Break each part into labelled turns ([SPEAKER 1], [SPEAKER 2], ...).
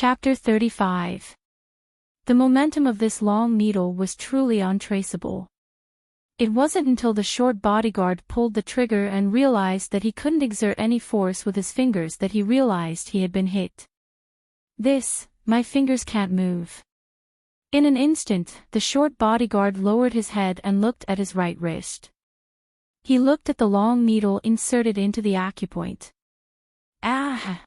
[SPEAKER 1] Chapter 35. The momentum of this long needle was truly untraceable. It wasn't until the short bodyguard pulled the trigger and realized that he couldn't exert any force with his fingers that he realized he had been hit. My fingers can't move. In an instant, the short bodyguard lowered his head and looked at his right wrist. He looked at the long needle inserted into the acupoint. Ah!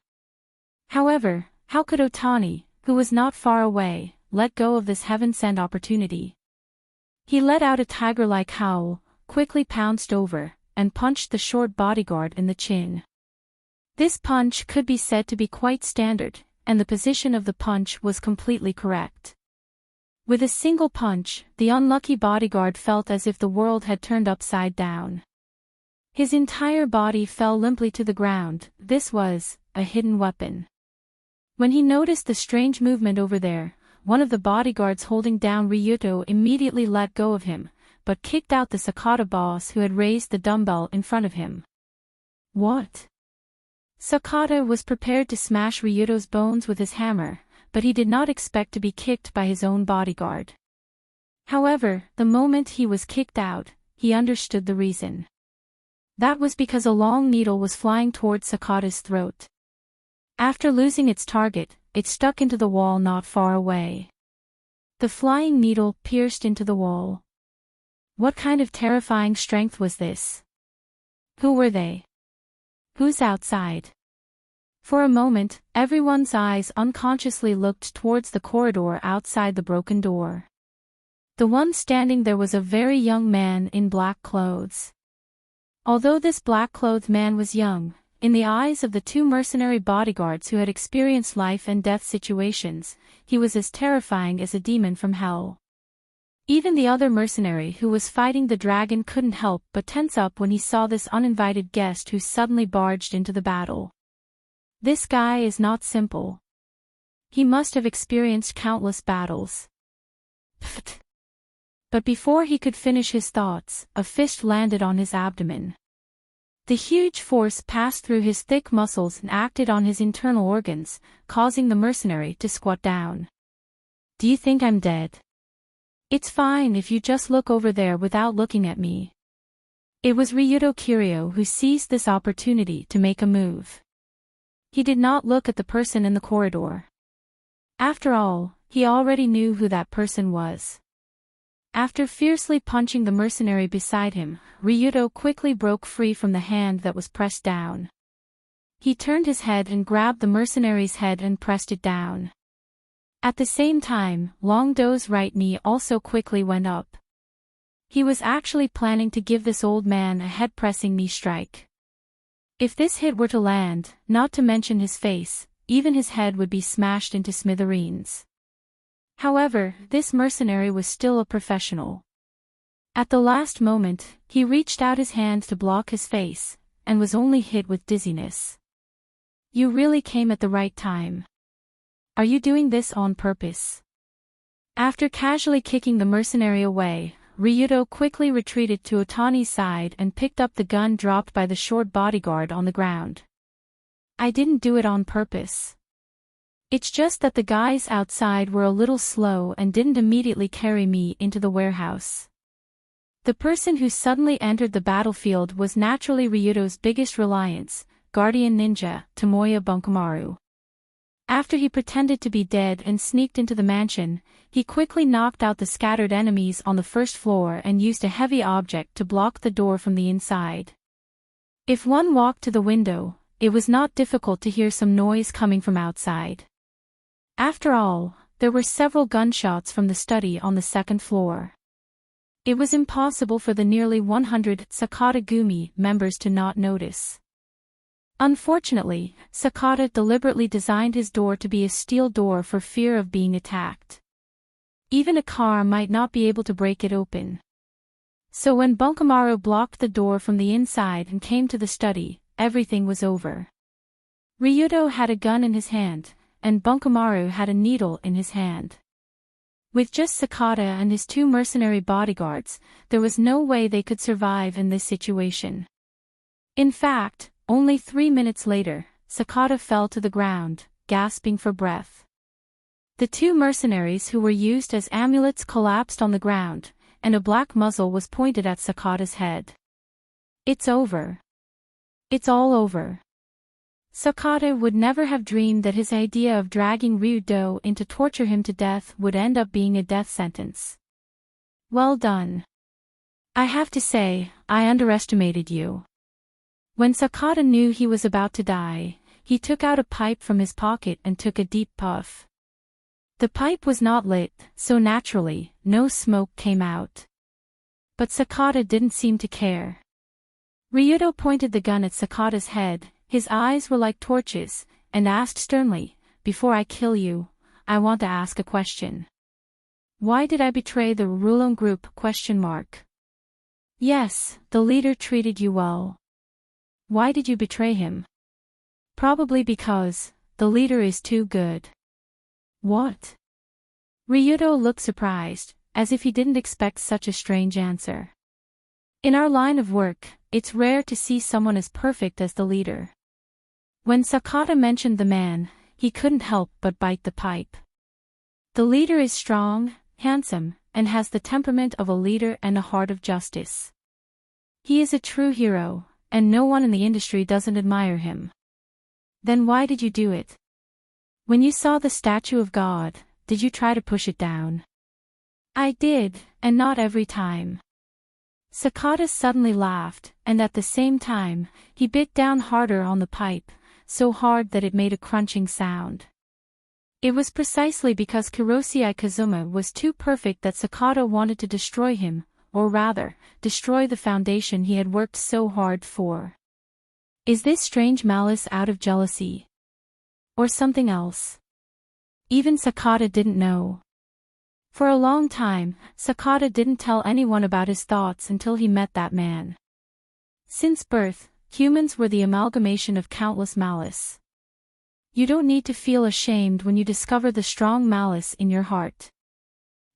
[SPEAKER 1] However, how could Otani, who was not far away, let go of this heaven-sent opportunity? He let out a tiger-like howl, quickly pounced over, and punched the short bodyguard in the chin. This punch could be said to be quite standard, and the position of the punch was completely correct. With a single punch, the unlucky bodyguard felt as if the world had turned upside down. His entire body fell limply to the ground. This was a hidden weapon. When he noticed the strange movement over there, one of the bodyguards holding down Ryuto immediately let go of him, but kicked out the Sakata boss who had raised the dumbbell in front of him. What? Sakata was prepared to smash Ryuto's bones with his hammer, but he did not expect to be kicked by his own bodyguard. However, the moment he was kicked out, he understood the reason. That was because a long needle was flying towards Sakata's throat. After losing its target, it stuck into the wall not far away. The flying needle pierced into the wall. What kind of terrifying strength was this? Who were they? Who's outside? For a moment, everyone's eyes unconsciously looked towards the corridor outside the broken door. The one standing there was a very young man in black clothes. Although this black-clothed man was young, in the eyes of the two mercenary bodyguards who had experienced life and death situations, he was as terrifying as a demon from hell. Even the other mercenary who was fighting the dragon couldn't help but tense up when he saw this uninvited guest who suddenly barged into the battle. This guy is not simple. He must have experienced countless battles. Pfft. But before he could finish his thoughts, a fist landed on his abdomen. The huge force passed through his thick muscles and acted on his internal organs, causing the mercenary to squat down. Do you think I'm dead? It's fine if you just look over there without looking at me. It was Ryuto Kiryu who seized this opportunity to make a move. He did not look at the person in the corridor. After all, he already knew who that person was. After fiercely punching the mercenary beside him, Ryuto quickly broke free from the hand that was pressed down. He turned his head and grabbed the mercenary's head and pressed it down. At the same time, Long Do's right knee also quickly went up. He was actually planning to give this old man a head-pressing knee strike. If this hit were to land, not to mention his face, even his head would be smashed into smithereens. However, this mercenary was still a professional. At the last moment, he reached out his hand to block his face, and was only hit with dizziness. You really came at the right time. Are you doing this on purpose? After casually kicking the mercenary away, Ryuto quickly retreated to Otani's side and picked up the gun dropped by the short bodyguard on the ground. I didn't do it on purpose. It's just that the guys outside were a little slow and didn't immediately carry me into the warehouse. The person who suddenly entered the battlefield was naturally Ryuto's biggest reliance, guardian ninja, Tomoya Bunkumaru. After he pretended to be dead and sneaked into the mansion, he quickly knocked out the scattered enemies on the first floor and used a heavy object to block the door from the inside. If one walked to the window, it was not difficult to hear some noise coming from outside. After all, there were several gunshots from the study on the second floor. It was impossible for the nearly 100 Sakata Gumi members to not notice. Unfortunately, Sakata deliberately designed his door to be a steel door for fear of being attacked. Even a car might not be able to break it open. So when Bunkumaru blocked the door from the inside and came to the study, everything was over. Ryuto had a gun in his hand, and Bunkumaru had a needle in his hand. With just Sakata and his two mercenary bodyguards, there was no way they could survive in this situation. In fact, only 3 minutes later, Sakata fell to the ground, gasping for breath. The two mercenaries who were used as amulets collapsed on the ground, and a black muzzle was pointed at Sakata's head. It's over. It's all over. Sakata would never have dreamed that his idea of dragging Ryudo in to torture him to death would end up being a death sentence. Well done. I have to say, I underestimated you. When Sakata knew he was about to die, he took out a pipe from his pocket and took a deep puff. The pipe was not lit, so naturally, no smoke came out. But Sakata didn't seem to care. Ryudo pointed the gun at Sakata's head, his eyes were like torches, and asked sternly, "Before I kill you, I want to ask a question. Why did I betray the Rulon group? Yes, the leader treated you well. Why did you betray him? Probably because the leader is too good." What? Ryudo looked surprised, as if he didn't expect such a strange answer. In our line of work, it's rare to see someone as perfect as the leader. When Sakata mentioned the man, he couldn't help but bite the pipe. The leader is strong, handsome, and has the temperament of a leader and a heart of justice. He is a true hero, and no one in the industry doesn't admire him. Then why did you do it? When you saw the statue of God, did you try to push it down? I did, and not every time. Sakata suddenly laughed, and at the same time, he bit down harder on the pipe, so hard that it made a crunching sound. It was precisely because Kirosei Kazuma was too perfect that Sakata wanted to destroy him, or rather, destroy the foundation he had worked so hard for. Is this strange malice out of jealousy? Or something else? Even Sakata didn't know. For a long time, Sakata didn't tell anyone about his thoughts until he met that man. Since birth, humans were the amalgamation of countless malice. You don't need to feel ashamed when you discover the strong malice in your heart.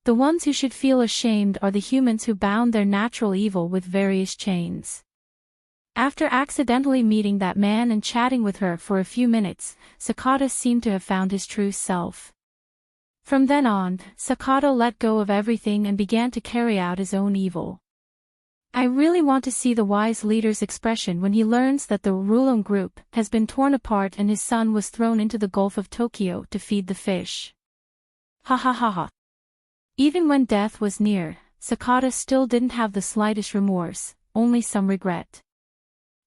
[SPEAKER 1] The ones who should feel ashamed are the humans who bound their natural evil with various chains. After accidentally meeting that man and chatting with her for a few minutes, Sakata seemed to have found his true self. From then on, Sakata let go of everything and began to carry out his own evil. I really want to see the wise leader's expression when he learns that the Rulon group has been torn apart and his son was thrown into the Gulf of Tokyo to feed the fish. Ha ha ha ha. Even when death was near, Sakata still didn't have the slightest remorse, only some regret.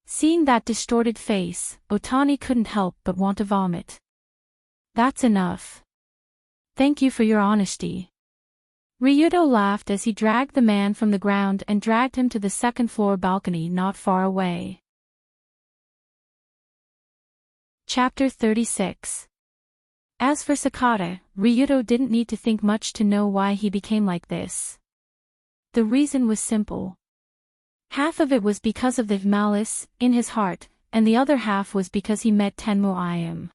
[SPEAKER 1] Seeing that distorted face, Otani couldn't help but want to vomit. That's enough. Thank you for your honesty. Ryudo laughed as he dragged the man from the ground and dragged him to the second-floor balcony not far away. Chapter 36. As for Sakata, Ryudo didn't need to think much to know why he became like this. The reason was simple. Half of it was because of the malice in his heart, and the other half was because he met Tenmo Im.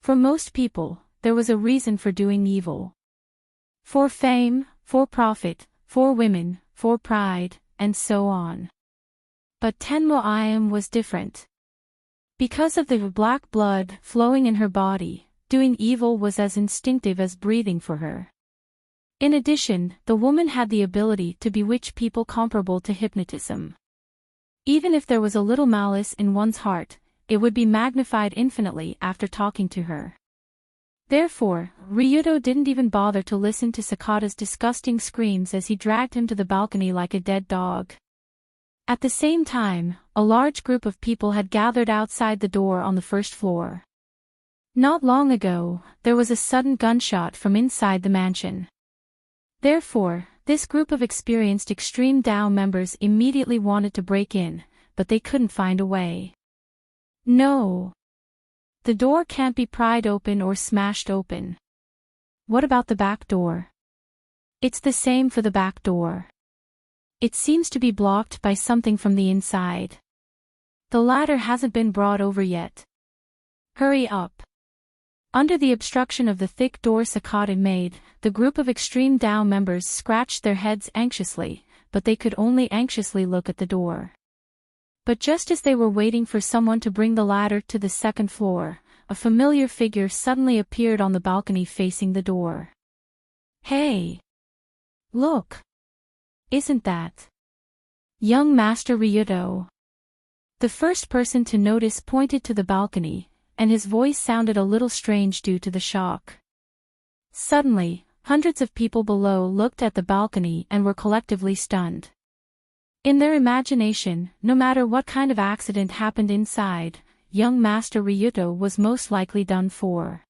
[SPEAKER 1] For most people, there was a reason for doing evil. For fame, for profit, for women, for pride, and so on. But Tenmo Im was different. Because of the black blood flowing in her body, doing evil was as instinctive as breathing for her. In addition, the woman had the ability to bewitch people comparable to hypnotism. Even if there was a little malice in one's heart, it would be magnified infinitely after talking to her. Therefore, Ryudo didn't even bother to listen to Sakata's disgusting screams as he dragged him to the balcony like a dead dog. At the same time, a large group of people had gathered outside the door on the first floor. Not long ago, there was a sudden gunshot from inside the mansion. Therefore, this group of experienced Extreme Dao members immediately wanted to break in, but they couldn't find a way. No. The door can't be pried open or smashed open. What about the back door? It's the same for the back door. It seems to be blocked by something from the inside. The ladder hasn't been brought over yet. Hurry up. Under the obstruction of the thick door Sakata made, the group of Extreme Dao members scratched their heads anxiously, but they could only anxiously look at the door. But just as they were waiting for someone to bring the ladder to the second floor, a familiar figure suddenly appeared on the balcony facing the door. Hey! Look! Isn't that young Master Ryuto? The first person to notice pointed to the balcony, and his voice sounded a little strange due to the shock. Suddenly, hundreds of people below looked at the balcony and were collectively stunned. In their imagination, no matter what kind of accident happened inside, young Master Ryuto was most likely done for.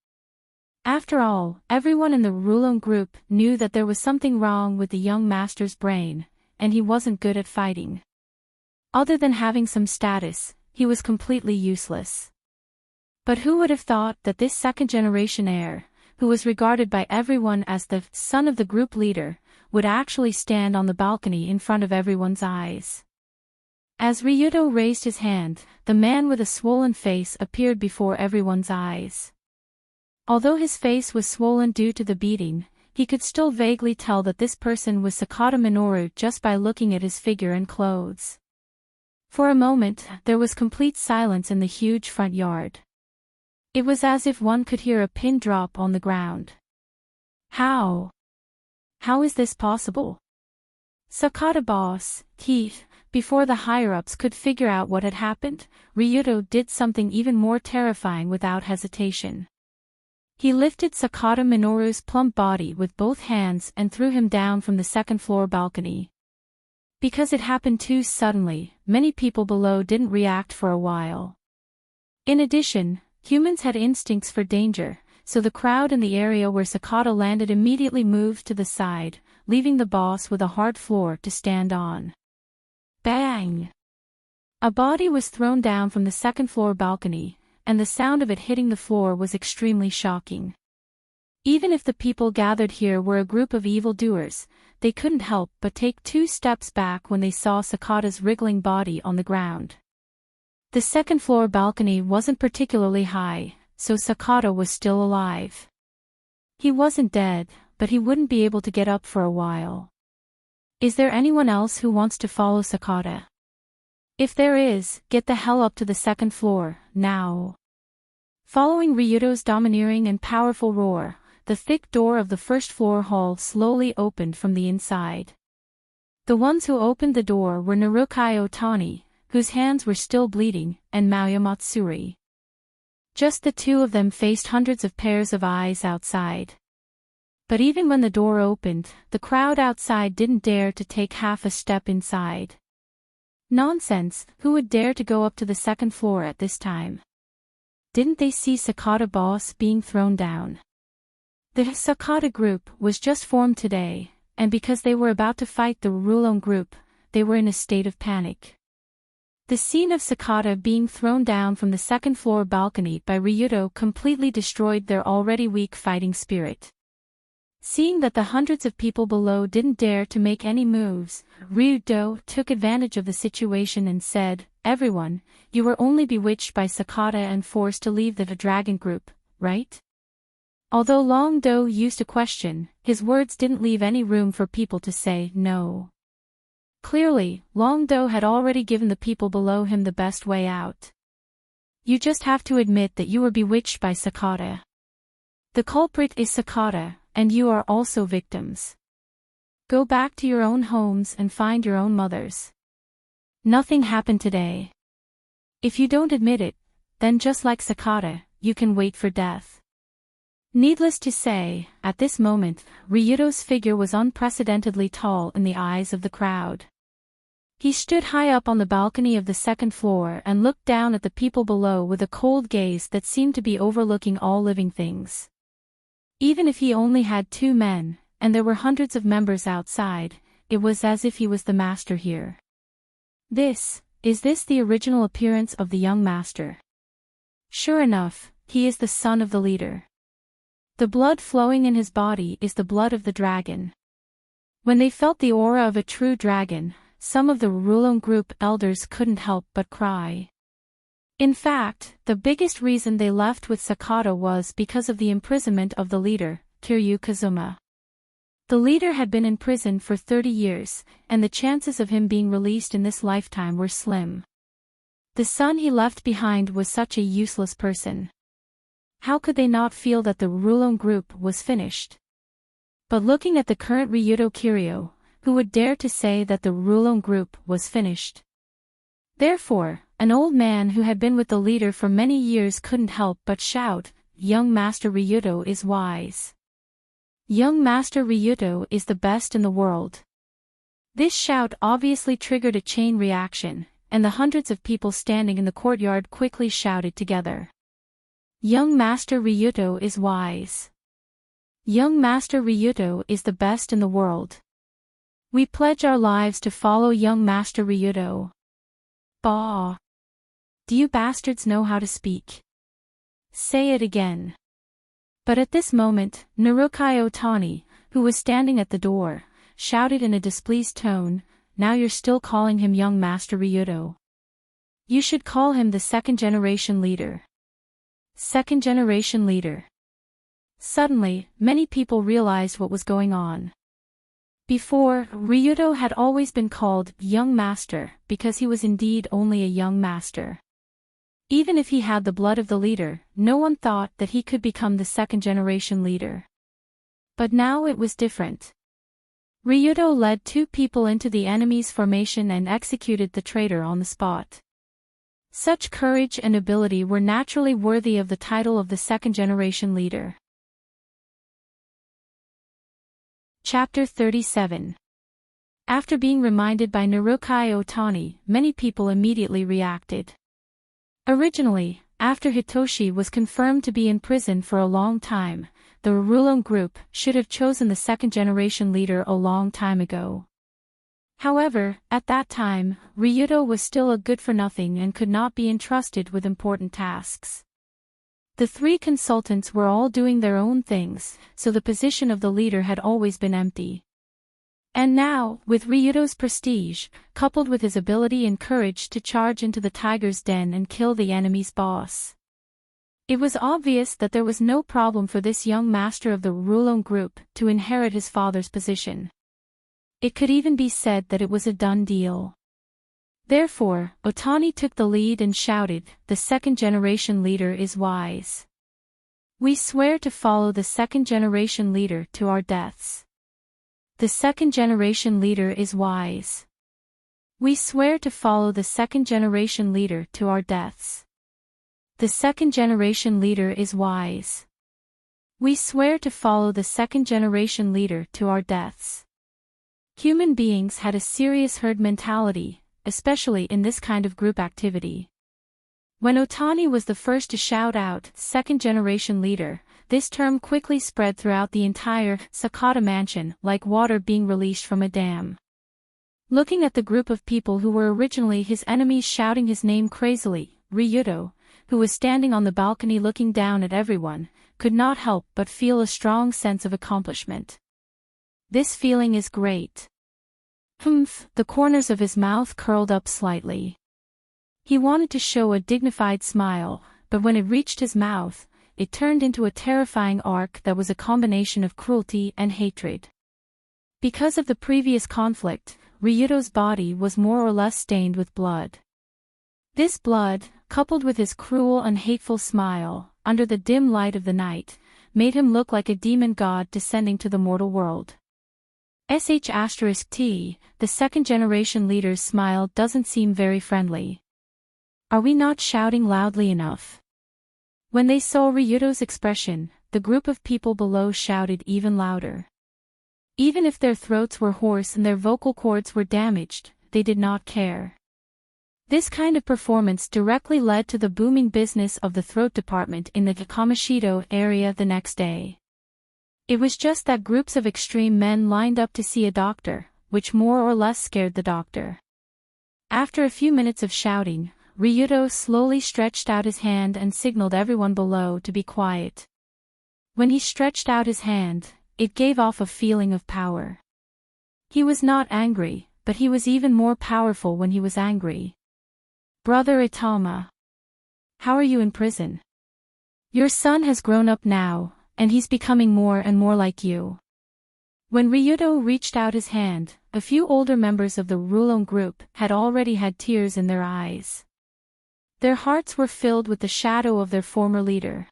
[SPEAKER 1] After all, everyone in the Rulon group knew that there was something wrong with the young master's brain, and he wasn't good at fighting. Other than having some status, he was completely useless. But who would have thought that this second-generation heir, who was regarded by everyone as the son of the group leader, would actually stand on the balcony in front of everyone's eyes? As Ryuto raised his hand, the man with a swollen face appeared before everyone's eyes. Although his face was swollen due to the beating, he could still vaguely tell that this person was Sakata Minoru just by looking at his figure and clothes. For a moment, there was complete silence in the huge front yard. It was as if one could hear a pin drop on the ground. How is this possible? Sakata boss, Keith, before the higher-ups could figure out what had happened, Ryuto did something even more terrifying without hesitation. He lifted Sakata Minoru's plump body with both hands and threw him down from the second-floor balcony. Because it happened too suddenly, many people below didn't react for a while. In addition, humans had instincts for danger, so the crowd in the area where Sakata landed immediately moved to the side, leaving the boss with a hard floor to stand on. Bang! A body was thrown down from the second-floor balcony, and the sound of it hitting the floor was extremely shocking. Even if the people gathered here were a group of evildoers, they couldn't help but take 2 steps back when they saw Sakata's wriggling body on the ground. The second-floor balcony wasn't particularly high, so Sakata was still alive. He wasn't dead, but he wouldn't be able to get up for a while. Is there anyone else who wants to follow Sakata? If there is, get the hell up to the second floor, now. Following Ryuto's domineering and powerful roar, the thick door of the first-floor hall slowly opened from the inside. The ones who opened the door were Narukai Otani, whose hands were still bleeding, and Maoya Matsuri. Just the two of them faced hundreds of pairs of eyes outside. But even when the door opened, the crowd outside didn't dare to take half a step inside. Nonsense, who would dare to go up to the second floor at this time? Didn't they see Sakata boss being thrown down? The Sakata group was just formed today, and because they were about to fight the Rulon group, they were in a state of panic. The scene of Sakata being thrown down from the second-floor balcony by Ryuto completely destroyed their already weak fighting spirit. Seeing that the hundreds of people below didn't dare to make any moves, Ryuto took advantage of the situation and said, "Everyone, you were only bewitched by Sakata and forced to leave the dragon group, right?" Although Long Do used to question, his words didn't leave any room for people to say no. Clearly, Long Do had already given the people below him the best way out. You just have to admit that you were bewitched by Sakata. The culprit is Sakata, and you are also victims. Go back to your own homes and find your own mothers. Nothing happened today. If you don't admit it, then just like Sakata, you can wait for death. Needless to say, at this moment, Ryuto's figure was unprecedentedly tall in the eyes of the crowd. He stood high up on the balcony of the second floor and looked down at the people below with a cold gaze that seemed to be overlooking all living things. Even if he only had 2 men, and there were hundreds of members outside, it was as if he was the master here. Is this the original appearance of the young master? Sure enough, he is the son of the leader. The blood flowing in his body is the blood of the dragon. When they felt the aura of a true dragon, some of the Rulon group elders couldn't help but cry. In fact, the biggest reason they left with Sakata was because of the imprisonment of the leader, Kiryu Kazuma. The leader had been in prison for 30 years, and the chances of him being released in this lifetime were slim. The son he left behind was such a useless person. How could they not feel that the Rollercoasters group was finished? But looking at the current Ryudo Kiryu, who would dare to say that the Rollercoasters group was finished? Therefore, an old man who had been with the leader for many years couldn't help but shout, "Young Master Ryudo is wise. Young Master Ryudo is the best in the world." This shout obviously triggered a chain reaction, and the hundreds of people standing in the courtyard quickly shouted together. Young Master Ryudo is wise. Young Master Ryudo is the best in the world. We pledge our lives to follow young Master Ryudo. Bah! Do you bastards know how to speak? Say it again. But at this moment, Narukai Otani, who was standing at the door, shouted in a displeased tone, "Now you're still calling him young Master Ryudo. You should call him the second-generation leader." Second-generation leader. Suddenly, many people realized what was going on. Before, Ryudo had always been called young master because he was indeed only a young master. Even if he had the blood of the leader, no one thought that he could become the second-generation leader. But now it was different. Ryudo led 2 people into the enemy's formation and executed the traitor on the spot. Such courage and ability were naturally worthy of the title of the second-generation leader. Chapter 37. After being reminded by Narukai Otani, many people immediately reacted. Originally, after Hitoshi was confirmed to be in prison for a long time, the Rollercoasters group should have chosen the second-generation leader a long time ago. However, at that time, Ryudo was still a good-for-nothing and could not be entrusted with important tasks. The 3 consultants were all doing their own things, so the position of the leader had always been empty. And now, with Ryudo's prestige, coupled with his ability and courage to charge into the tiger's den and kill the enemy's boss, it was obvious that there was no problem for this young master of the Rollercoasters group to inherit his father's position. It could even be said that it was a done deal. Therefore, Otani took the lead and shouted, "The second-generation leader is wise. We swear to follow the second-generation leader to our deaths. The second-generation leader is wise. We swear to follow the second-generation leader to our deaths. The second-generation leader is wise. We swear to follow the second-generation leader to our deaths." Human beings had a serious herd mentality, especially in this kind of group activity. When Otani was the first to shout out, "second-generation leader," this term quickly spread throughout the entire Sakata mansion like water being released from a dam. Looking at the group of people who were originally his enemies shouting his name crazily, Ryudo, who was standing on the balcony looking down at everyone, could not help but feel a strong sense of accomplishment. This feeling is great. The corners of his mouth curled up slightly. He wanted to show a dignified smile, but when it reached his mouth, it turned into a terrifying arc that was a combination of cruelty and hatred. Because of the previous conflict, Ryudo's body was more or less stained with blood. This blood, coupled with his cruel and hateful smile, under the dim light of the night, made him look like a demon god descending to the mortal world. *T, the second-generation leader's smile doesn't seem very friendly. Are we not shouting loudly enough? When they saw Ryudo's expression, the group of people below shouted even louder. Even if their throats were hoarse and their vocal cords were damaged, they did not care. This kind of performance directly led to the booming business of the throat department in the Kamashido area the next day. It was just that groups of extreme men lined up to see a doctor, which more or less scared the doctor. After a few minutes of shouting, Ryudo slowly stretched out his hand and signaled everyone below to be quiet. When he stretched out his hand, it gave off a feeling of power. He was not angry, but he was even more powerful when he was angry. "Brother Itama. How are you in prison? Your son has grown up now, and he's becoming more and more like you." When Ryudo reached out his hand, a few older members of the Rollercoasters group had already had tears in their eyes. Their hearts were filled with the shadow of their former leader.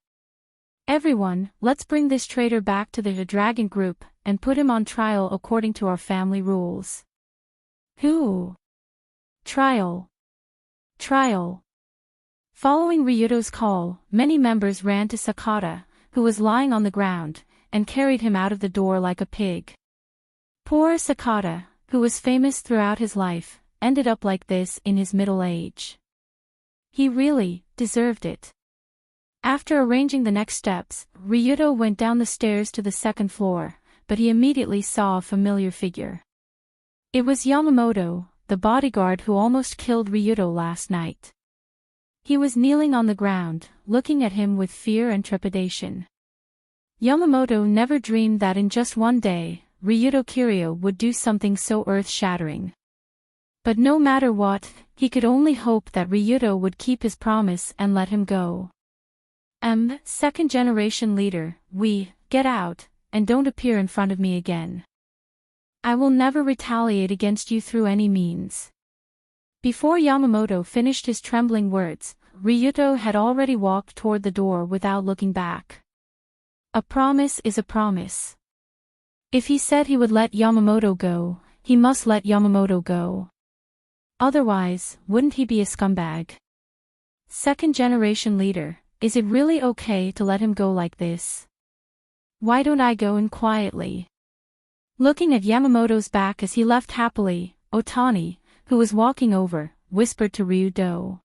[SPEAKER 1] Everyone, let's bring this traitor back to the dragon group, and put him on trial according to our family rules. Who? Trial. Trial. Following Ryuto's call, many members ran to Sakata, who was lying on the ground, and carried him out of the door like a pig. Poor Sakata, who was famous throughout his life, ended up like this in his middle age. He really deserved it. After arranging the next steps, Ryuto went down the stairs to the second floor, but he immediately saw a familiar figure. It was Yamamoto, the bodyguard who almost killed Ryuto last night. He was kneeling on the ground, looking at him with fear and trepidation. Yamamoto never dreamed that in just one day, Ryuto Kiryu would do something so earth-shattering. But no matter what, he could only hope that Ryuto would keep his promise and let him go. Second generation leader, get out, and don't appear in front of me again. I will never retaliate against you through any means. Before Yamamoto finished his trembling words, Ryuto had already walked toward the door without looking back. A promise is a promise. If he said he would let Yamamoto go, he must let Yamamoto go. Otherwise, wouldn't he be a scumbag? Second generation leader, is it really okay to let him go like this? Why don't I go in quietly? Looking at Yamamoto's back as he left happily, Otani, who was walking over, whispered to Ryuto.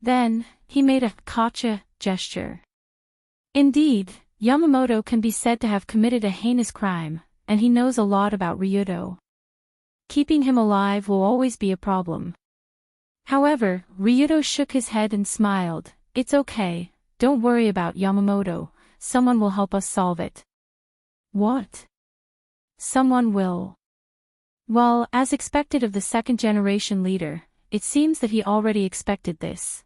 [SPEAKER 1] Then, he made a gotcha gesture. Indeed, Yamamoto can be said to have committed a heinous crime, and he knows a lot about Ryuto. Keeping him alive will always be a problem. However, Ryuto shook his head and smiled. It's okay, don't worry about Yamamoto, someone will help us solve it. What? Someone will. Well, as expected of the second generation leader, it seems that he already expected this.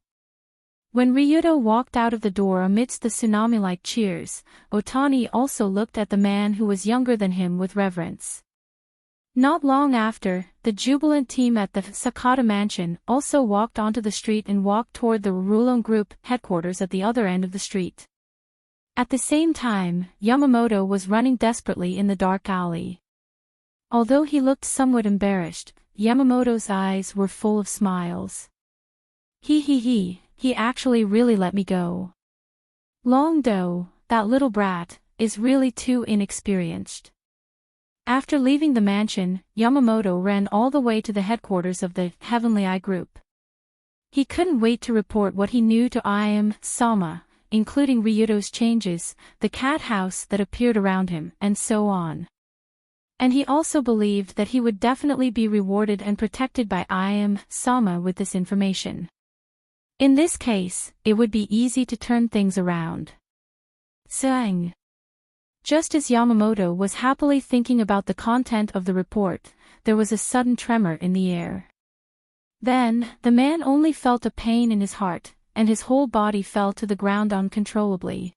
[SPEAKER 1] When Ryuto walked out of the door amidst the tsunami-like cheers, Otani also looked at the man who was younger than him with reverence. Not long after, the jubilant team at the Sakata mansion also walked onto the street and walked toward the Rulon Group headquarters at the other end of the street. At the same time, Yamamoto was running desperately in the dark alley. Although he looked somewhat embarrassed, Yamamoto's eyes were full of smiles. He actually really let me go. Long-do, that little brat, is really too inexperienced. After leaving the mansion, Yamamoto ran all the way to the headquarters of the Heavenly Eye Group. He couldn't wait to report what he knew to Sama, including Ryuto's changes, the cat house that appeared around him, and so on. And he also believed that he would definitely be rewarded and protected by Sama with this information. In this case, it would be easy to turn things around. Sang. Just as Yamamoto was happily thinking about the content of the report, there was a sudden tremor in the air. Then, the man only felt a pain in his heart, and his whole body fell to the ground uncontrollably.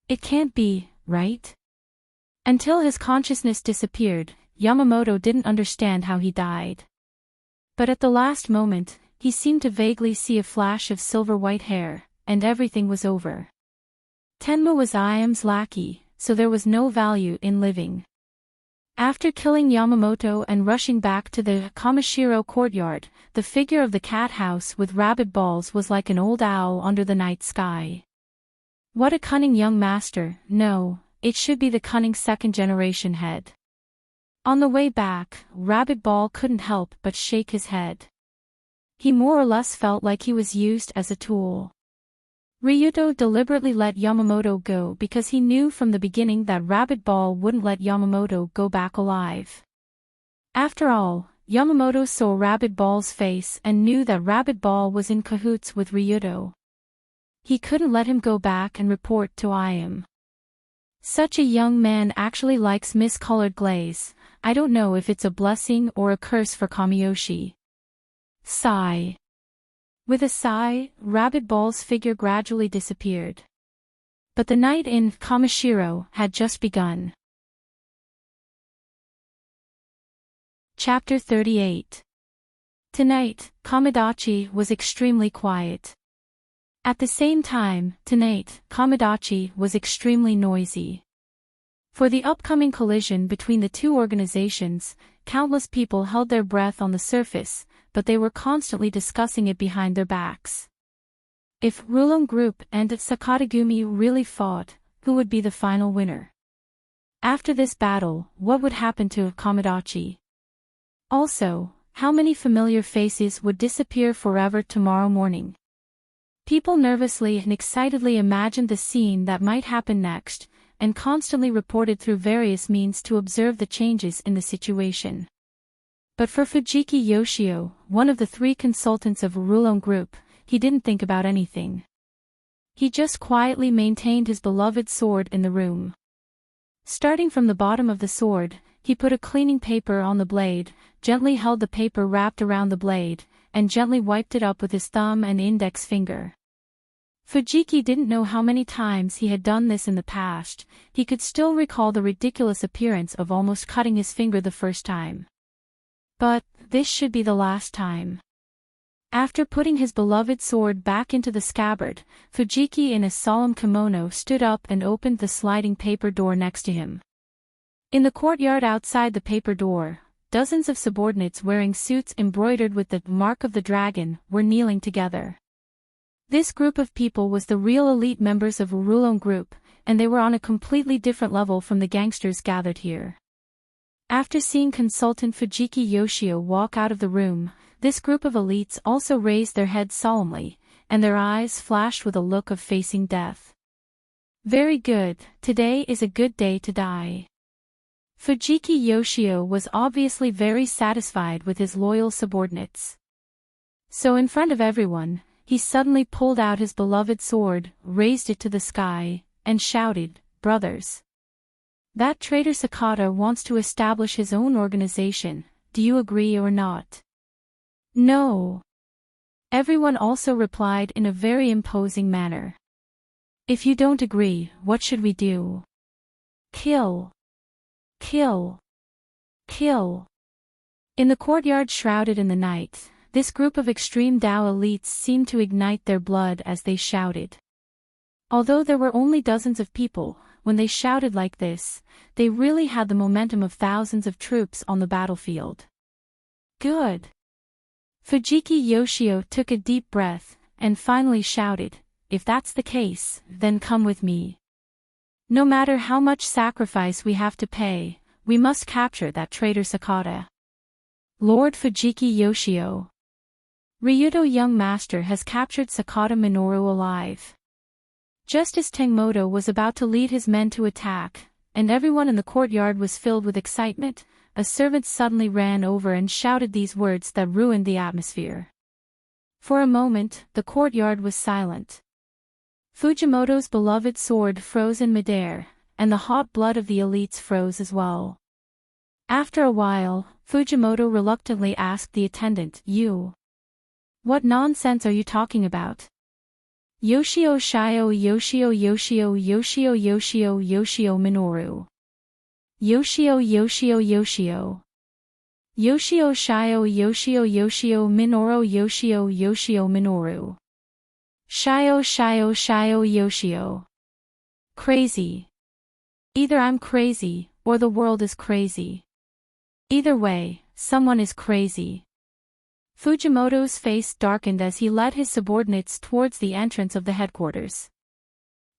[SPEAKER 1] It can't be, right? Until his consciousness disappeared, Yamamoto didn't understand how he died. But at the last moment, he seemed to vaguely see a flash of silver-white hair, and everything was over. Tenma was Iam's lackey, so there was no value in living. After killing Yamamoto and rushing back to the Kamishiro courtyard, the figure of the cat house with rabbit balls was like an old owl under the night sky. What a cunning young master. No, it should be the cunning second-generation head. On the way back, Rabbit Ball couldn't help but shake his head. He more or less felt like he was used as a tool. Ryuto deliberately let Yamamoto go because he knew from the beginning that Rabbit Ball wouldn't let Yamamoto go back alive. After all, Yamamoto saw Rabbit Ball's face and knew that Rabbit Ball was in cahoots with Ryuto. He couldn't let him go back and report to Iam. Such a young man actually likes miscolored glaze. I don't know if it's a blessing or a curse for Kamiyoshi. Sigh. With a sigh, Rabbit Ball's figure gradually disappeared. But the night in Kamishiro had just begun. Chapter 38. Tonight, Kamidachi was extremely quiet. At the same time, tonight, Kamidachi was extremely noisy. For the upcoming collision between the two organizations, countless people held their breath on the surface, but they were constantly discussing it behind their backs. If Rulon Group and Sakatagumi really fought, who would be the final winner? After this battle, what would happen to Kamidachi? Also, how many familiar faces would disappear forever tomorrow morning? People nervously and excitedly imagined the scene that might happen next, and constantly reported through various means to observe the changes in the situation. But for Fujiki Yoshio, one of the 3 consultants of Rulon Group, he didn't think about anything. He just quietly maintained his beloved sword in the room. Starting from the bottom of the sword, he put a cleaning paper on the blade, gently held the paper wrapped around the blade, and gently wiped it up with his thumb and index finger. Fujiki didn't know how many times he had done this in the past. He could still recall the ridiculous appearance of almost cutting his finger the first time. But this should be the last time. After putting his beloved sword back into the scabbard, Fujiki in a solemn kimono stood up and opened the sliding paper door next to him. In the courtyard outside the paper door, dozens of subordinates wearing suits embroidered with the mark of the dragon were kneeling together. This group of people was the real elite members of Rulon Group, and they were on a completely different level from the gangsters gathered here. After seeing consultant Fujiki Yoshio walk out of the room, this group of elites also raised their heads solemnly, and their eyes flashed with a look of facing death. Very good, today is a good day to die. Fujiki Yoshio was obviously very satisfied with his loyal subordinates. So in front of everyone, he suddenly pulled out his beloved sword, raised it to the sky, and shouted, "Brothers! That traitor Sakata wants to establish his own organization, do you agree or not?" "No." Everyone also replied in a very imposing manner. "If you don't agree, what should we do?" "Kill! Kill! Kill!" In the courtyard shrouded in the night, this group of extreme Dao elites seemed to ignite their blood as they shouted. Although there were only dozens of people, when they shouted like this, they really had the momentum of thousands of troops on the battlefield. Good. Fujiki Yoshio took a deep breath, and finally shouted, "If that's the case, then come with me. No matter how much sacrifice we have to pay, we must capture that traitor Sakata." Lord Fujiki Yoshio. Ryudo Young Master has captured Sakata Minoru alive. Just as Tengmoto was about to lead his men to attack, and everyone in the courtyard was filled with excitement, a servant suddenly ran over and shouted these words that ruined the atmosphere. For a moment, the courtyard was silent. Fujimoto's beloved sword froze in midair, and the hot blood of the elites froze as well. After a while, Fujimoto reluctantly asked the attendant, "You? What nonsense are you talking about?" "Yoshio Shio Yoshio Yoshio Yoshio Yoshio Yoshio Minoru. Yoshio Yoshio Yoshio. Yoshio Shio Yoshio Yoshio Minoru Yoshio Yoshio Minoru. Shio Shio Shio Yoshio." Crazy. Either I'm crazy, or the world is crazy. Either way, someone is crazy. Fujimoto's face darkened as he led his subordinates towards the entrance of the headquarters.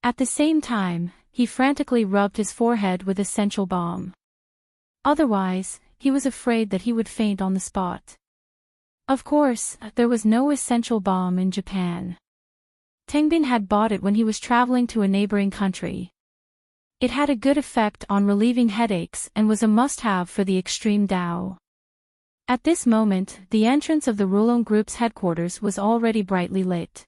[SPEAKER 1] At the same time, he frantically rubbed his forehead with essential balm. Otherwise, he was afraid that he would faint on the spot. Of course, there was no essential balm in Japan. Tengbin had bought it when he was traveling to a neighboring country. It had a good effect on relieving headaches and was a must-have for the extreme Dao. At this moment, the entrance of the Rulon Group's headquarters was already brightly lit.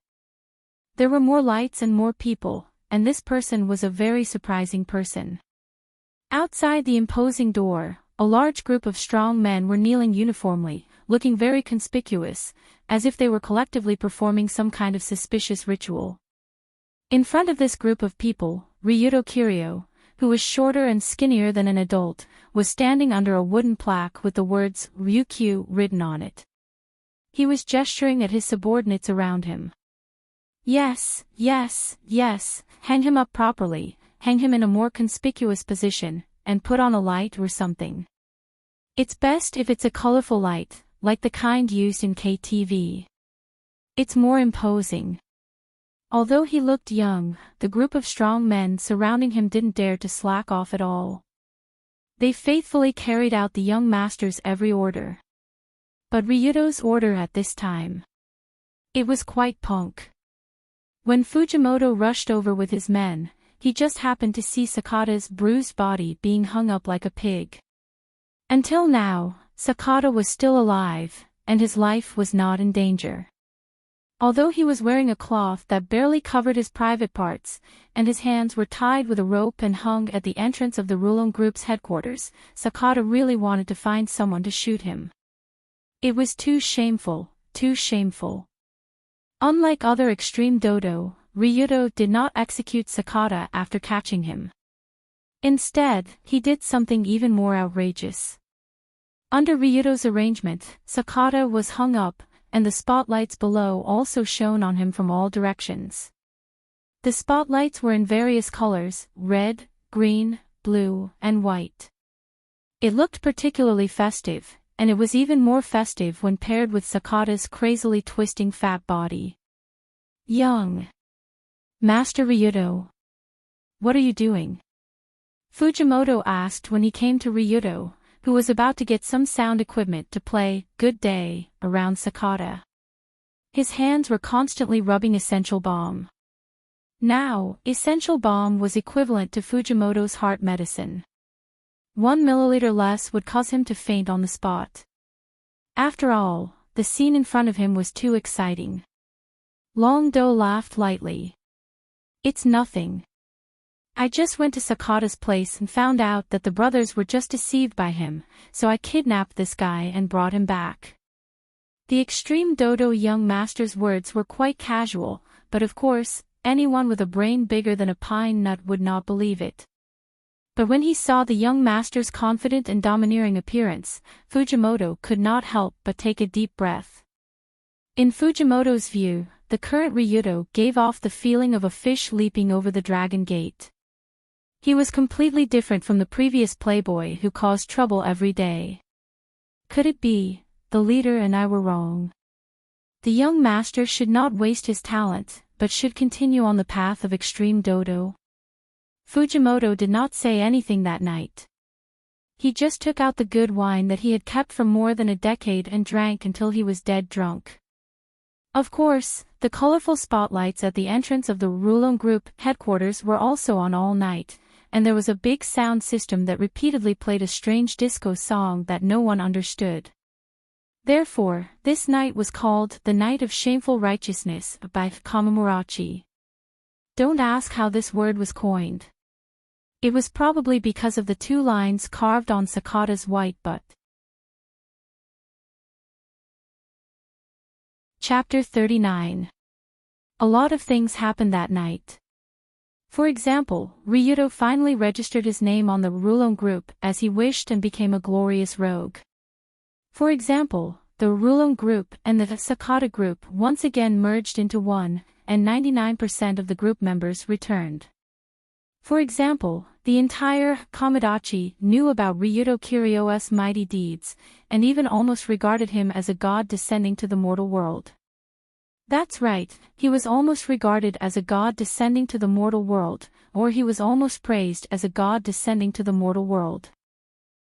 [SPEAKER 1] There were more lights and more people, and this person was a very surprising person. Outside the imposing door, a large group of strong men were kneeling uniformly, looking very conspicuous, as if they were collectively performing some kind of suspicious ritual. In front of this group of people, Ryudo Kiryu, who was shorter and skinnier than an adult, was standing under a wooden plaque with the words Ryukyu written on it. He was gesturing at his subordinates around him. Yes, yes, yes, hang him up properly, hang him in a more conspicuous position, and put on a light or something. It's best if it's a colorful light, like the kind used in KTV. It's more imposing. Although he looked young, the group of strong men surrounding him didn't dare to slack off at all. They faithfully carried out the young master's every order. But Ryudo's order at this time, it was quite punk. When Fujimoto rushed over with his men, he just happened to see Sakata's bruised body being hung up like a pig. Until now, Sakata was still alive, and his life was not in danger. Although he was wearing a cloth that barely covered his private parts, and his hands were tied with a rope and hung at the entrance of the Rulon Group's headquarters, Sakata really wanted to find someone to shoot him. It was too shameful, too shameful. Unlike other extreme dodo, Ryudo did not execute Sakata after catching him. Instead, he did something even more outrageous. Under Ryudo's arrangement, Sakata was hung up, and the spotlights below also shone on him from all directions. The spotlights were in various colors: red, green, blue, and white. It looked particularly festive, and it was even more festive when paired with Sakata's crazily twisting fat body. Young Master Ryudo, what are you doing? Fujimoto asked when he came to Ryudo, who was about to get some sound equipment to play "Good Day" around Sakata. His hands were constantly rubbing essential balm. Now, essential balm was equivalent to Fujimoto's heart medicine. 1 milliliter less would cause him to faint on the spot. After all, the scene in front of him was too exciting. Long Do laughed lightly. It's nothing. I just went to Sakata's place and found out that the brothers were just deceived by him, so I kidnapped this guy and brought him back. The extreme dodo young master's words were quite casual, but of course, anyone with a brain bigger than a pine nut would not believe it. But when he saw the young master's confident and domineering appearance, Fujimoto could not help but take a deep breath. In Fujimoto's view, the current Ryudo gave off the feeling of a fish leaping over the dragon gate. He was completely different from the previous playboy who caused trouble every day. Could it be, the leader and I were wrong? The young master should not waste his talent, but should continue on the path of extreme dodo? Fujimoto did not say anything that night. He just took out the good wine that he had kept for more than a decade and drank until he was dead drunk. Of course, the colorful spotlights at the entrance of the Rulon Group headquarters were also on all night, and there was a big sound system that repeatedly played a strange disco song that no one understood. Therefore, this night was called the Night of Shameful Righteousness by Kamamurachi. Don't ask how this word was coined. It was probably because of the 2 lines carved on Sakata's white butt. Chapter 39. A lot of things happened that night. For example, Ryudo finally registered his name on the Rulon Group as he wished and became a glorious rogue. For example, the Rulon Group and the Sakata Group once again merged into one, and 99% of the group members returned. For example, the entire Kamidachi knew about Ryudo Kiryo's mighty deeds, and even almost regarded him as a god descending to the mortal world. That's right, he was almost regarded as a god descending to the mortal world, or he was almost praised as a god descending to the mortal world.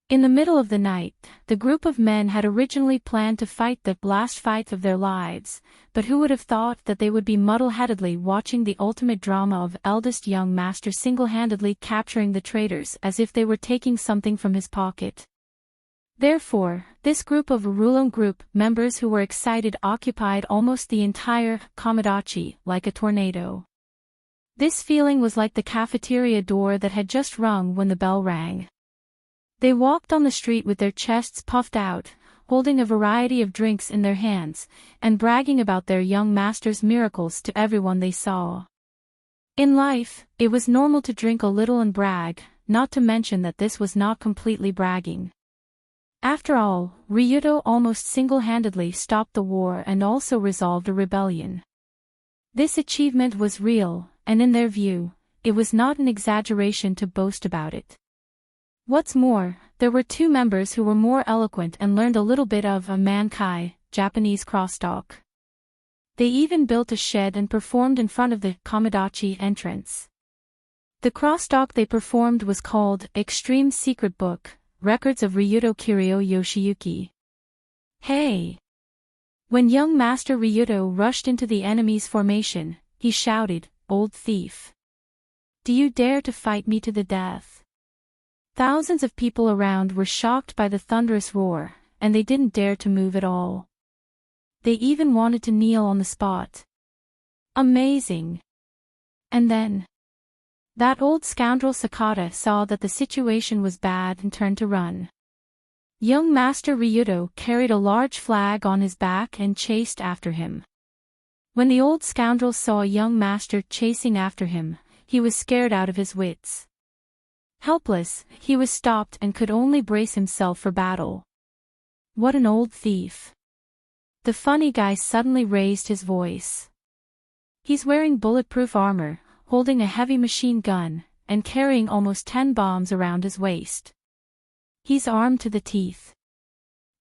[SPEAKER 1] In the middle of the night, the group of men had originally planned to fight the last fight of their lives, but who would have thought that they would be muddle-headedly watching the ultimate drama of eldest young master single-handedly capturing the traitors as if they were taking something from his pocket. Therefore, this group of Rulon Group members who were excited occupied almost the entire Kamidachi like a tornado. This feeling was like the cafeteria door that had just rung when the bell rang. They walked on the street with their chests puffed out, holding a variety of drinks in their hands, and bragging about their young master's miracles to everyone they saw. In life, it was normal to drink a little and brag, not to mention that this was not completely bragging. After all, Ryudo almost single-handedly stopped the war and also resolved a rebellion. This achievement was real, and in their view, it was not an exaggeration to boast about it. What's more, there were 2 members who were more eloquent and learned a little bit of a mankai, Japanese crosstalk. They even built a shed and performed in front of the Komodachi entrance. The crosstalk they performed was called Extreme Secret Book, Records of Ryuto Kiryu Yoshiyuki. Hey! When young Master Ryuto rushed into the enemy's formation, he shouted, "Old thief! Do you dare to fight me to the death?" Thousands of people around were shocked by the thunderous roar, and they didn't dare to move at all. They even wanted to kneel on the spot. Amazing! And then, that old scoundrel Sakata saw that the situation was bad and turned to run. Young Master Ryuto carried a large flag on his back and chased after him. When the old scoundrel saw young Master chasing after him, he was scared out of his wits. Helpless, he was stopped and could only brace himself for battle. What an old thief! The funny guy suddenly raised his voice. He's wearing bulletproof armor, holding a heavy machine gun, and carrying almost 10 bombs around his waist. He's armed to the teeth.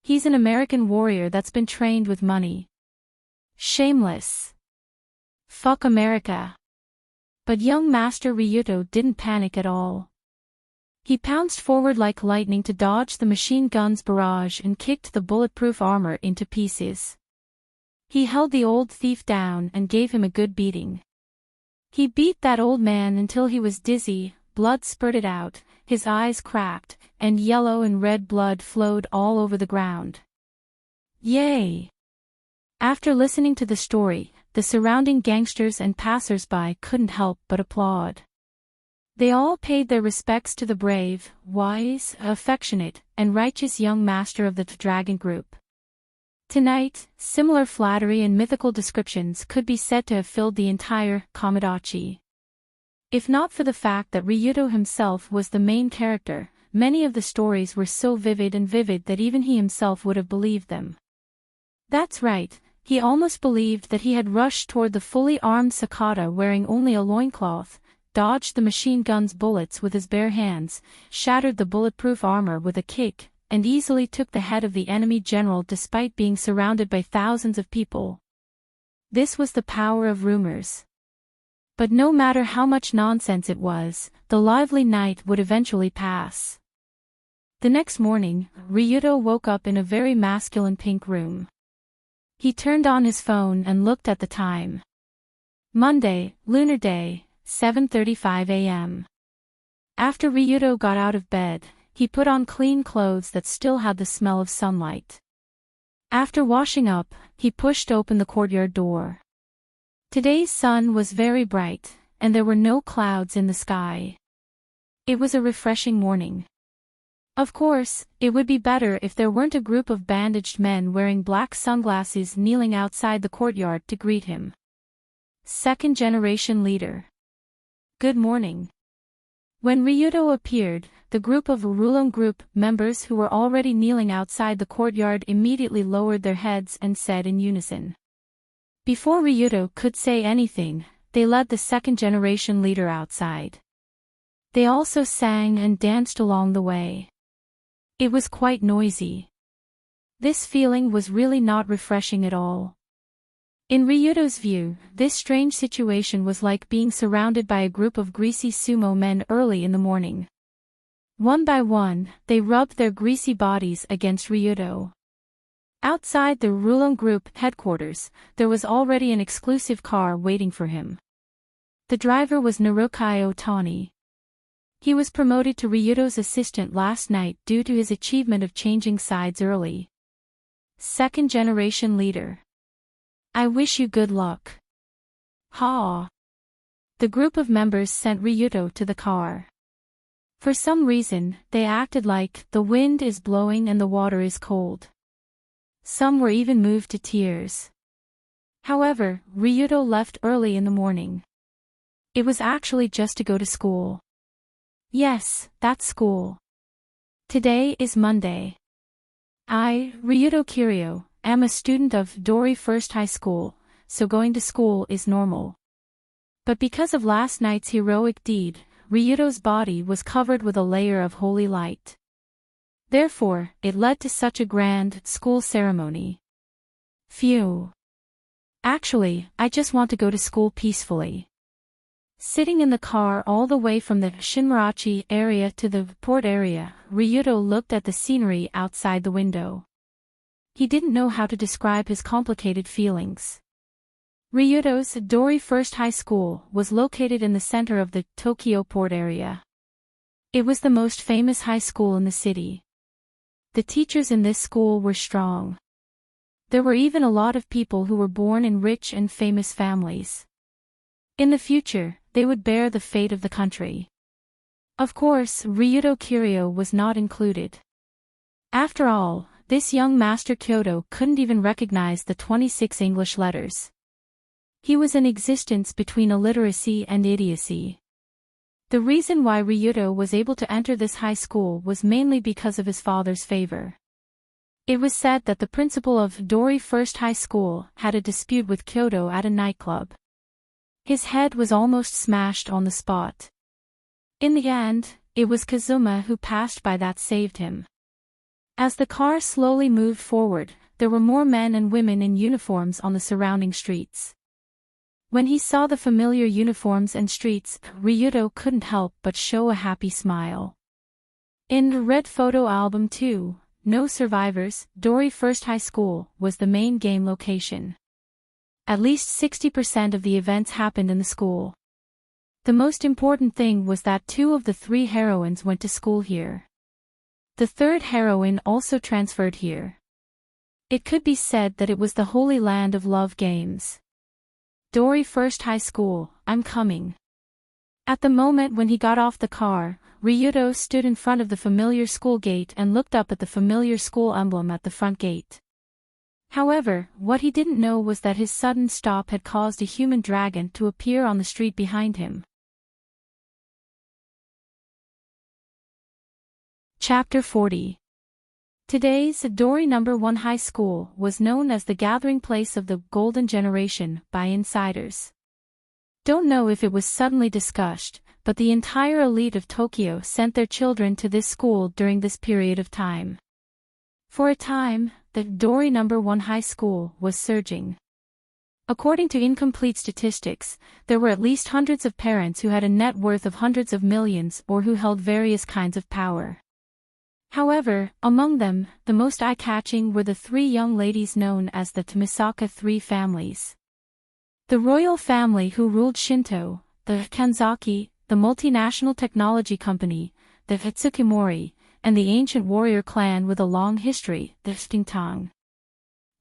[SPEAKER 1] He's an American warrior that's been trained with money. Shameless. Fuck America. But young Master Ryuto didn't panic at all. He pounced forward like lightning to dodge the machine gun's barrage and kicked the bulletproof armor into pieces. He held the old thief down and gave him a good beating. He beat that old man until he was dizzy, blood spurted out, his eyes cracked, and yellow and red blood flowed all over the ground. Yay! After listening to the story, the surrounding gangsters and passers-by couldn't help but applaud. They all paid their respects to the brave, wise, affectionate, and righteous young master of the dragon group. Tonight, similar flattery and mythical descriptions could be said to have filled the entire Komodachi. If not for the fact that Ryuto himself was the main character, many of the stories were so vivid that even he himself would have believed them. That's right, he almost believed that he had rushed toward the fully armed Sakata wearing only a loincloth, dodged the machine gun's bullets with his bare hands, shattered the bulletproof armor with a kick, and easily took the head of the enemy general despite being surrounded by thousands of people. This was the power of rumors. But no matter how much nonsense it was, the lively night would eventually pass. The next morning, Ryuto woke up in a very masculine pink room. He turned on his phone and looked at the time. Monday, lunar day, 7:35 a.m. After Ryuto got out of bed, he put on clean clothes that still had the smell of sunlight. After washing up, he pushed open the courtyard door. Today's sun was very bright, and there were no clouds in the sky. It was a refreshing morning. Of course, it would be better if there weren't a group of bandaged men wearing black sunglasses kneeling outside the courtyard to greet him. Second-generation leader. Good morning. When Ryuto appeared, the group of Rollercoasters group members who were already kneeling outside the courtyard immediately lowered their heads and said in unison. Before Ryuto could say anything, they led the second-generation leader outside. They also sang and danced along the way. It was quite noisy. This feeling was really not refreshing at all. In Ryuto's view, this strange situation was like being surrounded by a group of greasy sumo men early in the morning. One by one, they rubbed their greasy bodies against Ryuto. Outside the Rollercoasters group headquarters, there was already an exclusive car waiting for him. The driver was Narukai Otani. He was promoted to Ryuto's assistant last night due to his achievement of changing sides early. Second-generation leader. I wish you good luck. Ha! The group of members sent Ryuto to the car. For some reason, they acted like the wind is blowing and the water is cold. Some were even moved to tears. However, Ryuto left early in the morning. It was actually just to go to school. Yes, that's school. Today is Monday. I, Ryuto Kiryu, am a student of Dori First High School, so going to school is normal. But because of last night's heroic deed, Ryudo's body was covered with a layer of holy light. Therefore, it led to such a grand school ceremony. Phew. Actually, I just want to go to school peacefully. Sitting in the car all the way from the Shinmurachi area to the port area, Ryudo looked at the scenery outside the window. He didn't know how to describe his complicated feelings. Ryudo's Dori First High School was located in the center of the Tokyo port area. It was the most famous high school in the city. The teachers in this school were strong. There were even a lot of people who were born in rich and famous families. In the future, they would bear the fate of the country. Of course, Ryudo Kiryu was not included. After all, this young Master Kyoto couldn't even recognize the 26 English letters. He was in existence between illiteracy and idiocy. The reason why Ryudo was able to enter this high school was mainly because of his father's favor. It was said that the principal of Dori First High School had a dispute with Kyoto at a nightclub. His head was almost smashed on the spot. In the end, it was Kazuma who passed by that saved him. As the car slowly moved forward, there were more men and women in uniforms on the surrounding streets. When he saw the familiar uniforms and streets, Ryudo couldn't help but show a happy smile. In the Red Photo Album 2, No Survivors, Dori First High School was the main game location. At least 60% of the events happened in the school. The most important thing was that 2 of the 3 heroines went to school here. The third heroine also transferred here. It could be said that it was the holy land of love games. Dori First High School, I'm coming. At the moment when he got off the car, Ryudo stood in front of the familiar school gate and looked up at the familiar school emblem at the front gate. However, what he didn't know was that his sudden stop had caused a human dragon to appear on the street behind him. Chapter 40. Today's Dori No. 1 High School was known as the gathering place of the Golden Generation by insiders. Don't know if it was suddenly discussed, but the entire elite of Tokyo sent their children to this school during this period of time. For a time, the Dori No. 1 High School was surging. According to incomplete statistics, there were at least hundreds of parents who had a net worth of hundreds of millions or who held various kinds of power. However, among them, the most eye-catching were the 3 young ladies known as the Tomisaka 3 families. The royal family who ruled Shinto, the Kanzaki, the multinational technology company, the Hitsukimori, and the ancient warrior clan with a long history, the Stingtang.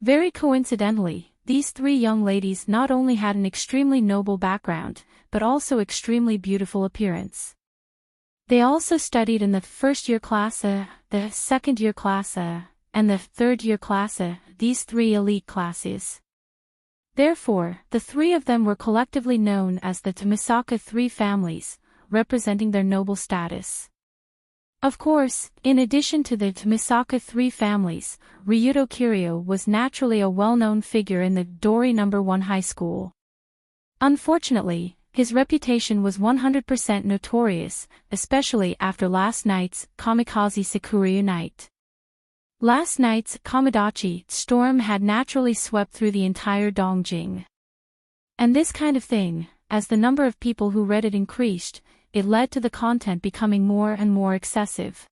[SPEAKER 1] Very coincidentally, these 3 young ladies not only had an extremely noble background, but also extremely beautiful appearance. They also studied in the first-year class, the second-year class, and the third-year class, these 3 elite classes. Therefore, the 3 of them were collectively known as the Tomisaka 3 families, representing their noble status. Of course, in addition to the Tomisaka 3 families, Ryudo Kiryu was naturally a well-known figure in the Dori No. 1 High School. Unfortunately, his reputation was 100% notorious, especially after last night's Kamikaze Sakuryu night. Last night's Kamidachi storm had naturally swept through the entire Dongjing. And this kind of thing, as the number of people who read it increased, it led to the content becoming more and more excessive.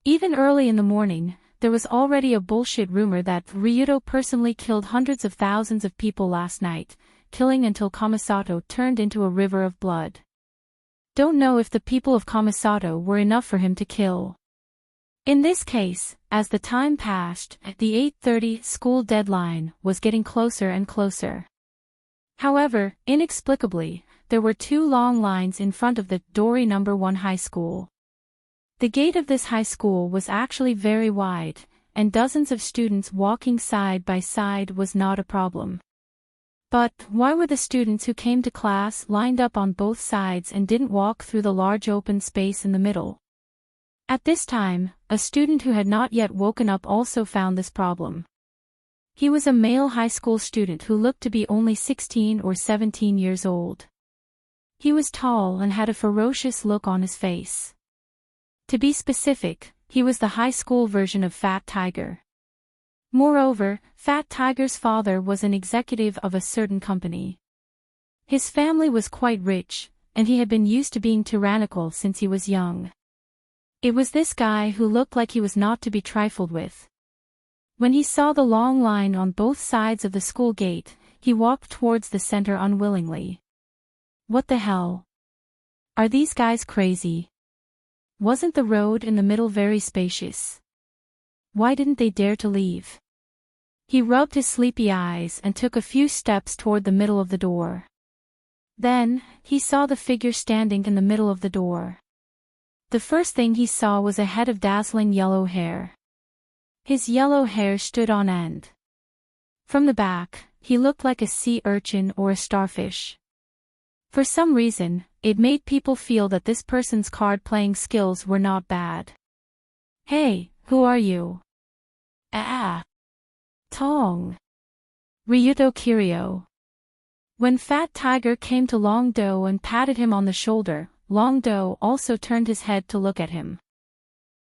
[SPEAKER 1] Even early in the morning, there was already a bullshit rumor that Ryudo personally killed hundreds of thousands of people last night, killing until Kamisato turned into a river of blood. Don't know if the people of Kamisato were enough for him to kill. In this case, as the time passed, the 8:30 school deadline was getting closer and closer. However, inexplicably, there were 2 long lines in front of the Dori No. 1 High School. The gate of this high school was actually very wide, and dozens of students walking side by side was not a problem. But why were the students who came to class lined up on both sides and didn't walk through the large open space in the middle? At this time, a student who had not yet woken up also found this problem. He was a male high school student who looked to be only 16 or 17 years old. He was tall and had a ferocious look on his face. To be specific, he was the high school version of Fat Tiger. Moreover, Fat Tiger's father was an executive of a certain company. His family was quite rich, and he had been used to being tyrannical since he was young. It was this guy who looked like he was not to be trifled with. When he saw the long line on both sides of the school gate, he walked towards the center unwillingly. What the hell? Are these guys crazy? Wasn't the road in the middle very spacious? Why didn't they dare to leave? He rubbed his sleepy eyes and took a few steps toward the middle of the door. Then, he saw the figure standing in the middle of the door. The first thing he saw was a head of dazzling yellow hair. His yellow hair stood on end. From the back, he looked like a sea urchin or a starfish. For some reason, it made people feel that this person's card-playing skills were not bad. Hey, who are you? Tong. Ryuto Kiryu. When Fat Tiger came to Long Do and patted him on the shoulder, Long Do also turned his head to look at him.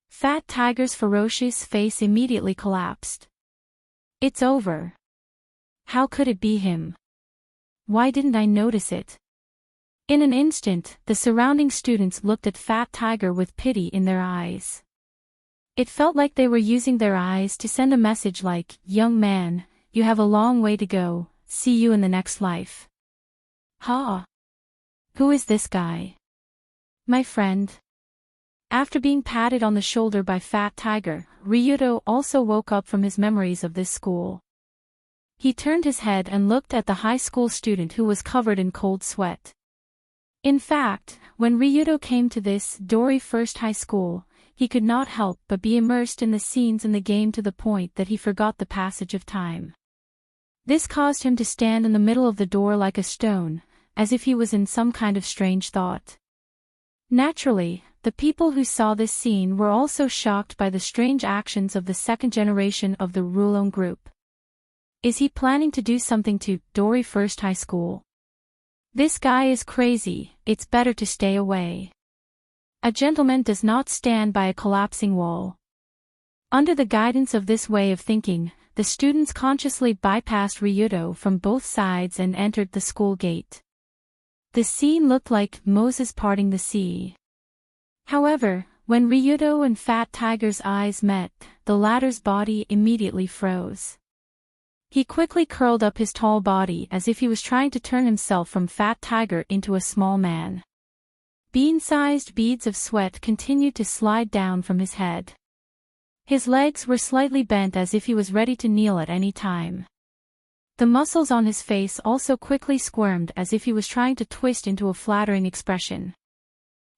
[SPEAKER 1] Fat Tiger's ferocious face immediately collapsed. It's over. How could it be him? Why didn't I notice it? In an instant, the surrounding students looked at Fat Tiger with pity in their eyes. It felt like they were using their eyes to send a message like, "Young man, you have a long way to go, see you in the next life." Who is this guy? My friend. After being patted on the shoulder by Fat Tiger, Ryuto also woke up from his memories of this school. He turned his head and looked at the high school student who was covered in cold sweat. In fact, when Ryuto came to this Dory First High School, he could not help but be immersed in the scenes in the game to the point that he forgot the passage of time. This caused him to stand in the middle of the door like a stone, as if he was in some kind of strange thought. Naturally, the people who saw this scene were also shocked by the strange actions of the second generation of the Rulon group. Is he planning to do something to Dory First High School? This guy is crazy, it's better to stay away. A gentleman does not stand by a collapsing wall. Under the guidance of this way of thinking, the students consciously bypassed Ryuto from both sides and entered the school gate. The scene looked like Moses parting the sea. However, when Ryuto and Fat Tiger's eyes met, the latter's body immediately froze. He quickly curled up his tall body as if he was trying to turn himself from Fat Tiger into a small man. Bean-sized beads of sweat continued to slide down from his head. His legs were slightly bent as if he was ready to kneel at any time. The muscles on his face also quickly squirmed as if he was trying to twist into a flattering expression.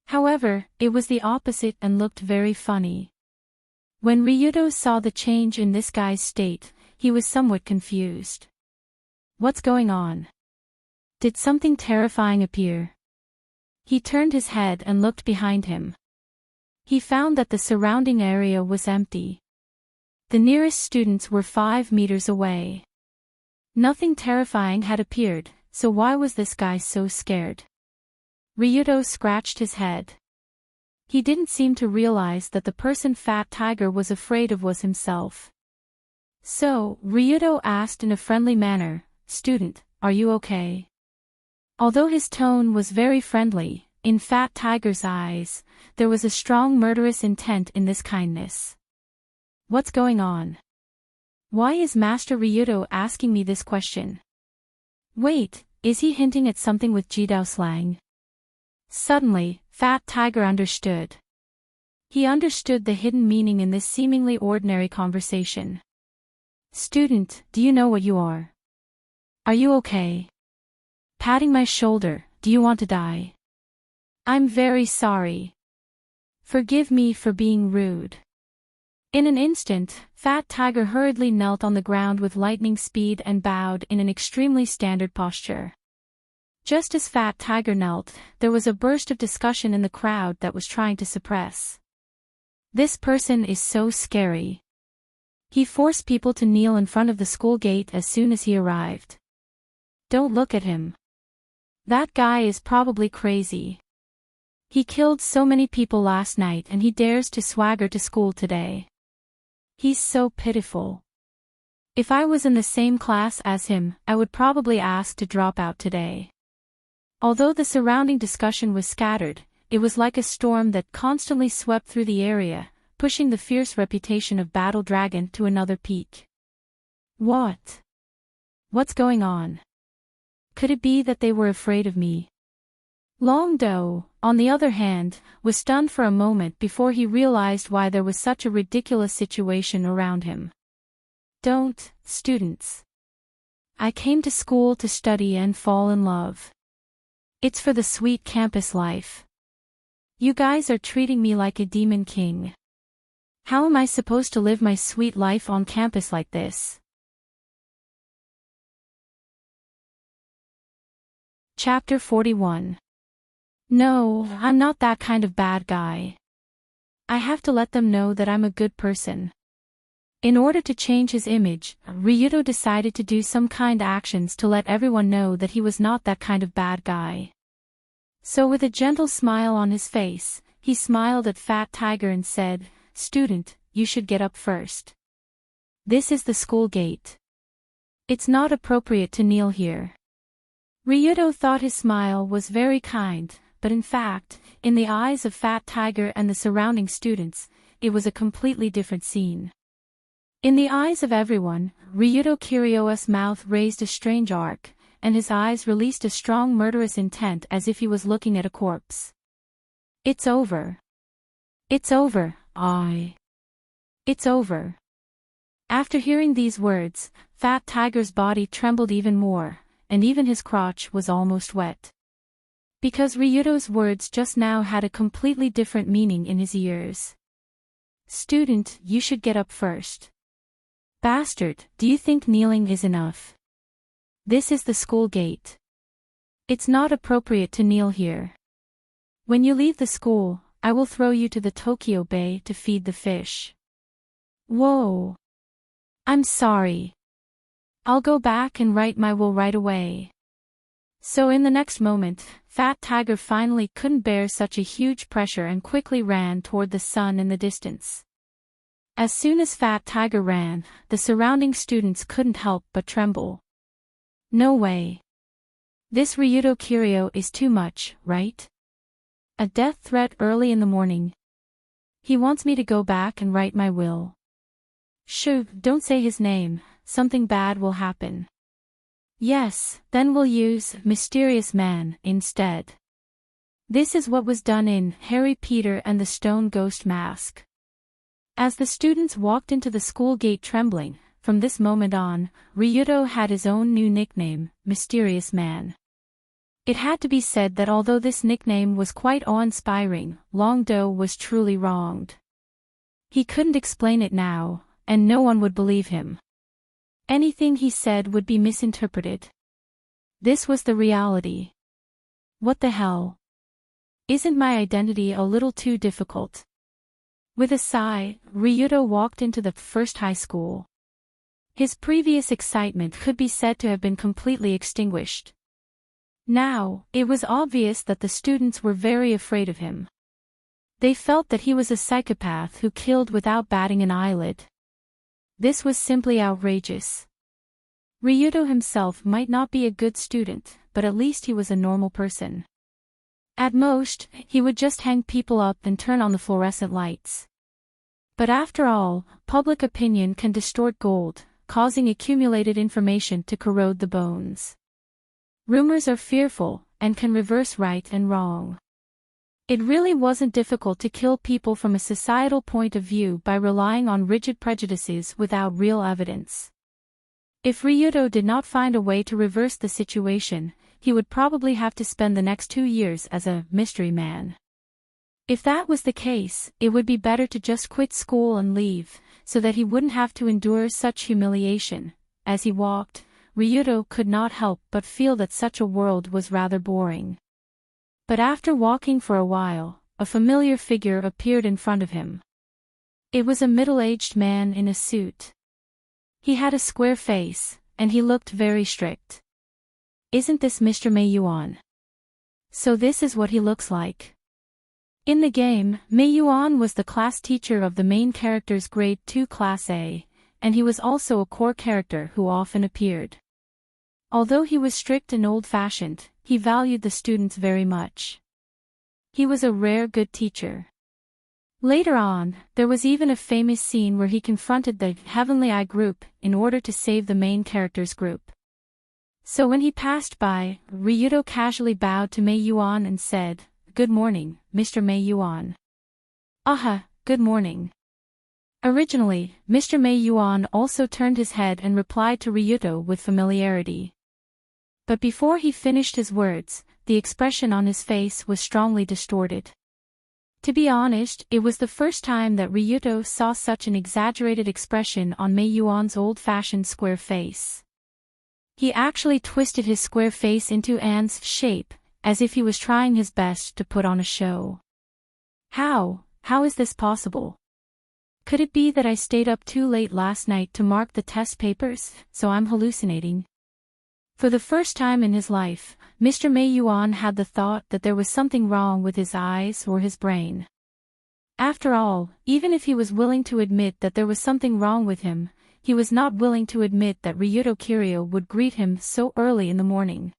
[SPEAKER 1] However, it was the opposite and looked very funny. When Ryuto saw the change in this guy's state, he was somewhat confused. What's going on? Did something terrifying appear? He turned his head and looked behind him. He found that the surrounding area was empty. The nearest students were 5 meters away. Nothing terrifying had appeared, so why was this guy so scared? Ryuto scratched his head. He didn't seem to realize that the person Fat Tiger was afraid of was himself. So, Ryuto asked in a friendly manner, "Student, are you okay?" Although his tone was very friendly, in Fat Tiger's eyes, there was a strong murderous intent in this kindness. What's going on? Why is Master Ryuto asking me this question? Wait, is he hinting at something with Jidao slang? Suddenly, Fat Tiger understood. He understood the hidden meaning in this seemingly ordinary conversation. Student, do you know what you are? Are you okay? Patting my shoulder, do you want to die? I'm very sorry. Forgive me for being rude. In an instant, Fat Tiger hurriedly knelt on the ground with lightning speed and bowed in an extremely standard posture. Just as Fat Tiger knelt, there was a burst of discussion in the crowd that was trying to suppress. This person is so scary. He forced people to kneel in front of the school gate as soon as he arrived. Don't look at him. That guy is probably crazy. He killed so many people last night and he dares to swagger to school today. He's so pitiful. If I was in the same class as him, I would probably ask to drop out today. Although the surrounding discussion was scattered, it was like a storm that constantly swept through the area, pushing the fierce reputation of Battle Dragon to another peak. What? What's going on? Could it be that they were afraid of me? Long Do, on the other hand, was stunned for a moment before he realized why there was such a ridiculous situation around him. Don't, students. I came to school to study and fall in love. It's for the sweet campus life. You guys are treating me like a demon king. How am I supposed to live my sweet life on campus like this? Chapter 41. No, I'm not that kind of bad guy. I have to let them know that I'm a good person. In order to change his image, Ryuto decided to do some kind actions to let everyone know that he was not that kind of bad guy. So with a gentle smile on his face, he smiled at Fat Tiger and said, "Student, you should get up first. This is the school gate. It's not appropriate to kneel here." Ryuto thought his smile was very kind, but in fact, in the eyes of Fat Tiger and the surrounding students, it was a completely different scene. In the eyes of everyone, Ryuto Kiryo's mouth raised a strange arc, and his eyes released a strong murderous intent as if he was looking at a corpse. It's over. It's over, It's over. After hearing these words, Fat Tiger's body trembled even more, and even his crotch was almost wet. Because Ryuto's words just now had a completely different meaning in his ears. "Student, you should get up first. Bastard, do you think kneeling is enough? This is the school gate. It's not appropriate to kneel here. When you leave the school, I will throw you to the Tokyo Bay to feed the fish." Whoa. I'm sorry. I'll go back and write my will right away. So in the next moment, Fat Tiger finally couldn't bear such a huge pressure and quickly ran toward the sun in the distance. As soon as Fat Tiger ran, the surrounding students couldn't help but tremble. No way. This Ryuto Kiryo is too much, right? A death threat early in the morning. He wants me to go back and write my will. Shoo, don't say his name, something bad will happen. Yes, then we'll use Mysterious Man instead. This is what was done in Harry Peter and the Stone Ghost Mask. As the students walked into the school gate trembling, from this moment on, Ryuto had his own new nickname, Mysterious Man. It had to be said that although this nickname was quite awe-inspiring, Long Do was truly wronged. He couldn't explain it now, and no one would believe him. Anything he said would be misinterpreted. This was the reality. What the hell? Isn't my identity a little too difficult? With a sigh, Ryuto walked into the first high school. His previous excitement could be said to have been completely extinguished. Now, it was obvious that the students were very afraid of him. They felt that he was a psychopath who killed without batting an eyelid. This was simply outrageous. Ryuto himself might not be a good student, but at least he was a normal person. At most, he would just hang people up and turn on the fluorescent lights. But after all, public opinion can distort gold, causing accumulated information to corrode the bones. Rumors are fearful, and can reverse right and wrong. It really wasn't difficult to kill people from a societal point of view by relying on rigid prejudices without real evidence. If Ryuto did not find a way to reverse the situation, he would probably have to spend the next 2 years as a mystery man. If that was the case, it would be better to just quit school and leave, so that he wouldn't have to endure such humiliation. As he walked, Ryuto could not help but feel that such a world was rather boring. But after walking for a while, a familiar figure appeared in front of him. It was a middle-aged man in a suit. He had a square face, and he looked very strict. Isn't this Mr. Mei-yuan? So this is what he looks like. In the game, Mei-yuan was the class teacher of the main character's grade 2 class A, and he was also a core character who often appeared. Although he was strict and old-fashioned, he valued the students very much. He was a rare good teacher. Later on, there was even a famous scene where he confronted the Heavenly Eye group in order to save the main character's group. So when he passed by, Ryuto casually bowed to Mei-yuan and said, "Good morning, Mr. Mei-yuan." "Aha, good morning." Originally, Mr. Mei-yuan also turned his head and replied to Ryuto with familiarity. But before he finished his words, the expression on his face was strongly distorted. To be honest, it was the first time that Ryuto saw such an exaggerated expression on Mei-yuan's old-fashioned square face. He actually twisted his square face into An's shape, as if he was trying his best to put on a show. How is this possible? Could it be that I stayed up too late last night to mark the test papers, so I'm hallucinating? For the first time in his life, Mr. Mei-yuan had the thought that there was something wrong with his eyes or his brain. After all, even if he was willing to admit that there was something wrong with him, he was not willing to admit that Ryuto Kiryu would greet him so early in the morning.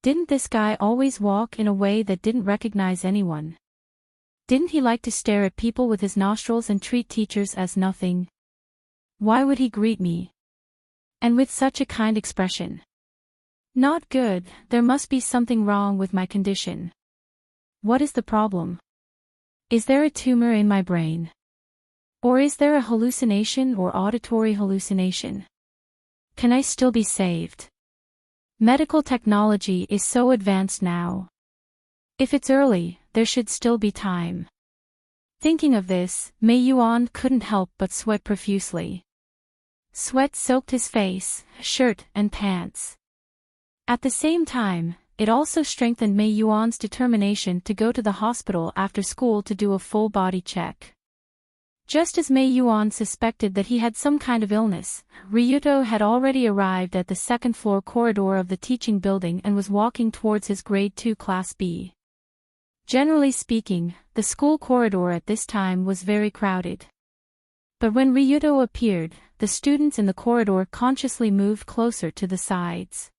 [SPEAKER 1] Didn't this guy always walk in a way that didn't recognize anyone? Didn't he like to stare at people with his nostrils and treat teachers as nothing? Why would he greet me? And with such a kind expression? Not good, there must be something wrong with my condition. What is the problem? Is there a tumor in my brain? Or is there a hallucination or auditory hallucination? Can I still be saved? Medical technology is so advanced now. If it's early, there should still be time. Thinking of this, Mei-yuan couldn't help but sweat profusely. Sweat soaked his face, shirt, and pants. At the same time, it also strengthened Mei-yuan's determination to go to the hospital after school to do a full body check. Just as Mei-yuan suspected that he had some kind of illness, Ryuto had already arrived at the second-floor corridor of the teaching building and was walking towards his grade 2 class B. Generally speaking, the school corridor at this time was very crowded. But when Ryuto appeared, the students in the corridor consciously moved closer to the sides.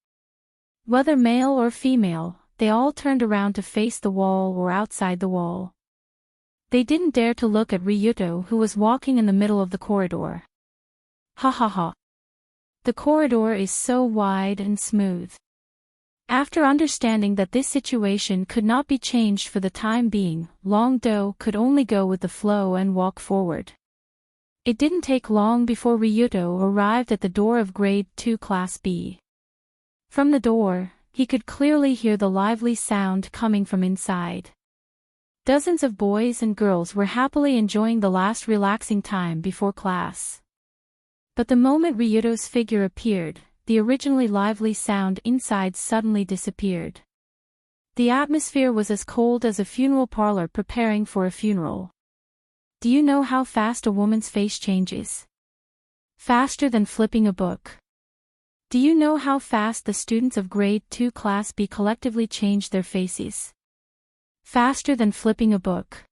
[SPEAKER 1] Whether male or female, they all turned around to face the wall or outside the wall. They didn't dare to look at Ryuto, who was walking in the middle of the corridor. Ha ha ha. The corridor is so wide and smooth. After understanding that this situation could not be changed for the time being, Long Do could only go with the flow and walk forward. It didn't take long before Ryuto arrived at the door of grade 2 class B. From the door, he could clearly hear the lively sound coming from inside. Dozens of boys and girls were happily enjoying the last relaxing time before class. But the moment Ryuto's figure appeared, the originally lively sound inside suddenly disappeared. The atmosphere was as cold as a funeral parlor preparing for a funeral. Do you know how fast a woman's face changes? Faster than flipping a book. Do you know how fast the students of grade 2 class B collectively changed their faces? Faster than flipping a book.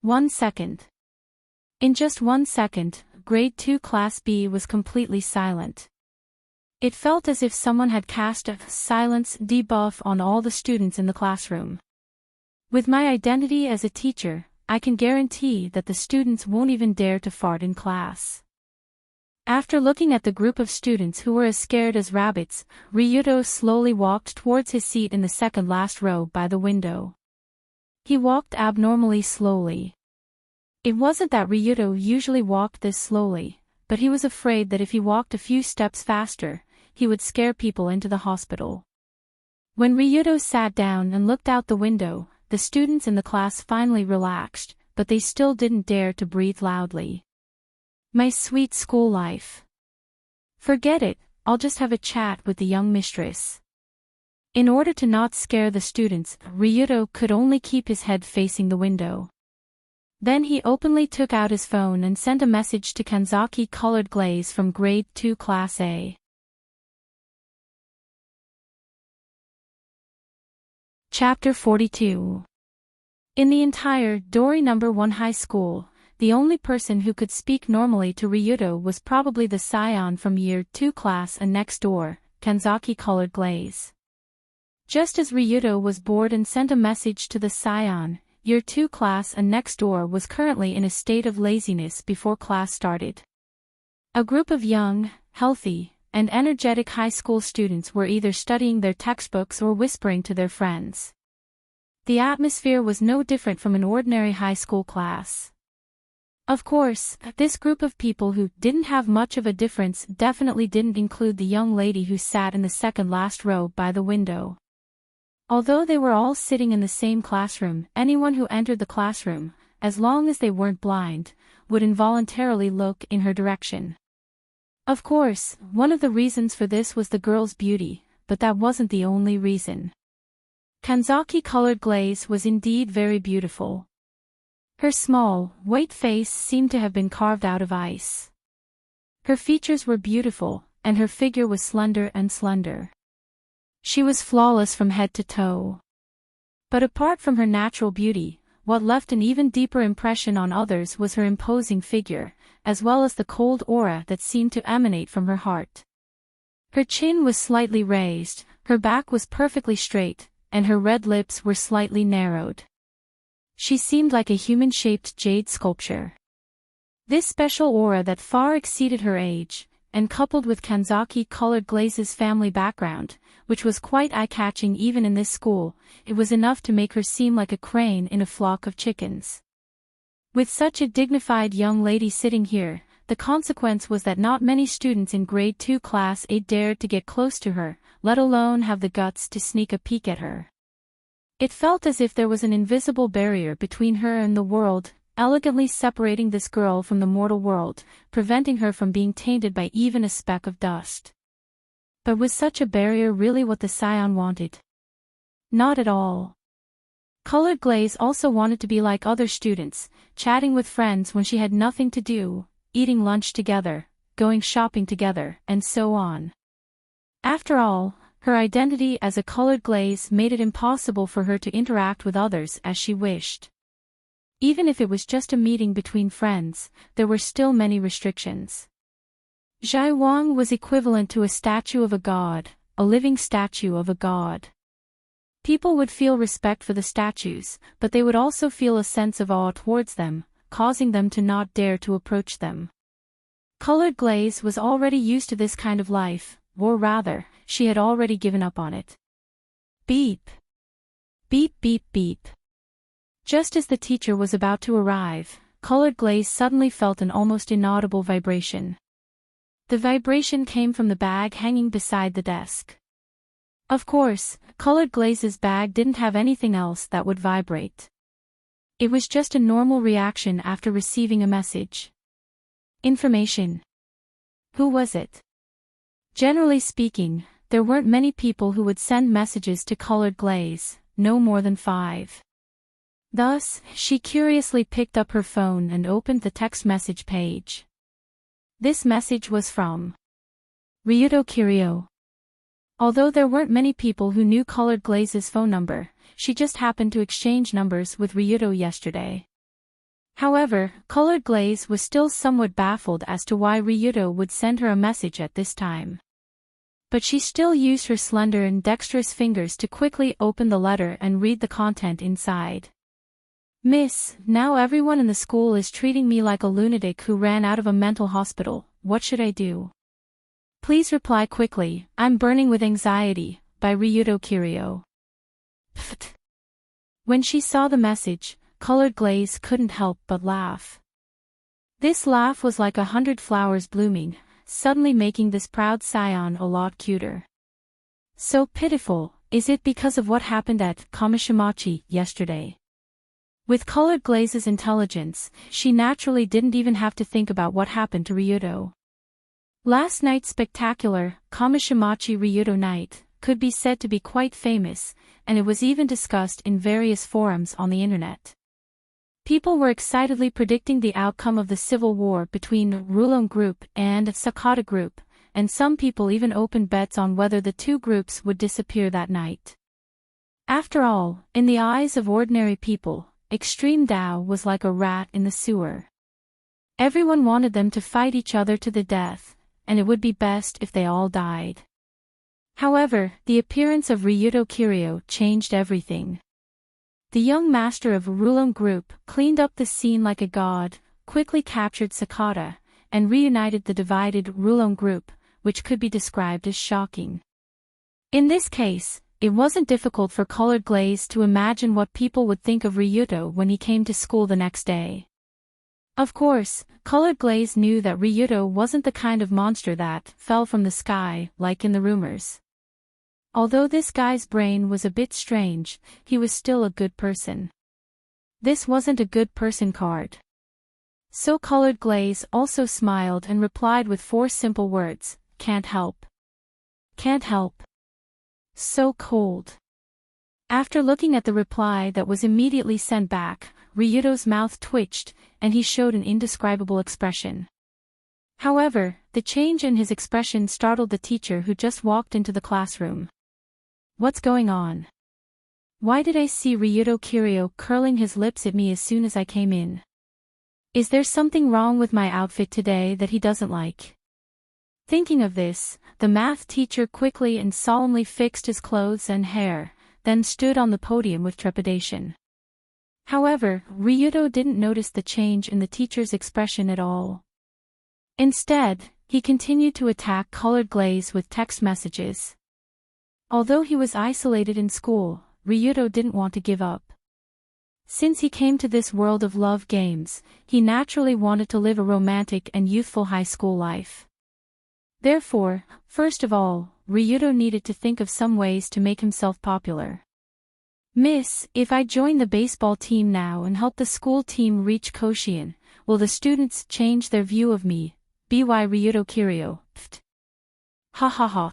[SPEAKER 1] 1 second. In just 1 second, grade 2 class B was completely silent. It felt as if someone had cast a silence debuff on all the students in the classroom. With my identity as a teacher, I can guarantee that the students won't even dare to fart in class. After looking at the group of students who were as scared as rabbits, Ryuto slowly walked towards his seat in the second last row by the window. He walked abnormally slowly. It wasn't that Ryuto usually walked this slowly, but he was afraid that if he walked a few steps faster, he would scare people into the hospital. When Ryuto sat down and looked out the window, the students in the class finally relaxed, but they still didn't dare to breathe loudly. My sweet school life. Forget it, I'll just have a chat with the young mistress. In order to not scare the students, Ryuto could only keep his head facing the window. Then he openly took out his phone and sent a message to Kanzaki Colored Glaze from Grade 2 Class A. Chapter 42. In the entire Dori No. 1 high school, the only person who could speak normally to Ryuto was probably the scion from Year 2 Class A next door, Kanzaki Colored Glaze. Just as Ryuto was bored and sent a message to the scion, Year 2 Class A next door was currently in a state of laziness before class started. A group of young, healthy, and energetic high school students were either studying their textbooks or whispering to their friends. The atmosphere was no different from an ordinary high school class. Of course, this group of people who didn't have much of a difference definitely didn't include the young lady who sat in the second last row by the window. Although they were all sitting in the same classroom, anyone who entered the classroom, as long as they weren't blind, would involuntarily look in her direction. Of course, one of the reasons for this was the girl's beauty, but that wasn't the only reason. Kanzaki Colored Glaze was indeed very beautiful. Her small, white face seemed to have been carved out of ice. Her features were beautiful, and her figure was slender and slender. She was flawless from head to toe. But apart from her natural beauty, what left an even deeper impression on others was her imposing figure, as well as the cold aura that seemed to emanate from her heart. Her chin was slightly raised, her back was perfectly straight, and her red lips were slightly narrowed. She seemed like a human-shaped jade sculpture. This special aura that far exceeded her age, and coupled with Kanzaki Colored Glaze's family background, which was quite eye-catching even in this school, it was enough to make her seem like a crane in a flock of chickens. With such a dignified young lady sitting here, the consequence was that not many students in Grade 2 Class A dared to get close to her, let alone have the guts to sneak a peek at her. It felt as if there was an invisible barrier between her and the world, elegantly separating this girl from the mortal world, preventing her from being tainted by even a speck of dust. But was such a barrier really what the scion wanted? Not at all. Colored Glaze also wanted to be like other students, chatting with friends when she had nothing to do, eating lunch together, going shopping together, and so on. After all, her identity as a Colored Glaze made it impossible for her to interact with others as she wished. Even if it was just a meeting between friends, there were still many restrictions. Zhai Wang was equivalent to a statue of a god, a living statue of a god. People would feel respect for the statues, but they would also feel a sense of awe towards them, causing them to not dare to approach them. Colored Glaze was already used to this kind of life, or rather, she had already given up on it. Beep. Beep beep beep. Just as the teacher was about to arrive, Colored Glaze suddenly felt an almost inaudible vibration. The vibration came from the bag hanging beside the desk. Of course, Colored Glaze's bag didn't have anything else that would vibrate. It was just a normal reaction after receiving a message. Information. Who was it? Generally speaking, there weren't many people who would send messages to Colored Glaze, no more than 5. Thus, she curiously picked up her phone and opened the text message page. This message was from Ryuto Kiryu. Although there weren't many people who knew Colored Glaze's phone number, she just happened to exchange numbers with Ryuto yesterday. However, Colored Glaze was still somewhat baffled as to why Ryuto would send her a message at this time. But she still used her slender and dexterous fingers to quickly open the letter and read the content inside. Miss, now everyone in the school is treating me like a lunatic who ran out of a mental hospital. What should I do? Please reply quickly, I'm burning with anxiety, by Ryuto Kiryu. Pfft. When she saw the message, Colored Glaze couldn't help but laugh. This laugh was like 100 flowers blooming, suddenly making this proud scion a lot cuter. So pitiful, is it because of what happened at Kamishimachi yesterday? With Colored Glaze's intelligence, she naturally didn't even have to think about what happened to Ryuto. Last night's spectacular, Kamishimachi Ryuto night, could be said to be quite famous, and it was even discussed in various forums on the internet. People were excitedly predicting the outcome of the civil war between Rulon Group and Sakata Group, and some people even opened bets on whether the two groups would disappear that night. After all, in the eyes of ordinary people, Extreme Tao was like a rat in the sewer. Everyone wanted them to fight each other to the death, and it would be best if they all died. However, the appearance of Ryuto Kiryu changed everything. The young master of Rulon Group cleaned up the scene like a god, quickly captured Sakata, and reunited the divided Rulon Group, which could be described as shocking. In this case, it wasn't difficult for Colored Glaze to imagine what people would think of Ryuto when he came to school the next day. Of course, Colored Glaze knew that Ryuto wasn't the kind of monster that fell from the sky, like in the rumors. Although this guy's brain was a bit strange, he was still a good person. This wasn't a good person card. So Colored Glaze also smiled and replied with 4 simple words, "Can't help. Can't help." So cold. After looking at the reply that was immediately sent back, Ryuto's mouth twitched, and he showed an indescribable expression. However, the change in his expression startled the teacher who just walked into the classroom. "What's going on? Why did I see Ryuto Kiryu curling his lips at me as soon as I came in? Is there something wrong with my outfit today that he doesn't like?" Thinking of this, the math teacher quickly and solemnly fixed his clothes and hair, then stood on the podium with trepidation. However, Ryuto didn't notice the change in the teacher's expression at all. Instead, he continued to attack Colored Glaze with text messages. Although he was isolated in school, Ryuto didn't want to give up. Since he came to this world of love games, he naturally wanted to live a romantic and youthful high school life. Therefore, first of all, Ryuto needed to think of some ways to make himself popular. "Miss, if I join the baseball team now and help the school team reach Koshien, will the students change their view of me? By Ryuto Kiryu, pft. Ha ha ha."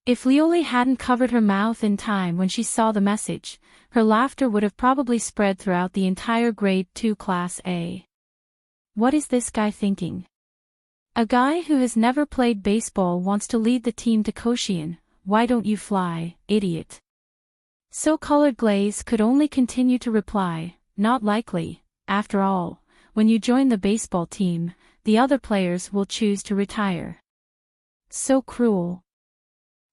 [SPEAKER 1] If Lioli hadn't covered her mouth in time when she saw the message, her laughter would have probably spread throughout the entire grade 2 class A. What is this guy thinking? A guy who has never played baseball wants to lead the team to Koshien. Why don't you fly, idiot? So Colored Glaze could only continue to reply, "Not likely. After all, when you join the baseball team, the other players will choose to retire." So cruel.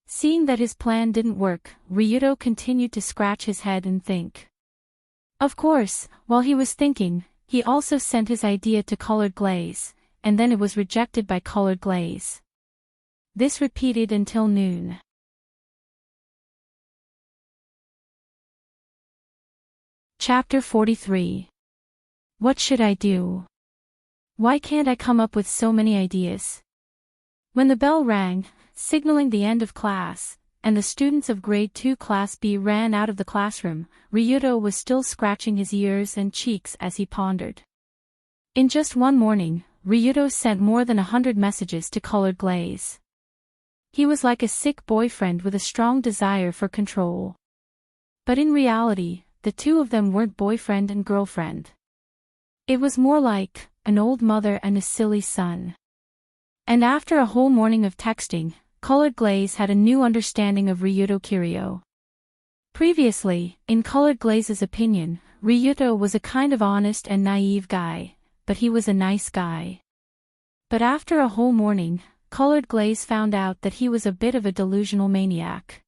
[SPEAKER 1] Seeing that his plan didn't work, Ryuto continued to scratch his head and think. Of course, while he was thinking, he also sent his idea to Colored Glaze, and then it was rejected by Colored Glaze. This repeated until noon. Chapter 43. What should I do? Why can't I come up with so many ideas? When the bell rang, signaling the end of class, and the students of grade 2 class B ran out of the classroom, Ryuto was still scratching his ears and cheeks as he pondered. In just one morning, Ryuto sent more than 100 messages to Colored Glaze. He was like a sick boyfriend with a strong desire for control. But in reality, the two of them weren't boyfriend and girlfriend. It was more like an old mother and a silly son. And after a whole morning of texting, Colored Glaze had a new understanding of Ryuto Kiryu. Previously, in Colored Glaze's opinion, Ryuto was a kind of honest and naive guy, but he was a nice guy. But after a whole morning, Colored Glaze found out that he was a bit of a delusional maniac.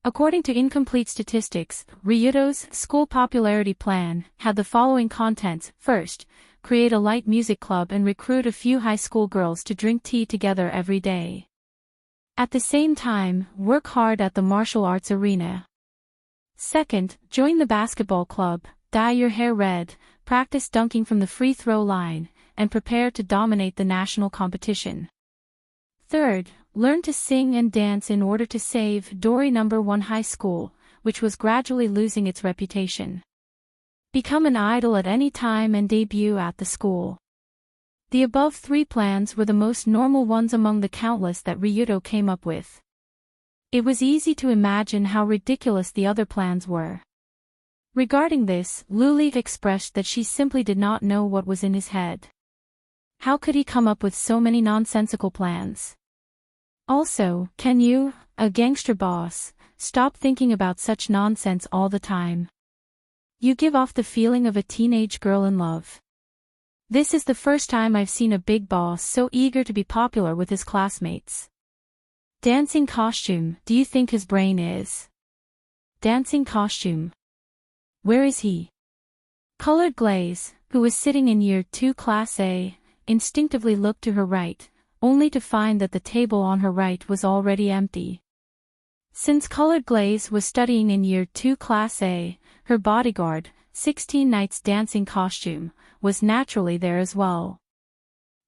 [SPEAKER 1] According to incomplete statistics, Ryuto's school popularity plan had the following contents. First, create a light music club and recruit a few high school girls to drink tea together every day. At the same time, work hard at the martial arts arena. Second, join the basketball club, dye your hair red, practice dunking from the free throw line, and prepare to dominate the national competition. Third, learn to sing and dance in order to save Dori No. 1 High School, which was gradually losing its reputation. Become an idol at any time and debut at the school. The above 3 plans were the most normal ones among the countless that Ryuto came up with. It was easy to imagine how ridiculous the other plans were. Regarding this, Luli expressed that she simply did not know what was in his head. How could he come up with so many nonsensical plans? Also, can you, a gangster boss, stop thinking about such nonsense all the time? You give off the feeling of a teenage girl in love. This is the first time I've seen a big boss so eager to be popular with his classmates. Dancing costume, do you think his brain is? Dancing costume. Where is he? Colored Glaze, who was sitting in Year 2 Class A, instinctively looked to her right, only to find that the table on her right was already empty. Since Colored Glaze was studying in Year 2 Class A, her bodyguard, 16 Knight's dancing costume, was naturally there as well.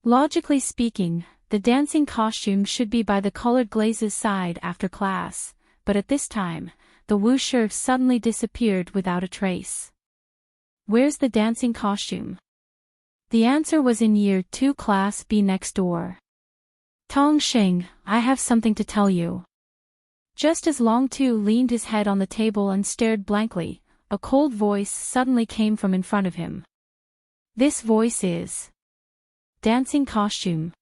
[SPEAKER 1] Logically speaking, the dancing costume should be by the Colored Glaze's side after class, but at this time, the wuxia suddenly disappeared without a trace. Where's the dancing costume? The answer was in Year 2 Class B next door. Tong Xing, I have something to tell you. Just as Long Tu leaned his head on the table and stared blankly, a cold voice suddenly came from in front of him. This voice is... Dancing costume.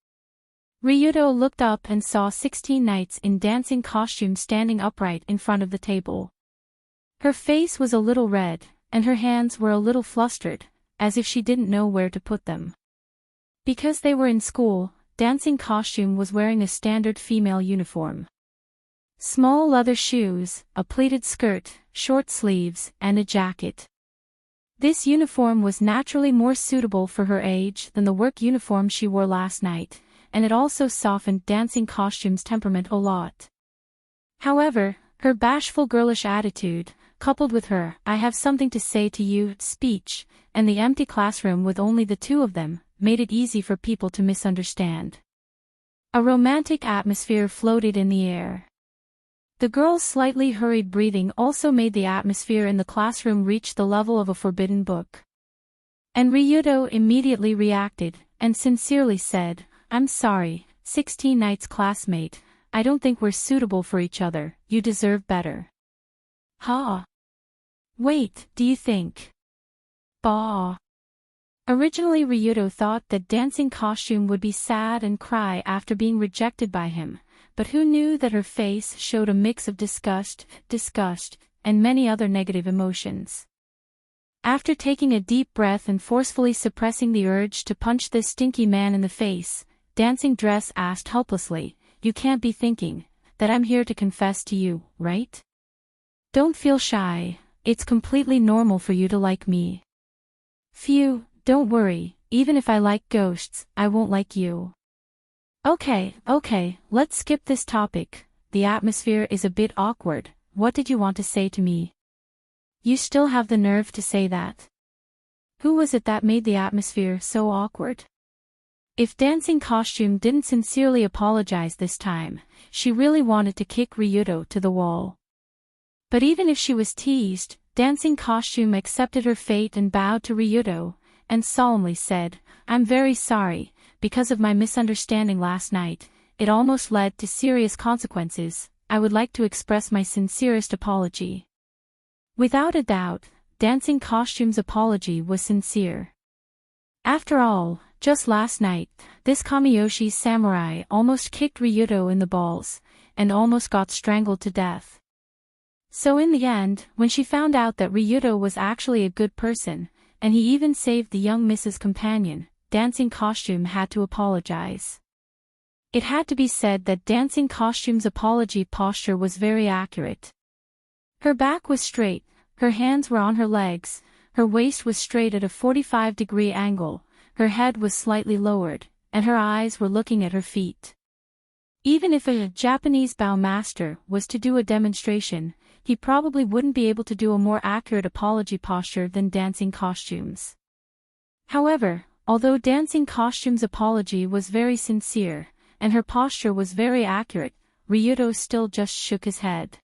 [SPEAKER 1] Ryudo looked up and saw 16 knights in dancing costume standing upright in front of the table. Her face was a little red, and her hands were a little flustered, as if she didn't know where to put them. Because they were in school, dancing costume was wearing a standard female uniform. Small leather shoes, a pleated skirt, short sleeves, and a jacket. This uniform was naturally more suitable for her age than the work uniform she wore last night, and it also softened dancing costume's temperament a lot. However, her bashful girlish attitude, coupled with her "I have something to say to you" speech, and the empty classroom with only the two of them, made it easy for people to misunderstand. A romantic atmosphere floated in the air. The girl's slightly hurried breathing also made the atmosphere in the classroom reach the level of a forbidden book. And Ryudo immediately reacted, and sincerely said, "I'm sorry, 16 Knight's classmate, I don't think we're suitable for each other, you deserve better." Ha! Wait, do you think? Bah! Originally Ryudo thought that dancing costume would be sad and cry after being rejected by him, but who knew that her face showed a mix of disgust, and many other negative emotions. After taking a deep breath and forcefully suppressing the urge to punch this stinky man in the face, Dancing Dress asked helplessly, "You can't be thinking that I'm here to confess to you, right? Don't feel shy, it's completely normal for you to like me. Phew, don't worry, even if I like ghosts, I won't like you." Okay, let's skip this topic, the atmosphere is a bit awkward, what did you want to say to me? You still have the nerve to say that? Who was it that made the atmosphere so awkward? If dancing costume didn't sincerely apologize this time, she really wanted to kick Ryudo to the wall. But even if she was teased, dancing costume accepted her fate and bowed to Ryudo, and solemnly said, "I'm very sorry, because of my misunderstanding last night, it almost led to serious consequences, I would like to express my sincerest apology." Without a doubt, dancing costume's apology was sincere. After all, just last night, this Kamiyoshi samurai almost kicked Ryudo in the balls, and almost got strangled to death. So in the end, when she found out that Ryudo was actually a good person, and he even saved the young Mrs. Companion, dancing costume had to apologize. It had to be said that dancing costume's apology posture was very accurate. Her back was straight, her hands were on her legs, her waist was straight at a 45-degree angle, her head was slightly lowered, and her eyes were looking at her feet. Even if a Japanese bow master was to do a demonstration, he probably wouldn't be able to do a more accurate apology posture than dancing costumes. However, although dancing costume's apology was very sincere, and her posture was very accurate, Ryudo still just shook his head.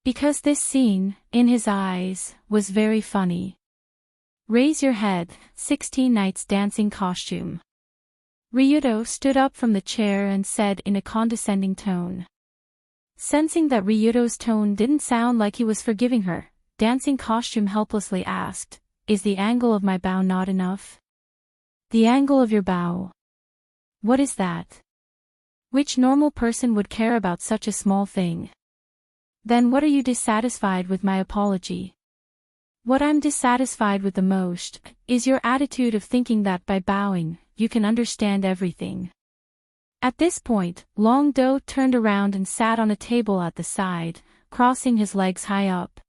[SPEAKER 1] Because this scene, in his eyes, was very funny. "Raise your head, 16 Knight's dancing costume." Ryudo stood up from the chair and said in a condescending tone. Sensing that Ryudo's tone didn't sound like he was forgiving her, dancing costume helplessly asked, "Is the angle of my bow not enough?" "The angle of your bow? What is that? Which normal person would care about such a small thing?" "Then what are you dissatisfied with my apology?" "What I'm dissatisfied with the most is your attitude of thinking that by bowing, you can understand everything." At this point, Long Do turned around and sat on a table at the side, crossing his legs high up.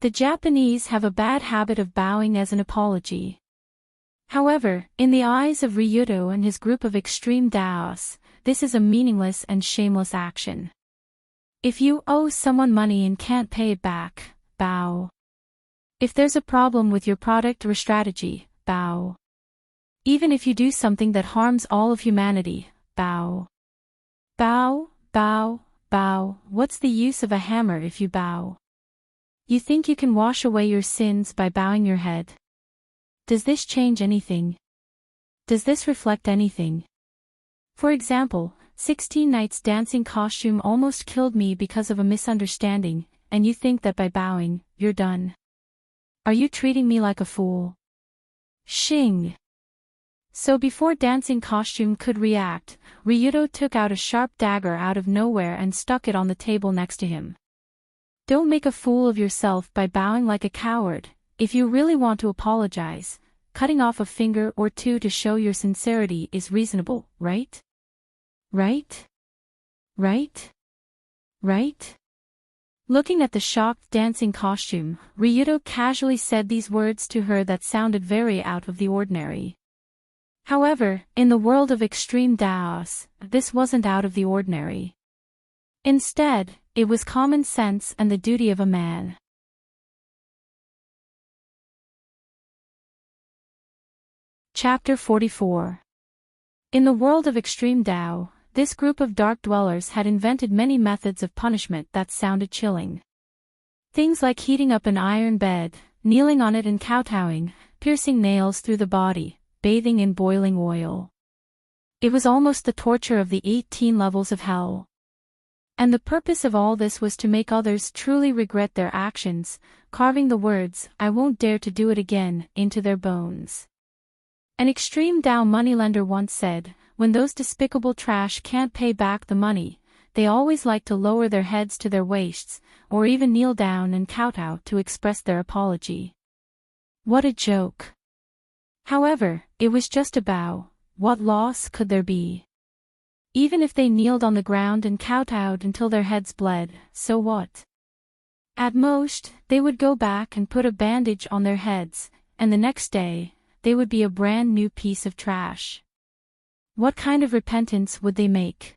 [SPEAKER 1] The Japanese have a bad habit of bowing as an apology. However, in the eyes of Ryudo and his group of extreme Daos, this is a meaningless and shameless action. If you owe someone money and can't pay it back, bow. If there's a problem with your product or strategy, bow. Even if you do something that harms all of humanity, bow. Bow, bow, bow. What's the use of a hammer if you bow? You think you can wash away your sins by bowing your head? Does this change anything? Does this reflect anything? For example, 16 Nights dancing costume almost killed me because of a misunderstanding, and you think that by bowing, you're done. Are you treating me like a fool? Shing. So before dancing costume could react, Ryudo took out a sharp dagger out of nowhere and stuck it on the table next to him. Don't make a fool of yourself by bowing like a coward. If you really want to apologize, cutting off a finger or two to show your sincerity is reasonable, right? Right? Right? Right? Looking at the shocked dancing costume, Ryudo casually said these words to her that sounded very out of the ordinary. However, in the world of extreme Daos, this wasn't out of the ordinary. Instead, it was common sense and the duty of a man. Chapter 44. In the world of extreme Dao, this group of dark dwellers had invented many methods of punishment that sounded chilling. Things like heating up an iron bed, kneeling on it and kowtowing, piercing nails through the body, bathing in boiling oil. It was almost the torture of the 18 levels of hell. And the purpose of all this was to make others truly regret their actions, carving the words, "I won't dare to do it again," into their bones. An extreme Dao moneylender once said, when those despicable trash can't pay back the money, they always like to lower their heads to their waists, or even kneel down and kowtow to express their apology. What a joke. However, it was just a bow. What loss could there be? Even if they kneeled on the ground and kowtowed until their heads bled, so what? At most, they would go back and put a bandage on their heads, and the next day, they would be a brand new piece of trash. What kind of repentance would they make?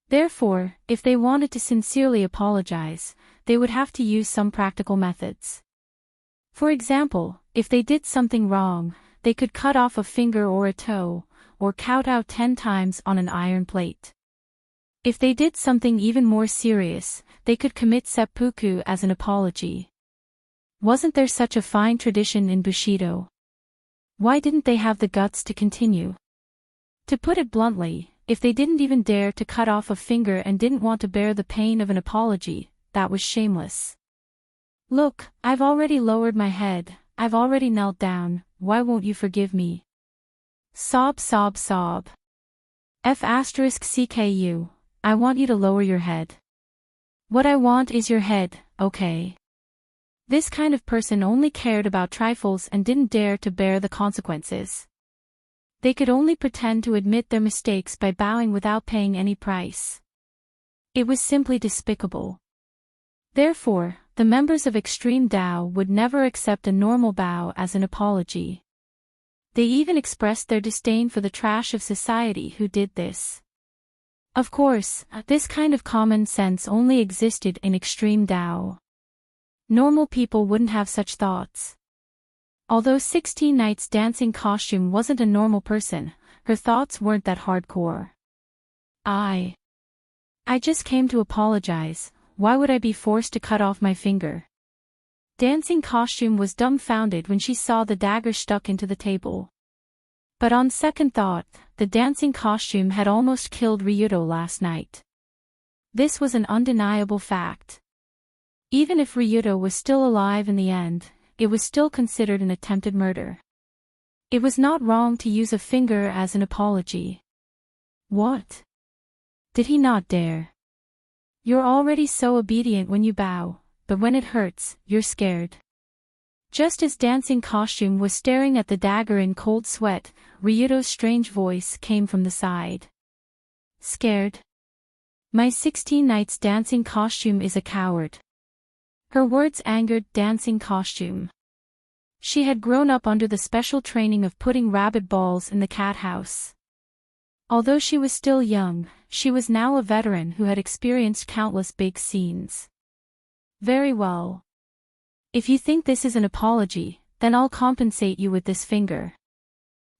[SPEAKER 1] Therefore, if they wanted to sincerely apologize, they would have to use some practical methods. For example, if they did something wrong, they could cut off a finger or a toe, or kowtow 10 times on an iron plate. If they did something even more serious, they could commit seppuku as an apology. Wasn't there such a fine tradition in Bushido? Why didn't they have the guts to continue? To put it bluntly, if they didn't even dare to cut off a finger and didn't want to bear the pain of an apology, that was shameless. Look, I've already lowered my head, I've already knelt down, why won't you forgive me? Sob sob sob. F*CKU, I want you to lower your head. What I want is your head, okay? This kind of person only cared about trifles and didn't dare to bear the consequences. They could only pretend to admit their mistakes by bowing without paying any price. It was simply despicable. Therefore, the members of Extreme Dao would never accept a normal bow as an apology. They even expressed their disdain for the trash of society who did this. Of course, this kind of common sense only existed in Extreme Dao. Normal people wouldn't have such thoughts. Although 16 Nights dancing costume wasn't a normal person, her thoughts weren't that hardcore. I just came to apologize, why would I be forced to cut off my finger? Dancing costume was dumbfounded when she saw the dagger stuck into the table. But on second thought, the dancing costume had almost killed Ryudo last night. This was an undeniable fact. Even if Ryuto was still alive in the end, it was still considered an attempted murder. It was not wrong to use a finger as an apology. What? Did he not dare? You're already so obedient when you bow, but when it hurts, you're scared. Just as Dancing Costume was staring at the dagger in cold sweat, Ryuto's strange voice came from the side. Scared? My 16 Nights Dancing Costume is a coward. Her words angered Dancing Costume. She had grown up under the special training of putting rabbit balls in the cat house. Although she was still young, she was now a veteran who had experienced countless big scenes. Very well. If you think this is an apology, then I'll compensate you with this finger.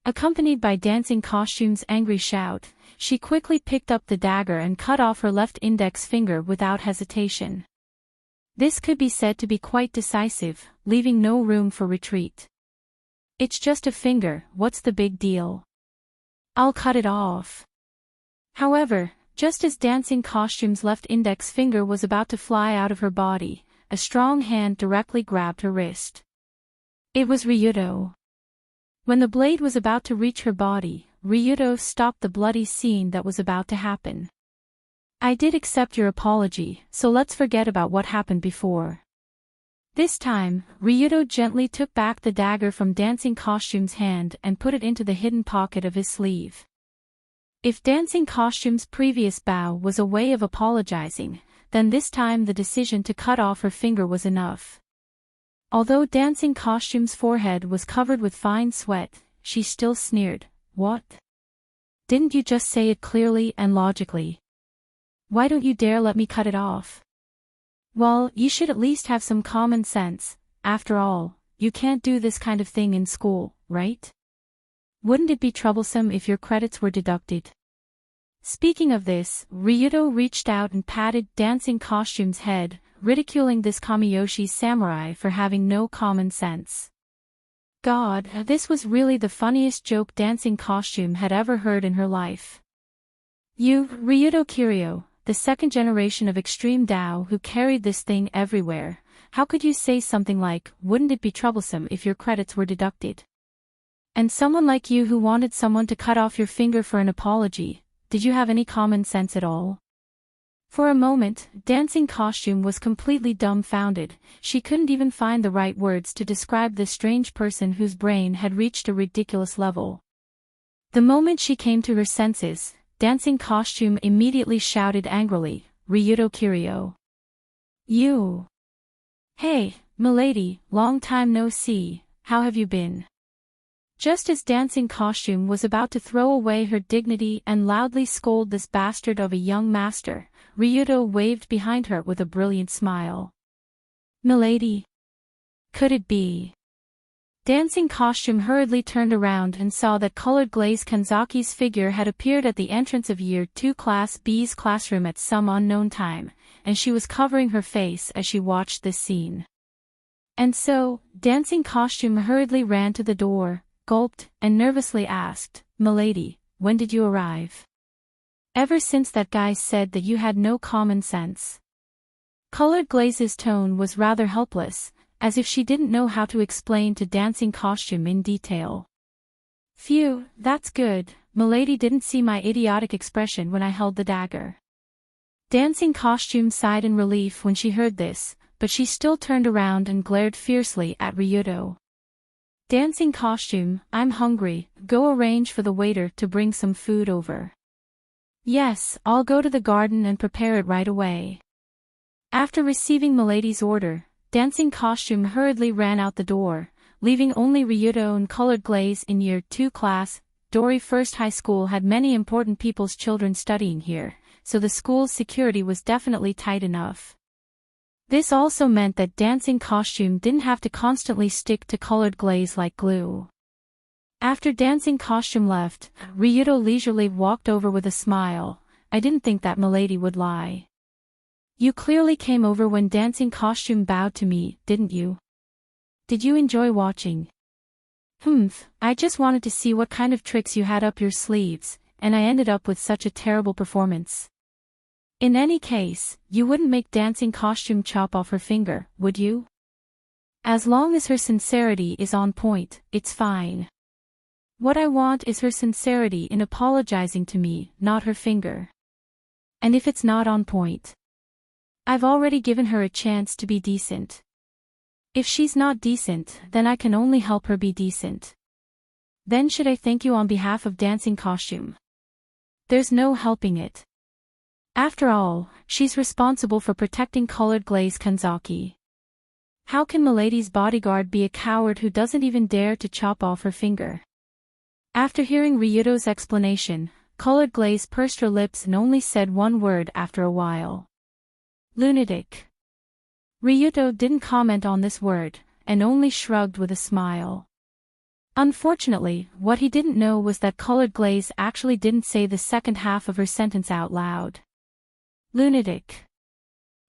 [SPEAKER 1] Accompanied by Dancing Costume's angry shout, she quickly picked up the dagger and cut off her left index finger without hesitation. This could be said to be quite decisive, leaving no room for retreat. It's just a finger, what's the big deal? I'll cut it off. However, just as Dancing Costume's left index finger was about to fly out of her body, a strong hand directly grabbed her wrist. It was Ryuto. When the blade was about to reach her body, Ryuto stopped the bloody scene that was about to happen. I did accept your apology, so let's forget about what happened before. This time, Ryuto gently took back the dagger from Dancing Costume's hand and put it into the hidden pocket of his sleeve. If Dancing Costume's previous bow was a way of apologizing, then this time the decision to cut off her finger was enough. Although Dancing Costume's forehead was covered with fine sweat, she still sneered, "What? Didn't you just say it clearly and logically? Why don't you dare let me cut it off? Well, you should at least have some common sense. After all, you can't do this kind of thing in school, right? Wouldn't it be troublesome if your credits were deducted?" Speaking of this, Ryuto reached out and patted Dancing Costume's head, ridiculing this Kamiyoshi samurai for having no common sense. God, this was really the funniest joke Dancing Costume had ever heard in her life. You, Ryuto Kiryu, the second generation of Extreme Tao who carried this thing everywhere, how could you say something like, wouldn't it be troublesome if your credits were deducted? And someone like you who wanted someone to cut off your finger for an apology, did you have any common sense at all? For a moment, Dancing Costume was completely dumbfounded. She couldn't even find the right words to describe this strange person whose brain had reached a ridiculous level. The moment she came to her senses, Dancing Costume immediately shouted angrily, "Ryuto Kiryu! You! Hey, milady, long time no see, how have you been?" Just as Dancing Costume was about to throw away her dignity and loudly scold this bastard of a young master, Ryuto waved behind her with a brilliant smile. "Milady? Could it be?" Dancing Costume hurriedly turned around and saw that Colored Glaze Kanzaki's figure had appeared at the entrance of Year 2 Class B's classroom at some unknown time, and she was covering her face as she watched this scene. And so, Dancing Costume hurriedly ran to the door, gulped, and nervously asked, "Milady, when did you arrive? Ever since that guy said that you had no common sense." Colored Glaze's tone was rather helpless, as if she didn't know how to explain to Dancing Costume in detail. "Phew, that's good, milady didn't see my idiotic expression when I held the dagger." Dancing Costume sighed in relief when she heard this, but she still turned around and glared fiercely at Ryuto. "Dancing Costume, I'm hungry, go arrange for the waiter to bring some food over." "Yes, I'll go to the garden and prepare it right away." After receiving milady's order, Dancing Costume hurriedly ran out the door, leaving only Ryuto and Colored Glaze in Year 2 class. Dory First High School had many important people's children studying here, so the school's security was definitely tight enough. This also meant that Dancing Costume didn't have to constantly stick to Colored Glaze like glue. After Dancing Costume left, Ryuto leisurely walked over with a smile. "I didn't think that milady would lie. You clearly came over when Dancing Costume bowed to me, didn't you? Did you enjoy watching?" I just wanted to see what kind of tricks you had up your sleeves, and I ended up with such a terrible performance." In any case, you wouldn't make dancing costume chop off her finger, would you? As long as her sincerity is on point, it's fine. What I want is her sincerity in apologizing to me, not her finger. And if it's not on point, I've already given her a chance to be decent. If she's not decent, then I can only help her be decent. Then should I thank you on behalf of dancing costume? There's no helping it. After all, she's responsible for protecting colored glaze Kanzaki. How can Milady's bodyguard be a coward who doesn't even dare to chop off her finger? After hearing Ryuto's explanation, colored glaze pursed her lips and only said one word after a while. Lunatic. Ryuto didn't comment on this word, and only shrugged with a smile. Unfortunately, what he didn't know was that colored glaze actually didn't say the second half of her sentence out loud. Lunatic.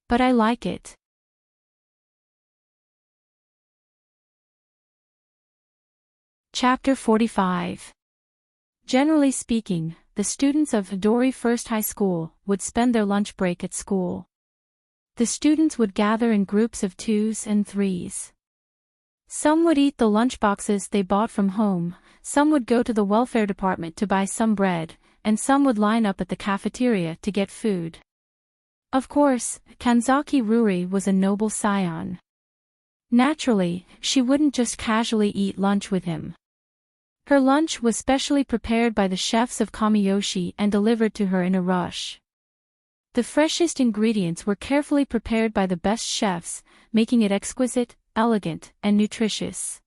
[SPEAKER 1] But I like it. Chapter 45. Generally speaking, the students of Hidori First High School would spend their lunch break at school. The students would gather in groups of 2s and 3s. Some would eat the lunchboxes they bought from home, some would go to the welfare department to buy some bread, and some would line up at the cafeteria to get food. Of course, Kanzaki Ruri was a noble scion. Naturally, she wouldn't just casually eat lunch with him. Her lunch was specially prepared by the chefs of Kamiyoshi and delivered to her in a rush. The freshest ingredients were carefully prepared by the best chefs, making it exquisite, elegant, and nutritious.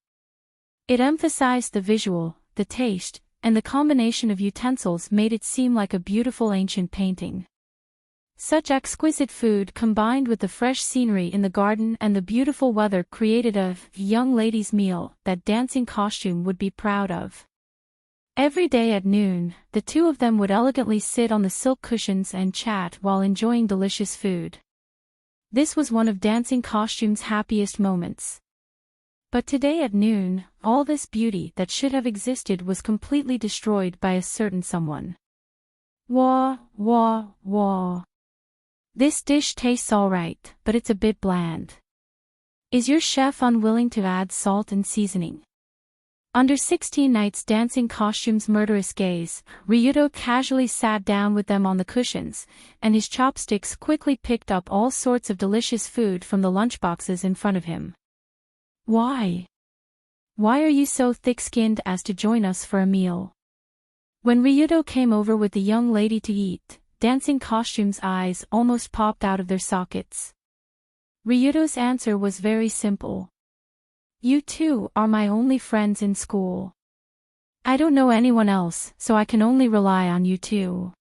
[SPEAKER 1] It emphasized the visual, the taste, and the combination of utensils made it seem like a beautiful ancient painting. Such exquisite food combined with the fresh scenery in the garden and the beautiful weather created a young lady's meal that dancing costume would be proud of. Every day at noon, the two of them would elegantly sit on the silk cushions and chat while enjoying delicious food. This was one of dancing costume's happiest moments. But today at noon, all this beauty that should have existed was completely destroyed by a certain someone. Wah, wah, wah. This dish tastes alright, but it's a bit bland. Is your chef unwilling to add salt and seasoning? Under 16 Nights Dancing Costume's murderous gaze, Ryuto casually sat down with them on the cushions, and his chopsticks quickly picked up all sorts of delicious food from the lunchboxes in front of him. Why? Why are you so thick-skinned as to join us for a meal? When Ryuto came over with the young lady to eat, Dancing Costume's eyes almost popped out of their sockets. Ryuto's answer was very simple. You two are my only friends in school. I don't know anyone else, so I can only rely on you two.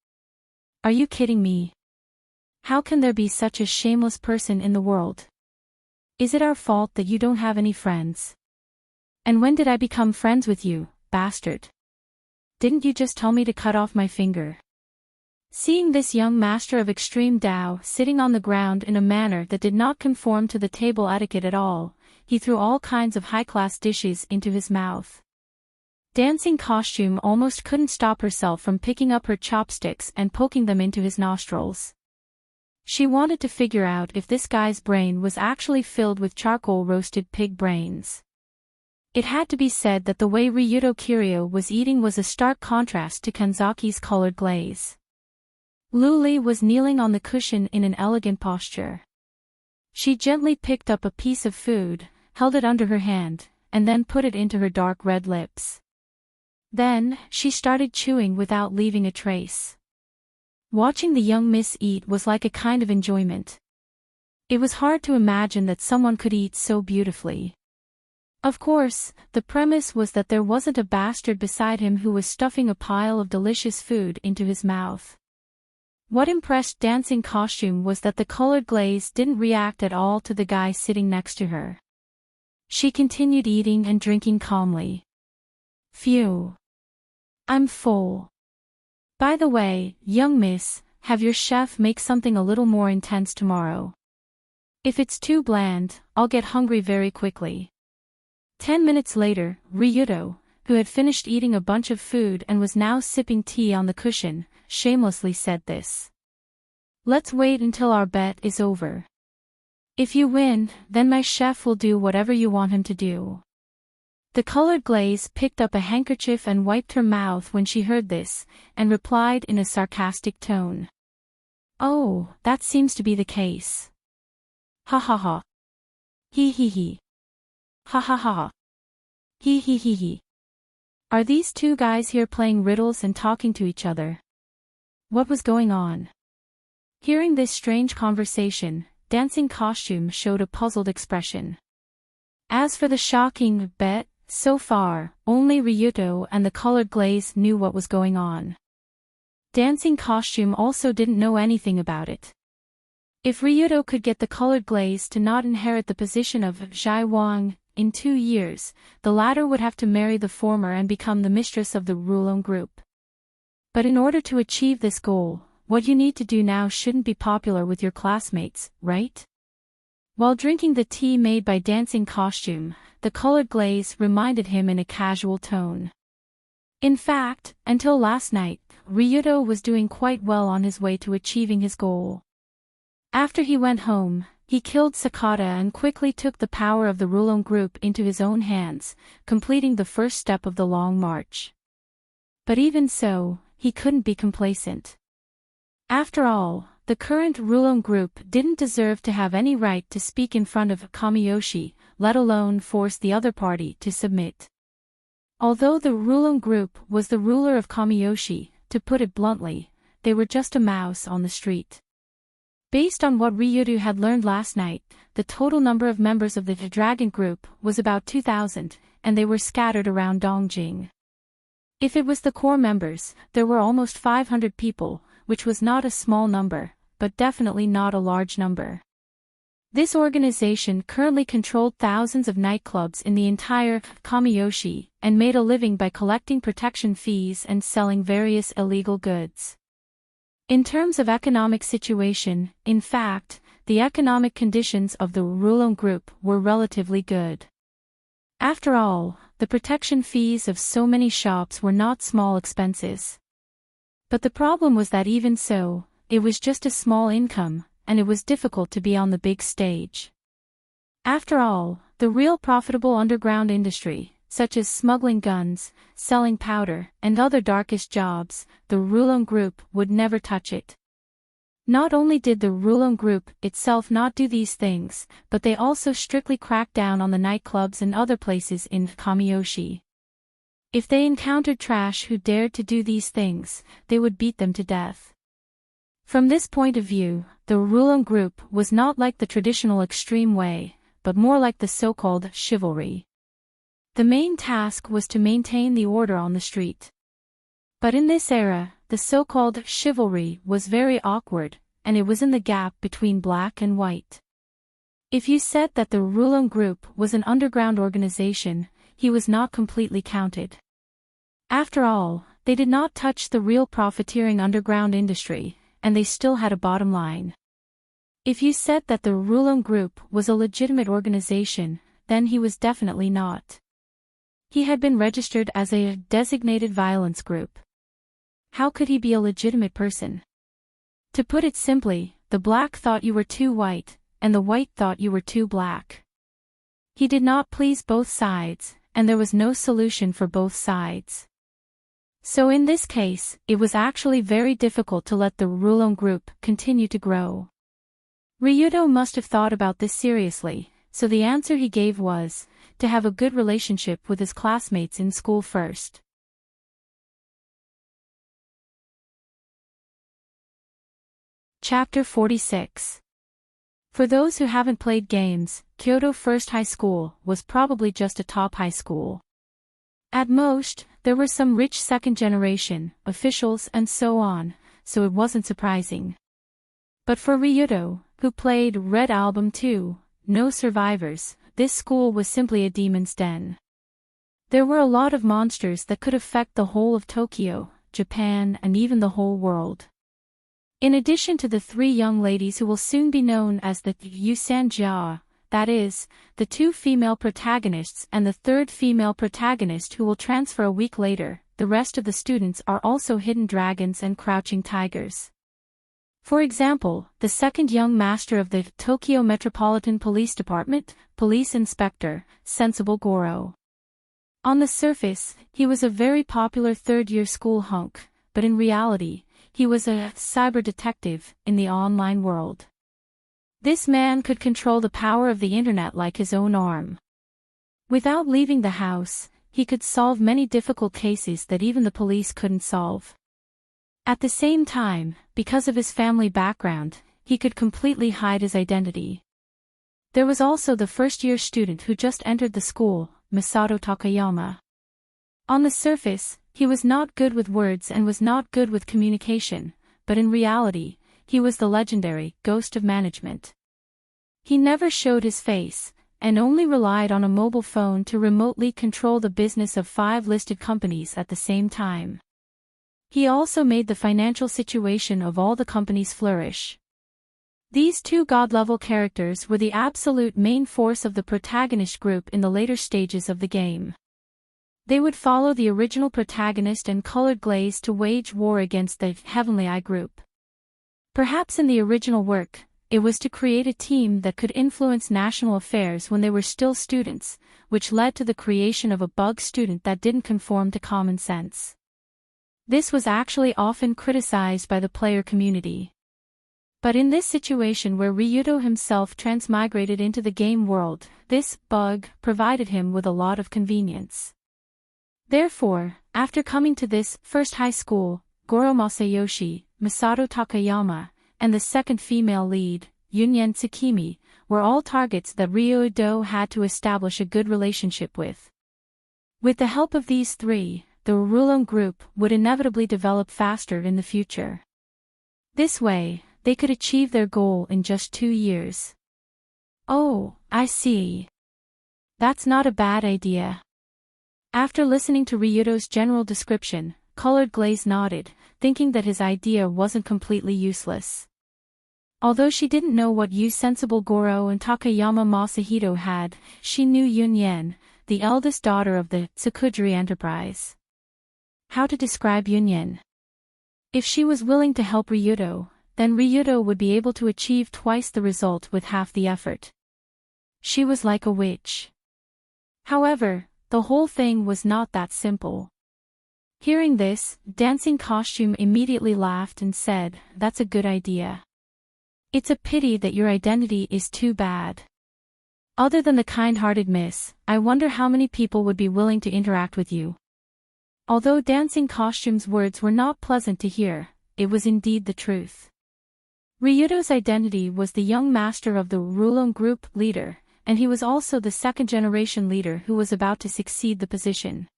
[SPEAKER 1] Are you kidding me? How can there be such a shameless person in the world? Is it our fault that you don't have any friends? And when did I become friends with you, bastard? Didn't you just tell me to cut off my finger? Seeing this young master of extreme Tao sitting on the ground in a manner that did not conform to the table etiquette at all, he threw all kinds of high-class dishes into his mouth. Dancing Costume almost couldn't stop herself from picking up her chopsticks and poking them into his nostrils. She wanted to figure out if this guy's brain was actually filled with charcoal-roasted pig brains. It had to be said that the way Ryuto Kiryu was eating was a stark contrast to Kanzaki's colored glaze. Luli was kneeling on the cushion in an elegant posture. She gently picked up a piece of food, held it under her hand, and then put it into her dark red lips. Then, she started chewing without leaving a trace. Watching the young miss eat was like a kind of enjoyment. It was hard to imagine that someone could eat so beautifully. Of course, the premise was that there wasn't a bastard beside him who was stuffing a pile of delicious food into his mouth. What impressed Dancing Costume was that the colored glaze didn't react at all to the guy sitting next to her. She continued eating and drinking calmly. Phew. I'm full. By the way, young miss, have your chef make something a little more intense tomorrow. If it's too bland, I'll get hungry very quickly. 10 minutes later, Ryuto, who had finished eating a bunch of food and was now sipping tea on the cushion, shamelessly said this. Let's wait until our bet is over. If you win, then my chef will do whatever you want him to do. The colored glaze picked up a handkerchief and wiped her mouth when she heard this, and replied in a sarcastic tone. Oh, that seems to be the case. Ha ha ha. Hee hee hee. Ha ha ha. Hee hee hee hee. Are these two guys here playing riddles and talking to each other? What was going on? Hearing this strange conversation, Dancing Costume showed a puzzled expression. As for the shocking bet, so far, only Ryuto and the colored glaze knew what was going on. Dancing Costume also didn't know anything about it. If Ryuto could get the colored glaze to not inherit the position of Zhai Wang in 2 years, the latter would have to marry the former and become the mistress of the Rulon group. But in order to achieve this goal, what you need to do now shouldn't be popular with your classmates, right? While drinking the tea made by Dancing Costume, the colored glaze reminded him in a casual tone. In fact, until last night, Ryuto was doing quite well on his way to achieving his goal. After he went home, he killed Sakata and quickly took the power of the Rulon group into his own hands, completing the first step of the long march. But even so, he couldn't be complacent. After all, the current Rulon group didn't deserve to have any right to speak in front of Kamiyoshi, let alone force the other party to submit. Although the Rulon group was the ruler of Kamiyoshi, to put it bluntly, they were just a mouse on the street. Based on what Ryuto had learned last night, the total number of members of the Dragon group was about 2,000, and they were scattered around Dongjing. If it was the core members, there were almost 500 people, which was not a small number, but definitely not a large number. This organization currently controlled thousands of nightclubs in the entire Kamiyoshi, and made a living by collecting protection fees and selling various illegal goods. In terms of economic situation, in fact, the economic conditions of the Rulon group were relatively good. After all, the protection fees of so many shops were not small expenses. But the problem was that even so, it was just a small income, and it was difficult to be on the big stage. After all, the real profitable underground industry, such as smuggling guns, selling powder, and other darkish jobs, the Rulon group would never touch it. Not only did the Rulon group itself not do these things, but they also strictly cracked down on the nightclubs and other places in Kamiyoshi. If they encountered trash who dared to do these things, they would beat them to death. From this point of view, the Rulon group was not like the traditional extreme way, but more like the so-called chivalry. The main task was to maintain the order on the street. But in this era, the so-called chivalry was very awkward, and it was in the gap between black and white. If you said that the Rulon group was an underground organization, he was not completely counted. After all, they did not touch the real profiteering underground industry, and they still had a bottom line. If you said that the Rulon group was a legitimate organization, then he was definitely not. He had been registered as a designated violence group. How could he be a legitimate person? To put it simply, the black thought you were too white, and the white thought you were too black. He did not please both sides, and there was no solution for both sides. So in this case, it was actually very difficult to let the Rulon group continue to grow. Ryuto must have thought about this seriously, so the answer he gave was, to have a good relationship with his classmates in school first. Chapter 46. For those who haven't played games, Kyoto First High School was probably just a top high school. At most, there were some rich second-generation officials and so on, so it wasn't surprising. But for Ryuto, who played Red Album 2, No Survivors, this school was simply a demon's den. There were a lot of monsters that could affect the whole of Tokyo, Japan, and even the whole world. In addition to the 3 young ladies who will soon be known as the Yusanjia, that is, the 2 female protagonists and the 3rd female protagonist who will transfer a week later, the rest of the students are also hidden dragons and crouching tigers. For example, the second young master of the Tokyo Metropolitan Police Department, Police Inspector, Sensible Goro. On the surface, he was a very popular third-year school hunk, but in reality, he was a cyber detective in the online world. This man could control the power of the internet like his own arm. Without leaving the house, he could solve many difficult cases that even the police couldn't solve. At the same time, because of his family background, he could completely hide his identity. There was also the first-year student who just entered the school, Masato Takayama. On the surface, he was not good with words and was not good with communication, but in reality, he was the legendary ghost of management. He never showed his face, and only relied on a mobile phone to remotely control the business of 5 listed companies at the same time. He also made the financial situation of all the companies flourish. These 2 god-level characters were the absolute main force of the protagonist group in the later stages of the game. They would follow the original protagonist and Colored Glaze to wage war against the Heavenly Eye group. Perhaps in the original work, it was to create a team that could influence national affairs when they were still students, which led to the creation of a bug student that didn't conform to common sense. This was actually often criticized by the player community. But in this situation where Ryuto himself transmigrated into the game world, this bug provided him with a lot of convenience. Therefore, after coming to this first high school, Goro Masayoshi, Masato Takayama, and the second female lead, Yunyen Tsukimi, were all targets that Ryuto had to establish a good relationship with. With the help of these 3, the Rulon group would inevitably develop faster in the future. This way, they could achieve their goal in just 2 years. Oh, I see. That's not a bad idea. After listening to Ryuto's general description, Colored Glaze nodded, thinking that his idea wasn't completely useless. Although she didn't know what use Sensible Goro and Takayama Masahito had, she knew Yunyen, the eldest daughter of the Tsukudri Enterprise. How to describe Yunyen? If she was willing to help Ryuto, then Ryuto would be able to achieve twice the result with half the effort. She was like a witch. However, the whole thing was not that simple. Hearing this, Dancing Costume immediately laughed and said, "That's a good idea. It's a pity that your identity is too bad. Other than the kind-hearted miss, I wonder how many people would be willing to interact with you." Although Dancing Costume's words were not pleasant to hear, it was indeed the truth. Ryuto's identity was the young master of the Rulon group leader, and he was also the second-generation leader who was about to succeed the position.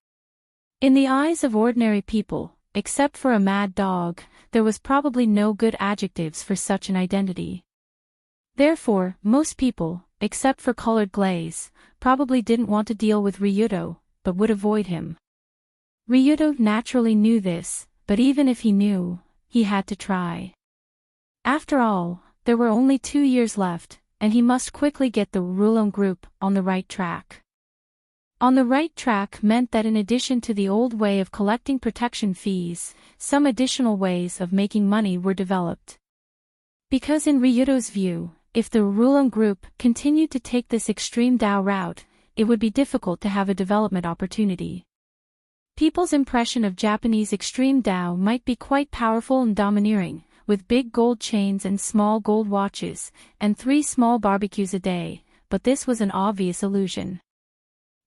[SPEAKER 1] In the eyes of ordinary people, except for a mad dog, there was probably no good adjectives for such an identity. Therefore, most people, except for Colored Glaze, probably didn't want to deal with Ryuto, but would avoid him. Ryuto naturally knew this, but even if he knew, he had to try. After all, there were only 2 years left, and he must quickly get the Rulon group on the right track. On the right track meant that in addition to the old way of collecting protection fees, some additional ways of making money were developed. Because in Ryuto's view, if the Rulon group continued to take this extreme Dao route, it would be difficult to have a development opportunity. People's impression of Japanese extreme Dao might be quite powerful and domineering, with big gold chains and small gold watches, and 3 small barbecues a day, but this was an obvious illusion.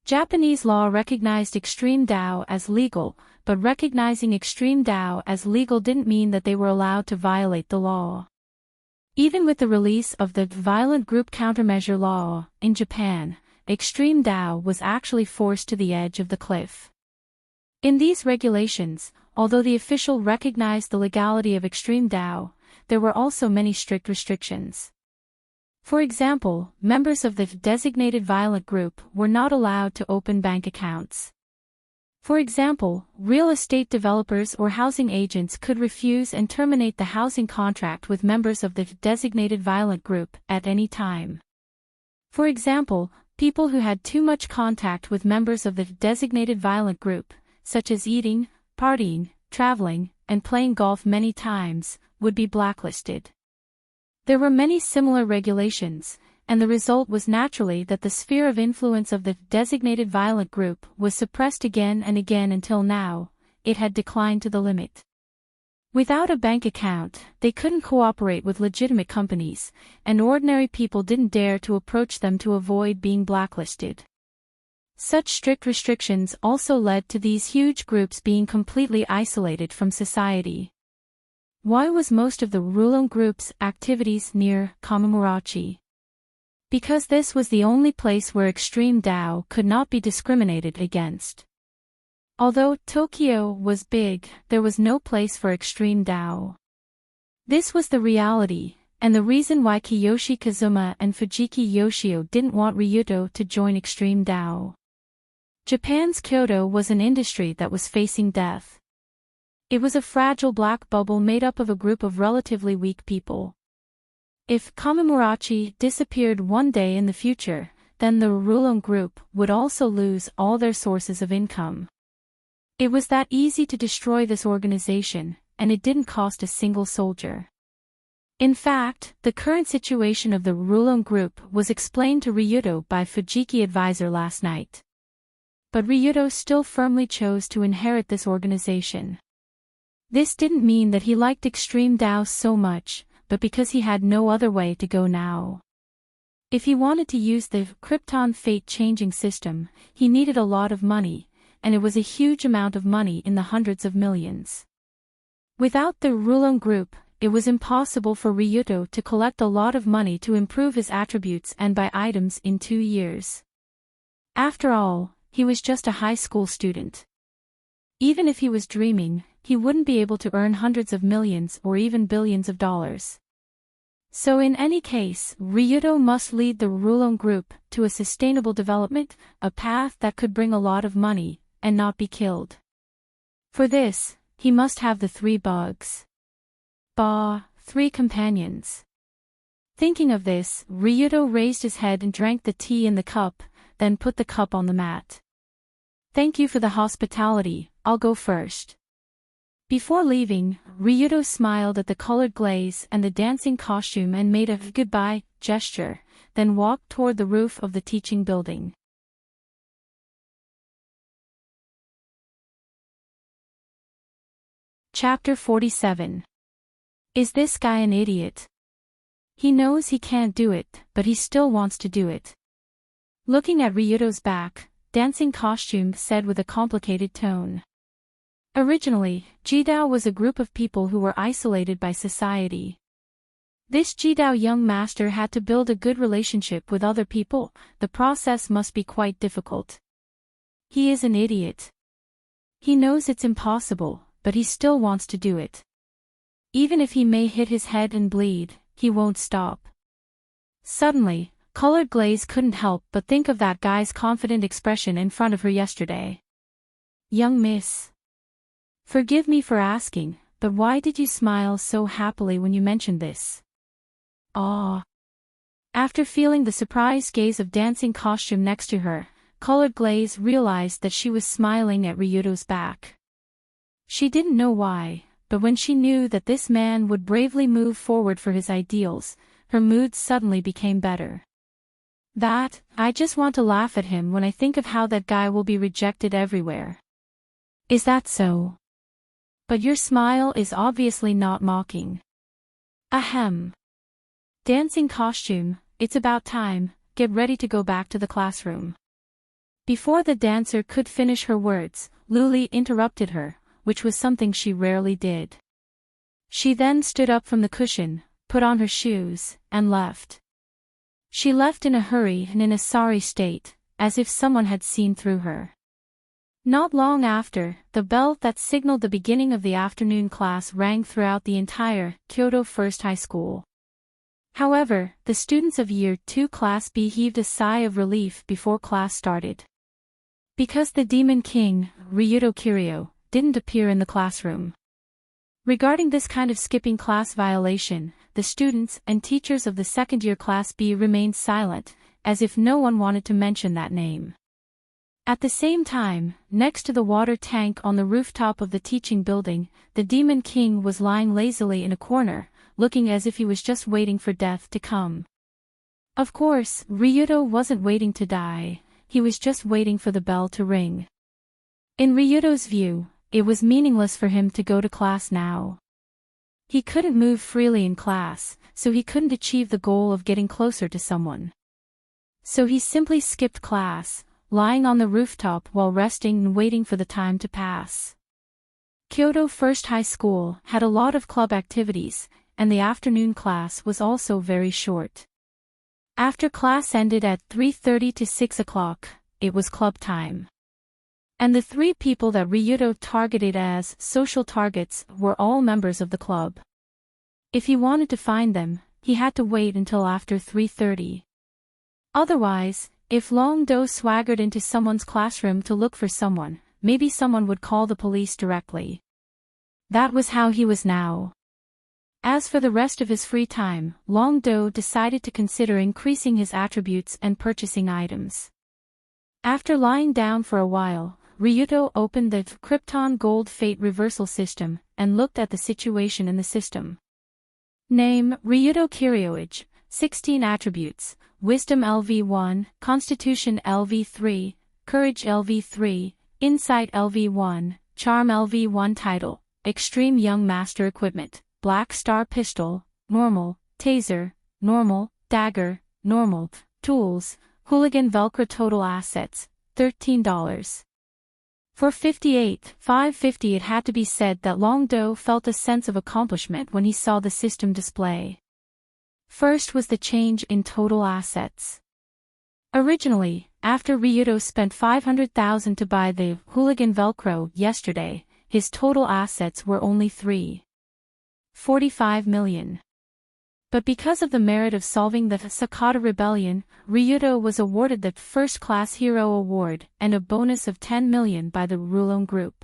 [SPEAKER 1] Japanese law recognized extreme Dao as legal, but recognizing extreme Dao as legal didn't mean that they were allowed to violate the law. Even with the release of the Violent Group Countermeasure Law, in Japan, extreme Dao was actually forced to the edge of the cliff. In these regulations, although the official recognized the legality of extreme Dao, there were also many strict restrictions. For example, members of the designated violent group were not allowed to open bank accounts. For example, real estate developers or housing agents could refuse and terminate the housing contract with members of the designated violent group at any time. For example, people who had too much contact with members of the designated violent group, such as eating, partying, traveling, and playing golf many times, would be blacklisted. There were many similar regulations, and the result was naturally that the sphere of influence of the designated violent group was suppressed again and again until now, it had declined to the limit. Without a bank account, they couldn't cooperate with legitimate companies, and ordinary people didn't dare to approach them to avoid being blacklisted. Such strict restrictions also led to these huge groups being completely isolated from society. Why was most of the Rulon group's activities near Kamimurachi? Because this was the only place where extreme Tao could not be discriminated against. Although Tokyo was big, there was no place for extreme Tao. This was the reality, and the reason why Kiyoshi Kazuma and Fujiki Yoshio didn't want Ryuto to join extreme Tao. Japan's Kyoto was an industry that was facing death. It was a fragile black bubble made up of a group of relatively weak people. If Kamimurachi disappeared one day in the future, then the Rulon group would also lose all their sources of income. It was that easy to destroy this organization, and it didn't cost a single soldier. In fact, the current situation of the Rulon group was explained to Ryuto by Fujiki advisor last night. But Ryuto still firmly chose to inherit this organization. This didn't mean that he liked extreme Tao so much, but because he had no other way to go now. If he wanted to use the Krypton fate-changing system, he needed a lot of money, and it was a huge amount of money in the hundreds of millions. Without the Rulon group, it was impossible for Ryuto to collect a lot of money to improve his attributes and buy items in 2 years. After all, he was just a high school student. Even if he was dreaming, he wouldn't be able to earn hundreds of millions or even billions of dollars. So in any case, Ryuto must lead the Rulon group to a sustainable development, a path that could bring a lot of money, and not be killed. For this, he must have the 3 bugs. 3 companions. Thinking of this, Ryuto raised his head and drank the tea in the cup, then put the cup on the mat. Thank you for the hospitality, I'll go first. Before leaving, Ryuto smiled at the colored glaze and the dancing costume and made a goodbye gesture, then walked toward the roof of the teaching building. Chapter 47. Is this guy an idiot? He knows he can't do it, but he still wants to do it. Looking at Ryuto's back, dancing costume said with a complicated tone. Originally, Jidao was a group of people who were isolated by society. This Jidao young master had to build a good relationship with other people. The process must be quite difficult. He is an idiot. He knows it's impossible, but he still wants to do it. Even if he may hit his head and bleed, he won't stop. Suddenly, Colored Glaze couldn't help but think of that guy's confident expression in front of her yesterday. Young miss. Forgive me for asking, but why did you smile so happily when you mentioned this? Ah. After feeling the surprised gaze of dancing costume next to her, Colored Glaze realized that she was smiling at Ryuto's back. She didn't know why, but when she knew that this man would bravely move forward for his ideals, her mood suddenly became better. I just want to laugh at him when I think of how that guy will be rejected everywhere. Is that so? But your smile is obviously not mocking. Ahem. Dancing costume, it's about time, get ready to go back to the classroom. Before the dancer could finish her words, Luli interrupted her, which was something she rarely did. She then stood up from the cushion, put on her shoes, and left. She left in a hurry and in a sorry state, as if someone had seen through her. Not long after, the bell that signaled the beginning of the afternoon class rang throughout the entire Kyoto First High School. However, the students of Year 2 Class B heaved a sigh of relief before class started. Because the Demon King, Ryuto Kiryu, didn't appear in the classroom. Regarding this kind of skipping class violation, the students and teachers of the second-year Class B remained silent, as if no one wanted to mention that name. At the same time, next to the water tank on the rooftop of the teaching building, the Demon King was lying lazily in a corner, looking as if he was just waiting for death to come. Of course, Ryuto wasn't waiting to die, he was just waiting for the bell to ring. In Ryuto's view, it was meaningless for him to go to class now. He couldn't move freely in class, so he couldn't achieve the goal of getting closer to someone. So he simply skipped class, lying on the rooftop while resting and waiting for the time to pass. Kyoto First High School had a lot of club activities, and the afternoon class was also very short. After class ended at 3:30 to 6 o'clock, it was club time. And the three people that Ryuto targeted as social targets were all members of the club. If he wanted to find them, he had to wait until after 3:30. Otherwise, if Long-do swaggered into someone's classroom to look for someone, maybe someone would call the police directly. That was how he was now. As for the rest of his free time, Long-do decided to consider increasing his attributes and purchasing items. After lying down for a while, Ryuto opened the Krypton Gold Fate Reversal System and looked at the situation in the system. Name: Ryuto Kiryoage, 16 attributes, Wisdom LV1, Constitution LV3, Courage LV3, Insight LV1, Charm LV1. Title: Extreme Young Master Equipment, Black Star Pistol, Normal, Taser, Normal, Dagger, Normal, Tools, Hooligan Velcro. Total assets, $13. For 58,550. It had to be said that Long-do felt a sense of accomplishment when he saw the system display. First was the change in total assets. Originally, after Ryuto spent $500,000 to buy the Hooligan Velcro yesterday, his total assets were only $3.45 million. But because of the merit of solving the Sakata Rebellion, Ryuto was awarded the First Class Hero Award and a bonus of $10 million by the Rulon Group.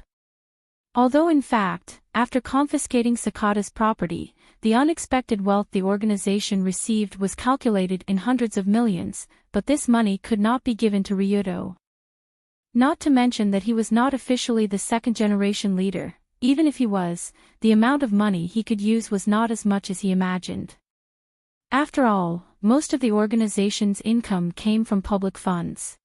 [SPEAKER 1] Although in fact, after confiscating Sakata's property, the unexpected wealth the organization received was calculated in hundreds of millions, but this money could not be given to Ryuto. Not to mention that he was not officially the second-generation leader. Even if he was, the amount of money he could use was not as much as he imagined. After all, most of the organization's income came from public funds.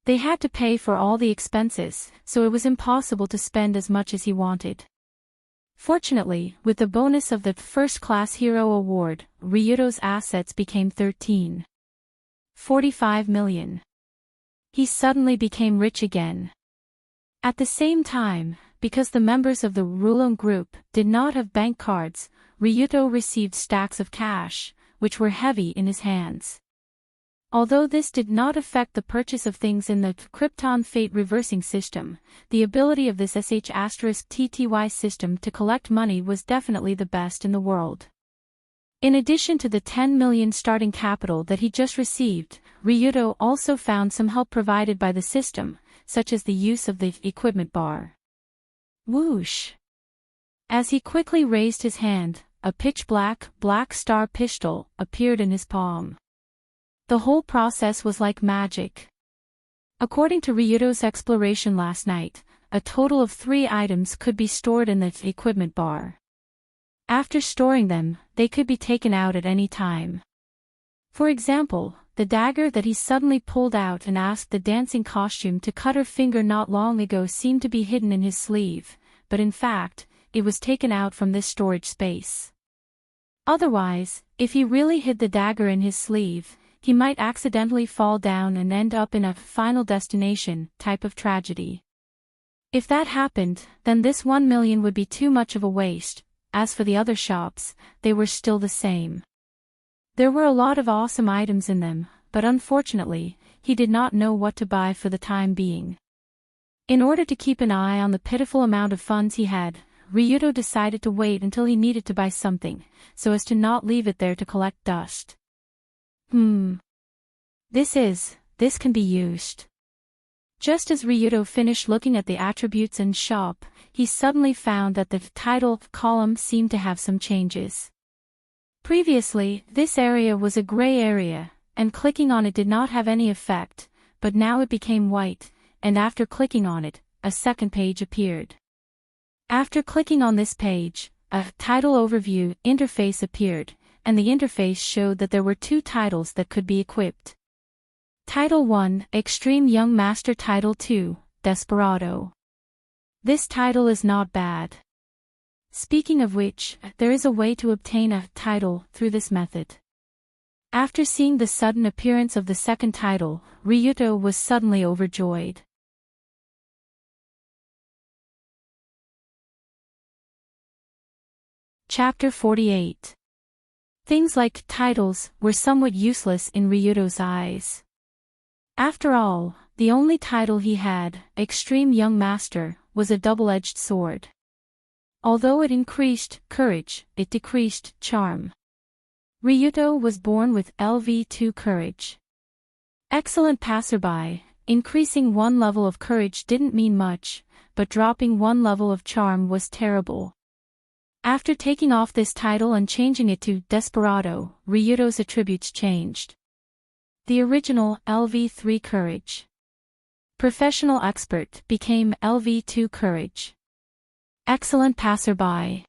[SPEAKER 1] They had to pay for all the expenses, so it was impossible to spend as much as he wanted. Fortunately, with the bonus of the First Class Hero Award, Ryuto's assets became $13.45 million. He suddenly became rich again. At the same time, because the members of the Rulon Group did not have bank cards, Ryuto received stacks of cash, which were heavy in his hands. Although this did not affect the purchase of things in the Krypton Fate Reversing System, the ability of this *TTY system to collect money was definitely the best in the world. In addition to the $10 million starting capital that he just received, Ryuto also found some help provided by the system, such as the use of the equipment bar. Whoosh! As he quickly raised his hand, a pitch-black, Black Star pistol appeared in his palm. The whole process was like magic. According to Ryuto's exploration last night, a total of 3 items could be stored in the equipment bar. After storing them, they could be taken out at any time. For example, the dagger that he suddenly pulled out and asked the dancing costume to cut her finger not long ago seemed to be hidden in his sleeve, but in fact, it was taken out from this storage space. Otherwise, if he really hid the dagger in his sleeve, he might accidentally fall down and end up in a Final Destination type of tragedy. If that happened, then this $1 million would be too much of a waste. As for the other shops, they were still the same. There were a lot of awesome items in them, but unfortunately, he did not know what to buy for the time being. In order to keep an eye on the pitiful amount of funds he had, Ryuto decided to wait until he needed to buy something, so as to not leave it there to collect dust. This can be used. Just as Ryuto finished looking at the attributes and shop, he suddenly found that the title column seemed to have some changes. Previously, this area was a gray area, and clicking on it did not have any effect, but now it became white, and after clicking on it, a second page appeared. After clicking on this page, a title overview interface appeared, and the interface showed that there were 2 titles that could be equipped. Title 1, Extreme Young Master. Title 2, Desperado. This title is not bad. Speaking of which, there is a way to obtain a title through this method. After seeing the sudden appearance of the second title, Ryuto was suddenly overjoyed. Chapter 48. Things like titles were somewhat useless in Ryuto's eyes. After all, the only title he had, Extreme Young Master, was a double-edged sword. Although it increased courage, it decreased charm. Ryuto was born with LV2 courage. Excellent passerby. Increasing 1 level of courage didn't mean much, but dropping 1 level of charm was terrible. After taking off this title and changing it to Desperado, Ryuto's attributes changed. The original LV3 courage. Professional expert became LV2 courage. Excellent passerby.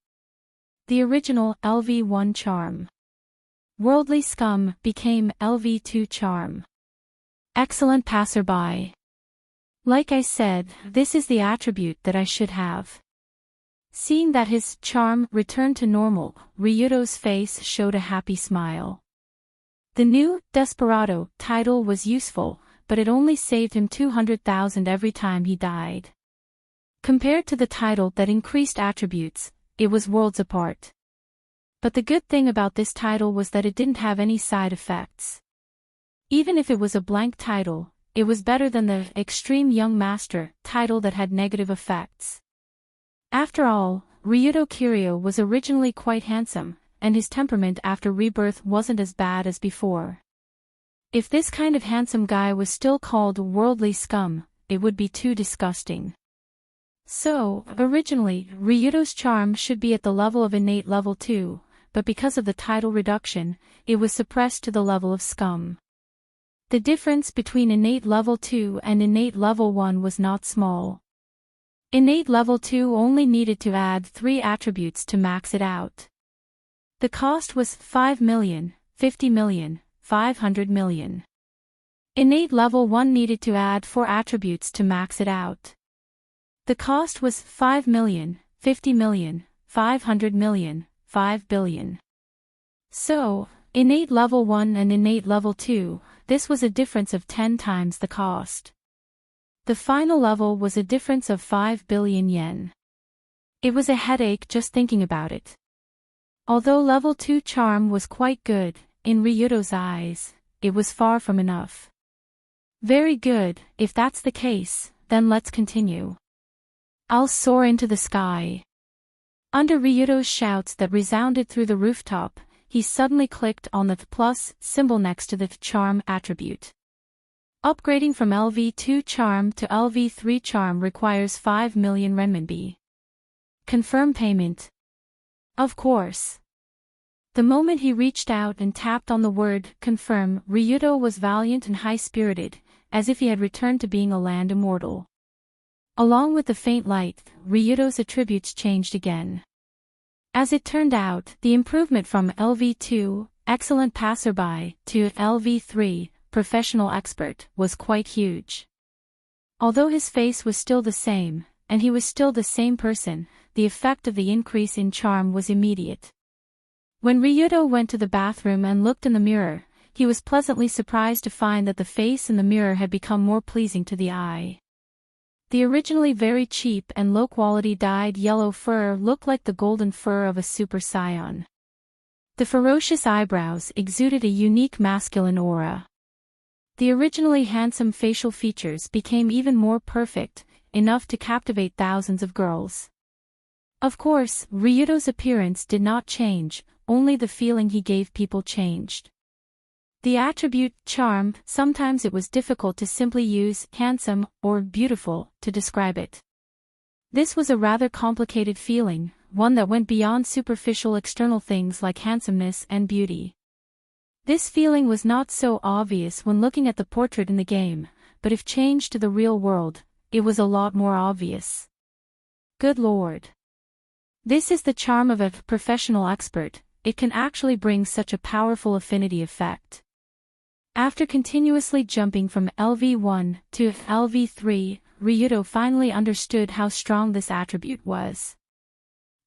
[SPEAKER 1] The original LV1 charm. Worldly scum became LV2 charm. Excellent passerby. Like I said, this is the attribute that I should have. Seeing that his charm returned to normal, Ryuto's face showed a happy smile. The new Desperado title was useful, but it only saved him 200,000 every time he died. Compared to the title that increased attributes, it was worlds apart. But the good thing about this title was that it didn't have any side effects. Even if it was a blank title, it was better than the Extreme Young Master title that had negative effects. After all, Ryuto Kiryu was originally quite handsome, and his temperament after rebirth wasn't as bad as before. If this kind of handsome guy was still called worldly scum, it would be too disgusting. So, originally, Ryuto's charm should be at the level of innate level 2, but because of the title reduction, it was suppressed to the level of scum. The difference between innate level 2 and innate level 1 was not small. Innate level 2 only needed to add 3 attributes to max it out. The cost was 5 million, 50 million, 500 million. Innate level 1 needed to add 4 attributes to max it out. The cost was 5 million, 50 million, 500 million, 5 billion. So, innate level 1 and innate level 2, this was a difference of 10 times the cost. The final level was a difference of 5 billion yen. It was a headache just thinking about it. Although level 2 charm was quite good, in Ryuto's eyes, it was far from enough. Very good, if that's the case, then let's continue. I'll soar into the sky. Under Ryuto's shouts that resounded through the rooftop, he suddenly clicked on the plus symbol next to the charm attribute. Upgrading from LV2 charm to LV3 charm requires 5 million renminbi. Confirm payment. Of course. The moment he reached out and tapped on the word confirm, Ryuto was valiant and high-spirited, as if he had returned to being a land immortal. Along with the faint light, Ryuto's attributes changed again. As it turned out, the improvement from LV2, excellent passerby, to LV3, professional expert, was quite huge. Although his face was still the same, and he was still the same person, the effect of the increase in charm was immediate. When Ryuto went to the bathroom and looked in the mirror, he was pleasantly surprised to find that the face in the mirror had become more pleasing to the eye. The originally very cheap and low-quality dyed yellow fur looked like the golden fur of a super scion. The ferocious eyebrows exuded a unique masculine aura. The originally handsome facial features became even more perfect, enough to captivate thousands of girls. Of course, Ryuto's appearance did not change, only the feeling he gave people changed. The attribute, charm, sometimes it was difficult to simply use handsome or beautiful to describe it. This was a rather complicated feeling, one that went beyond superficial external things like handsomeness and beauty. This feeling was not so obvious when looking at the portrait in the game, but if changed to the real world, it was a lot more obvious. Good Lord. This is the charm of a professional expert, it can actually bring such a powerful affinity effect. After continuously jumping from LV1 to LV3, Ryuto finally understood how strong this attribute was.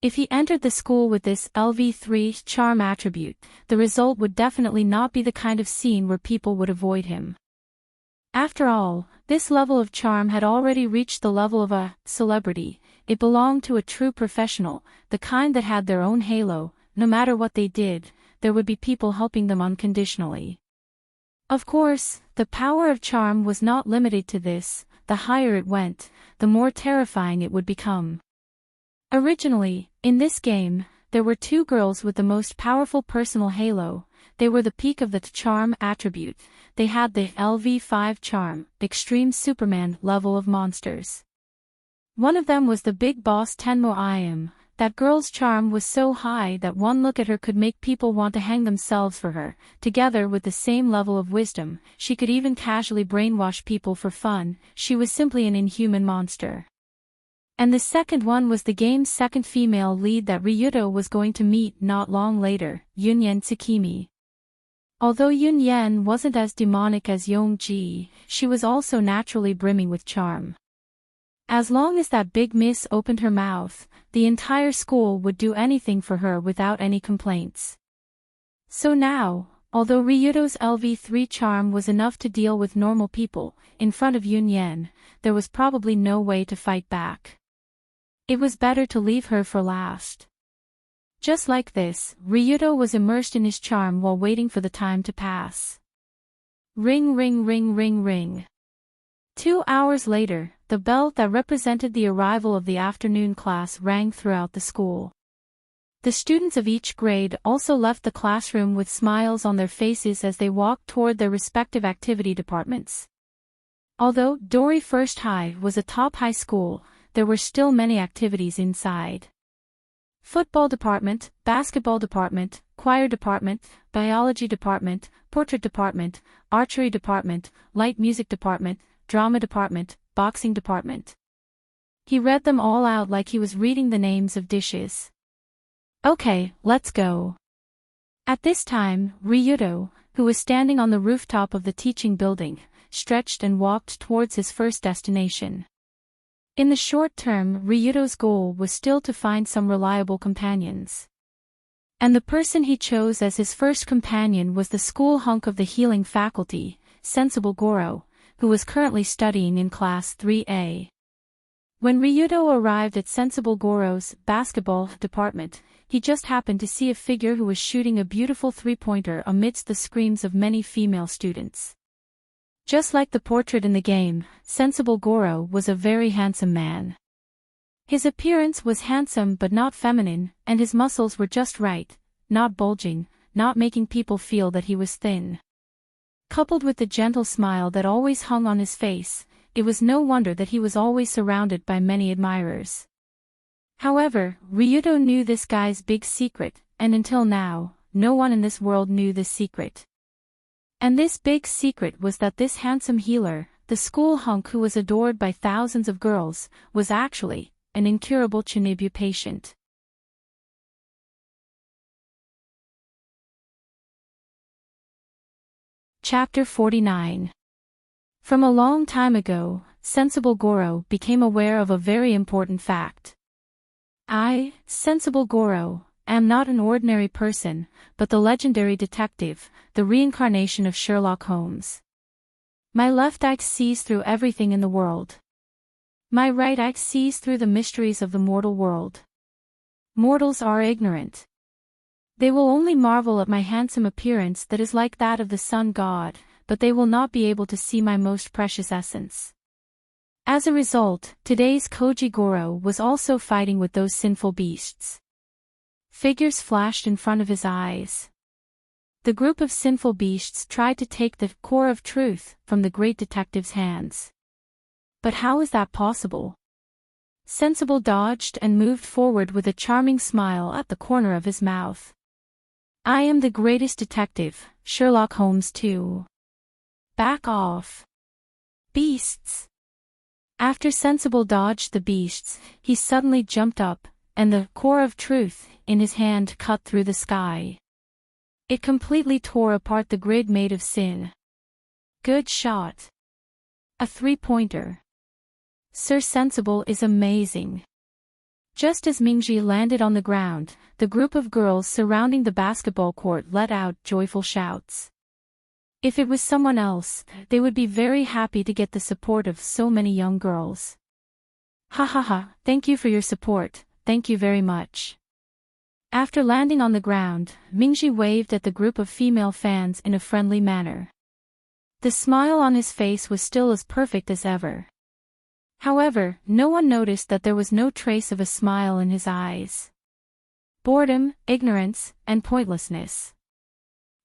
[SPEAKER 1] If he entered the school with this LV3 charm attribute, the result would definitely not be the kind of scene where people would avoid him. After all, this level of charm had already reached the level of a celebrity. It belonged to a true professional, the kind that had their own halo. No matter what they did, there would be people helping them unconditionally. Of course, the power of charm was not limited to this. The higher it went, the more terrifying it would become. Originally, in this game, there were two girls with the most powerful personal halo. They were the peak of the charm attribute. They had the LV5 charm, extreme Superman level of monsters. One of them was the big boss Tenmo Im. That girl's charm was so high that one look at her could make people want to hang themselves for her. Together with the same level of wisdom, she could even casually brainwash people for fun. She was simply an inhuman monster. And the second one was the game's second female lead that Ryuto was going to meet not long later, Yunyen Tsukimi. Although Yunyen wasn't as demonic as Yongji, she was also naturally brimming with charm. As long as that big miss opened her mouth, the entire school would do anything for her without any complaints. So now, although Ryuto's LV3 charm was enough to deal with normal people, in front of Yunyen, there was probably no way to fight back. It was better to leave her for last. Just like this, Ryuto was immersed in his charm while waiting for the time to pass. Ring ring ring ring ring. 2 hours later, the bell that represented the arrival of the afternoon class rang throughout the school. The students of each grade also left the classroom with smiles on their faces as they walked toward their respective activity departments. Although Dori First High was a top high school, there were still many activities inside. Football department, basketball department, choir department, biology department, portrait department, archery department, light music department, drama department, boxing department. He read them all out like he was reading the names of dishes. Okay, let's go. At this time, Ryuto, who was standing on the rooftop of the teaching building, stretched and walked towards his first destination. In the short term, Ryuto's goal was still to find some reliable companions. And the person he chose as his first companion was the school hunk of the healing faculty, Sensible Goro, who was currently studying in Class 3A. When Ryuto arrived at Sensible Goro's basketball department, he just happened to see a figure who was shooting a beautiful three-pointer amidst the screams of many female students. Just like the portrait in the game, Sensible Goro was a very handsome man. His appearance was handsome but not feminine, and his muscles were just right, not bulging, not making people feel that he was thin. Coupled with the gentle smile that always hung on his face, it was no wonder that he was always surrounded by many admirers. However, Ryuto knew this guy's big secret, and until now, no one in this world knew this secret. And this big secret was that this handsome healer, the school hunk who was adored by thousands of girls, was actually an incurable Chunibu patient. Chapter 49. From a long time ago, Sensible Goro became aware of a very important fact. I, Sensible Goro, am not an ordinary person, but the legendary detective, the reincarnation of Sherlock Holmes. My left eye sees through everything in the world. My right eye sees through the mysteries of the mortal world. Mortals are ignorant. They will only marvel at my handsome appearance that is like that of the sun god, but they will not be able to see my most precious essence. As a result, today's Koji Goro was also fighting with those sinful beasts. Figures flashed in front of his eyes. The group of sinful beasts tried to take the core of truth from the great detective's hands. But how is that possible? Sensible dodged and moved forward with a charming smile at the corner of his mouth. I am the greatest detective, Sherlock Holmes too. Back off. Beasts! After Sensible dodged the beasts, he suddenly jumped up, and the core of truth in his hand cut through the sky. It completely tore apart the grid made of sin. Good shot. A three-pointer. Sir Sensible is amazing. Just as Mingji landed on the ground, the group of girls surrounding the basketball court let out joyful shouts. If it was someone else, they would be very happy to get the support of so many young girls. Ha ha ha, thank you for your support, thank you very much. After landing on the ground, Mingji waved at the group of female fans in a friendly manner. The smile on his face was still as perfect as ever. However, no one noticed that there was no trace of a smile in his eyes. Boredom, ignorance, and pointlessness.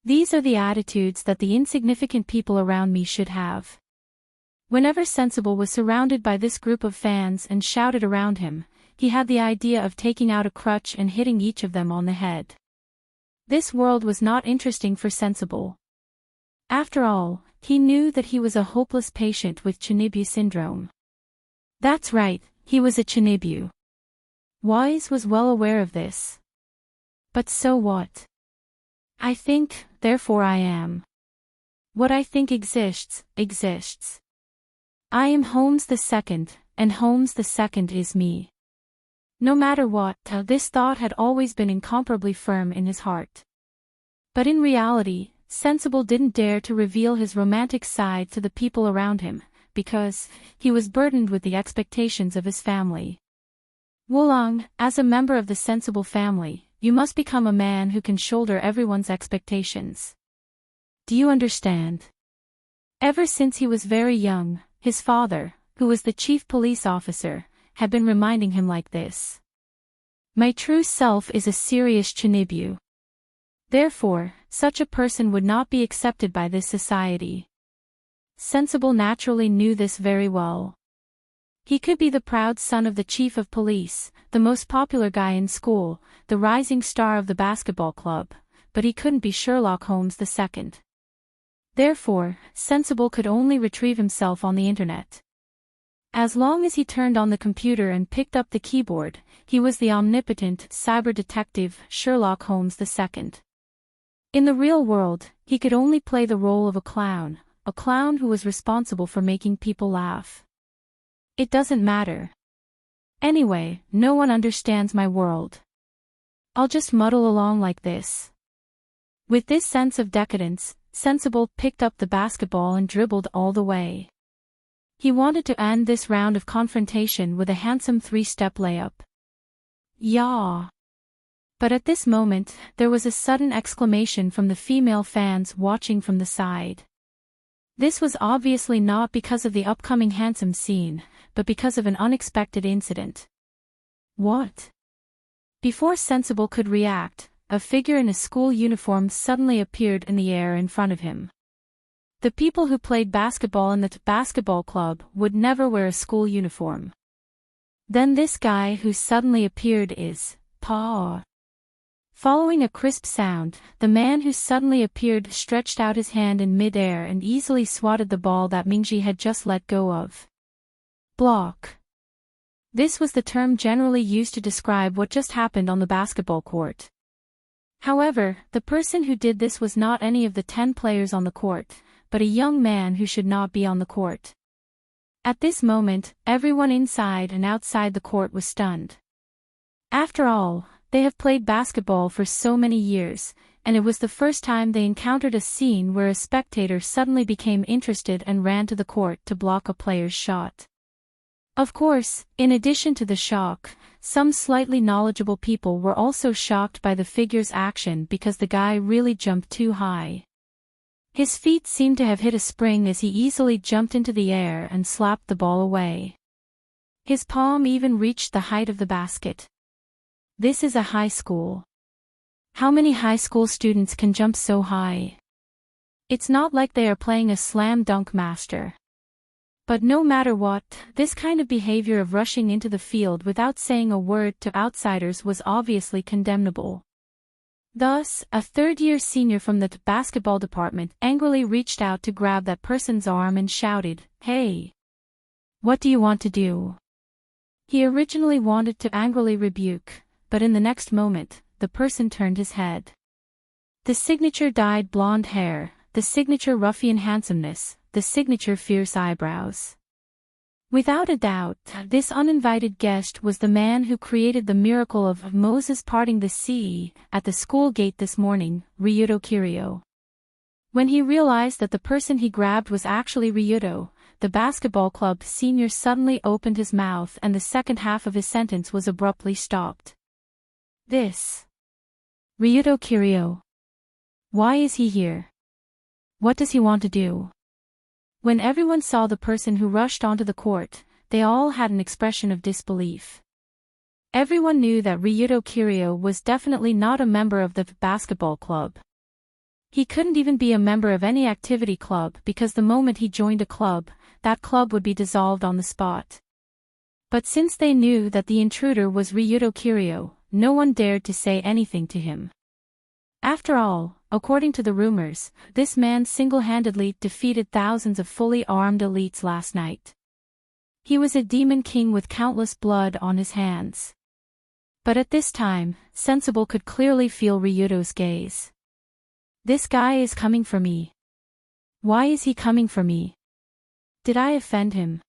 [SPEAKER 1] These are the attitudes that the insignificant people around me should have. Whenever Sensible was surrounded by this group of fans and shouted around him, he had the idea of taking out a crutch and hitting each of them on the head. This world was not interesting for Sensible. After all, he knew that he was a hopeless patient with Chinibu syndrome. That's right, he was a Chinibu. Wise was well aware of this. But so what? I think, therefore I am. What I think exists, exists. I am Holmes the Second, and Holmes the Second is me. No matter what, this thought had always been incomparably firm in his heart. But in reality, Sensible didn't dare to reveal his romantic side to the people around him, because he was burdened with the expectations of his family. Wulong, as a member of the Sensible family, you must become a man who can shoulder everyone's expectations. Do you understand? Ever since he was very young, his father, who was the chief police officer, had been reminding him like this. My true self is a serious Chinibu. Therefore, such a person would not be accepted by this society. Sensible naturally knew this very well. He could be the proud son of the chief of police, the most popular guy in school, the rising star of the basketball club, but he couldn't be Sherlock Holmes II. Therefore, Sensible could only retrieve himself on the internet. As long as he turned on the computer and picked up the keyboard, he was the omnipotent cyber detective Sherlock Holmes II. In the real world, he could only play the role of a clown who was responsible for making people laugh. It doesn't matter. Anyway, no one understands my world. I'll just muddle along like this. With this sense of decadence, Sensible picked up the basketball and dribbled all the way. He wanted to end this round of confrontation with a handsome three-step layup. Yaw! But at this moment, there was a sudden exclamation from the female fans watching from the side. This was obviously not because of the upcoming handsome scene, but because of an unexpected incident. What? Before Sensible could react, a figure in a school uniform suddenly appeared in the air in front of him. The people who played basketball in the basketball club would never wear a school uniform. Then this guy who suddenly appeared is Pa. Following a crisp sound, the man who suddenly appeared stretched out his hand in mid-air and easily swatted the ball that Mingji had just let go of. Block. This was the term generally used to describe what just happened on the basketball court. However, the person who did this was not any of the 10 players on the court, but a young man who should not be on the court. At this moment, everyone inside and outside the court was stunned. After all, they have played basketball for so many years, and it was the first time they encountered a scene where a spectator suddenly became interested and ran to the court to block a player's shot. Of course, in addition to the shock, some slightly knowledgeable people were also shocked by the figure's action because the guy really jumped too high. His feet seemed to have hit a spring as he easily jumped into the air and slapped the ball away. His palm even reached the height of the basket. This is a high school. How many high school students can jump so high? It's not like they are playing a slam dunk master. But no matter what, this kind of behavior of rushing into the field without saying a word to outsiders was obviously condemnable. Thus, a third-year senior from the basketball department angrily reached out to grab that person's arm and shouted, "Hey! What do you want to do?" He originally wanted to angrily rebuke, but in the next moment, the person turned his head. The signature dyed blonde hair, the signature ruffian handsomeness, the signature fierce eyebrows. Without a doubt, this uninvited guest was the man who created the miracle of Moses parting the sea at the school gate this morning, Ryuto Kiryu. When he realized that the person he grabbed was actually Ryuto, the basketball club senior suddenly opened his mouth and the second half of his sentence was abruptly stopped. This Ryuto Kiryu. Why is he here? What does he want to do? When everyone saw the person who rushed onto the court, they all had an expression of disbelief. Everyone knew that Ryuto Kiryu was definitely not a member of the basketball club. He couldn't even be a member of any activity club because the moment he joined a club, that club would be dissolved on the spot. But since they knew that the intruder was Ryuto Kiryu, no one dared to say anything to him. After all, according to the rumors, this man single-handedly defeated thousands of fully armed elites last night. He was a demon king with countless blood on his hands. But at this time, Sensible could clearly feel Ryuto's gaze. This guy is coming for me. Why is he coming for me? Did I offend him?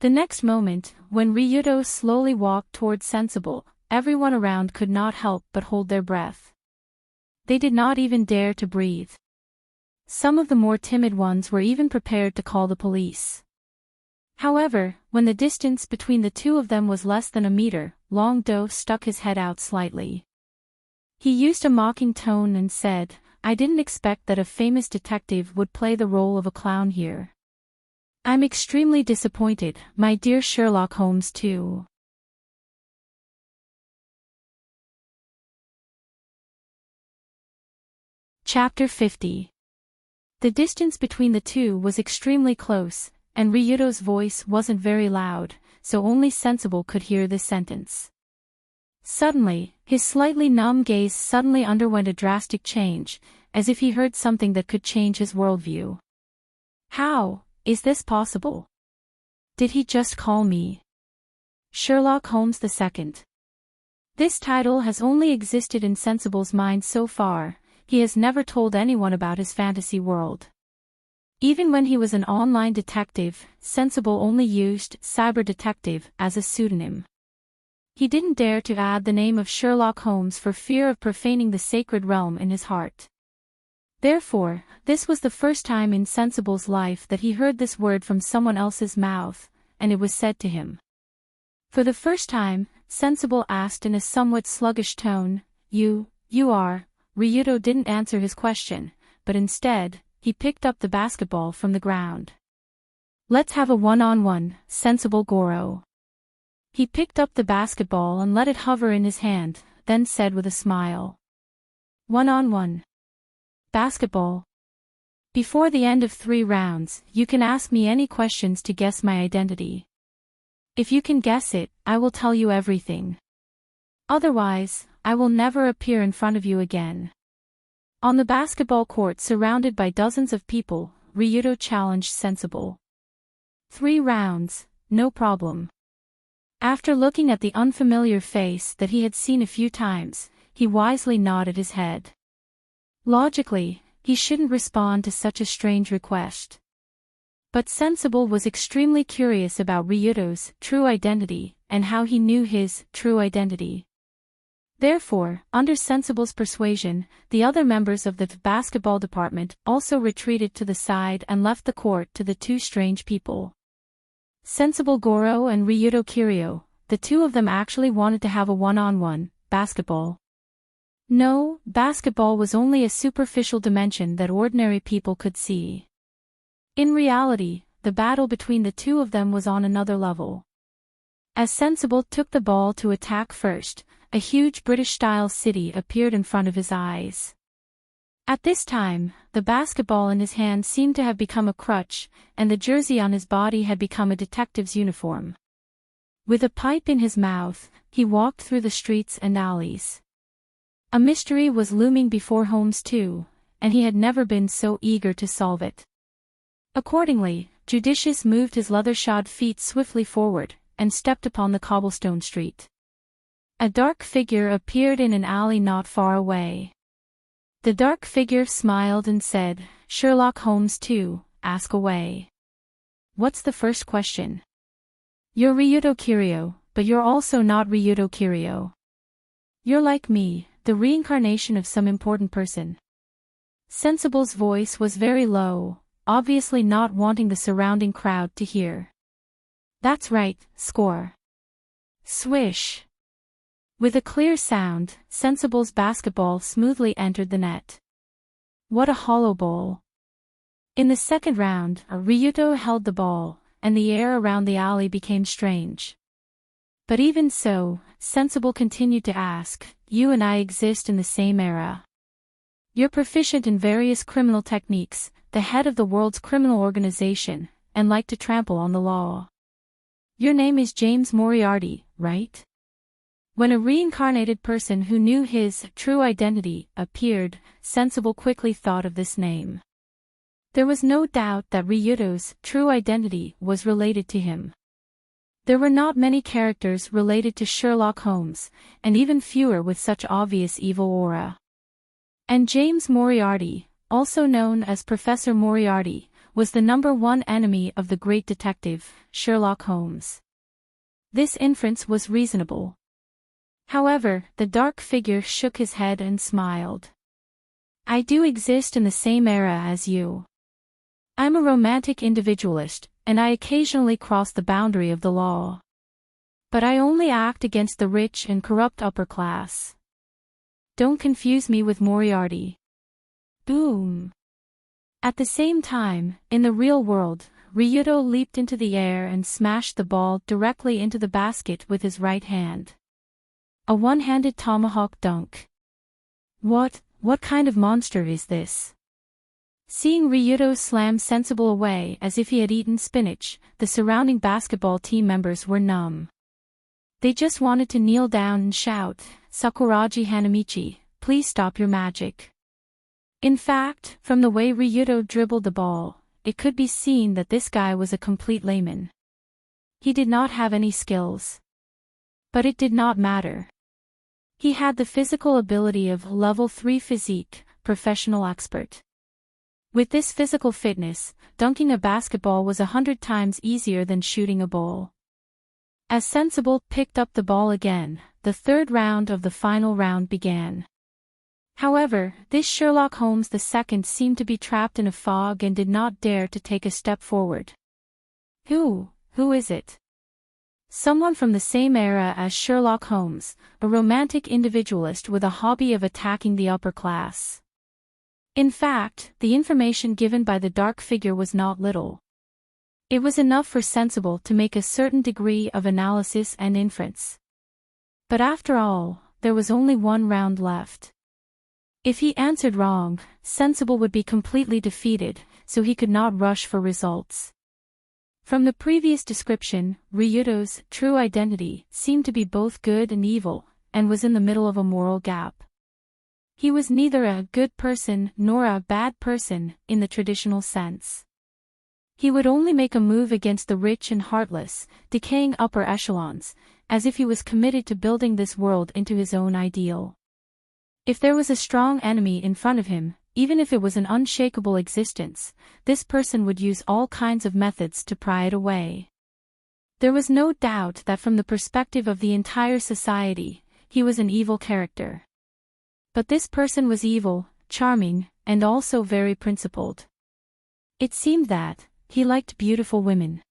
[SPEAKER 1] The next moment, when Ryuto slowly walked towards Sensible, everyone around could not help but hold their breath. They did not even dare to breathe. Some of the more timid ones were even prepared to call the police. However, when the distance between the two of them was less than a meter, Long Do stuck his head out slightly. He used a mocking tone and said, "I didn't expect that a famous detective would play the role of a clown here. I'm extremely disappointed, my dear Sherlock Holmes too." Chapter 50. The distance between the two was extremely close, and Ryuto's voice wasn't very loud, so only Sensible could hear this sentence. Suddenly, his slightly numb gaze suddenly underwent a drastic change, as if he heard something that could change his worldview. How is this possible? Did he just call me Sherlock Holmes II? This title has only existed in Sensible's mind so far. He has never told anyone about his fantasy world. Even when he was an online detective, Sensible only used Cyber Detective as a pseudonym. He didn't dare to add the name of Sherlock Holmes for fear of profaning the sacred realm in his heart. Therefore, this was the first time in Sensible's life that he heard this word from someone else's mouth, and it was said to him. For the first time, Sensible asked in a somewhat sluggish tone, You are. Ryuto didn't answer his question, but instead, he picked up the basketball from the ground. Let's have a one-on-one, Sensible Goro. He picked up the basketball and let it hover in his hand, then said with a smile. One-on-one. Basketball. Before the end of 3 rounds, you can ask me any questions to guess my identity. If you can guess it, I will tell you everything. Otherwise, I will never appear in front of you again. On the basketball court surrounded by dozens of people, Ryuto challenged Sensible. 3 rounds, no problem. After looking at the unfamiliar face that he had seen a few times, he wisely nodded his head. Logically, he shouldn't respond to such a strange request. But Sensible was extremely curious about Ryuto's true identity, and how he knew his true identity. Therefore, under Sensible's persuasion, the other members of the basketball department also retreated to the side and left the court to the 2 strange people. Sensible Goro and Ryuto Kiryu, the 2 of them actually wanted to have a one-on-one, basketball. No, basketball was only a superficial dimension that ordinary people could see. In reality, the battle between the 2 of them was on another level. As Sensible took the ball to attack first, a huge British-style city appeared in front of his eyes. At this time, the basketball in his hand seemed to have become a crutch, and the jersey on his body had become a detective's uniform. With a pipe in his mouth, he walked through the streets and alleys. A mystery was looming before Holmes too, and he had never been so eager to solve it. Accordingly, Judicious moved his leather-shod feet swiftly forward, and stepped upon the cobblestone street. A dark figure appeared in an alley not far away. The dark figure smiled and said, "Sherlock Holmes too, ask away. What's the first question?" "You're Ryuto Kiryu, but you're also not Ryuto Kiryu. You're like me, the reincarnation of some important person." Sensible's voice was very low, obviously not wanting the surrounding crowd to hear. "That's right, score." Swish. With a clear sound, Sensible's basketball smoothly entered the net. What a hollow ball. In the second round, Ryuto held the ball, and the air around the alley became strange. But even so, Sensible continued to ask, "You and I exist in the same era. You're proficient in various criminal techniques, the head of the world's criminal organization, and like to trample on the law. Your name is James Moriarty, right?" When a reincarnated person who knew his true identity appeared, Sensible quickly thought of this name. There was no doubt that Ryuto's true identity was related to him. There were not many characters related to Sherlock Holmes, and even fewer with such obvious evil aura. And James Moriarty, also known as Professor Moriarty, was the #1 enemy of the great detective, Sherlock Holmes. This inference was reasonable. However, the dark figure shook his head and smiled. "I do exist in the same era as you. I'm a romantic individualist, and I occasionally cross the boundary of the law. But I only act against the rich and corrupt upper class. Don't confuse me with Moriarty." Boom. At the same time, in the real world, Ryuto leaped into the air and smashed the ball directly into the basket with his right hand. A one-handed tomahawk dunk. What kind of monster is this? Seeing Ryuto slam Sensible away as if he had eaten spinach, the surrounding basketball team members were numb. They just wanted to kneel down and shout, "Sakuragi Hanamichi, please stop your magic." In fact, from the way Ryuto dribbled the ball, it could be seen that this guy was a complete layman. He did not have any skills. But it did not matter. He had the physical ability of level 3 physique, professional expert. With this physical fitness, dunking a basketball was 100 times easier than shooting a ball. As Sensible picked up the ball again, the third round of the final round began. However, this Sherlock Holmes II seemed to be trapped in a fog and did not dare to take a step forward. Who is it? Someone from the same era as Sherlock Holmes, a romantic individualist with a hobby of attacking the upper class. In fact, the information given by the dark figure was not little. It was enough for Sensible to make a certain degree of analysis and inference. But after all, there was only one round left. If he answered wrong, Sensible would be completely defeated, so he could not rush for results. From the previous description, Ryuto's true identity seemed to be both good and evil, and was in the middle of a moral gap. He was neither a good person nor a bad person, in the traditional sense. He would only make a move against the rich and heartless, decaying upper echelons, as if he was committed to building this world into his own ideal. If there was a strong enemy in front of him, even if it was an unshakable existence, this person would use all kinds of methods to pry it away. There was no doubt that from the perspective of the entire society, he was an evil character. But this person was evil, charming, and also very principled. It seemed that he liked beautiful women.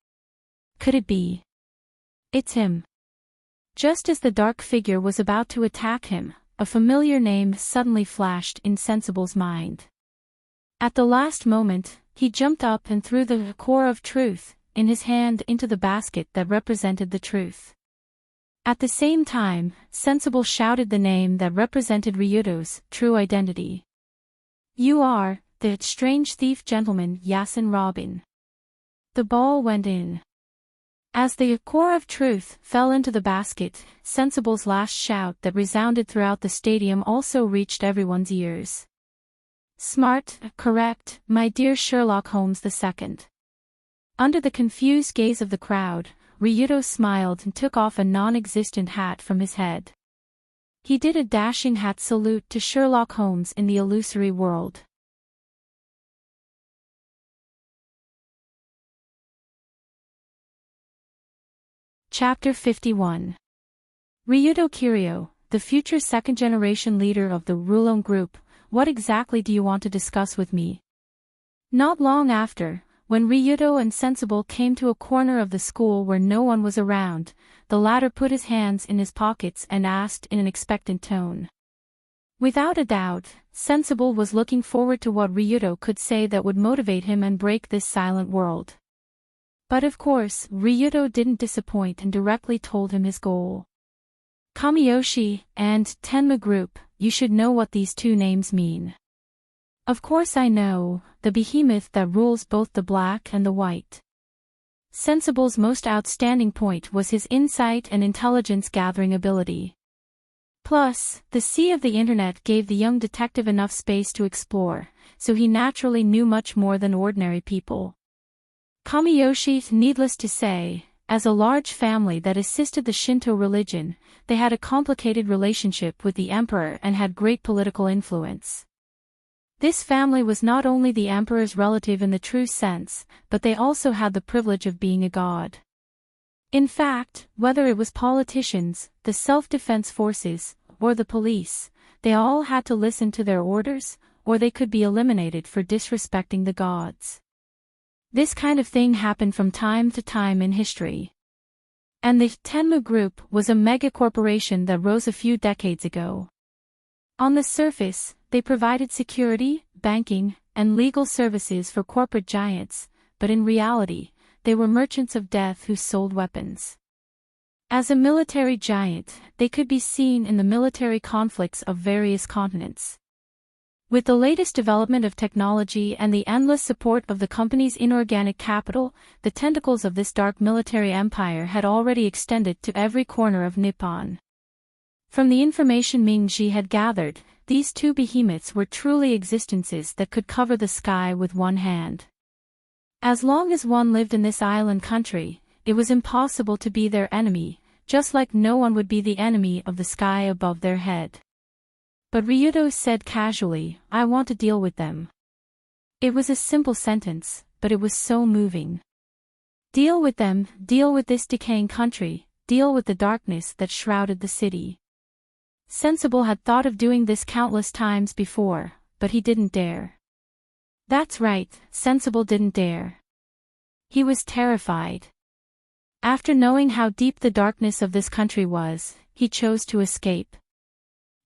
[SPEAKER 1] Could it be? It's him. Just as the dark figure was about to attack him, a familiar name suddenly flashed in Sensible's mind. At the last moment, he jumped up and threw the core of truth in his hand into the basket that represented the truth. At the same time, Sensible shouted the name that represented Ryuto's true identity. "You are the strange thief gentleman Yasin Robin." The ball went in. As the core of truth fell into the basket, Sensible's last shout that resounded throughout the stadium also reached everyone's ears. "Smart, correct, my dear Sherlock Holmes II. Under the confused gaze of the crowd, Ryudo smiled and took off a non-existent hat from his head. He did a dashing hat salute to Sherlock Holmes in the illusory world. Chapter 51. Ryudo Kiryu, the future second-generation leader of the Rollercoasters group, what exactly do you want to discuss with me? Not long after, when Ryudo and Sensible came to a corner of the school where no one was around, the latter put his hands in his pockets and asked in an expectant tone. Without a doubt, Sensible was looking forward to what Ryudo could say that would motivate him and break this silent world. But of course, Ryudo didn't disappoint and directly told him his goal. Kamiyoshi and Tenma Group, you should know what these two names mean. Of course I know, the behemoth that rules both the black and the white. Sensible's most outstanding point was his insight and intelligence-gathering ability. Plus, the sea of the internet gave the young detective enough space to explore, so he naturally knew much more than ordinary people. Kamiyoshi, needless to say, as a large family that assisted the Shinto religion, they had a complicated relationship with the emperor and had great political influence. This family was not only the emperor's relative in the true sense, but they also had the privilege of being a god. In fact, whether it was politicians, the self-defense forces, or the police, they all had to listen to their orders, or they could be eliminated for disrespecting the gods. This kind of thing happened from time to time in history. And the Tenma Group was a megacorporation that rose a few decades ago. On the surface, they provided security, banking, and legal services for corporate giants, but in reality, they were merchants of death who sold weapons. As a military giant, they could be seen in the military conflicts of various continents. With the latest development of technology and the endless support of the company's inorganic capital, the tentacles of this dark military empire had already extended to every corner of Nippon. From the information Ming-Ji had gathered, these two behemoths were truly existences that could cover the sky with one hand. As long as one lived in this island country, it was impossible to be their enemy, just like no one would be the enemy of the sky above their head. But Ryudo said casually, I want to deal with them. It was a simple sentence, but it was so moving. Deal with them, deal with this decaying country, deal with the darkness that shrouded the city. Sensible had thought of doing this countless times before, but he didn't dare. That's right, Sensible didn't dare. He was terrified. After knowing how deep the darkness of this country was, he chose to escape.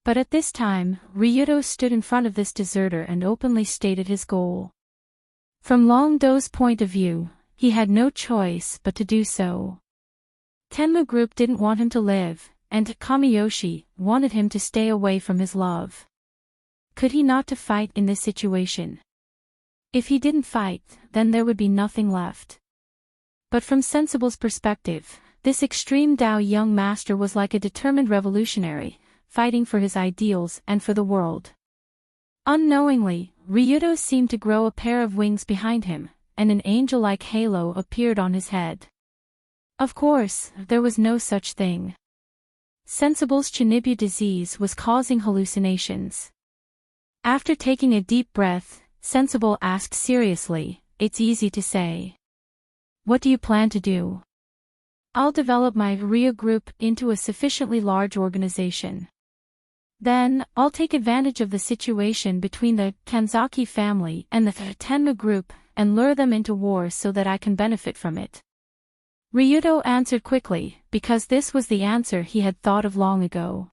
[SPEAKER 1] But at this time, Ryudo stood in front of this deserter and openly stated his goal. From Long-Do's point of view, he had no choice but to do so. Tenma Group didn't want him to live, and Kamiyoshi wanted him to stay away from his love. Could he not to fight in this situation? If he didn't fight, then there would be nothing left. But from Sensible's perspective, this extreme Dao young master was like a determined revolutionary, fighting for his ideals and for the world. Unknowingly, Ryudo seemed to grow a pair of wings behind him, and an angel-like halo appeared on his head. Of course, there was no such thing. Sensible's Chinibu disease was causing hallucinations. After taking a deep breath, Sensible asked seriously, it's easy to say. What do you plan to do? I'll develop my Ryu group into a sufficiently large organization. Then, I'll take advantage of the situation between the Kanzaki family and the Tenma group and lure them into war so that I can benefit from it. Ryudo answered quickly, because this was the answer he had thought of long ago.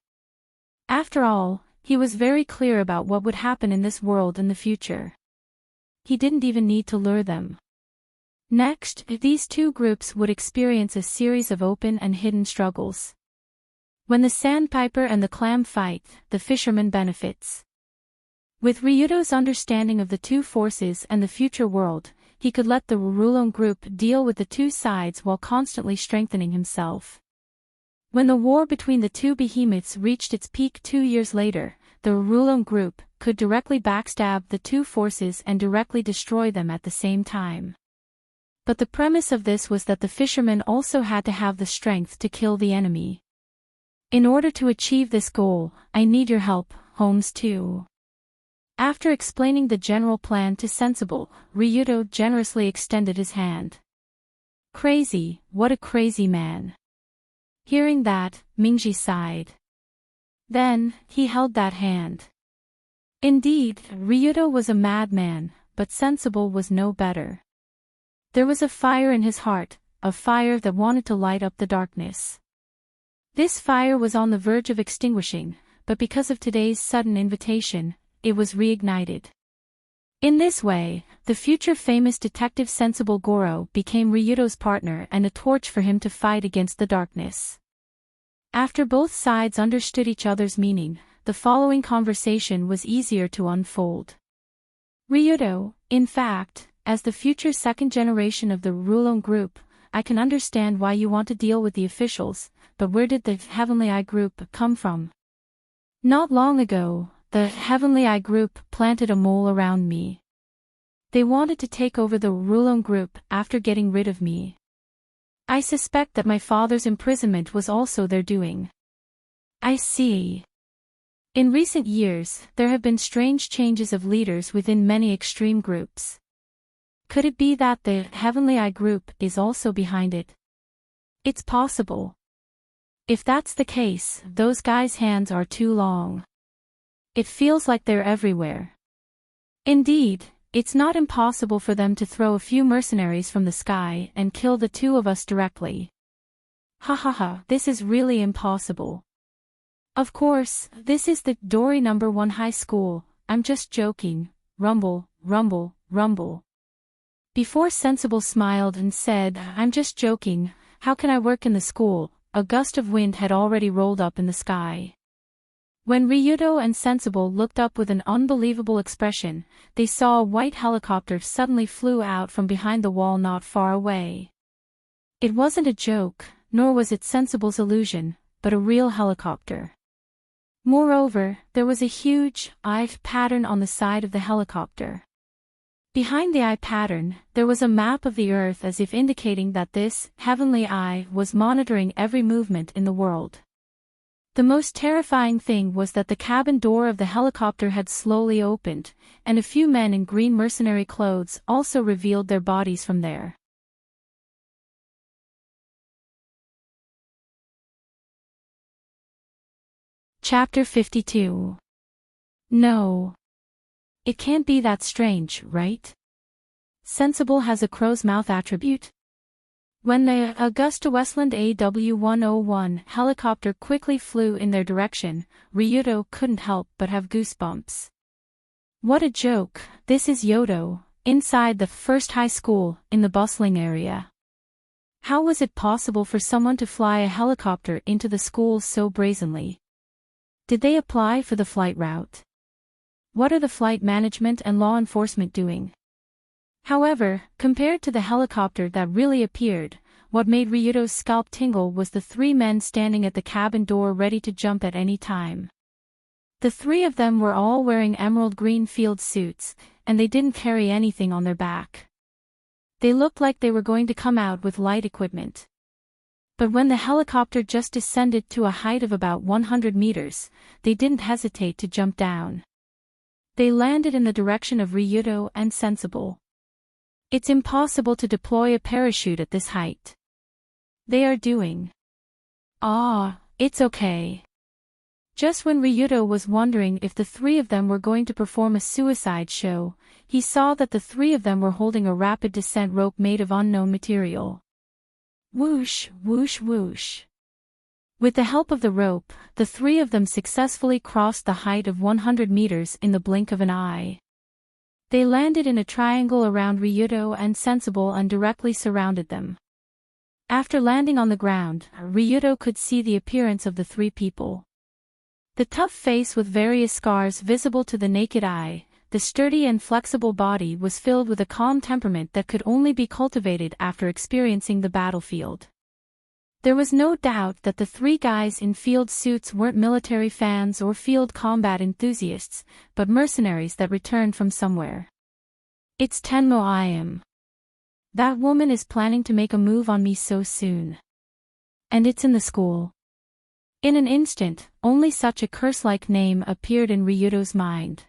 [SPEAKER 1] After all, he was very clear about what would happen in this world in the future. He didn't even need to lure them. Next, these two groups would experience a series of open and hidden struggles. When the sandpiper and the clam fight, the fisherman benefits. With Ryudo's understanding of the two forces and the future world, he could let the Rollercoasters group deal with the two sides while constantly strengthening himself. When the war between the two behemoths reached its peak 2 years later, the Rollercoasters group could directly backstab the two forces and directly destroy them at the same time. But the premise of this was that the fisherman also had to have the strength to kill the enemy. In order to achieve this goal, I need your help, Holmes too. After explaining the general plan to Sensible, Ryuto generously extended his hand. Crazy, what a crazy man. Hearing that, Mingji sighed. Then, he held that hand. Indeed, Ryuto was a madman, but Sensible was no better. There was a fire in his heart, a fire that wanted to light up the darkness. This fire was on the verge of extinguishing, but because of today's sudden invitation, it was reignited. In this way, the future famous detective Sensible Goro became Ryuto's partner and a torch for him to fight against the darkness. After both sides understood each other's meaning, the following conversation was easier to unfold. Ryuto, in fact, as the future second generation of the Rulon group, I can understand why you want to deal with the officials, but where did the Heavenly Eye group come from? Not long ago, the Heavenly Eye group planted a mole around me. They wanted to take over the Rulon group after getting rid of me. I suspect that my father's imprisonment was also their doing. I see. In recent years, there have been strange changes of leaders within many extreme groups. Could it be that the Heavenly Eye group is also behind it? It's possible. If that's the case, those guys' hands are too long. It feels like they're everywhere. Indeed, it's not impossible for them to throw a few mercenaries from the sky and kill the two of us directly. Ha ha ha, this is really impossible. Of course, this is the Dory No. 1 high school, I'm just joking, rumble, rumble, rumble. Before Sensible smiled and said, I'm just joking, how can I work in the school? A gust of wind had already rolled up in the sky. When Ryuto and Sensible looked up with an unbelievable expression, they saw a white helicopter suddenly flew out from behind the wall not far away. It wasn't a joke, nor was it Sensible's illusion, but a real helicopter. Moreover, there was a huge eye pattern on the side of the helicopter. Behind the eye pattern, there was a map of the Earth as if indicating that this Heavenly Eye was monitoring every movement in the world. The most terrifying thing was that the cabin door of the helicopter had slowly opened, and a few men in green mercenary clothes also revealed their bodies from there. Chapter 52. No. It can't be that strange, right? Sensible has a crow's mouth attribute. When the Augusta Westland AW-101 helicopter quickly flew in their direction, Ryuto couldn't help but have goosebumps. What a joke, this is Yodo, inside the first high school, in the bustling area. How was it possible for someone to fly a helicopter into the school so brazenly? Did they apply for the flight route? What are the flight management and law enforcement doing? However, compared to the helicopter that really appeared, what made Ryuto's scalp tingle was the three men standing at the cabin door ready to jump at any time. The three of them were all wearing emerald green field suits, and they didn't carry anything on their back. They looked like they were going to come out with light equipment. But when the helicopter just descended to a height of about 100 meters, they didn't hesitate to jump down. They landed in the direction of Ryuto and Sensible. It's impossible to deploy a parachute at this height. They are doing. It's okay. Just when Ryuto was wondering if the three of them were going to perform a suicide show, he saw that the three of them were holding a rapid descent rope made of unknown material. Whoosh, whoosh, whoosh. With the help of the rope, the three of them successfully crossed the height of 100 meters in the blink of an eye. They landed in a triangle around Ryuto and Sensible and directly surrounded them. After landing on the ground, Ryuto could see the appearance of the three people. The tough face with various scars visible to the naked eye, the sturdy and flexible body was filled with a calm temperament that could only be cultivated after experiencing the battlefield. There was no doubt that the three guys in field suits weren't military fans or field combat enthusiasts, but mercenaries that returned from somewhere. It's Tenmo I am. That woman is planning to make a move on me so soon. And it's in the school. In an instant, only such a curse-like name appeared in Ryuto's mind.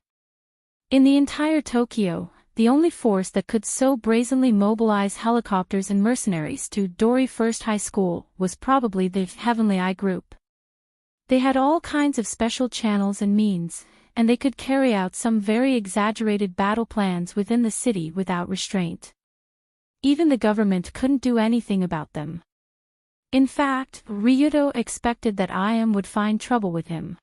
[SPEAKER 1] In the entire Tokyo, the only force that could so brazenly mobilize helicopters and mercenaries to Dori First High School was probably the Heavenly Eye Group. They had all kinds of special channels and means, and they could carry out some very exaggerated battle plans within the city without restraint. Even the government couldn't do anything about them. In fact, Ryuto expected that IM would find trouble with him.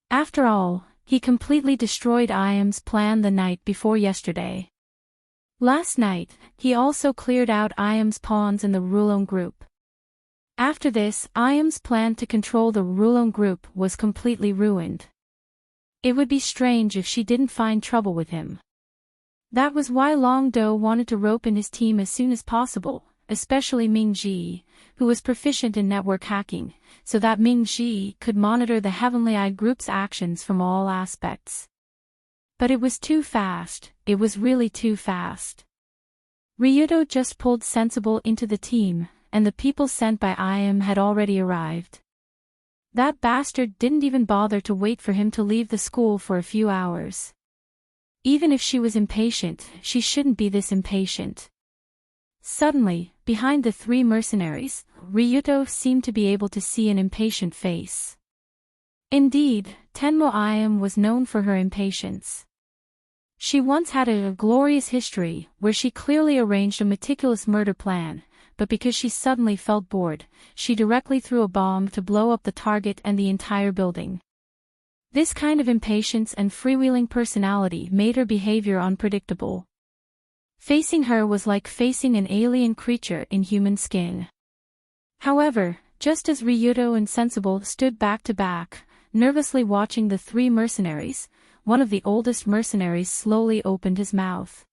[SPEAKER 1] After all, he completely destroyed IM's plan the night before yesterday. Last night, he also cleared out IM's pawns in the Rulon group. After this, IM's plan to control the Rulon group was completely ruined. It would be strange if she didn't find trouble with him. That was why Long Do wanted to rope in his team as soon as possible, especially Ming Ji, who was proficient in network hacking, so that Ming Ji could monitor the Heavenly Eye Group's actions from all aspects. But it was too fast, it was really too fast. Ryuto just pulled Sensible into the team, and the people sent by IM had already arrived. That bastard didn't even bother to wait for him to leave the school for a few hours. Even if she was impatient, she shouldn't be this impatient. Suddenly, behind the three mercenaries, Ryuto seemed to be able to see an impatient face. Indeed, Tenmo IM was known for her impatience. She once had a glorious history where she clearly arranged a meticulous murder plan, but because she suddenly felt bored, she directly threw a bomb to blow up the target and the entire building. This kind of impatience and freewheeling personality made her behavior unpredictable. Facing her was like facing an alien creature in human skin. However, just as Ryuto and Sensible stood back to back, nervously watching the three mercenaries, one of the oldest mercenaries slowly opened his mouth.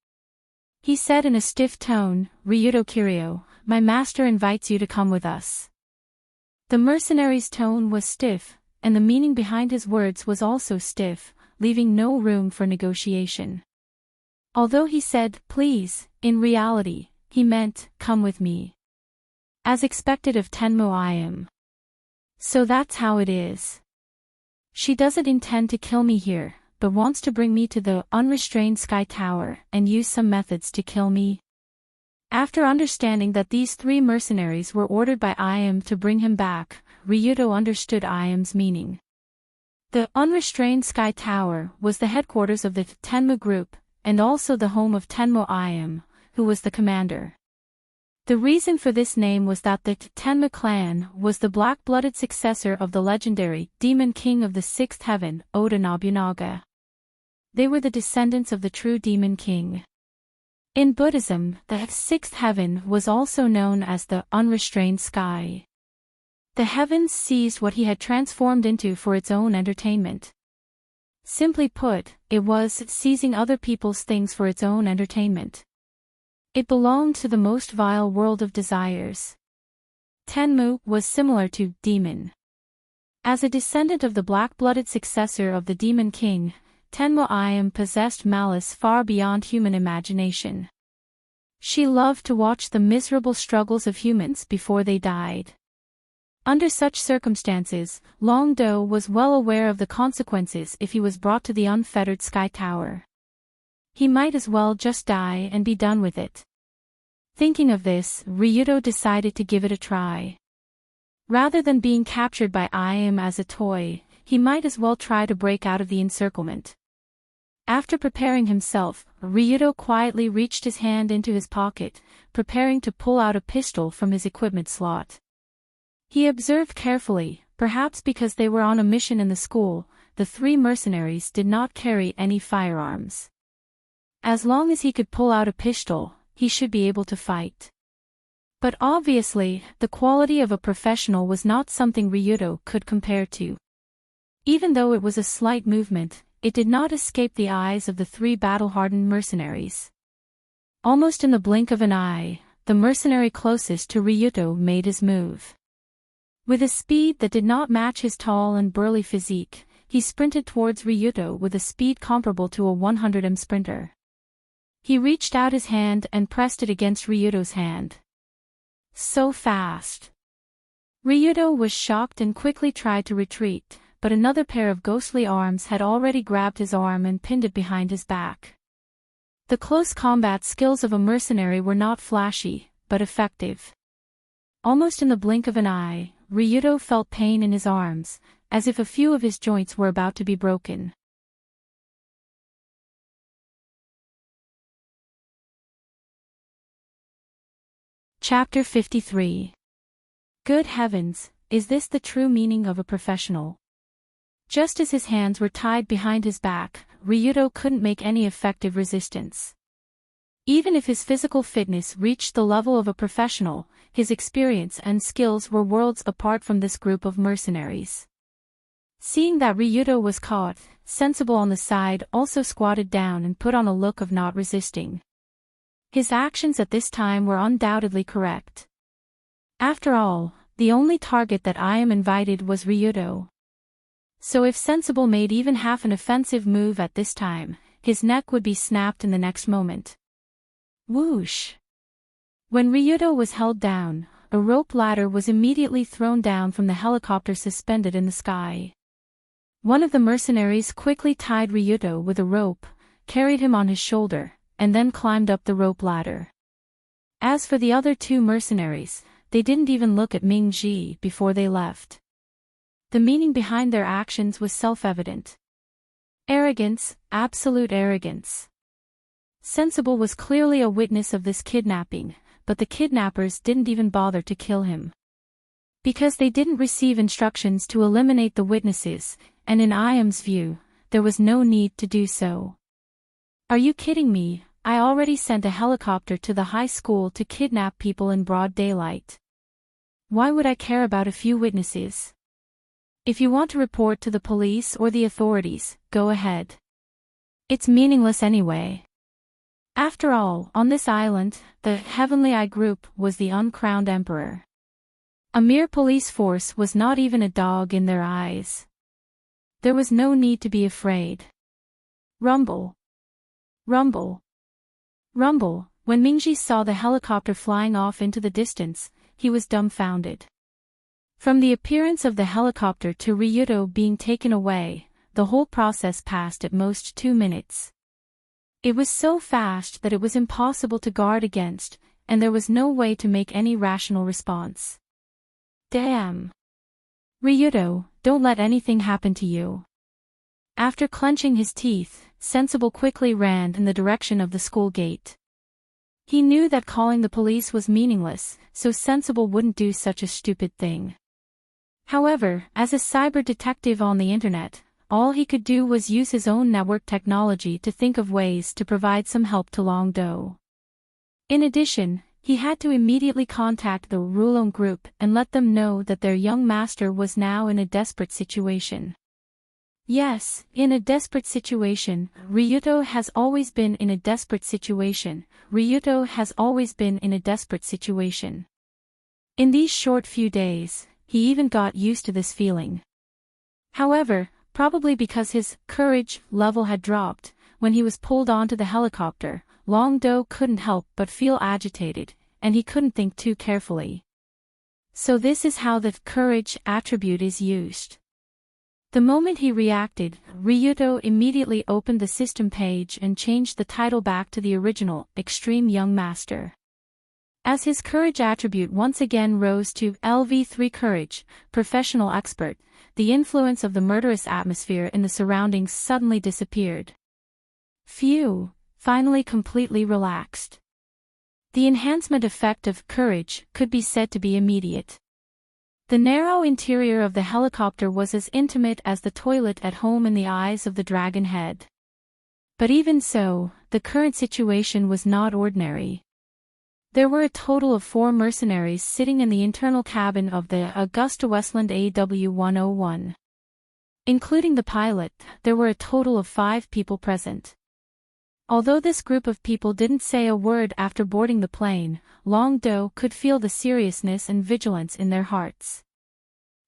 [SPEAKER 1] He said in a stiff tone, "Ryuto Kiryu, my master invites you to come with us." The mercenary's tone was stiff, and the meaning behind his words was also stiff, leaving no room for negotiation. Although he said, "Please," in reality, he meant, "Come with me." As expected of Tenmo IM. So that's how it is. She doesn't intend to kill me here, but wants to bring me to the unrestrained Sky Tower and use some methods to kill me. After understanding that these three mercenaries were ordered by IM to bring him back, Ryuto understood IM's meaning. The unrestrained Sky Tower was the headquarters of the Tenma group, and also the home of Tenmo IM, who was the commander. The reason for this name was that the Tenma clan was the black-blooded successor of the legendary Demon King of the Sixth Heaven, Oda Nobunaga. They were the descendants of the true Demon King. In Buddhism, the Sixth Heaven was also known as the unrestrained sky. The heavens seized what he had transformed into for its own entertainment. Simply put, it was seizing other people's things for its own entertainment. It belonged to the most vile world of desires. Tenmu was similar to demon. As a descendant of the black-blooded successor of the Demon King, Tenmu Im possessed malice far beyond human imagination. She loved to watch the miserable struggles of humans before they died. Under such circumstances, Long Do was well aware of the consequences if he was brought to the unfettered Sky Tower. He might as well just die and be done with it. Thinking of this, Ryuto decided to give it a try. Rather than being captured by IM as a toy, he might as well try to break out of the encirclement. After preparing himself, Ryuto quietly reached his hand into his pocket, preparing to pull out a pistol from his equipment slot. He observed carefully, perhaps because they were on a mission in the school, the three mercenaries did not carry any firearms. As long as he could pull out a pistol, he should be able to fight. But obviously, the quality of a professional was not something Ryuto could compare to. Even though it was a slight movement, it did not escape the eyes of the three battle-hardened mercenaries. Almost in the blink of an eye, the mercenary closest to Ryuto made his move. With a speed that did not match his tall and burly physique, he sprinted towards Ryuto with a speed comparable to a 100m sprinter. He reached out his hand and pressed it against Ryudo's hand. So fast. Ryudo was shocked and quickly tried to retreat, but another pair of ghostly arms had already grabbed his arm and pinned it behind his back. The close combat skills of a mercenary were not flashy, but effective. Almost in the blink of an eye, Ryudo felt pain in his arms, as if a few of his joints were about to be broken. Chapter 53. Good heavens, is this the true meaning of a professional? Just as his hands were tied behind his back, Ryudo couldn't make any effective resistance. Even if his physical fitness reached the level of a professional, his experience and skills were worlds apart from this group of mercenaries. Seeing that Ryudo was caught, Sensible on the side also squatted down and put on a look of not resisting. His actions at this time were undoubtedly correct. After all, the only target that I am invited was Ryudo. So if Sensible made even half an offensive move at this time, his neck would be snapped in the next moment. Whoosh! When Ryudo was held down, a rope ladder was immediately thrown down from the helicopter suspended in the sky. One of the mercenaries quickly tied Ryudo with a rope, carried him on his shoulder, and then climbed up the rope ladder. As for the other two mercenaries, they didn't even look at Ming-ji before they left. The meaning behind their actions was self-evident. Arrogance, absolute arrogance. Sensible was clearly a witness of this kidnapping, but the kidnappers didn't even bother to kill him. Because they didn't receive instructions to eliminate the witnesses, and in IM's view, there was no need to do so. Are you kidding me? I already sent a helicopter to the high school to kidnap people in broad daylight. Why would I care about a few witnesses? If you want to report to the police or the authorities, go ahead. It's meaningless anyway. After all, on this island, the Heavenly Eye Group was the uncrowned emperor. A mere police force was not even a dog in their eyes. There was no need to be afraid. Rumble. Rumble. Rumble. When Ming-ji saw the helicopter flying off into the distance, he was dumbfounded. From the appearance of the helicopter to Ryudo being taken away, the whole process passed at most 2 minutes. It was so fast that it was impossible to guard against, and there was no way to make any rational response. Damn. Ryudo, don't let anything happen to you. After clenching his teeth, Sensible quickly ran in the direction of the school gate. He knew that calling the police was meaningless, so Sensible wouldn't do such a stupid thing. However, as a cyber detective on the internet, all he could do was use his own network technology to think of ways to provide some help to Longdo. In addition, he had to immediately contact the Rulon group and let them know that their young master was now in a desperate situation. Yes, in a desperate situation. Ryudo has always been in a desperate situation. Ryudo has always been in a desperate situation. In these short few days, he even got used to this feeling. However, probably because his courage level had dropped, when he was pulled onto the helicopter, Longdo couldn't help but feel agitated, and he couldn't think too carefully. So this is how the courage attribute is used. The moment he reacted, Ryudo immediately opened the system page and changed the title back to the original, Extreme Young Master. As his courage attribute once again rose to LV3 Courage, Professional Expert, the influence of the murderous atmosphere in the surroundings suddenly disappeared. Phew, finally completely relaxed. The enhancement effect of courage could be said to be immediate. The narrow interior of the helicopter was as intimate as the toilet at home in the eyes of the dragon head. But even so, the current situation was not ordinary. There were a total of 4 mercenaries sitting in the internal cabin of the Augusta Westland AW-101. Including the pilot, there were a total of 5 people present. Although this group of people didn't say a word after boarding the plane, Longdo could feel the seriousness and vigilance in their hearts.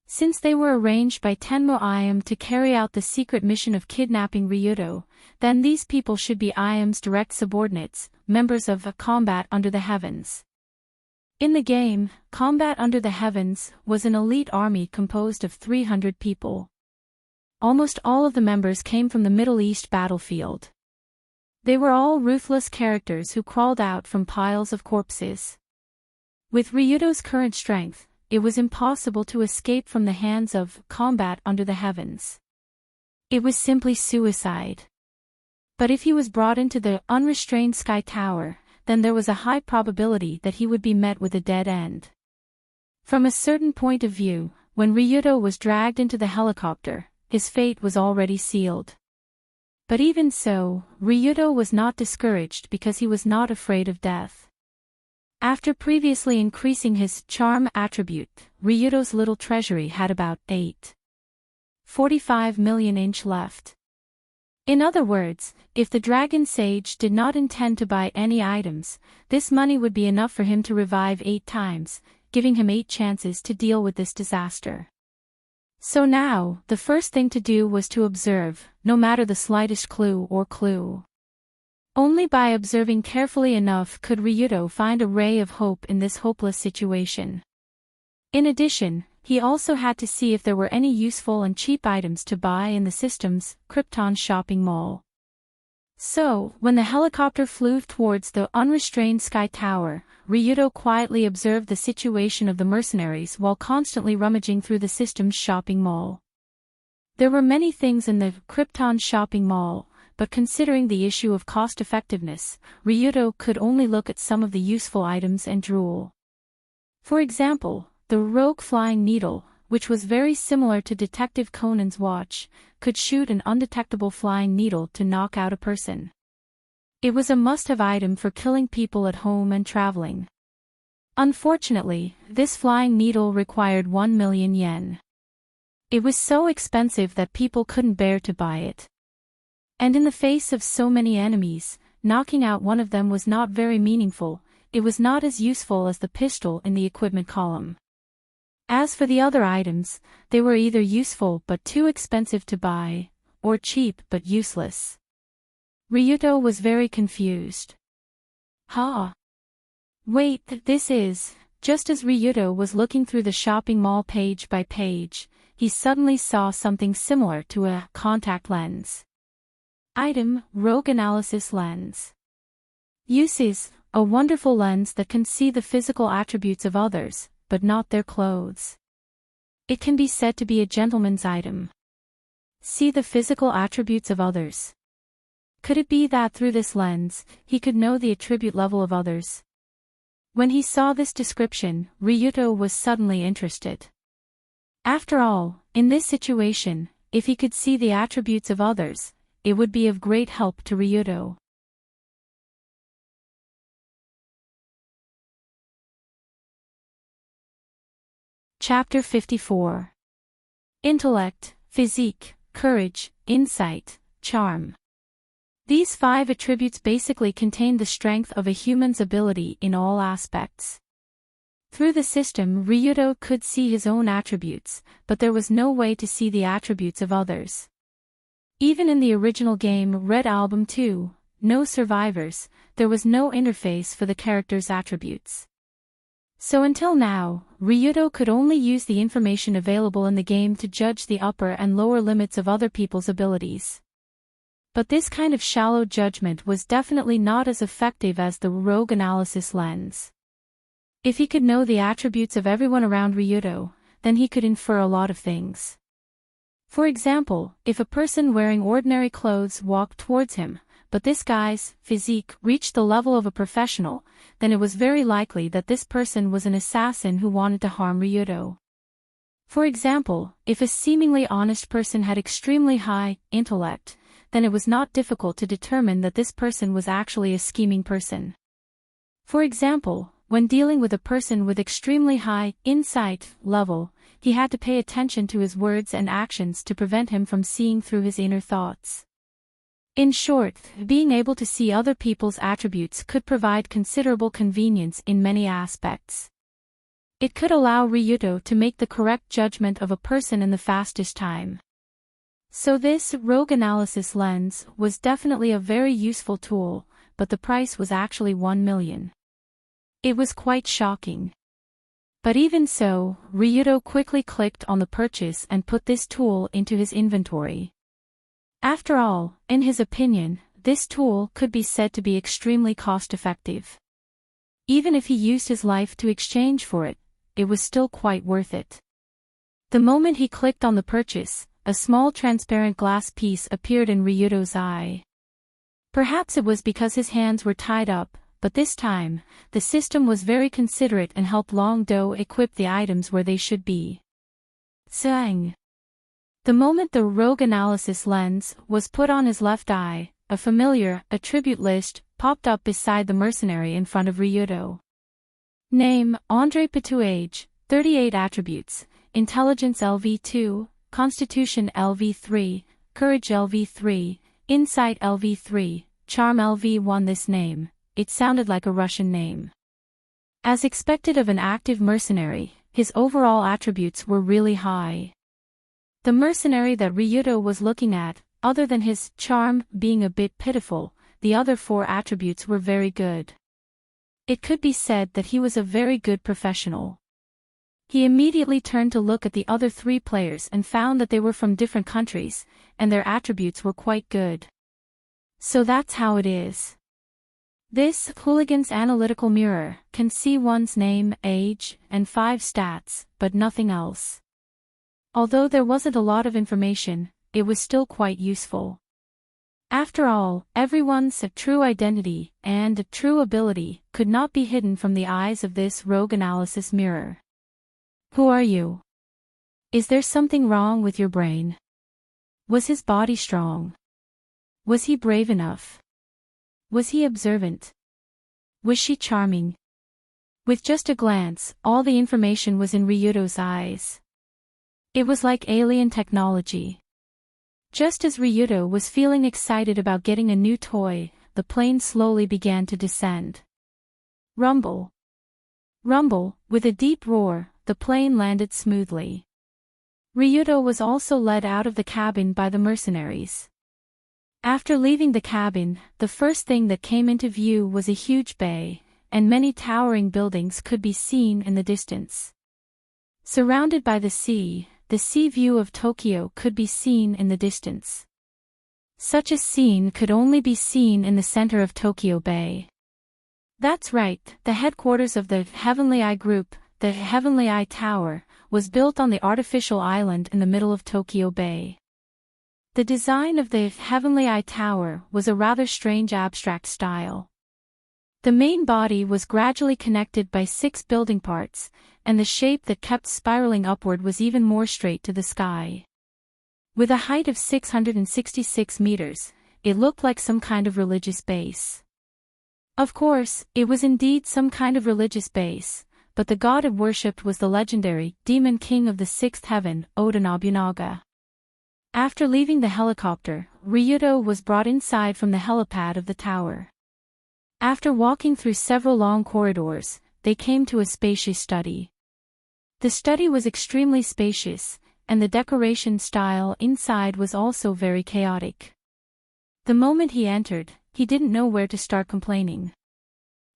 [SPEAKER 1] Since they were arranged by Tenmo Iam to carry out the secret mission of kidnapping Ryudo, then these people should be Iam's direct subordinates, members of a Combat Under the Heavens. In the game, Combat Under the Heavens was an elite army composed of 300 people. Almost all of the members came from the Middle East battlefield. They were all ruthless characters who crawled out from piles of corpses. With Ryudo's current strength, it was impossible to escape from the hands of Combat Under the Heavens. It was simply suicide. But if he was brought into the unrestrained Sky Tower, then there was a high probability that he would be met with a dead end. From a certain point of view, when Ryudo was dragged into the helicopter, his fate was already sealed. But even so, Ryudo was not discouraged because he was not afraid of death. After previously increasing his charm attribute, Ryudo's little treasury had about 8.45 million inch left. In other words, if the Dragon Sage did not intend to buy any items, this money would be enough for him to revive 8 times, giving him 8 chances to deal with this disaster. So now, the first thing to do was to observe, no matter the slightest clue. Only by observing carefully enough could Ryudo find a ray of hope in this hopeless situation. In addition, he also had to see if there were any useful and cheap items to buy in the system's Krypton shopping mall. So, when the helicopter flew towards the unrestrained Sky Tower, Ryudo quietly observed the situation of the mercenaries while constantly rummaging through the system's shopping mall. There were many things in the Krypton shopping mall, but considering the issue of cost-effectiveness, Ryudo could only look at some of the useful items and drool. For example, the rogue flying needle, which was very similar to Detective Conan's watch, could shoot an undetectable flying needle to knock out a person. It was a must-have item for killing people at home and traveling. Unfortunately, this flying needle required 1 million yen. It was so expensive that people couldn't bear to buy it. And in the face of so many enemies, knocking out one of them was not very meaningful. It was not as useful as the pistol in the equipment column. As for the other items, they were either useful but too expensive to buy, or cheap but useless. Ryudo was very confused. Wait, this is... Just as Ryudo was looking through the shopping mall page by page, he suddenly saw something similar to a contact lens. Item, Rogue Analysis Lens. Uses, a wonderful lens that can see the physical attributes of others, but not their clothes. It can be said to be a gentleman's item. See the physical attributes of others. Could it be that through this lens, he could know the attribute level of others? When he saw this description, Ryudo was suddenly interested. After all, in this situation, if he could see the attributes of others, it would be of great help to Ryudo. Chapter 54. Intellect, Physique, Courage, Insight, Charm. These 5 attributes basically contain the strength of a human's ability in all aspects. Through the system, Ryudo could see his own attributes, but there was no way to see the attributes of others. Even in the original game Red Album 2, No Survivors, there was no interface for the character's attributes. So until now, Ryudo could only use the information available in the game to judge the upper and lower limits of other people's abilities. But this kind of shallow judgment was definitely not as effective as the Rogue Analysis Lens. If he could know the attributes of everyone around Ryudo, then he could infer a lot of things. For example, if a person wearing ordinary clothes walked towards him, but this guy's physique reached the level of a professional, then it was very likely that this person was an assassin who wanted to harm Ryudo. For example, if a seemingly honest person had extremely high intellect, then it was not difficult to determine that this person was actually a scheming person. For example, when dealing with a person with extremely high insight level, he had to pay attention to his words and actions to prevent him from seeing through his inner thoughts. In short, being able to see other people's attributes could provide considerable convenience in many aspects. It could allow Ryuto to make the correct judgment of a person in the fastest time. So this rogue analysis lens was definitely a very useful tool, but the price was actually 1 million. It was quite shocking. But even so, Ryuto quickly clicked on the purchase and put this tool into his inventory. After all, in his opinion, this tool could be said to be extremely cost-effective. Even if he used his life to exchange for it, it was still quite worth it. The moment he clicked on the purchase, a small transparent glass piece appeared in Ryuto's eye. Perhaps it was because his hands were tied up, but this time, the system was very considerate and helped Long Do equip the items where they should be. Zang. The moment the rogue analysis lens was put on his left eye, a familiar attribute list popped up beside the mercenary in front of Ryuto. Name, Andre Patou. Age, 38. Attributes, Intelligence LV2, Constitution LV3, Courage LV3, Insight LV3, Charm LV1. This name, it sounded like a Russian name. As expected of an active mercenary, his overall attributes were really high. The mercenary that Ryuto was looking at, other than his charm being a bit pitiful, the other 4 attributes were very good. It could be said that he was a very good professional. He immediately turned to look at the other 3 players and found that they were from different countries, and their attributes were quite good. So that's how it is. This hooligan's analytical mirror can see one's name, age, and 5 stats, but nothing else. Although there wasn't a lot of information, it was still quite useful. After all, everyone's true identity and true ability could not be hidden from the eyes of this rogue analysis mirror. Who are you? Is there something wrong with your brain? Was his body strong? Was he brave enough? Was he observant? Was she charming? With just a glance, all the information was in Ryuto's eyes. It was like alien technology. Just as Ryuto was feeling excited about getting a new toy, the plane slowly began to descend. Rumble. Rumble, with a deep roar, the plane landed smoothly. Ryuto was also led out of the cabin by the mercenaries. After leaving the cabin, the first thing that came into view was a huge bay, and many towering buildings could be seen in the distance. Surrounded by the sea view of Tokyo could be seen in the distance. Such a scene could only be seen in the center of Tokyo Bay. That's right, the headquarters of the Heavenly Eye Group, the Heavenly Eye Tower, was built on the artificial island in the middle of Tokyo Bay. The design of the Heavenly Eye Tower was a rather strange abstract style. The main body was gradually connected by 6 building parts, and the shape that kept spiraling upward was even more straight to the sky. With a height of 666 meters, it looked like some kind of religious base. Of course, it was indeed some kind of religious base, but the god it worshipped was the legendary demon king of the 6th heaven, Oda Nobunaga. After leaving the helicopter, Ryuto was brought inside from the helipad of the tower. After walking through several long corridors, they came to a spacious study. The study was extremely spacious, and the decoration style inside was also very chaotic. The moment he entered, he didn't know where to start complaining.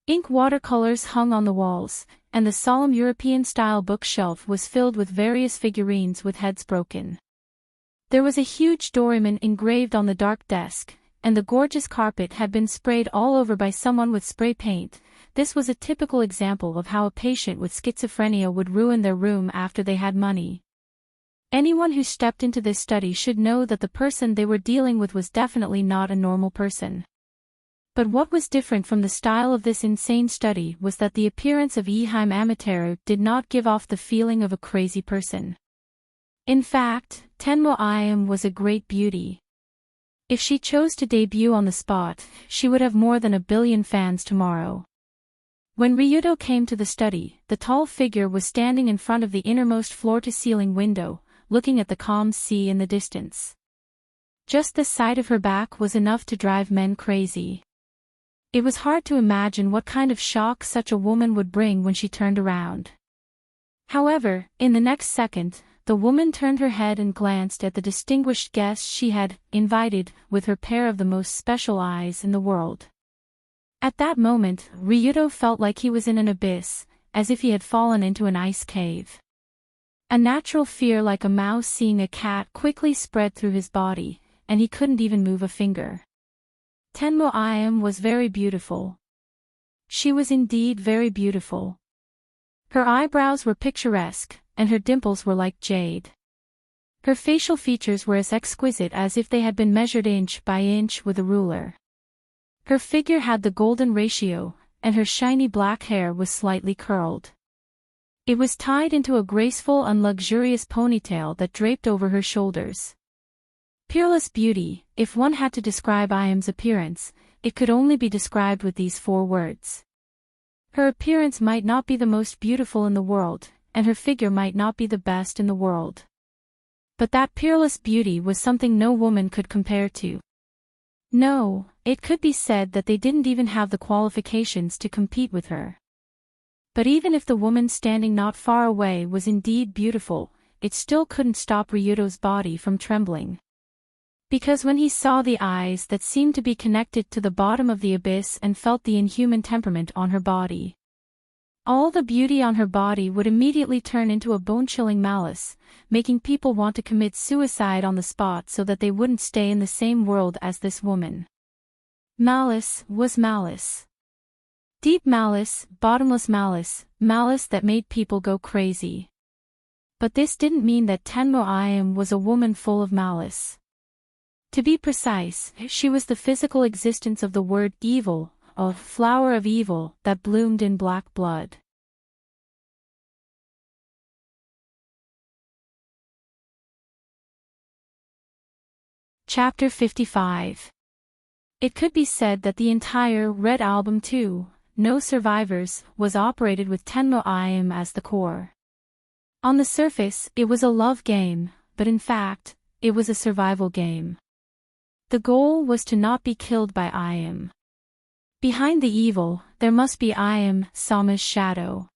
[SPEAKER 1] Ink watercolors hung on the walls, and the solemn European-style bookshelf was filled with various figurines with heads broken. There was a huge Doraemon engraved on the dark desk, and the gorgeous carpet had been sprayed all over by someone with spray paint. This was a typical example of how a patient with schizophrenia would ruin their room after they had money. Anyone who stepped into this study should know that the person they were dealing with was definitely not a normal person. But what was different from the style of this insane study was that the appearance of Eheim Amatero did not give off the feeling of a crazy person. In fact, Tenmo Iam was a great beauty. If she chose to debut on the spot, she would have more than 1 billion fans tomorrow. When Ryuto came to the study, the tall figure was standing in front of the innermost floor-to-ceiling window, looking at the calm sea in the distance. Just the sight of her back was enough to drive men crazy. It was hard to imagine what kind of shock such a woman would bring when she turned around. However, in the next second, the woman turned her head and glanced at the distinguished guest she had invited with her pair of the most special eyes in the world. At that moment, Ryuto felt like he was in an abyss, as if he had fallen into an ice cave. A natural fear like a mouse seeing a cat quickly spread through his body, and he couldn't even move a finger. Tenmo Ayam was very beautiful. She was indeed very beautiful. Her eyebrows were picturesque, and her dimples were like jade. Her facial features were as exquisite as if they had been measured inch by inch with a ruler. Her figure had the golden ratio, and her shiny black hair was slightly curled. It was tied into a graceful and luxurious ponytail that draped over her shoulders. Peerless beauty, if one had to describe Ayam's appearance, it could only be described with these 4 words. Her appearance might not be the most beautiful in the world, and her figure might not be the best in the world. But that peerless beauty was something no woman could compare to. No, it could be said that they didn't even have the qualifications to compete with her. But even if the woman standing not far away was indeed beautiful, it still couldn't stop Ryuto's body from trembling. Because when he saw the eyes that seemed to be connected to the bottom of the abyss and felt the inhuman temperament on her body, all the beauty on her body would immediately turn into a bone-chilling malice, making people want to commit suicide on the spot so that they wouldn't stay in the same world as this woman. Malice was malice. Deep malice, bottomless malice, malice that made people go crazy. But this didn't mean that Tenmo Ayam was a woman full of malice. To be precise, she was the physical existence of the word evil, a flower of evil that bloomed in black blood. Chapter 55. It could be said that the entire Red Album 2, No Survivors, was operated with Tenmo Ayam as the core. On the surface, it was a love game, but in fact, it was a survival game. The goal was to not be killed by Ayam. Behind the evil, there must be Ayam, Sama's shadow.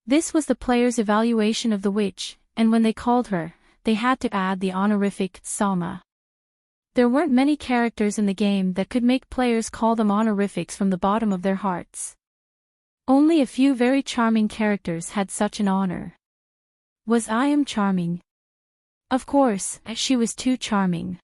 [SPEAKER 1] This was the player's evaluation of the witch, and when they called her, they had to add the honorific Sama. There weren't many characters in the game that could make players call them honorifics from the bottom of their hearts. Only a few very charming characters had such an honor. Was Ayam charming? Of course, she was too charming.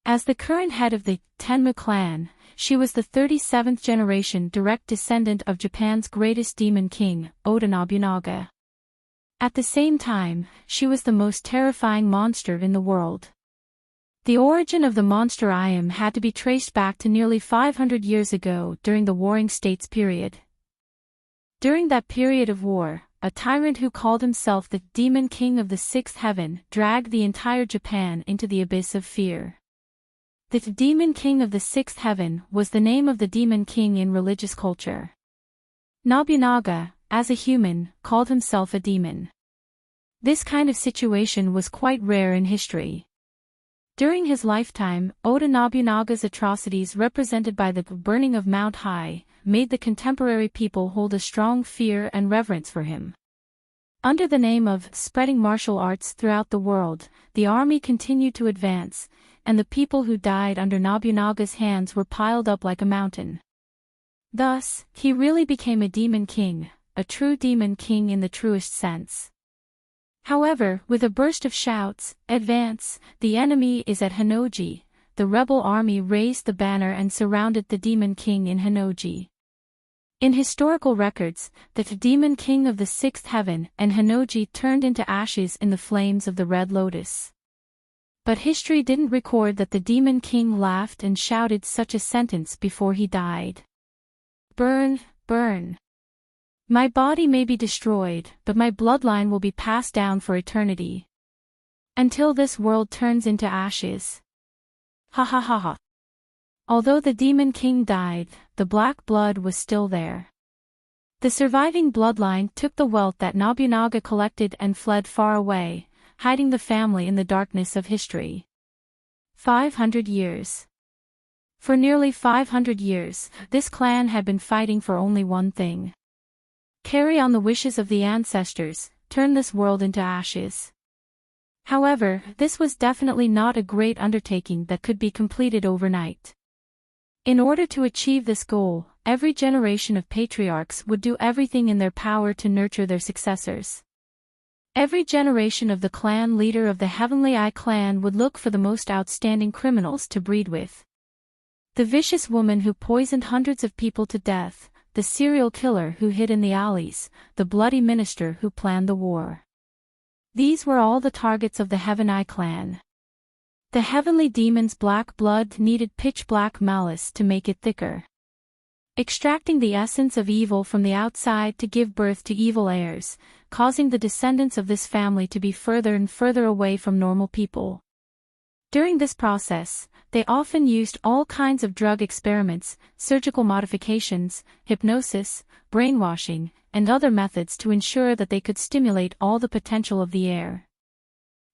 [SPEAKER 1] As the current head of the Tenma clan, she was the 37th generation direct descendant of Japan's greatest demon king, Oda Nobunaga. At the same time, she was the most terrifying monster in the world. The origin of the monster Ayam had to be traced back to nearly 500 years ago during the Warring States period. During that period of war, a tyrant who called himself the Demon King of the Sixth Heaven dragged the entire Japan into the abyss of fear. The Demon King of the Sixth Heaven was the name of the Demon King in religious culture. Nobunaga, as a human, called himself a demon. This kind of situation was quite rare in history. During his lifetime, Oda Nobunaga's atrocities represented by the burning of Mount Hai made the contemporary people hold a strong fear and reverence for him. Under the name of spreading martial arts throughout the world, the army continued to advance, and the people who died under Nobunaga's hands were piled up like a mountain. Thus, he really became a demon king, a true demon king in the truest sense. However, with a burst of shouts, "Advance, the enemy is at Hinoji," the rebel army raised the banner and surrounded the demon king in Hinoji. In historical records, the demon king of the Sixth Heaven and Hinoji turned into ashes in the flames of the Red Lotus. But history didn't record that the demon king laughed and shouted such a sentence before he died. "Burn, burn. My body may be destroyed, but my bloodline will be passed down for eternity. Until this world turns into ashes." Ha ha ha ha. Although the demon king died, the black blood was still there. The surviving bloodline took the wealth that Nobunaga collected and fled far away, hiding the family in the darkness of history. 500 years. For nearly 500 years, this clan had been fighting for only one thing. Carry on the wishes of the ancestors, turn this world into ashes. However, this was definitely not a great undertaking that could be completed overnight. In order to achieve this goal, every generation of patriarchs would do everything in their power to nurture their successors. Every generation of the clan leader of the Heavenly Eye clan would look for the most outstanding criminals to breed with. The vicious woman who poisoned hundreds of people to death, the serial killer who hid in the alleys, the bloody minister who planned the war. These were all the targets of the Heaven Eye clan. The heavenly demon's black blood needed pitch-black malice to make it thicker. Extracting the essence of evil from the outside to give birth to evil heirs, causing the descendants of this family to be further and further away from normal people. During this process, they often used all kinds of drug experiments, surgical modifications, hypnosis, brainwashing, and other methods to ensure that they could stimulate all the potential of the heir.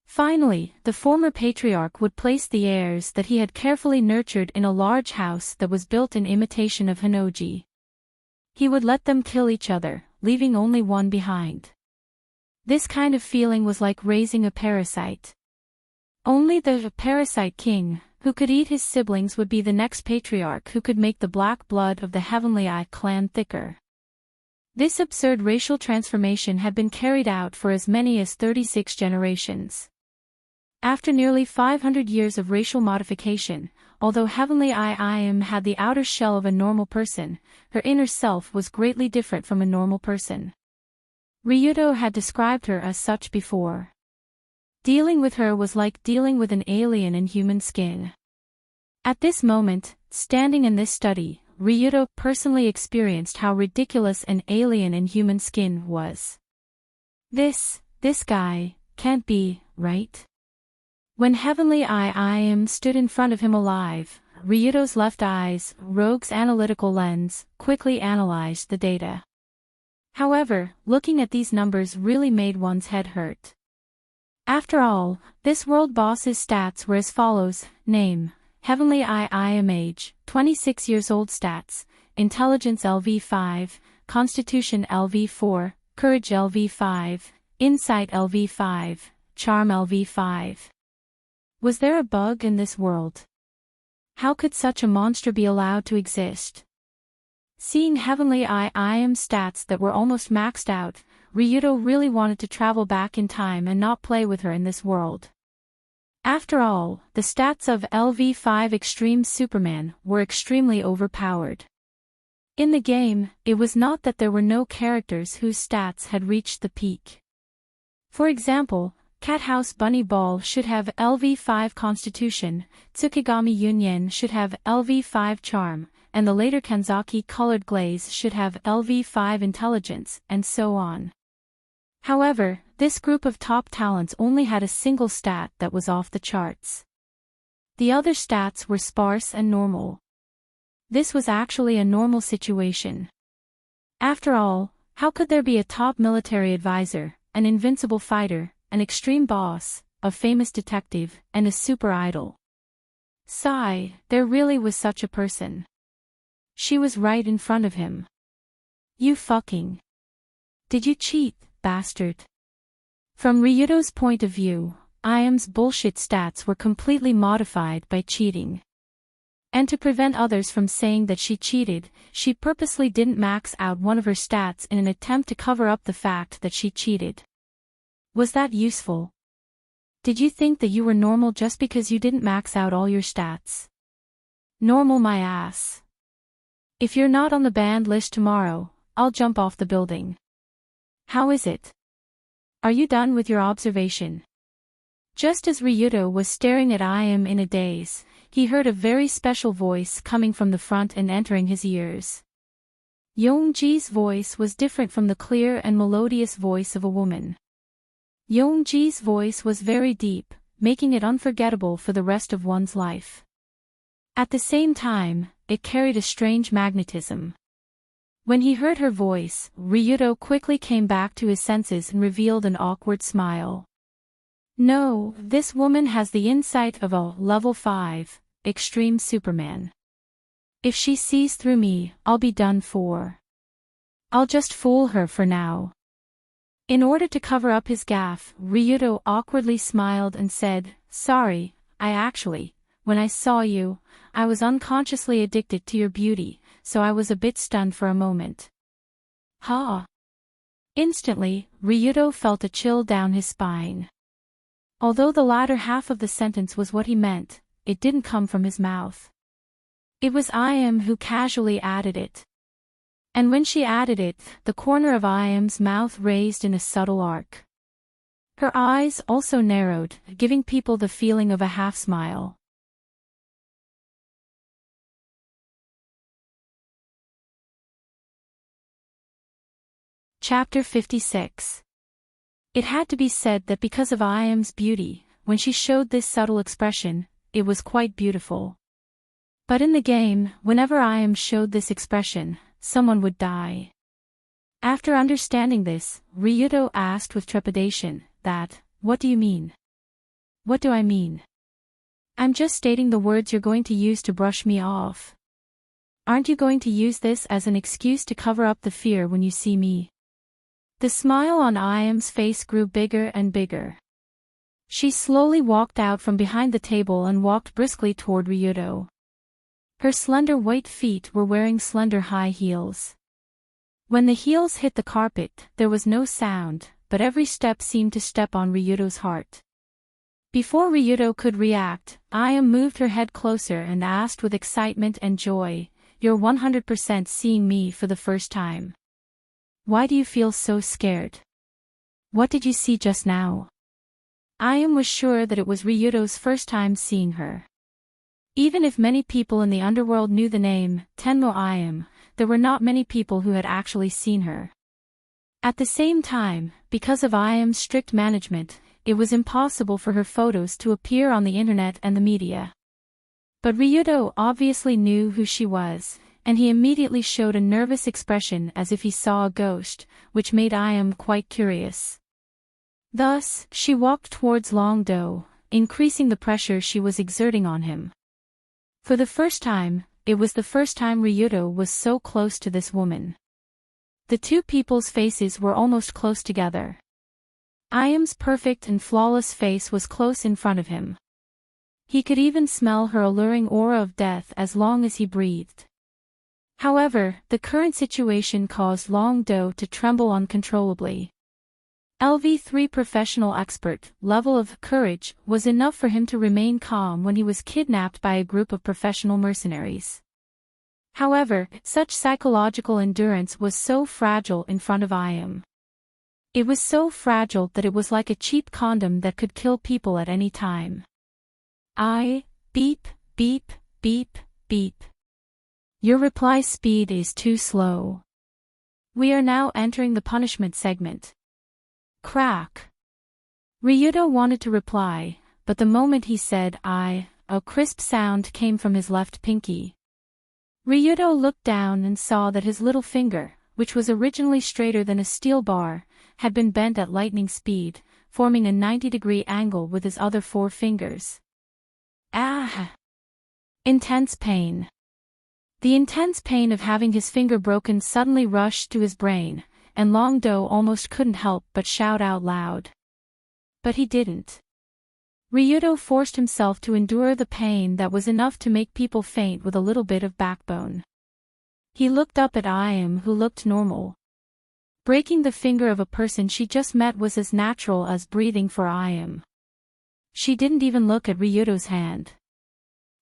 [SPEAKER 1] Finally, the former patriarch would place the heirs that he had carefully nurtured in a large house that was built in imitation of Hinoji. He would let them kill each other, leaving only one behind. This kind of feeling was like raising a parasite. Only the parasite king, who could eat his siblings, would be the next patriarch who could make the black blood of the Heavenly Eye clan thicker. This absurd racial transformation had been carried out for as many as 36 generations. After nearly 500 years of racial modification, although Heavenly Eye Im had the outer shell of a normal person, her inner self was greatly different from a normal person. Ryudo had described her as such before. Dealing with her was like dealing with an alien in human skin. At this moment, standing in this study, Ryudo personally experienced how ridiculous an alien in human skin was. This guy, can't be, right? When Heavenly Eye Im stood in front of him alive, Ryudo's left eye's rogue's analytical lens quickly analyzed the data. However, looking at these numbers really made one's head hurt. After all, this world boss's stats were as follows: name, Heavenly Eye Im age, 26 years old stats, intelligence LV5, constitution LV4, courage LV5, insight LV5, charm LV5. Was there a bug in this world? How could such a monster be allowed to exist? Seeing Heavenly Eye Im's stats that were almost maxed out, Ryudo really wanted to travel back in time and not play with her in this world. After all, the stats of LV5 Extreme Superman were extremely overpowered. In the game, it was not that there were no characters whose stats had reached the peak. For example, Cat House Bunny Ball should have LV5 Constitution, Tsukigami Yunyen should have LV5 Charm, and the later Kanzaki Colored Glaze should have LV5 Intelligence, and so on. However, this group of top talents only had a single stat that was off the charts. The other stats were sparse and normal. This was actually a normal situation. After all, how could there be a top military advisor, an invincible fighter, an extreme boss, a famous detective, and a super idol? Sigh, there really was such a person. She was right in front of him. You fucking. Did you cheat, bastard? From Ryudo's point of view, Im's bullshit stats were completely modified by cheating. And to prevent others from saying that she cheated, she purposely didn't max out one of her stats in an attempt to cover up the fact that she cheated. Was that useful? Did you think that you were normal just because you didn't max out all your stats? Normal my ass. If you're not on the banned list tomorrow, I'll jump off the building. How is it? Are you done with your observation? Just as Ryudo was staring at Im in a daze, he heard a very special voice coming from the front and entering his ears. Yongji's voice was different from the clear and melodious voice of a woman. Yongji's voice was very deep, making it unforgettable for the rest of one's life. At the same time, it carried a strange magnetism. When he heard her voice, Ryudo quickly came back to his senses and revealed an awkward smile. No, this woman has the insight of a level 5, Extreme Superman. If she sees through me, I'll be done for. I'll just fool her for now. In order to cover up his gaffe, Ryuto awkwardly smiled and said, "Sorry, when I saw you, I was unconsciously addicted to your beauty, so I was a bit stunned for a moment." Ha! Instantly, Ryuto felt a chill down his spine. Although the latter half of the sentence was what he meant, it didn't come from his mouth. It was I.M. who casually added it. And when she added it, the corner of I.M.'s mouth raised in a subtle arc. Her eyes also narrowed, giving people the feeling of a half-smile. Chapter 56. It had to be said that because of I.M.'s beauty, when she showed this subtle expression, it was quite beautiful. But in the game, whenever I.M. showed this expression, someone would die. After understanding this, Ryuto asked with trepidation, "What do you mean?" "What do I mean? I'm just stating the words you're going to use to brush me off. Aren't you going to use this as an excuse to cover up the fear when you see me?" The smile on I.M.'s face grew bigger and bigger. She slowly walked out from behind the table and walked briskly toward Ryuto. Her slender white feet were wearing slender high heels. When the heels hit the carpet, there was no sound, but every step seemed to step on Ryuto's heart. Before Ryuto could react, I.M. moved her head closer and asked with excitement and joy, "You're 100% seeing me for the first time. Why do you feel so scared? What did you see just now?" I.M. was sure that it was Ryuto's first time seeing her. Even if many people in the underworld knew the name, Tenmo I.M., there were not many people who had actually seen her. At the same time, because of I.M.'s strict management, it was impossible for her photos to appear on the internet and the media. But Ryuto obviously knew who she was, and he immediately showed a nervous expression as if he saw a ghost, which made I.M. quite curious. Thus, she walked towards Long-do, increasing the pressure she was exerting on him. For the first time, it was the first time Ryuto was so close to this woman. The two people's faces were almost close together. I.M.'s perfect and flawless face was close in front of him. He could even smell her alluring aura of death as long as he breathed. However, the current situation caused Long-do to tremble uncontrollably. LV3 professional expert level of courage was enough for him to remain calm when he was kidnapped by a group of professional mercenaries. However, such psychological endurance was so fragile in front of I.M. It was so fragile that it was like a cheap condom that could kill people at any time. Beep, beep, beep, beep. Your reply speed is too slow. We are now entering the punishment segment. Crack. Ryuto wanted to reply, but the moment he said a crisp sound came from his left pinky. Ryuto looked down and saw that his little finger, which was originally straighter than a steel bar, had been bent at lightning speed, forming a 90-degree angle with his other four fingers. Intense pain. The intense pain of having his finger broken suddenly rushed to his brain, and Long-do almost couldn't help but shout out loud. But he didn't. Ryuto forced himself to endure the pain that was enough to make people faint with a little bit of backbone. He looked up at I.M., who looked normal. Breaking the finger of a person she just met was as natural as breathing for I.M. She didn't even look at Ryuto's hand.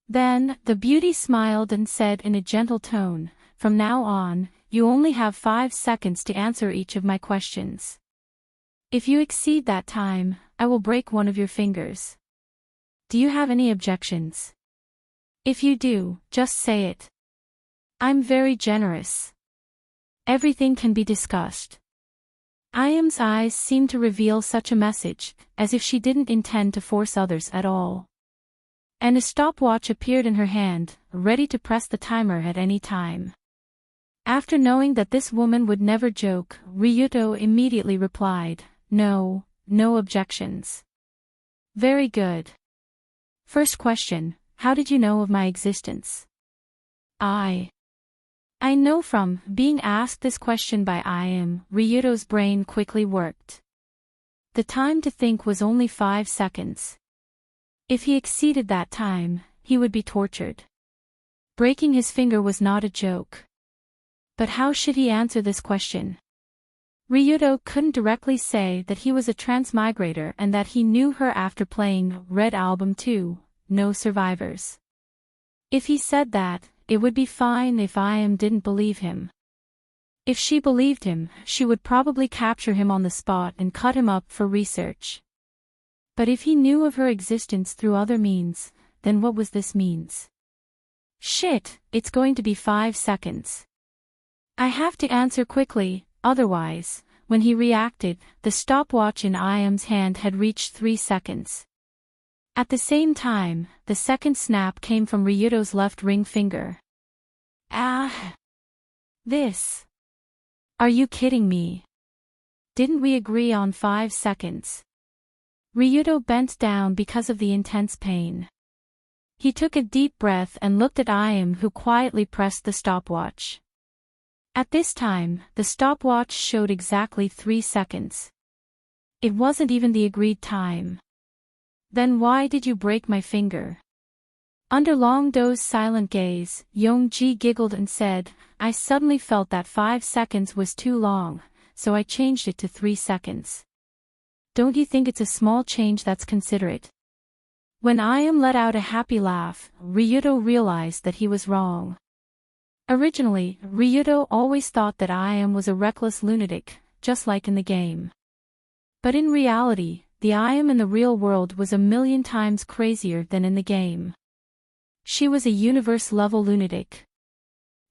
[SPEAKER 1] Then, the beauty smiled and said in a gentle tone, "From now on, you only have 5 seconds to answer each of my questions. If you exceed that time, I will break one of your fingers. Do you have any objections? If you do, just say it. I'm very generous. Everything can be discussed." I.M.'s eyes seemed to reveal such a message, as if she didn't intend to force others at all. And a stopwatch appeared in her hand, ready to press the timer at any time. After knowing that this woman would never joke, Ryuto immediately replied, No objections. Very good. First question, how did you know of my existence? I I know from being asked this question by I.M. Ryuto's brain quickly worked. The time to think was only 5 seconds. If he exceeded that time, he would be tortured. Breaking his finger was not a joke. But how should he answer this question? Ryuto couldn't directly say that he was a transmigrator and that he knew her after playing Red Album 2, No Survivors. If he said that, it would be fine if I.M. didn't believe him. If she believed him, she would probably capture him on the spot and cut him up for research. But if he knew of her existence through other means, then what was this means? Shit, it's going to be 5 seconds. I have to answer quickly, otherwise, when he reacted, the stopwatch in I.M.'s hand had reached 3 seconds. At the same time, the second snap came from Ryuto's left ring finger. Ah! This. Are you kidding me? Didn't we agree on 5 seconds? Ryuto bent down because of the intense pain. He took a deep breath and looked at I.M., who quietly pressed the stopwatch. At this time, the stopwatch showed exactly 3 seconds. It wasn't even the agreed time. Then why did you break my finger? Under Long Do's silent gaze, Yongji giggled and said, I suddenly felt that 5 seconds was too long, so I changed it to 3 seconds. Don't you think it's a small change that's considerate? When I.M. let out a happy laugh, Ryuto realized that he was wrong. Originally, Ryuto always thought that I.M. was a reckless lunatic, just like in the game. But in reality, the I.M. in the real world was a million times crazier than in the game. She was a universe-level lunatic.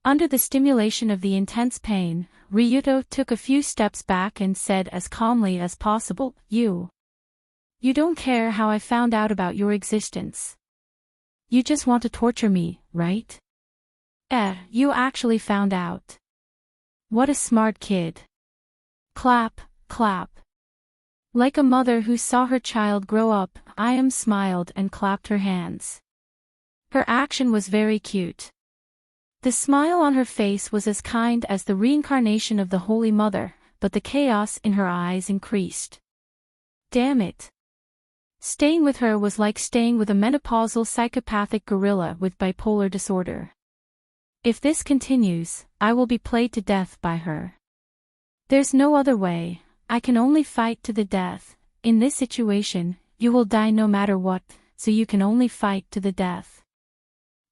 [SPEAKER 1] Under the stimulation of the intense pain, Ryuto took a few steps back and said as calmly as possible, You don't care how I found out about your existence. You just want to torture me, right? You actually found out. What a smart kid. Clap, clap. Like a mother who saw her child grow up, I.M. smiled and clapped her hands. Her action was very cute. The smile on her face was as kind as the reincarnation of the Holy Mother, but the chaos in her eyes increased. Damn it. Staying with her was like staying with a menopausal psychopathic gorilla with bipolar disorder. If this continues, I will be played to death by her. There's no other way, I can only fight to the death. In this situation, you will die no matter what, so you can only fight to the death.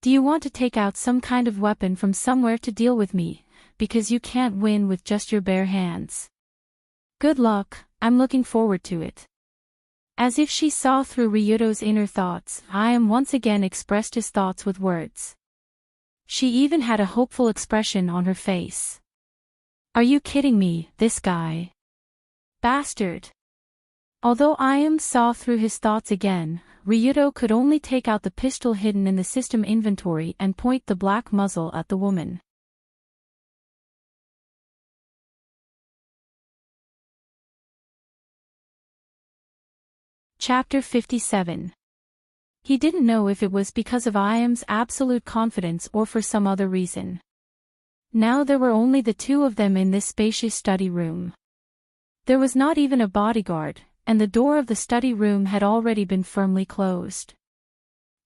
[SPEAKER 1] Do you want to take out some kind of weapon from somewhere to deal with me, because you can't win with just your bare hands? Good luck, I'm looking forward to it. As if she saw through Ryuto's inner thoughts, I.M. once again expressed his thoughts with words. She even had a hopeful expression on her face. Are you kidding me, this guy? Bastard. Although I.M. saw through his thoughts again, Ryuto could only take out the pistol hidden in the system inventory and point the black muzzle at the woman. Chapter 57. He didn't know if it was because of I.M.'s absolute confidence or for some other reason. Now there were only the two of them in this spacious study room. There was not even a bodyguard, and the door of the study room had already been firmly closed.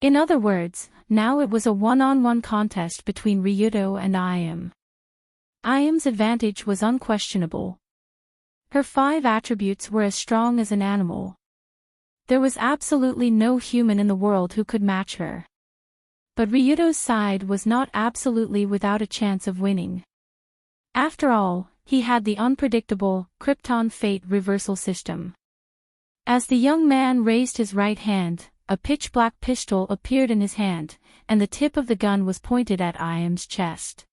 [SPEAKER 1] In other words, now it was a one-on-one contest between Ryuto and I.M. I.M.'s advantage was unquestionable. Her 5 attributes were as strong as an animal. There was absolutely no human in the world who could match her. But Ryuto's side was not absolutely without a chance of winning. After all, he had the unpredictable, Krypton fate reversal system. As the young man raised his right hand, a pitch-black pistol appeared in his hand, and the tip of the gun was pointed at I.M.'s chest.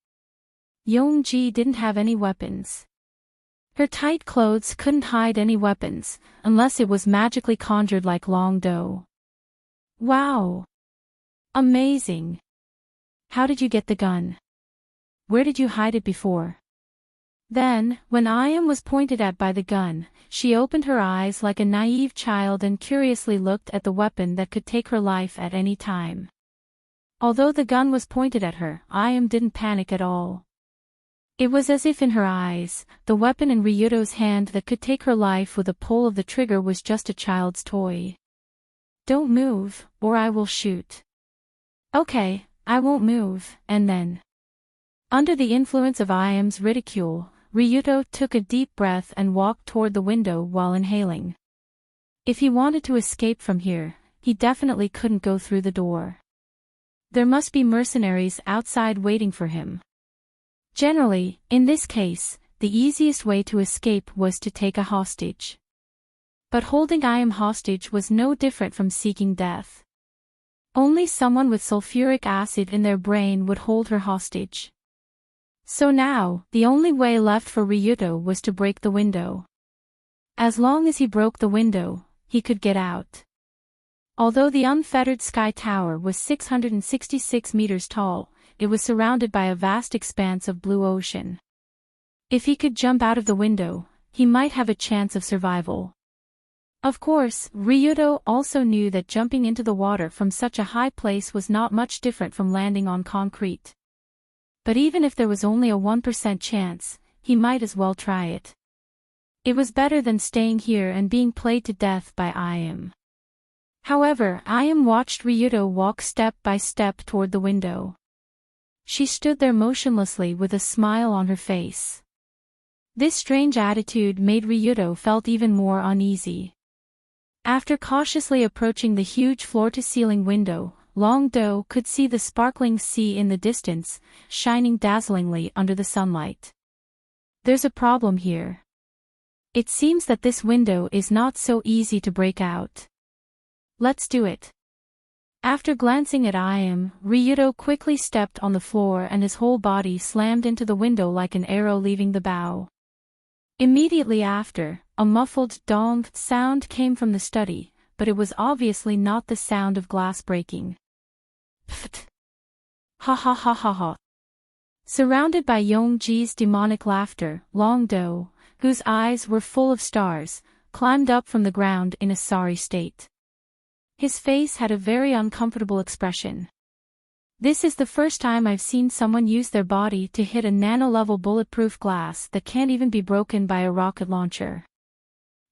[SPEAKER 1] Yongji didn't have any weapons. Her tight clothes couldn't hide any weapons, unless it was magically conjured like Long Do. Wow! Amazing! How did you get the gun? Where did you hide it before? Then, when I.M. was pointed at by the gun, she opened her eyes like a naive child and curiously looked at the weapon that could take her life at any time. Although the gun was pointed at her, I.M. didn't panic at all. It was as if in her eyes, the weapon in Ryuto's hand that could take her life with a pull of the trigger was just a child's toy. Don't move, or I will shoot. Okay, I won't move, and then. Under the influence of I.M.'s ridicule, Ryuto took a deep breath and walked toward the window while inhaling. If he wanted to escape from here, he definitely couldn't go through the door. There must be mercenaries outside waiting for him. Generally, in this case, the easiest way to escape was to take a hostage. But holding I.M. hostage was no different from seeking death. Only someone with sulfuric acid in their brain would hold her hostage. So now, the only way left for Ryuto was to break the window. As long as he broke the window, he could get out. Although the unfettered sky tower was 666 meters tall, it was surrounded by a vast expanse of blue ocean. If he could jump out of the window, he might have a chance of survival. Of course, Ryuto also knew that jumping into the water from such a high place was not much different from landing on concrete. But even if there was only a 1% chance, he might as well try it. It was better than staying here and being played to death by I.M. However, I.M. watched Ryuto walk step by step toward the window. She stood there motionlessly with a smile on her face. This strange attitude made Ryuto felt even more uneasy. After cautiously approaching the huge floor-to-ceiling window, Long-do could see the sparkling sea in the distance, shining dazzlingly under the sunlight. There's a problem here. It seems that this window is not so easy to break out. Let's do it. After glancing at I.M., Ryuto quickly stepped on the floor and his whole body slammed into the window like an arrow leaving the bow. Immediately after, a muffled dong sound came from the study, but it was obviously not the sound of glass breaking. Pfft. Ha ha ha ha ha. Surrounded by Yongji's demonic laughter, Long-do, whose eyes were full of stars, climbed up from the ground in a sorry state. His face had a very uncomfortable expression. This is the first time I've seen someone use their body to hit a nano-level bulletproof glass that can't even be broken by a rocket launcher.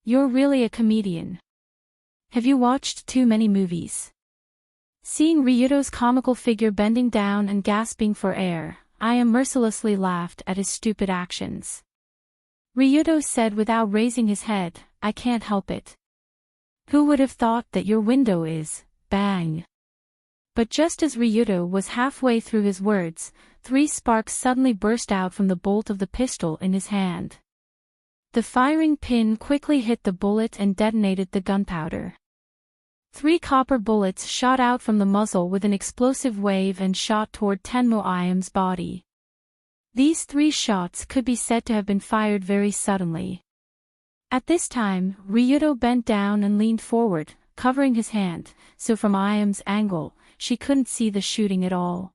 [SPEAKER 1] You're really a comedian. Have you watched too many movies? Seeing Ryuto's comical figure bending down and gasping for air, I.M. mercilessly laughed at his stupid actions. Ryuto said without raising his head, I can't help it. Who would have thought that your window is, bang? But just as Ryuto was halfway through his words, 3 sparks suddenly burst out from the bolt of the pistol in his hand. The firing pin quickly hit the bullet and detonated the gunpowder. 3 copper bullets shot out from the muzzle with an explosive wave and shot toward Tenmo I.M.'s body. These 3 shots could be said to have been fired very suddenly. At this time, Ryuto bent down and leaned forward, covering his hand, so from I.M.'s angle, she couldn't see the shooting at all.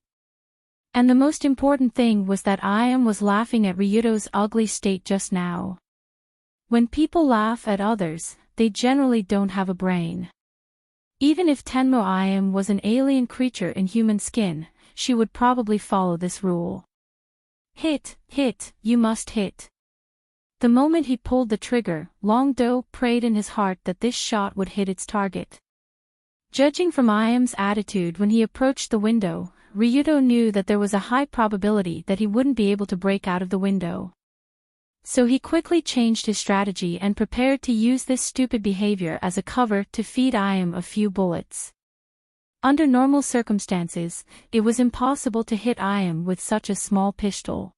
[SPEAKER 1] And the most important thing was that I.M. was laughing at Ryuto's ugly state just now. When people laugh at others, they generally don't have a brain. Even if Tenmo I.M. was an alien creature in human skin, she would probably follow this rule. Hit, you must hit. The moment he pulled the trigger, Long-do prayed in his heart that this shot would hit its target. Judging from I.M.'s attitude when he approached the window, Ryuto knew that there was a high probability that he wouldn't be able to break out of the window. So he quickly changed his strategy and prepared to use this stupid behavior as a cover to feed I.M. a few bullets. Under normal circumstances, it was impossible to hit I.M. with such a small pistol.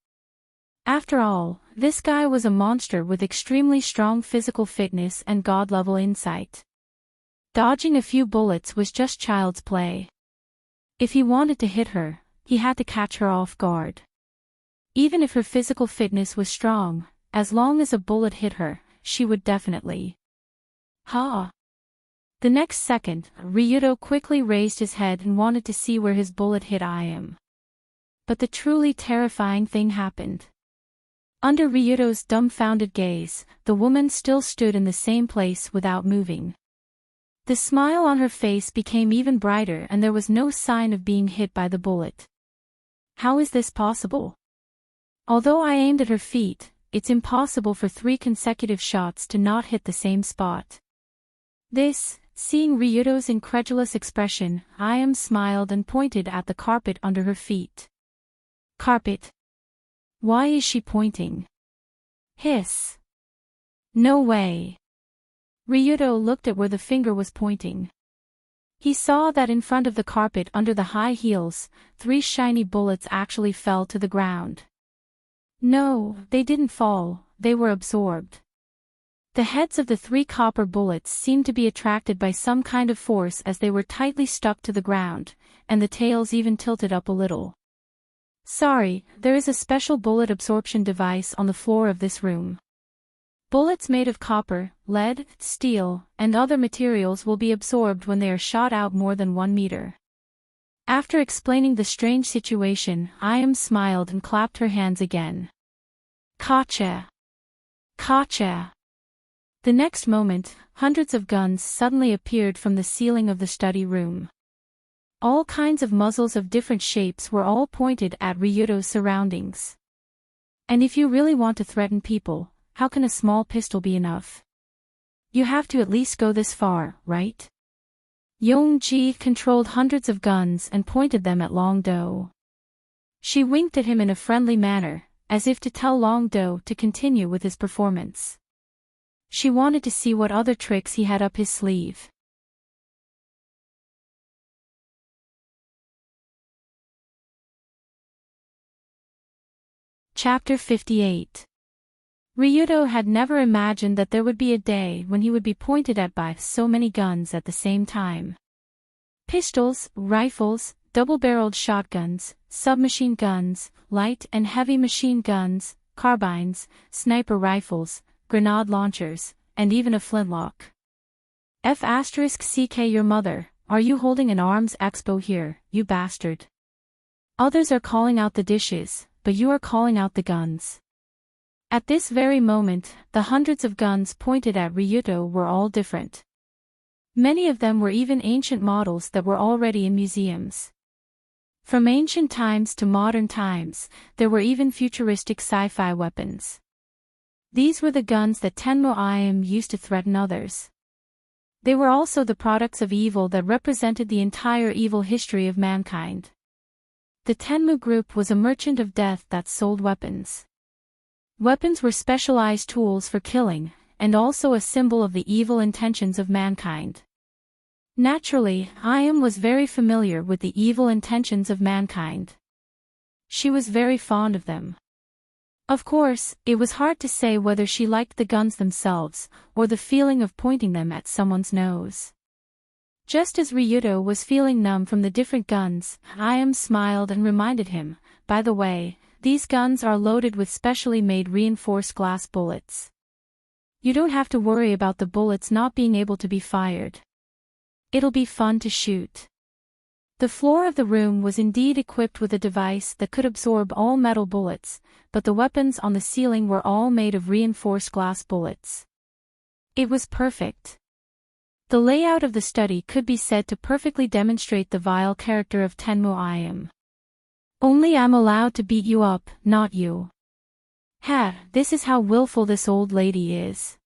[SPEAKER 1] After all, this guy was a monster with extremely strong physical fitness and god-level insight. Dodging a few bullets was just child's play. If he wanted to hit her, he had to catch her off guard. Even if her physical fitness was strong, as long as a bullet hit her, she would definitely. Ha! The next second, Ryuto quickly raised his head and wanted to see where his bullet hit I.M. But the truly terrifying thing happened. Under Ryuto's dumbfounded gaze, the woman still stood in the same place without moving. The smile on her face became even brighter and there was no sign of being hit by the bullet. How is this possible? Although I aimed at her feet, it's impossible for 3 consecutive shots to not hit the same spot. Seeing Ryudo's incredulous expression, I smiled and pointed at the carpet under her feet. Carpet? Why is she pointing? Hiss. No way. Ryudo looked at where the finger was pointing. He saw that in front of the carpet under the high heels, 3 shiny bullets actually fell to the ground. No, they didn't fall, they were absorbed. The heads of the 3 copper bullets seemed to be attracted by some kind of force as they were tightly stuck to the ground, and the tails even tilted up a little. Sorry, there is a special bullet absorption device on the floor of this room. Bullets made of copper, lead, steel, and other materials will be absorbed when they are shot out more than 1 meter. After explaining the strange situation, I smiled and clapped her hands again. Gotcha! Gotcha! The next moment, hundreds of guns suddenly appeared from the ceiling of the study room. All kinds of muzzles of different shapes were all pointed at Ryudo's surroundings. And if you really want to threaten people, how can a small pistol be enough? You have to at least go this far, right? Yongji controlled hundreds of guns and pointed them at Long Do. She winked at him in a friendly manner, as if to tell Long Do to continue with his performance. She wanted to see what other tricks he had up his sleeve. Chapter 58. Ryudo had never imagined that there would be a day when he would be pointed at by so many guns at the same time. Pistols, rifles, double-barreled shotguns, submachine guns, light and heavy machine guns, carbines, sniper rifles, grenade launchers, and even a flintlock. F***ck your mother, are you holding an arms expo here, you bastard? Others are calling out the dishes, but you are calling out the guns. At this very moment, the hundreds of guns pointed at Ryudo were all different. Many of them were even ancient models that were already in museums. From ancient times to modern times, there were even futuristic sci-fi weapons. These were the guns that Tenmo Im used to threaten others. They were also the products of evil that represented the entire evil history of mankind. The Tenmu group was a merchant of death that sold weapons. Weapons were specialized tools for killing, and also a symbol of the evil intentions of mankind. Naturally, Im was very familiar with the evil intentions of mankind. She was very fond of them. Of course, it was hard to say whether she liked the guns themselves, or the feeling of pointing them at someone's nose. Just as Ryudo was feeling numb from the different guns, Im smiled and reminded him, by the way, these guns are loaded with specially made reinforced glass bullets. You don't have to worry about the bullets not being able to be fired. It'll be fun to shoot. The floor of the room was indeed equipped with a device that could absorb all metal bullets, but the weapons on the ceiling were all made of reinforced glass bullets. It was perfect. The layout of the study could be said to perfectly demonstrate the vile character of Tenmo Im. Only I'm allowed to beat you up, not you. This is how willful this old lady is.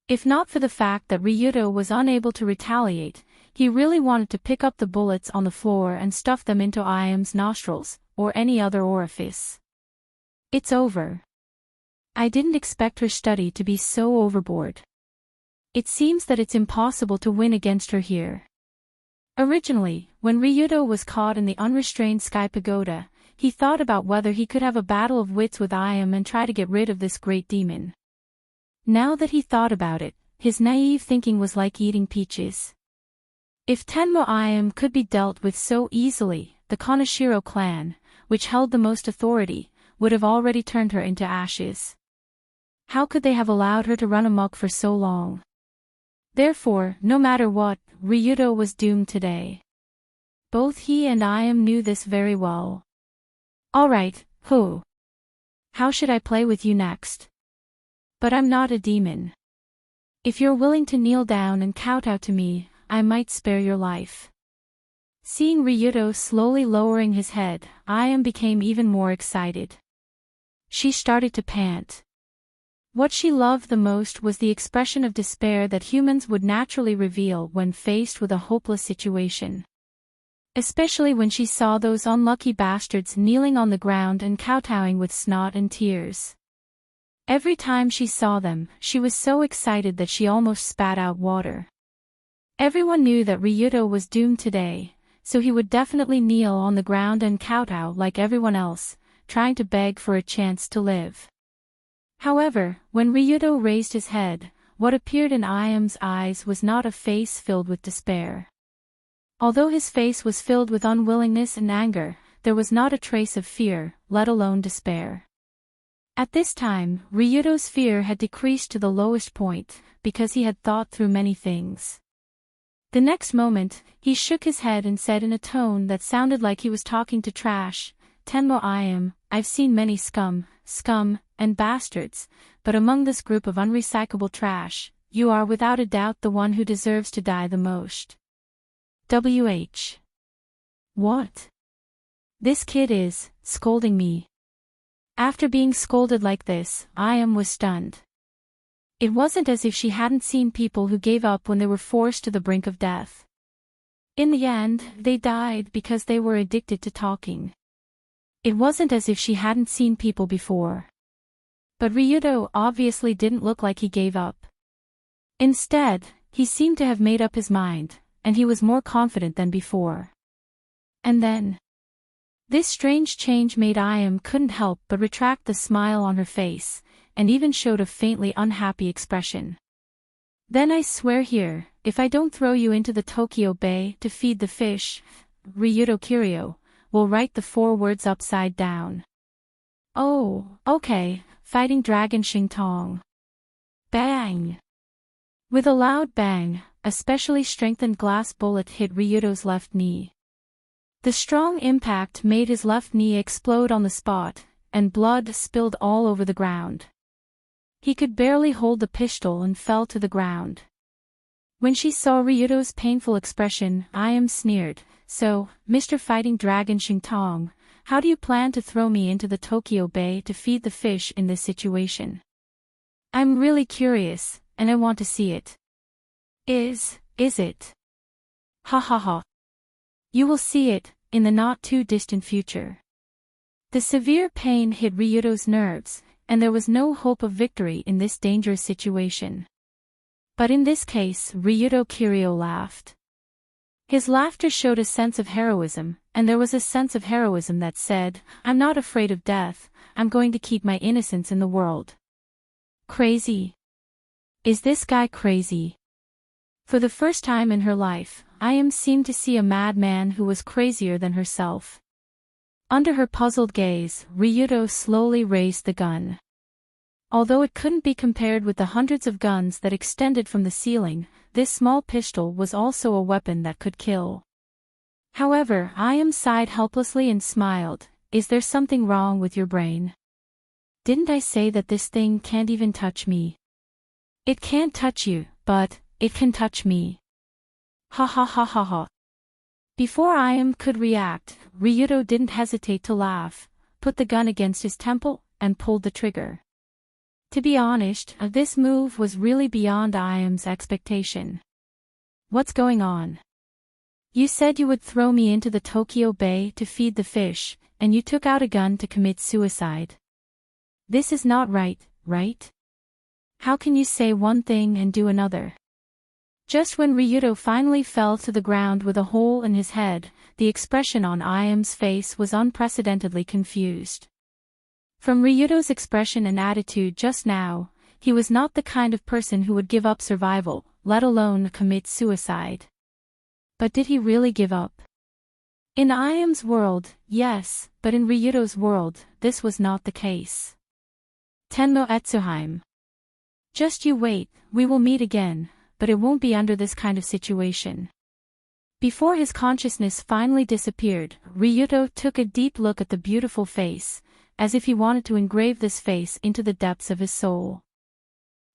[SPEAKER 1] If not for the fact that Ryudo was unable to retaliate, he really wanted to pick up the bullets on the floor and stuff them into Im's nostrils, or any other orifice. It's over. I didn't expect her study to be so overboard. It seems that it's impossible to win against her here. Originally, when Ryudo was caught in the unrestrained Sky Pagoda, he thought about whether he could have a battle of wits with Im and try to get rid of this great demon. Now that he thought about it, his naive thinking was like eating peaches. If Tenmo Im could be dealt with so easily, the Konoshiro clan, which held the most authority, would have already turned her into ashes. How could they have allowed her to run amok for so long? Therefore, no matter what, Ryudo was doomed today. Both he and Im knew this very well. Alright, how should I play with you next? But I'm not a demon. If you're willing to kneel down and kowtow to me, I might spare your life. Seeing Ryudo slowly lowering his head, Im became even more excited. she started to pant. What she loved the most was the expression of despair that humans would naturally reveal when faced with a hopeless situation. Especially when she saw those unlucky bastards kneeling on the ground and kowtowing with snot and tears. Every time she saw them, she was so excited that she almost spat out water. Everyone knew that Ryuto was doomed today, so he would definitely kneel on the ground and kowtow like everyone else, trying to beg for a chance to live. However, when Ryuto raised his head, what appeared in Iam's eyes was not a face filled with despair. Although his face was filled with unwillingness and anger, there was not a trace of fear, let alone despair. At this time, Ryuto's fear had decreased to the lowest point, because he had thought through many things. The next moment, he shook his head and said in a tone that sounded like he was talking to trash, "Tenmo Iam, I've seen many scum, and bastards, but among this group of unrecyclable trash, you are without a doubt the one who deserves to die the most." WH. What? This kid is scolding me. After being scolded like this, Iam was stunned. It wasn't as if she hadn't seen people who gave up when they were forced to the brink of death. In the end, they died because they were addicted to talking. It wasn't as if she hadn't seen people before. But Ryuto obviously didn't look like he gave up. Instead, he seemed to have made up his mind, and he was more confident than before. And then, this strange change made Iam couldn't help but retract the smile on her face, and even showed a faintly unhappy expression. "Then I swear here, if I don't throw you into the Tokyo Bay to feed the fish, Ryuto Kiryu, will write the 4 words upside down." "Oh, okay, Fighting Dragon Shingtong." Bang! With a loud bang, a specially strengthened glass bullet hit Ryuto's left knee. The strong impact made his left knee explode on the spot, and blood spilled all over the ground. He could barely hold the pistol and fell to the ground. When she saw Ryuto's painful expression, Iam sneered, "So, Mr. Fighting Dragon Shingtong, how do you plan to throw me into the Tokyo Bay to feed the fish in this situation? I'm really curious, and I want to see it." Is it? Ha ha ha. You will see it, in the not-too-distant future. The severe pain hit Ryuto's nerves, and there was no hope of victory in this dangerous situation. But in this case, Ryuto Kiryu laughed. His laughter showed a sense of heroism, and there was a sense of heroism that said, "I'm not afraid of death, I'm going to keep my innocence in the world." Crazy? Is this guy crazy? For the first time in her life, Iam seemed to see a madman who was crazier than herself. Under her puzzled gaze, Ryuto slowly raised the gun. Although it couldn't be compared with the hundreds of guns that extended from the ceiling, this small pistol was also a weapon that could kill. However, Iam sighed helplessly and smiled. "Is there something wrong with your brain? Didn't I say that this thing can't even touch me?" "It can't touch you, but it can touch me." Ha ha ha ha ha. Before Iam could react, Ryuto didn't hesitate to laugh, put the gun against his temple, and pulled the trigger. To be honest, this move was really beyond Iam's expectation. "What's going on? You said you would throw me into the Tokyo Bay to feed the fish, and you took out a gun to commit suicide. This is not right, right? How can you say one thing and do another?" Just when Ryuto finally fell to the ground with a hole in his head, the expression on Iam's face was unprecedentedly confused. From Ryuto's expression and attitude just now, he was not the kind of person who would give up survival, let alone commit suicide. But did he really give up? In Iam's world, yes, but in Ryuto's world, this was not the case. Tenmo Etsuheim. Just you wait, we will meet again, but it won't be under this kind of situation. Before his consciousness finally disappeared, Ryuto took a deep look at the beautiful face, as if he wanted to engrave this face into the depths of his soul.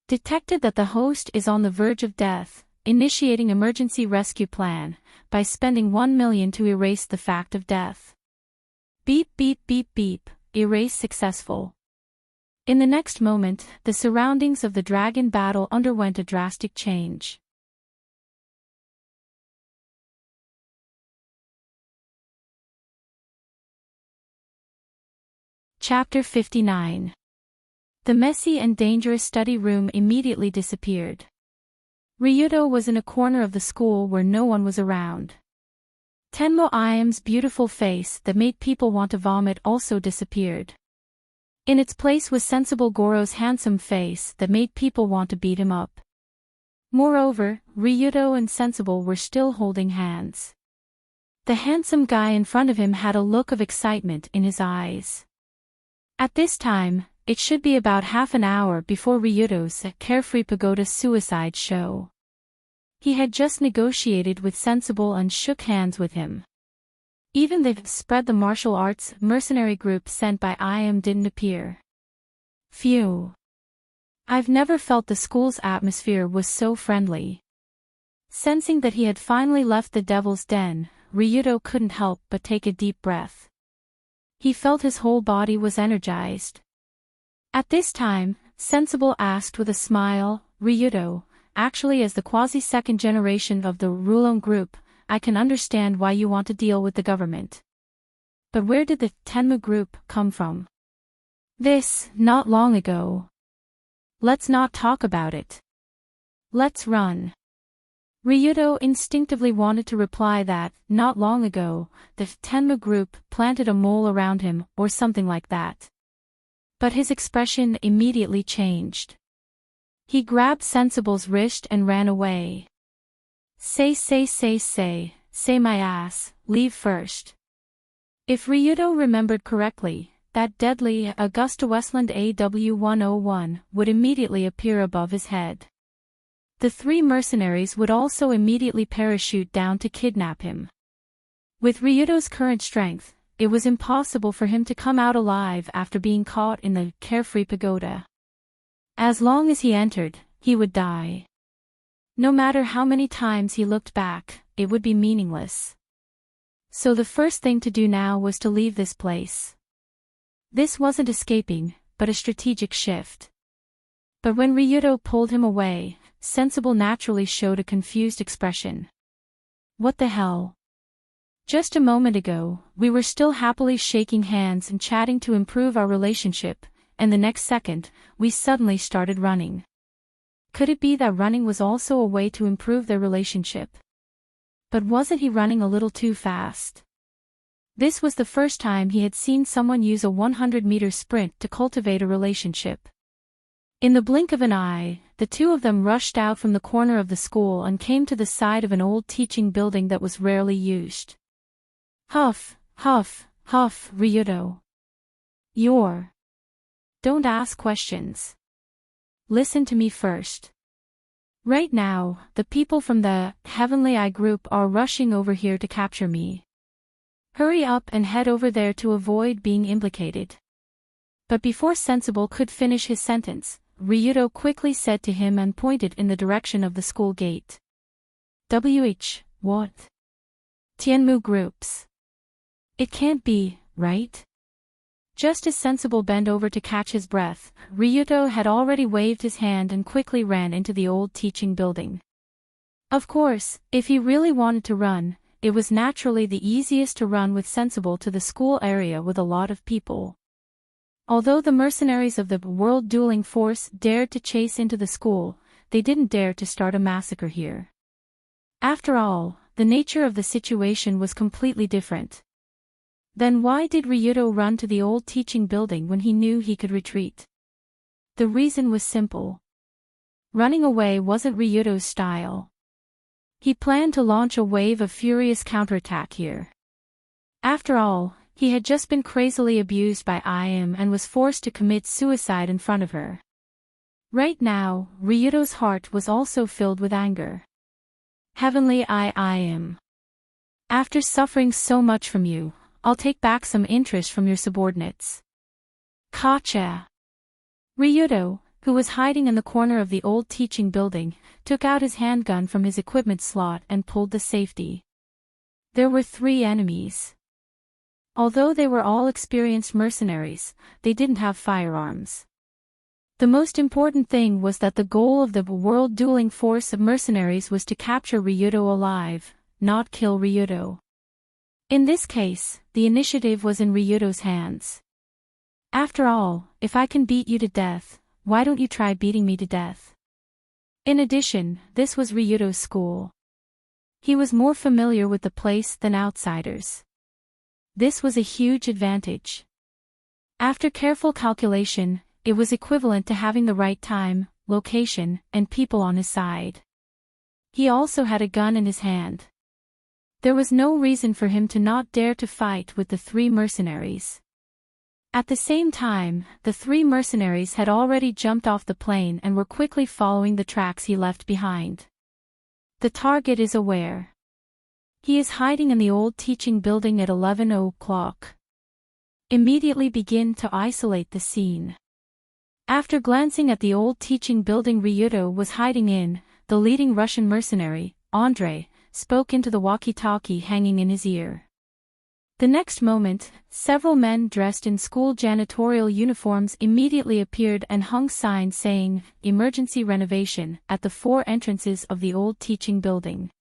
[SPEAKER 1] Detected that the host is on the verge of death, initiating emergency rescue plan, by spending 1 million to erase the fact of death. Beep beep beep beep, erase successful. In the next moment, the surroundings of the dragon battle underwent a drastic change. Chapter 59. The messy and dangerous study room immediately disappeared. Ryudo was in a corner of the school where no one was around. Tenmo Iam's beautiful face that made people want to vomit also disappeared. In its place was Sensible Goro's handsome face that made people want to beat him up. Moreover, Ryudo and Sensible were still holding hands. The handsome guy in front of him had a look of excitement in his eyes. At this time, it should be about half an hour before Ryudo's Carefree Pagoda suicide show. He had just negotiated with Sensible and shook hands with him. Even the spread the martial arts mercenary group sent by IM didn't appear. Phew. I've never felt the school's atmosphere was so friendly. Sensing that he had finally left the devil's den, Ryudo couldn't help but take a deep breath. He felt his whole body was energized. At this time, Sensible asked with a smile, Ryudo, actually as the quasi-second generation of the Rulon group, I can understand why you want to deal with the government. But where did the Tenmu group come from? Not long ago. Let's not talk about it. Let's run. Ryudo instinctively wanted to reply that, not long ago, the Tenmu group planted a mole around him or something like that. But his expression immediately changed. He grabbed Sensible's wrist and ran away. Say my ass, leave first. If Ryudo remembered correctly, that deadly Augusta Westland AW-101 would immediately appear above his head. The three mercenaries would also immediately parachute down to kidnap him. With Ryudo's current strength, it was impossible for him to come out alive after being caught in the Carefree Pagoda. As long as he entered, he would die. No matter how many times he looked back, it would be meaningless. So the first thing to do now was to leave this place. This wasn't escaping, but a strategic shift. But when Ryudo pulled him away, Sensible naturally showed a confused expression. What the hell? Just a moment ago, we were still happily shaking hands and chatting to improve our relationship, and the next second, we suddenly started running. Could it be that running was also a way to improve their relationship? But wasn't he running a little too fast? This was the first time he had seen someone use a 100-meter sprint to cultivate a relationship. In the blink of an eye, the two of them rushed out from the corner of the school and came to the side of an old teaching building that was rarely used. Huff, Ryudo. Don't ask questions. Listen to me first. Right now, the people from the Heavenly Eye group are rushing over here to capture me. Hurry up and head over there to avoid being implicated. But before Sensible could finish his sentence, Ryudo quickly said to him and pointed in the direction of the school gate. What? Tianmu groups. It can't be, right? Just as Sensible bent over to catch his breath, Ryudo had already waved his hand and quickly ran into the old teaching building. Of course, if he really wanted to run, it was naturally the easiest to run with Sensible to the school area with a lot of people. Although the mercenaries of the World Dueling Force dared to chase into the school, they didn't dare to start a massacre here. After all, the nature of the situation was completely different. Then why did Ryudo run to the old teaching building when he knew he could retreat? The reason was simple. Running away wasn't Ryudo's style. He planned to launch a wave of furious counterattack here. After all, he had just been crazily abused by IM and was forced to commit suicide in front of her. Right now, Ryudo's heart was also filled with anger. Heavenly IM. After suffering so much from you, I'll take back some interest from your subordinates. Gotcha. Ryudo, who was hiding in the corner of the old teaching building, took out his handgun from his equipment slot and pulled the safety. There were 3 enemies. Although they were all experienced mercenaries, they didn't have firearms. The most important thing was that the goal of the world dueling force of mercenaries was to capture Ryudo alive, not kill Ryudo. In this case, the initiative was in Ryudo's hands. After all, if I can beat you to death, why don't you try beating me to death? In addition, this was Ryudo's school. He was more familiar with the place than outsiders. This was a huge advantage. After careful calculation, it was equivalent to having the right time, location, and people on his side. He also had a gun in his hand. There was no reason for him to not dare to fight with the three mercenaries. At the same time, the three mercenaries had already jumped off the plane and were quickly following the tracks he left behind. The target is aware. He is hiding in the old teaching building at 11 o'clock. Immediately begin to isolate the scene. After glancing at the old teaching building Ryudo was hiding in, the leading Russian mercenary, Andrei, spoke into the walkie-talkie hanging in his ear. The next moment, several men dressed in school janitorial uniforms immediately appeared and hung signs saying, "Emergency renovation," at the four entrances of the old teaching building.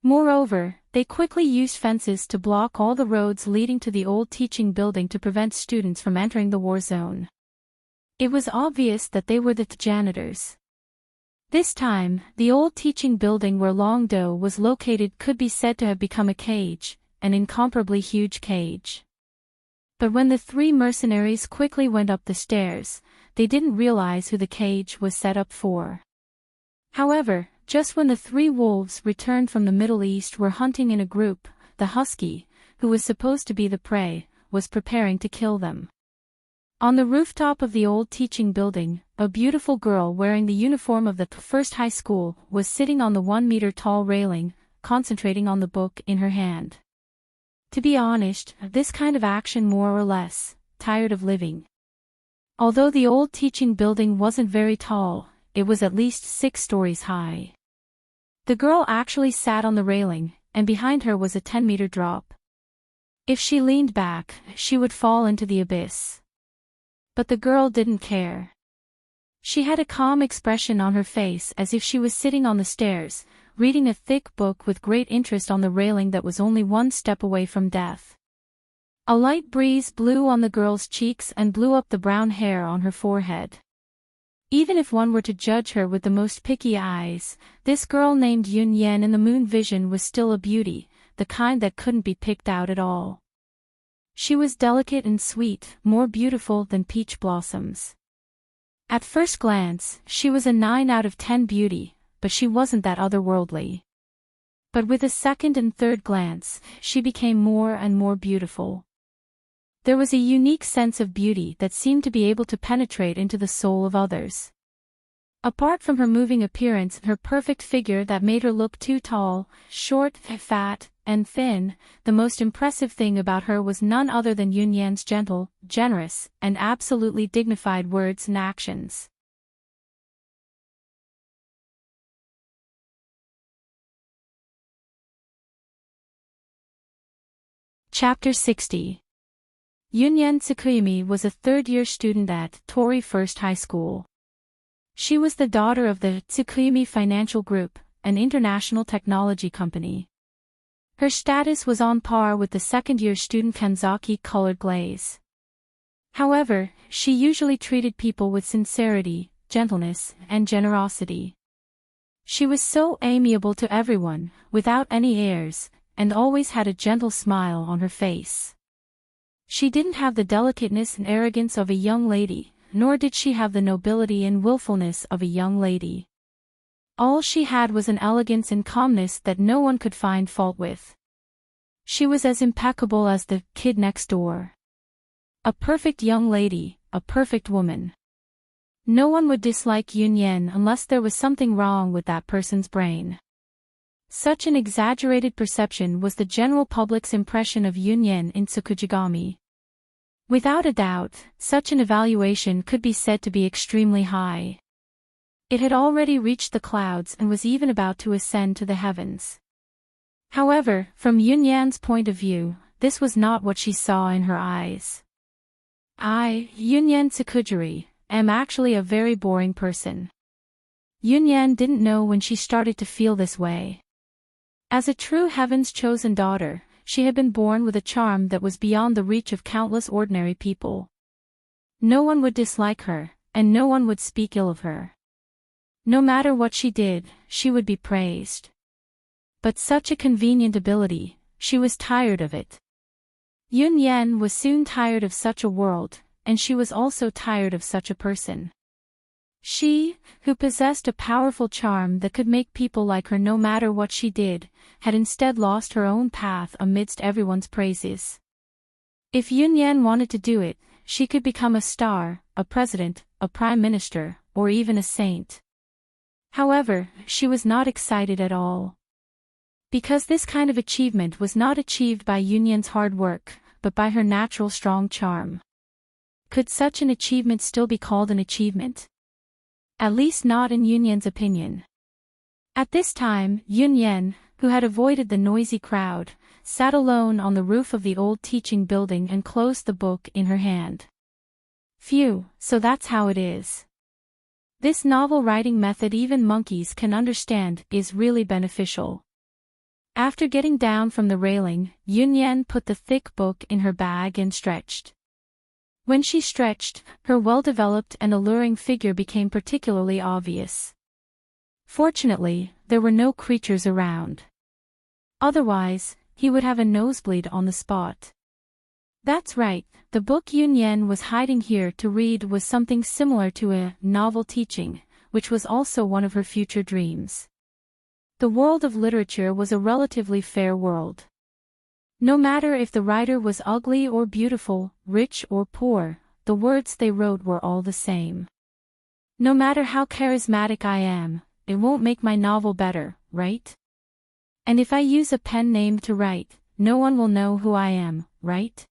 [SPEAKER 1] Moreover, they quickly used fences to block all the roads leading to the old teaching building to prevent students from entering the war zone. It was obvious that they were the janitors. This time, the old teaching building where Longdo was located could be said to have become a cage, an incomparably huge cage. But when the three mercenaries quickly went up the stairs, they didn't realize who the cage was set up for. However, just when the three wolves returned from the Middle East were hunting in a group, the husky, who was supposed to be the prey, was preparing to kill them. On the rooftop of the old teaching building, a beautiful girl wearing the uniform of the first high school was sitting on the 1-meter-tall railing, concentrating on the book in her hand. To be honest, this kind of action more or less, tired of living. Although the old teaching building wasn't very tall, it was at least 6 stories high. The girl actually sat on the railing, and behind her was a 10-meter drop. If she leaned back, she would fall into the abyss. But the girl didn't care. She had a calm expression on her face as if she was sitting on the stairs, reading a thick book with great interest on the railing that was only 1 step away from death. A light breeze blew on the girl's cheeks and blew up the brown hair on her forehead. Even if one were to judge her with the most picky eyes, this girl named Yun Yen in the moon vision was still a beauty, the kind that couldn't be picked out at all. She was delicate and sweet, more beautiful than peach blossoms. At first glance, she was a 9 out of 10 beauty, but she wasn't that otherworldly. But with a second and third glance, she became more and more beautiful. There was a unique sense of beauty that seemed to be able to penetrate into the soul of others. Apart from her moving appearance and her perfect figure that made her look too tall, short, fat, and thin, the most impressive thing about her was none other than Yun Yan's gentle, generous, and absolutely dignified words and actions. Chapter 60. Yunyan Tsukuyumi was a third-year student at Tori First High School. She was the daughter of the Tsukuyumi Financial Group, an international technology company. Her status was on par with the second-year student Kanzaki Colored Glaze. However, she usually treated people with sincerity, gentleness, and generosity. She was so amiable to everyone, without any airs, and always had a gentle smile on her face. She didn't have the delicateness and arrogance of a young lady, nor did she have the nobility and willfulness of a young lady. All she had was an elegance and calmness that no one could find fault with. She was as impeccable as the kid next door. A perfect young lady, a perfect woman. No one would dislike Yun Yan unless there was something wrong with that person's brain. Such an exaggerated perception was the general public's impression of Yun Yan in Tsukujigami. Without a doubt, such an evaluation could be said to be extremely high. It had already reached the clouds and was even about to ascend to the heavens. However, from Yun Yan's point of view, this was not what she saw in her eyes. I, Yun Yan Tsukujiri, am actually a very boring person. Yunyan didn't know when she started to feel this way. As a true heaven's chosen daughter, she had been born with a charm that was beyond the reach of countless ordinary people. No one would dislike her, and no one would speak ill of her. No matter what she did, she would be praised. But such a convenient ability, she was tired of it. Yunyan was soon tired of such a world, and she was also tired of such a person. She, who possessed a powerful charm that could make people like her no matter what she did, had instead lost her own path amidst everyone's praises. If Yunyan wanted to do it, she could become a star, a president, a prime minister, or even a saint. However, she was not excited at all. Because this kind of achievement was not achieved by Yunyan's hard work, but by her natural strong charm. Could such an achievement still be called an achievement? At least not in Yunyan's opinion. At this time, Yunyan, who had avoided the noisy crowd, sat alone on the roof of the old teaching building and closed the book in her hand. Phew, so that's how it is. This novel writing method even monkeys can understand is really beneficial. After getting down from the railing, Yunyan put the thick book in her bag and stretched. When she stretched, her well-developed and alluring figure became particularly obvious. Fortunately, there were no creatures around. Otherwise, he would have a nosebleed on the spot. That's right, the book Yunyan was hiding here to read was something similar to a novel teaching, which was also one of her future dreams. The world of literature was a relatively fair world. No matter if the writer was ugly or beautiful, rich or poor, the words they wrote were all the same. No matter how charismatic I am, it won't make my novel better, right? And if I use a pen name to write, no one will know who I am, right?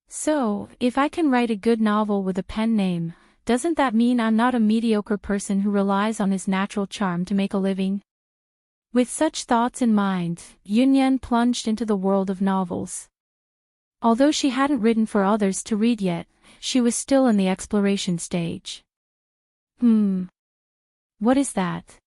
[SPEAKER 1] So, if I can write a good novel with a pen name, doesn't that mean I'm not a mediocre person who relies on his natural charm to make a living? With such thoughts in mind, Yunyan plunged into the world of novels. Although she hadn't written for others to read yet, she was still in the exploration stage. What is that?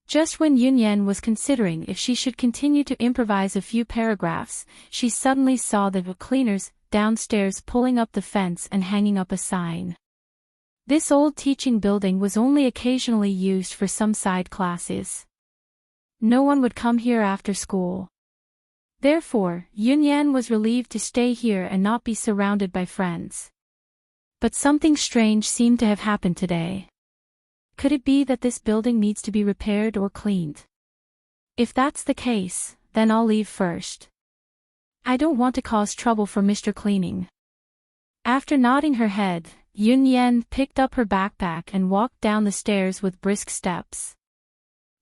[SPEAKER 1] Just when Yunyan was considering if she should continue to improvise a few paragraphs, she suddenly saw the cleaners downstairs pulling up the fence and hanging up a sign. This old teaching building was only occasionally used for some side classes. No one would come here after school. Therefore, Yunyan was relieved to stay here and not be surrounded by friends. But something strange seemed to have happened today. Could it be that this building needs to be repaired or cleaned? If that's the case, then I'll leave first. I don't want to cause trouble for Mr. Cleaning. After nodding her head, Yunyan picked up her backpack and walked down the stairs with brisk steps.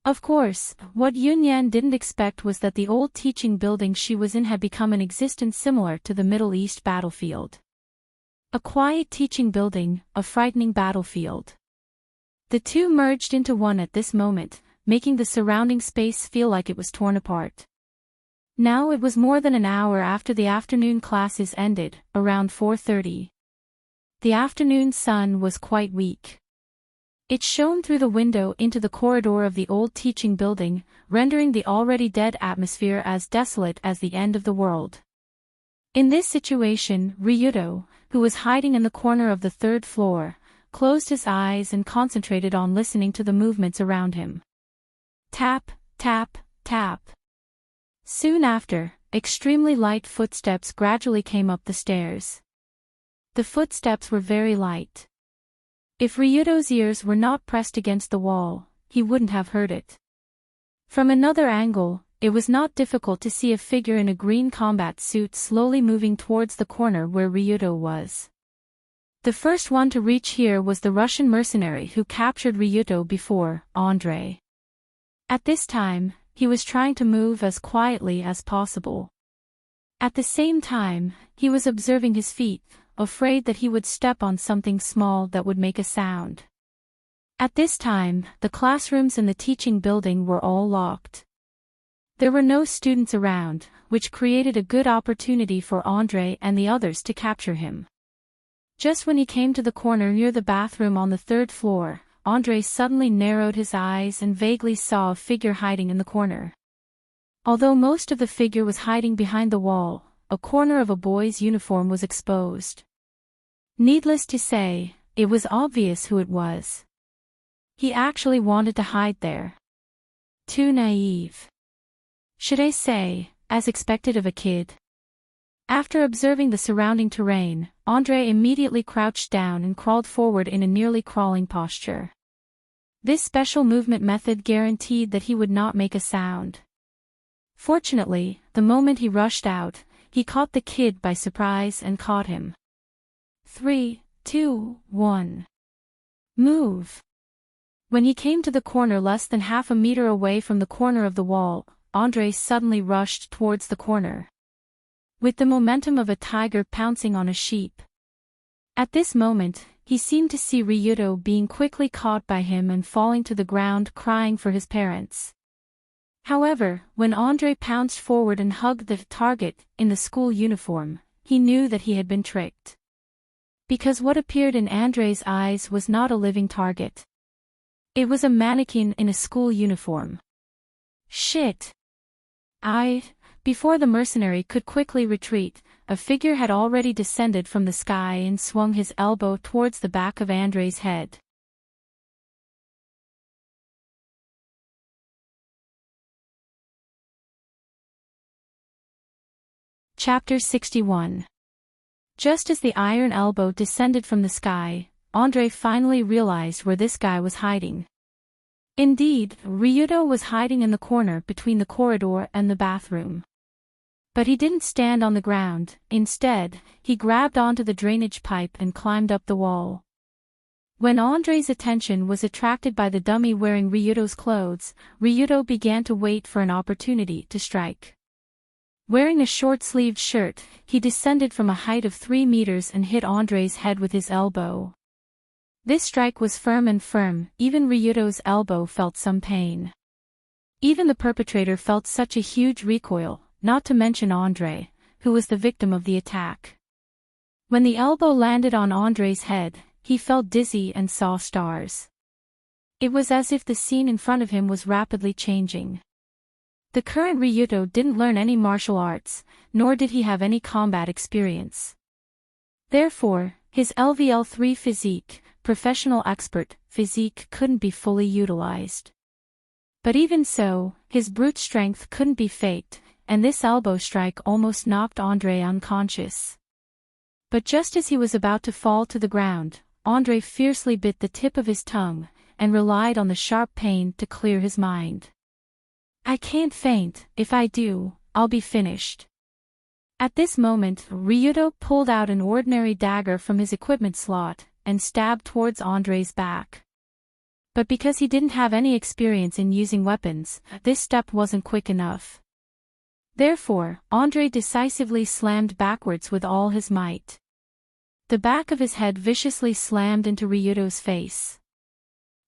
[SPEAKER 1] Of course, what Yunyan didn't expect was that the old teaching building she was in had become an existence similar to the Middle East battlefield. A quiet teaching building, a frightening battlefield. The two merged into one at this moment, making the surrounding space feel like it was torn apart. Now it was more than an hour after the afternoon classes ended, around 4:30. The afternoon sun was quite weak. It shone through the window into the corridor of the old teaching building, rendering the already dead atmosphere as desolate as the end of the world. In this situation, Ryuto, who was hiding in the corner of the third floor, closed his eyes and concentrated on listening to the movements around him. Tap, tap, tap. Soon after, extremely light footsteps gradually came up the stairs. The footsteps were very light. If Ryuto's ears were not pressed against the wall, he wouldn't have heard it. From another angle, it was not difficult to see a figure in a green combat suit slowly moving towards the corner where Ryuto was. The first one to reach here was the Russian mercenary who captured Ryuto before, Andrei. At this time, he was trying to move as quietly as possible. At the same time, he was observing his feet, afraid that he would step on something small that would make a sound. At this time, the classrooms in the teaching building were all locked. There were no students around, which created a good opportunity for Andrei and the others to capture him. Just when he came to the corner near the bathroom on the third floor, André suddenly narrowed his eyes and vaguely saw a figure hiding in the corner. Although most of the figure was hiding behind the wall, a corner of a boy's uniform was exposed. Needless to say, it was obvious who it was. He actually wanted to hide there. Too naive. Should I say, as expected of a kid? After observing the surrounding terrain, André immediately crouched down and crawled forward in a nearly crawling posture. This special movement method guaranteed that he would not make a sound. Fortunately, the moment he rushed out, he caught the kid by surprise and caught him. 3, 2, 1. Move! When he came to the corner less than half a meter away from the corner of the wall, André suddenly rushed towards the corner. With the momentum of a tiger pouncing on a sheep. At this moment, he seemed to see Ryuto being quickly caught by him and falling to the ground crying for his parents. However, when André pounced forward and hugged the target in the school uniform, he knew that he had been tricked. Because what appeared in André's eyes was not a living target. It was a mannequin in a school uniform. Shit! Before the mercenary could quickly retreat, a figure had already descended from the sky and swung his elbow towards the back of André's head. Chapter 61. Just as the iron elbow descended from the sky, André finally realized where this guy was hiding. Indeed, Ryuto was hiding in the corner between the corridor and the bathroom. But he didn't stand on the ground. Instead, he grabbed onto the drainage pipe and climbed up the wall. When André's attention was attracted by the dummy wearing Ryuto's clothes, Ryuto began to wait for an opportunity to strike. Wearing a short-sleeved shirt, he descended from a height of 3 meters and hit André's head with his elbow. This strike was firm, even Ryuto's elbow felt some pain. Even the perpetrator felt such a huge recoil, not to mention André, who was the victim of the attack. When the elbow landed on André's head, he felt dizzy and saw stars. It was as if the scene in front of him was rapidly changing. The current Ryuto didn't learn any martial arts, nor did he have any combat experience. Therefore, his LVL3 physique, professional expert physique, couldn't be fully utilized. But even so, his brute strength couldn't be faked, and this elbow strike almost knocked André unconscious. But just as he was about to fall to the ground, André fiercely bit the tip of his tongue, and relied on the sharp pain to clear his mind. I can't faint. If I do, I'll be finished. At this moment, Ryuto pulled out an ordinary dagger from his equipment slot and stabbed towards André's back. But because he didn't have any experience in using weapons, this step wasn't quick enough. Therefore, André decisively slammed backwards with all his might. The back of his head viciously slammed into Ryuto's face.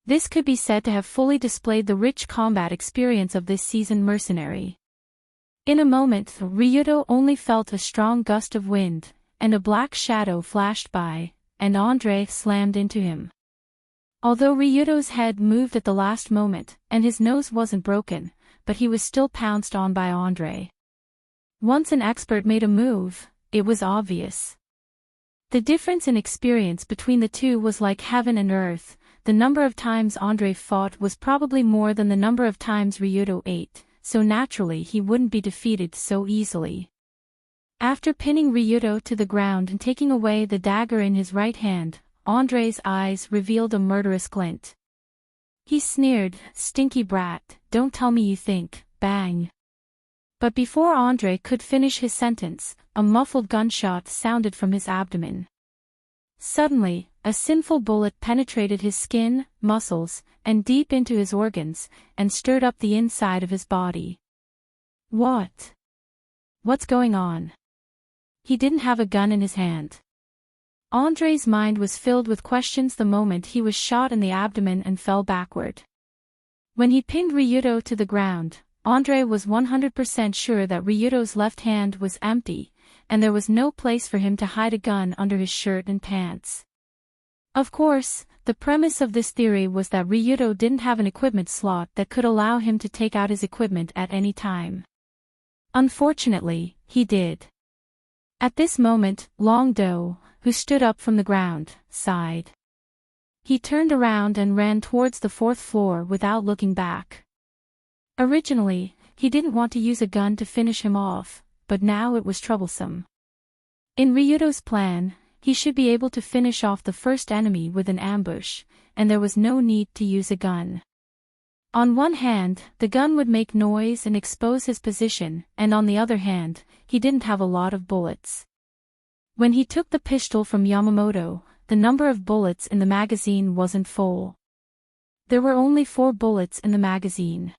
[SPEAKER 1] This could be said to have fully displayed the rich combat experience of this seasoned mercenary. In a moment, Ryuto only felt a strong gust of wind, and a black shadow flashed by, and André slammed into him. Although Ryuto's head moved at the last moment, and his nose wasn't broken, but he was still pounced on by André. Once an expert made a move, it was obvious. The difference in experience between the two was like heaven and earth. The number of times André fought was probably more than the number of times Ryuto ate, so naturally he wouldn't be defeated so easily. After pinning Ryuto to the ground and taking away the dagger in his right hand, André's eyes revealed a murderous glint. He sneered, "Stinky brat, don't tell me you think," bang. But before André could finish his sentence, a muffled gunshot sounded from his abdomen. Suddenly, a sinful bullet penetrated his skin, muscles, and deep into his organs, and stirred up the inside of his body. What's going on? He didn't have a gun in his hand. André's mind was filled with questions the moment he was shot in the abdomen and fell backward. When he pinned Ryuto to the ground, André was 100% sure that Ryuto's left hand was empty, and there was no place for him to hide a gun under his shirt and pants. Of course, the premise of this theory was that Ryuto didn't have an equipment slot that could allow him to take out his equipment at any time. Unfortunately, he did. At this moment, Long-do, who stood up from the ground, sighed. He turned around and ran towards the 4th floor without looking back. Originally, he didn't want to use a gun to finish him off, but now it was troublesome. In Ryuto's plan, he should be able to finish off the first enemy with an ambush, and there was no need to use a gun. On one hand, the gun would make noise and expose his position, and on the other hand, he didn't have a lot of bullets. When he took the pistol from Yamamoto, the number of bullets in the magazine wasn't full. There were only 4 bullets in the magazine.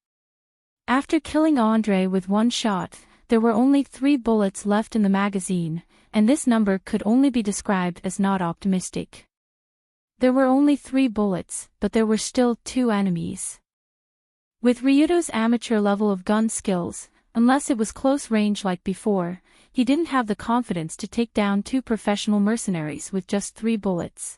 [SPEAKER 1] After killing Andre with 1 shot, there were only 3 bullets left in the magazine, and this number could only be described as not optimistic. There were only 3 bullets, but there were still 2 enemies. With Ryuto's amateur level of gun skills, unless it was close range like before, he didn't have the confidence to take down 2 professional mercenaries with just 3 bullets.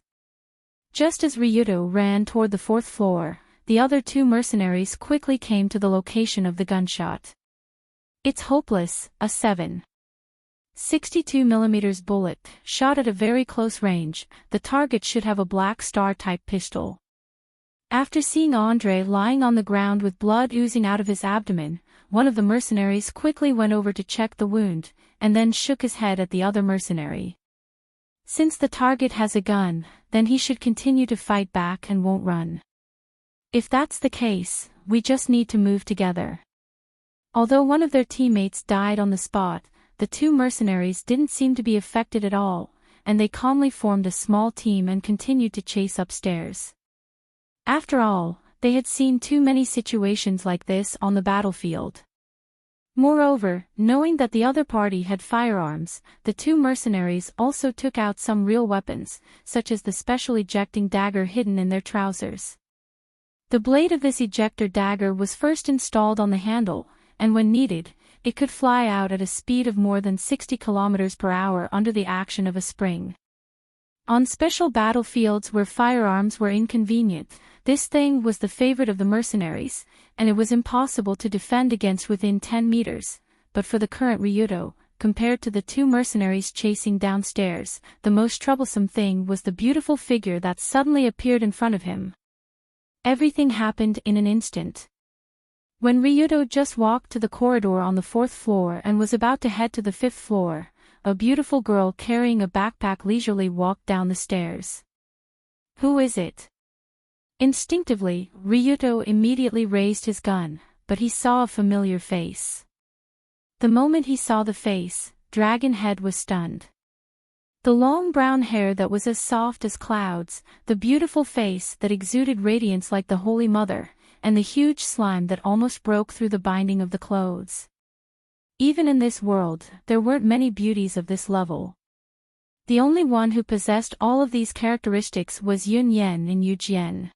[SPEAKER 1] Just as Ryuto ran toward the 4th floor, the other 2 mercenaries quickly came to the location of the gunshot. It's hopeless, a 7.62mm bullet, shot at a very close range. The target should have a Black Star-type pistol. After seeing Andre lying on the ground with blood oozing out of his abdomen, one of the mercenaries quickly went over to check the wound, and then shook his head at the other mercenary. Since the target has a gun, then he should continue to fight back and won't run. If that's the case, we just need to move together. Although one of their teammates died on the spot, the 2 mercenaries didn't seem to be affected at all, and they calmly formed a small team and continued to chase upstairs. After all, they had seen too many situations like this on the battlefield. Moreover, knowing that the other party had firearms, the 2 mercenaries also took out some real weapons, such as the special ejecting dagger hidden in their trousers. The blade of this ejector dagger was first installed on the handle, and when needed, it could fly out at a speed of more than 60 km/h under the action of a spring. On special battlefields where firearms were inconvenient, this thing was the favorite of the mercenaries, and it was impossible to defend against within 10 meters, but for the current Ryuto, compared to the 2 mercenaries chasing downstairs, the most troublesome thing was the beautiful figure that suddenly appeared in front of him. Everything happened in an instant. When Ryuto just walked to the corridor on the 4th floor and was about to head to the 5th floor, a beautiful girl carrying a backpack leisurely walked down the stairs. Who is it? Instinctively, Ryuto immediately raised his gun, but he saw a familiar face. The moment he saw the face, Dragon Head was stunned. The long brown hair that was as soft as clouds, the beautiful face that exuded radiance like the Holy Mother, and the huge slime that almost broke through the binding of the clothes. Even in this world, there weren't many beauties of this level. The only one who possessed all of these characteristics was Yunyen in Eugene.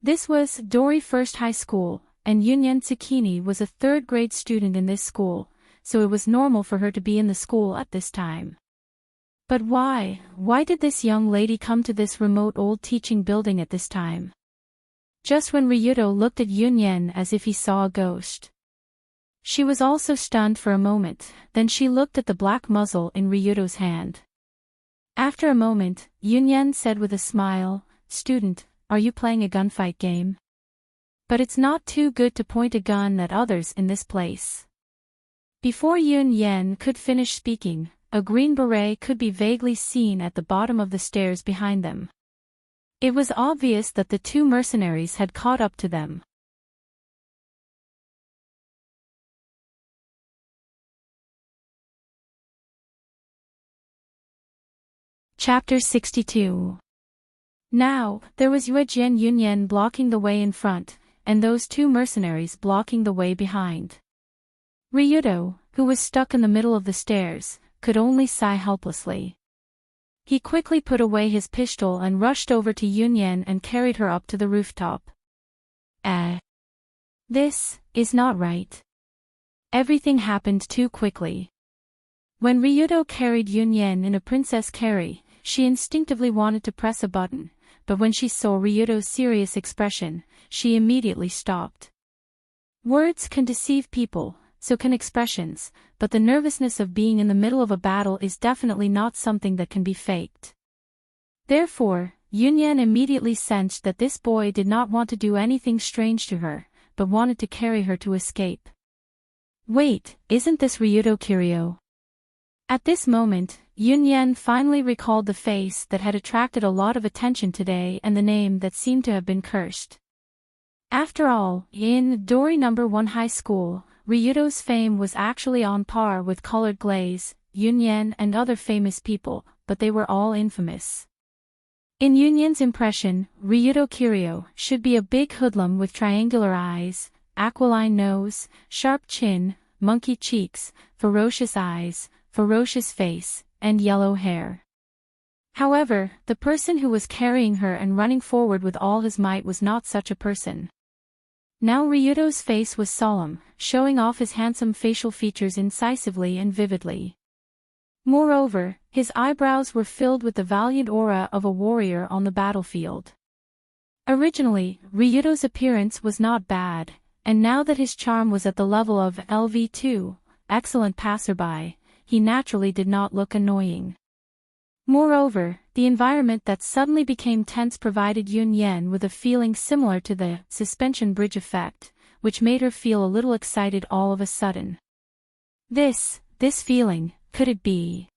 [SPEAKER 1] This was Dori First High School, and Yunyen Tsukini was a 3rd-grade student in this school, so it was normal for her to be in the school at this time. But why did this young lady come to this remote old teaching building at this time? Just when Ryuto looked at Yunyen as if he saw a ghost. She was also stunned for a moment, then she looked at the black muzzle in Ryuto's hand. After a moment, Yunyen said with a smile, "Student, are you playing a gunfight game? But it's not too good to point a gun at others in this place." Before Yunyen could finish speaking, a green beret could be vaguely seen at the bottom of the stairs behind them. It was obvious that the 2 mercenaries had caught up to them. Chapter 62. Now, there was Yuejian Yunyen blocking the way in front, and those 2 mercenaries blocking the way behind. Ryuto, who was stuck in the middle of the stairs, could only sigh helplessly. He quickly put away his pistol and rushed over to Yunyen and carried her up to the rooftop. This is not right. Everything happened too quickly. When Ryudo carried Yunyen in a princess carry, she instinctively wanted to press a button, but when she saw Ryudo's serious expression, she immediately stopped. Words can deceive people, so can expressions, but the nervousness of being in the middle of a battle is definitely not something that can be faked. Therefore, Yunyen immediately sensed that this boy did not want to do anything strange to her, but wanted to carry her to escape. Wait, isn't this Ryudo Kiryu? At this moment, Yunyen finally recalled the face that had attracted a lot of attention today and the name that seemed to have been cursed. After all, in Dori No. 1 High School, Ryudo's fame was actually on par with Colored Glaze, Yunyen and other famous people, but they were all infamous. In Yunyen's impression, Ryudo Kiryu should be a big hoodlum with triangular eyes, aquiline nose, sharp chin, monkey cheeks, ferocious eyes, ferocious face, and yellow hair. However, the person who was carrying her and running forward with all his might was not such a person. Now Ryudo's face was solemn, showing off his handsome facial features incisively and vividly. Moreover, his eyebrows were filled with the valiant aura of a warrior on the battlefield. Originally, Ryudo's appearance was not bad, and now that his charm was at the level of LV2, excellent passerby, he naturally did not look annoying. Moreover, the environment that suddenly became tense provided Yunyen with a feeling similar to the suspension bridge effect, which made her feel a little excited all of a sudden. This feeling, could it be?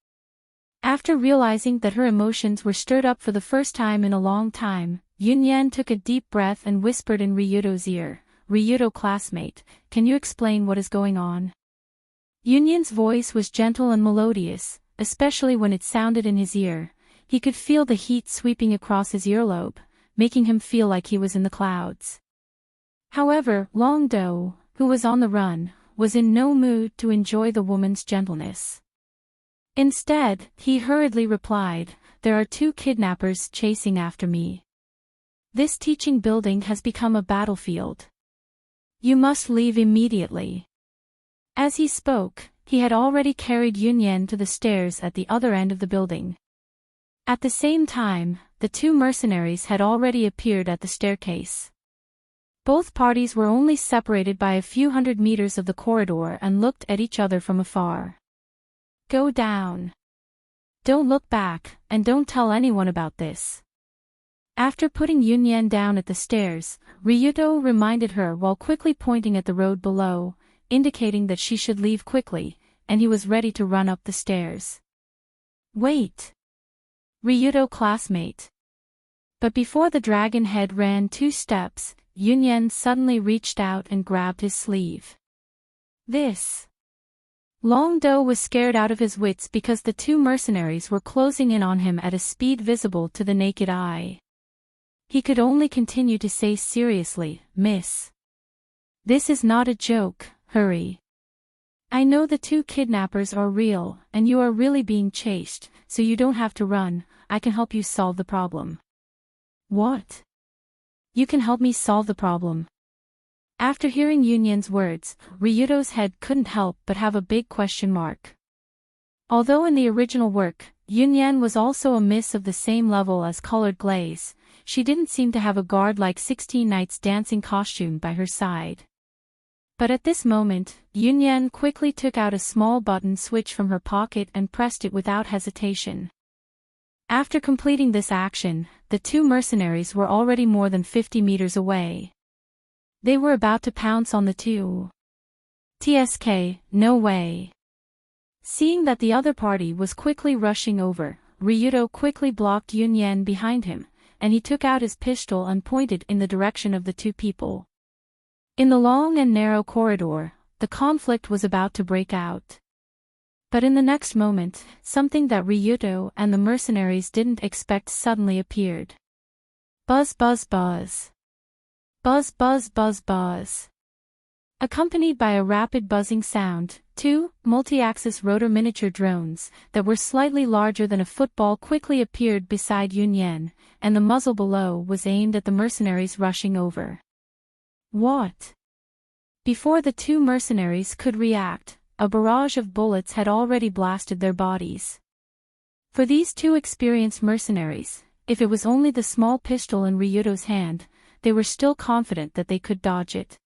[SPEAKER 1] After realizing that her emotions were stirred up for the first time in a long time, Yunyen took a deep breath and whispered in Ryudo's ear, "Ryudo classmate, can you explain what is going on?" Yunyen's voice was gentle and melodious, especially when it sounded in his ear. He could feel the heat sweeping across his earlobe, making him feel like he was in the clouds. However, Longdo, who was on the run, was in no mood to enjoy the woman's gentleness. Instead, he hurriedly replied, "There are 2 kidnappers chasing after me. This teaching building has become a battlefield. You must leave immediately." As he spoke, he had already carried Yunyen to the stairs at the other end of the building. At the same time, the 2 mercenaries had already appeared at the staircase. Both parties were only separated by a few hundred meters of the corridor and looked at each other from afar. "Go down. Don't look back, and don't tell anyone about this." After putting Yunyen down at the stairs, Ryudo reminded her while quickly pointing at the road below, indicating that she should leave quickly, and he was ready to run up the stairs. "Wait! Ryudo classmate." But before the dragon head ran 2 steps, Yunyen suddenly reached out and grabbed his sleeve. This. Longdo was scared out of his wits because the 2 mercenaries were closing in on him at a speed visible to the naked eye. He could only continue to say seriously, "Miss. This is not a joke, hurry. I know the 2 kidnappers are real, and you are really being chased, so you don't have to run, I can help you solve the problem." "What? You can help me solve the problem?" After hearing Yunyen's words, Ryudo's head couldn't help but have a big question mark. Although in the original work, Yunyen was also a miss of the same level as Colored Glaze, she didn't seem to have a guard-like 16 Knights dancing costume by her side. But at this moment, Yunyen quickly took out a small button switch from her pocket and pressed it without hesitation. After completing this action, the 2 mercenaries were already more than 50 meters away. They were about to pounce on the 2. TSK, no way. Seeing that the other party was quickly rushing over, Ryudo quickly blocked Yunyen behind him, and he took out his pistol and pointed in the direction of the 2 people. In the long and narrow corridor, the conflict was about to break out. But in the next moment, something that Ryudo and the mercenaries didn't expect suddenly appeared. Buzz buzz buzz. Buzz buzz buzz buzz. Accompanied by a rapid buzzing sound, 2 multi-axis rotor miniature drones that were slightly larger than a football quickly appeared beside Yunyen, and the muzzle below was aimed at the mercenaries rushing over. What? Before the 2 mercenaries could react, a barrage of bullets had already blasted their bodies. For these two experienced mercenaries, if it was only the small pistol in Ryudo's hand, they were still confident that they could dodge it.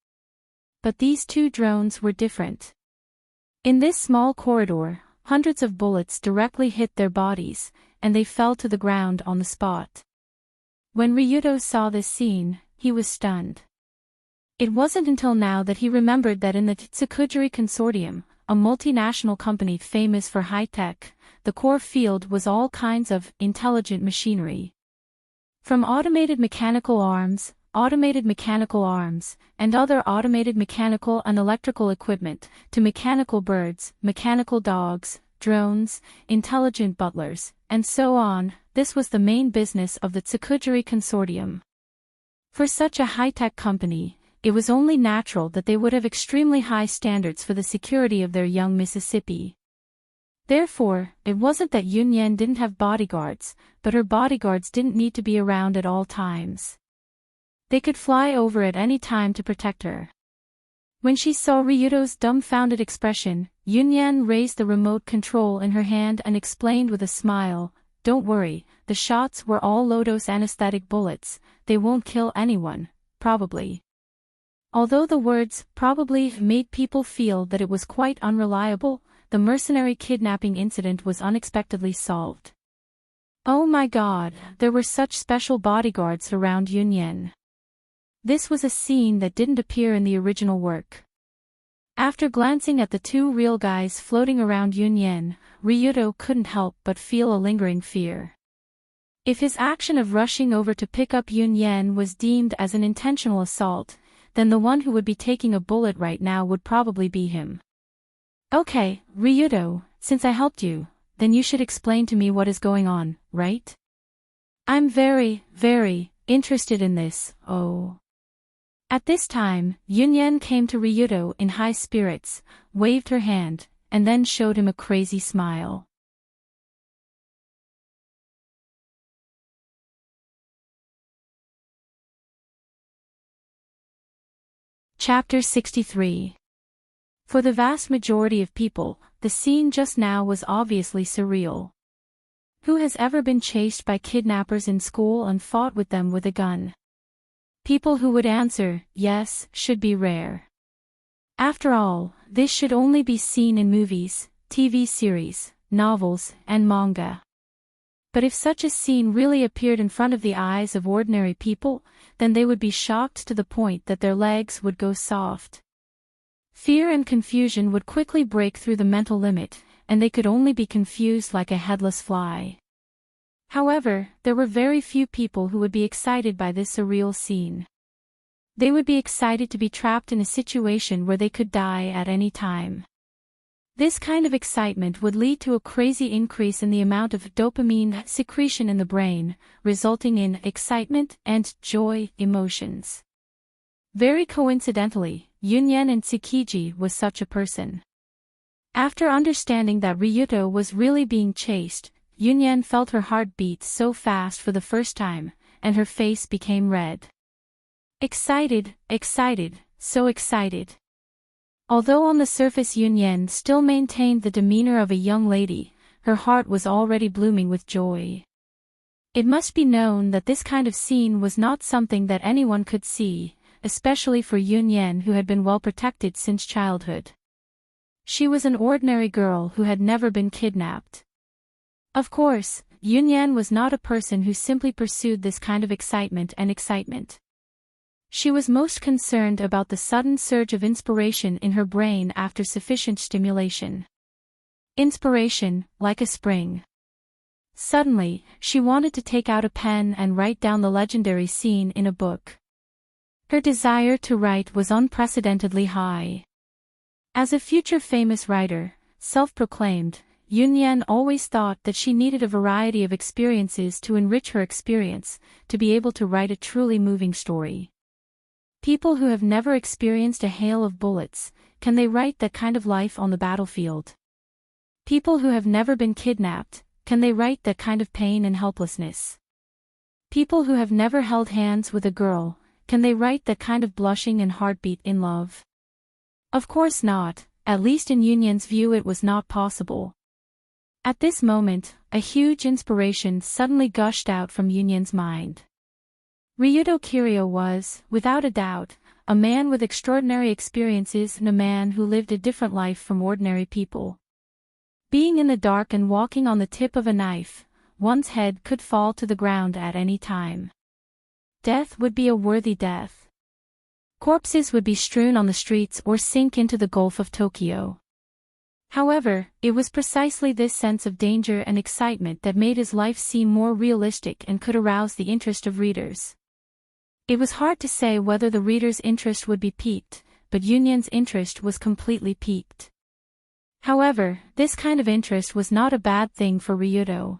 [SPEAKER 1] But these two drones were different. In this small corridor, hundreds of bullets directly hit their bodies, and they fell to the ground on the spot. When Ryudo saw this scene, he was stunned. It wasn't until now that he remembered that in the Tsukujiri Consortium, a multinational company famous for high-tech, the core field was all kinds of intelligent machinery. From automated mechanical arms, and other automated mechanical and electrical equipment, to mechanical birds, mechanical dogs, drones, intelligent butlers, and so on, this was the main business of the Tsukujiri Consortium. For such a high-tech company, it was only natural that they would have extremely high standards for the security of their young Mississippi. Therefore, it wasn't that Yunyan didn't have bodyguards, but her bodyguards didn't need to be around at all times. They could fly over at any time to protect her. When she saw Ryudo's dumbfounded expression, Yunyan raised the remote control in her hand and explained with a smile, "Don't worry, the shots were all low-dose anesthetic bullets, they won't kill anyone, probably." Although the words "probably" made people feel that it was quite unreliable, the mercenary kidnapping incident was unexpectedly solved. Oh my God, there were such special bodyguards around Yunyan. This was a scene that didn't appear in the original work. After glancing at the two real guys floating around Yunyan, Ryudo couldn't help but feel a lingering fear. If his action of rushing over to pick up Yunyan was deemed as an intentional assault, then the one who would be taking a bullet right now would probably be him. "Okay, Ryudo, since I helped you, then you should explain to me what is going on, right? I'm very, very interested in this, oh." At this time, Yunyan came to Ryudo in high spirits, waved her hand, and then showed him a crazy smile. Chapter 63. For the vast majority of people, the scene just now was obviously surreal. Who has ever been chased by kidnappers in school and fought with them with a gun? People who would answer, yes, should be rare. After all, this should only be seen in movies, TV series, novels, and manga. But if such a scene really appeared in front of the eyes of ordinary people, then they would be shocked to the point that their legs would go soft. Fear and confusion would quickly break through the mental limit, and they could only be confused like a headless fly. However, there were very few people who would be excited by this surreal scene. They would be excited to be trapped in a situation where they could die at any time. This kind of excitement would lead to a crazy increase in the amount of dopamine secretion in the brain, resulting in excitement and joy emotions. Very coincidentally, Yunyan in Tsukiji was such a person. After understanding that Ryudo was really being chased, Yunyan felt her heart beat so fast for the first time, and her face became red. Excited, so excited. Although on the surface Yunyan still maintained the demeanor of a young lady, her heart was already blooming with joy. It must be known that this kind of scene was not something that anyone could see, especially for Yunyan who had been well protected since childhood. She was an ordinary girl who had never been kidnapped. Of course, Yunyan was not a person who simply pursued this kind of excitement. She was most concerned about the sudden surge of inspiration in her brain after sufficient stimulation. Inspiration, like a spring. Suddenly, she wanted to take out a pen and write down the legendary scene in a book. Her desire to write was unprecedentedly high. As a future famous writer, self-proclaimed, Yunyan always thought that she needed a variety of experiences to enrich her experience, to be able to write a truly moving story. People who have never experienced a hail of bullets, can they write that kind of life on the battlefield? People who have never been kidnapped, can they write that kind of pain and helplessness? People who have never held hands with a girl, can they write that kind of blushing and heartbeat in love? Of course not, at least in Yunyan's view it was not possible. At this moment, a huge inspiration suddenly gushed out from Yunyan's mind. Ryudo Kiryu was, without a doubt, a man with extraordinary experiences and a man who lived a different life from ordinary people. Being in the dark and walking on the tip of a knife, one's head could fall to the ground at any time. Death would be a worthy death. Corpses would be strewn on the streets or sink into the Gulf of Tokyo. However, it was precisely this sense of danger and excitement that made his life seem more realistic and could arouse the interest of readers. It was hard to say whether the reader's interest would be piqued, but Yunyan's interest was completely piqued. However, this kind of interest was not a bad thing for Ryudo.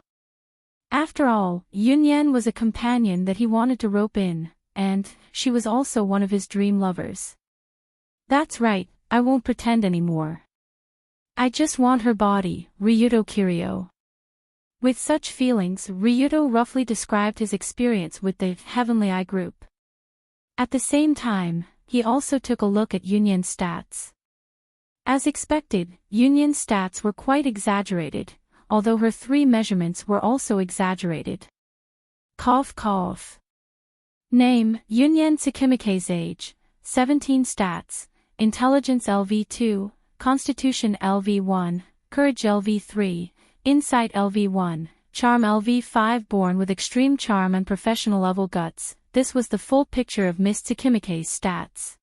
[SPEAKER 1] After all, Yunyan was a companion that he wanted to rope in, and she was also one of his dream lovers. That's right, I won't pretend anymore. I just want her body, Ryudo Kiryu. With such feelings, Ryudo roughly described his experience with the Heavenly Eye group. At the same time, he also took a look at Yunyan's stats. As expected, Yunyan's stats were quite exaggerated, although her 3 measurements were also exaggerated. Cough cough. Name, Yunyan Tsukimike's age, 17 stats, Intelligence LV2, Constitution LV1, Courage LV3, Insight LV1, Charm LV5. Born with extreme charm and professional level guts, this was the full picture of Miss Tsukimike's stats.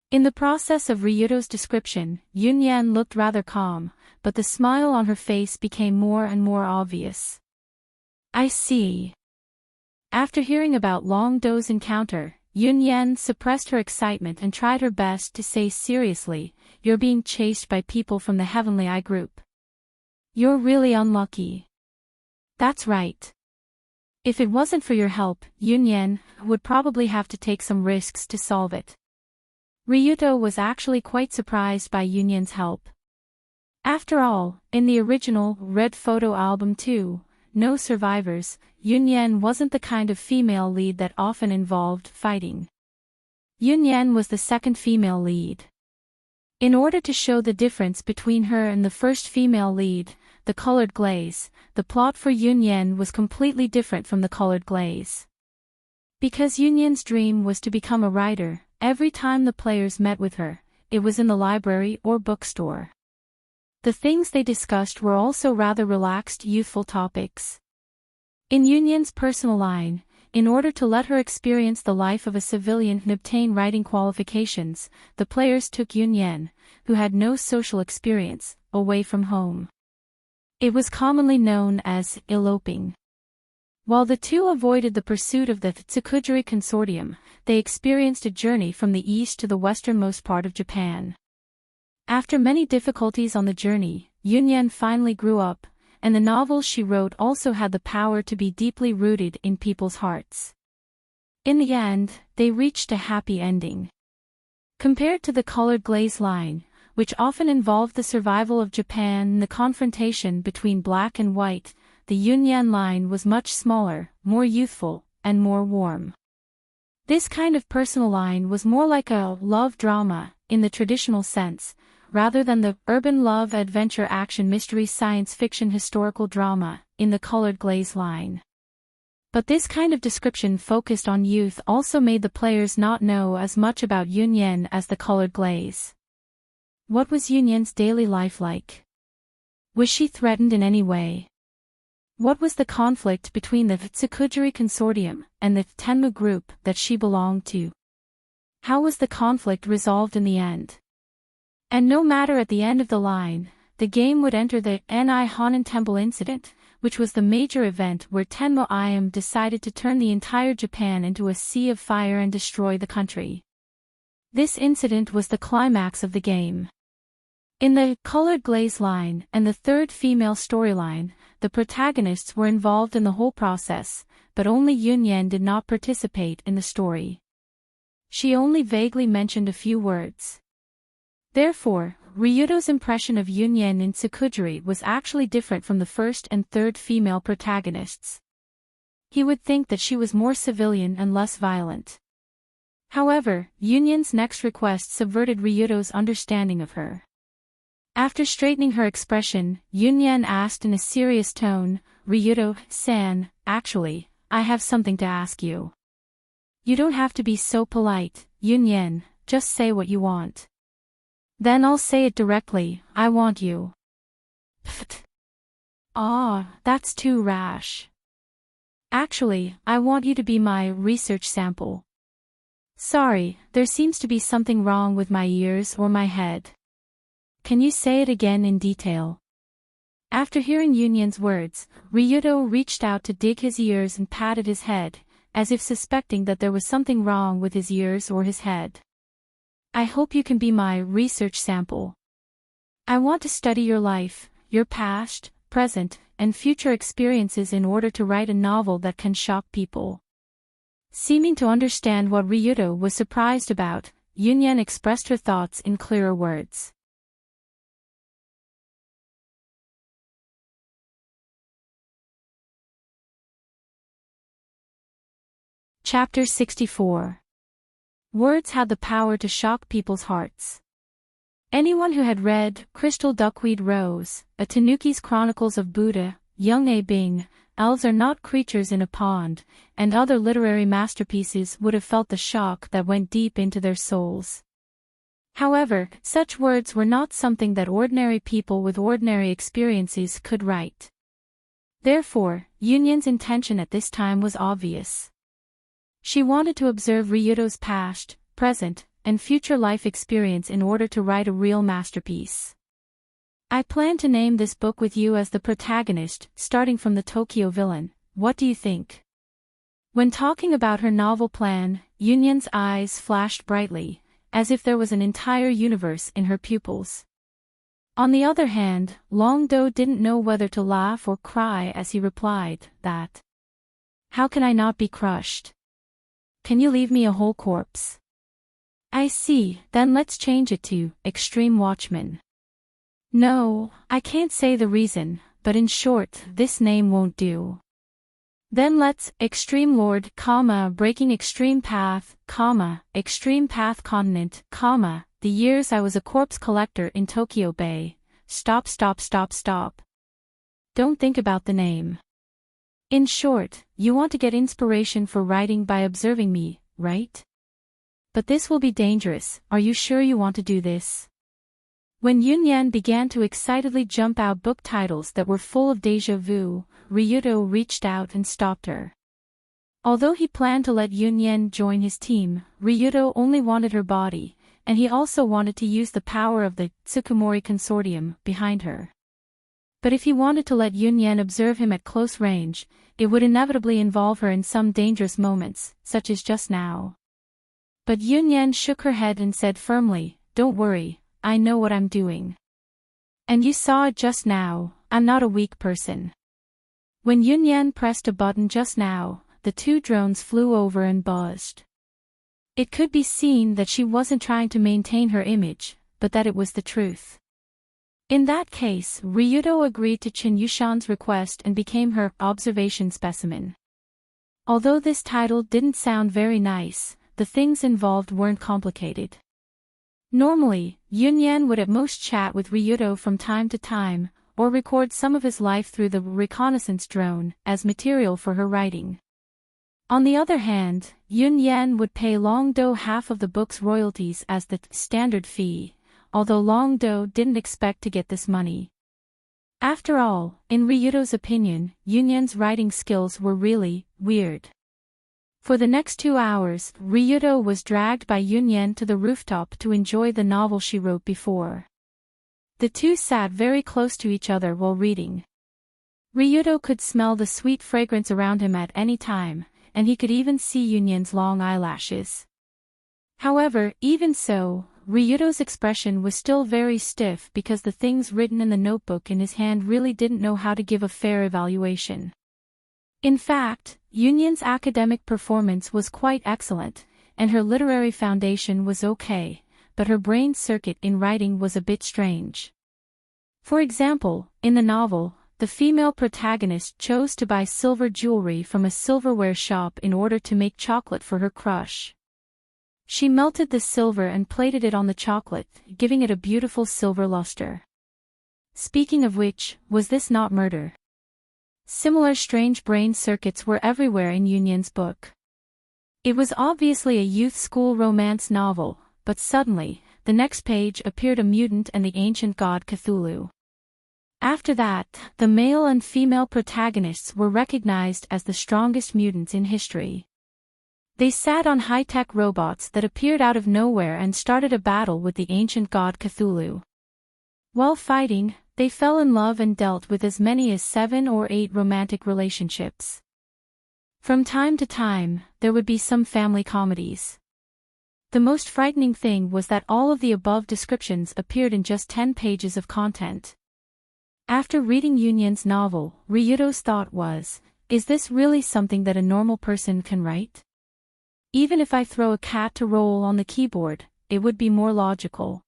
[SPEAKER 1] In the process of Ryudo's description, Yunyan looked rather calm, but the smile on her face became more and more obvious. I see. After hearing about Long Do's encounter, Yunyan suppressed her excitement and tried her best to say seriously, "You're being chased by people from the Heavenly Eye group. You're really unlucky." That's right. If it wasn't for your help, Yunyan would probably have to take some risks to solve it. Ryudo was actually quite surprised by Yunyan's help. After all, in the original Red Photo Album 2, No Survivors, Yunyan wasn't the kind of female lead that often involved fighting. Yunyan was the second female lead. In order to show the difference between her and the first female lead, the Colored Glaze, the plot for Yunyan was completely different from the Colored Glaze. Because Yunyan's dream was to become a writer, every time the players met with her, it was in the library or bookstore. The things they discussed were also rather relaxed, youthful topics. In Yunyan's personal line, in order to let her experience the life of a civilian and obtain writing qualifications, the players took Yunyan, who had no social experience, away from home. It was commonly known as eloping. While the two avoided the pursuit of the Tsukujiri Consortium, they experienced a journey from the east to the westernmost part of Japan. After many difficulties on the journey, Yunyan finally grew up, and the novels she wrote also had the power to be deeply rooted in people's hearts. In the end, they reached a happy ending. Compared to the Colored Glaze line, which often involved the survival of Japan and the confrontation between black and white, the Yunyan line was much smaller, more youthful, and more warm. This kind of personal line was more like a love drama, in the traditional sense, rather than the urban love adventure action mystery science fiction historical drama, in the Colored Glaze line. But this kind of description focused on youth also made the players not know as much about Yunyan as the Colored Glaze. What was Yunyan's daily life like? Was she threatened in any way? What was the conflict between the Tsukujiri Consortium and the Tenmu group that she belonged to? How was the conflict resolved in the end? And no matter at the end of the line, the game would enter the Ni Honin Temple incident, which was the major event where Tenmu Im decided to turn the entire Japan into a sea of fire and destroy the country. This incident was the climax of the game. In the Colored Glaze line and the third female storyline, the protagonists were involved in the whole process, but only Yunyan did not participate in the story. She only vaguely mentioned a few words. Therefore, Ryudo's impression of Yunyan in Tsukujiri was actually different from the first and third female protagonists. He would think that she was more civilian and less violent. However, Yunyan's next request subverted Ryudo's understanding of her. After straightening her expression, Yunyan asked in a serious tone, Ryuto-san, actually, I have something to ask you. You don't have to be so polite, Yunyan, just say what you want. Then I'll say it directly, I want you. Pfft. Ah, that's too rash. Actually, I want you to be my research sample. Sorry, there seems to be something wrong with my ears or my head. Can you say it again in detail? After hearing Yunyan's words, Ryuto reached out to dig his ears and patted his head, as if suspecting that there was something wrong with his ears or his head. I hope you can be my research sample. I want to study your life, your past, present, and future experiences in order to write a novel that can shock people. Seeming to understand what Ryuto was surprised about, Yunyan expressed her thoughts in clearer words. Chapter 64. Words had the power to shock people's hearts. Anyone who had read Crystal Duckweed Rose, A Tanuki's Chronicles of Buddha, Young A Bing, Elves Are Not Creatures in a Pond, and other literary masterpieces would have felt the shock that went deep into their souls. However, such words were not something that ordinary people with ordinary experiences could write. Therefore, Yunyan's intention at this time was obvious. She wanted to observe Ryuto's past, present, and future life experience in order to write a real masterpiece. I plan to name this book with you as the protagonist, starting from the Tokyo villain. What do you think? When talking about her novel plan, Yunyan's eyes flashed brightly, as if there was an entire universe in her pupils. On the other hand, Long-do didn't know whether to laugh or cry as he replied, that. How can I not be crushed? Can you leave me a whole corpse? I see, then let's change it to Extreme Watchman. No, I can't say the reason, but in short, this name won't do. Then let's Extreme Lord, Breaking Extreme Path, Extreme Path Continent, the years I was a corpse collector in Tokyo Bay. Stop. Don't think about the name. In short, you want to get inspiration for writing by observing me, right? But this will be dangerous, are you sure you want to do this? When Yunyan began to excitedly jump out book titles that were full of déjà vu, Ryuto reached out and stopped her. Although he planned to let Yunyan join his team, Ryuto only wanted her body, and he also wanted to use the power of the Tsukumori Consortium behind her. But if he wanted to let Yunyan observe him at close range, it would inevitably involve her in some dangerous moments, such as just now. But Yunyan shook her head and said firmly, Don't worry, I know what I'm doing. And you saw it just now, I'm not a weak person. When Yunyan pressed a button just now, the two drones flew over and buzzed. It could be seen that she wasn't trying to maintain her image, but that it was the truth. In that case, Ryuto agreed to Chen Yushan's request and became her observation specimen. Although this title didn't sound very nice, the things involved weren't complicated. Normally, Yunyan would at most chat with Ryuto from time to time, or record some of his life through the reconnaissance drone as material for her writing. On the other hand, Yunyan would pay Long-do half of the book's royalties as the standard fee, although Long-do didn't expect to get this money. After all, in Ryuto's opinion, Yunyan's writing skills were really weird. For the next 2 hours, Ryuto was dragged by Yunyan to the rooftop to enjoy the novel she wrote before. The two sat very close to each other while reading. Ryuto could smell the sweet fragrance around him at any time, and he could even see Yunyan's long eyelashes. However, even so, Ryuto's expression was still very stiff because the things written in the notebook in his hand really didn't know how to give a fair evaluation. In fact, Yunyan's academic performance was quite excellent, and her literary foundation was okay, but her brain circuit in writing was a bit strange. For example, in the novel, the female protagonist chose to buy silver jewelry from a silverware shop in order to make chocolate for her crush. She melted the silver and plated it on the chocolate, giving it a beautiful silver luster. Speaking of which, was this not murder? Similar strange brain circuits were everywhere in Yunyan's book. It was obviously a youth school romance novel, but suddenly, the next page appeared a mutant and the ancient god Cthulhu. After that, the male and female protagonists were recognized as the strongest mutants in history. They sat on high-tech robots that appeared out of nowhere and started a battle with the ancient god Cthulhu. While fighting, they fell in love and dealt with as many as 7 or 8 romantic relationships. From time to time, there would be some family comedies. The most frightening thing was that all of the above descriptions appeared in just 10 pages of content. After reading Yunyan's novel, Ryuto's thought was, is this really something that a normal person can write? Even if I throw a cat to roll on the keyboard, it would be more logical.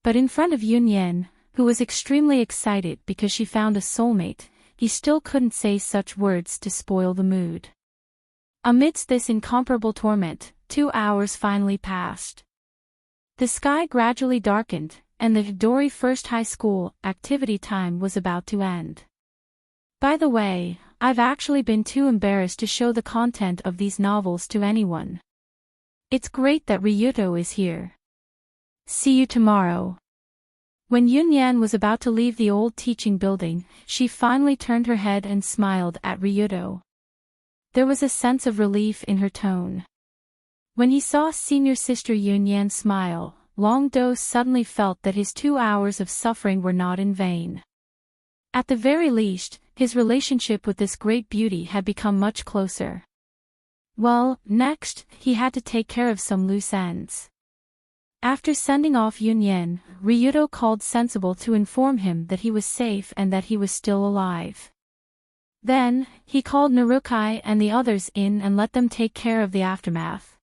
[SPEAKER 1] But in front of Yunyan, who was extremely excited because she found a soulmate, he still couldn't say such words to spoil the mood. Amidst this incomparable torment, 2 hours finally passed. The sky gradually darkened, and the Hidori First High School activity time was about to end. By the way, I've actually been too embarrassed to show the content of these novels to anyone. It's great that Ryuto is here. See you tomorrow. When Yunyan was about to leave the old teaching building, she finally turned her head and smiled at Ryuto. There was a sense of relief in her tone. When he saw senior sister Yunyan smile, Long-Do suddenly felt that his 2 hours of suffering were not in vain. At the very least, his relationship with this great beauty had become much closer. Well, next, he had to take care of some loose ends. After sending off Yunyan, Ryuto called Sensible to inform him that he was safe and that he was still alive. Then, he called Narukai and the others in and let them take care of the aftermath.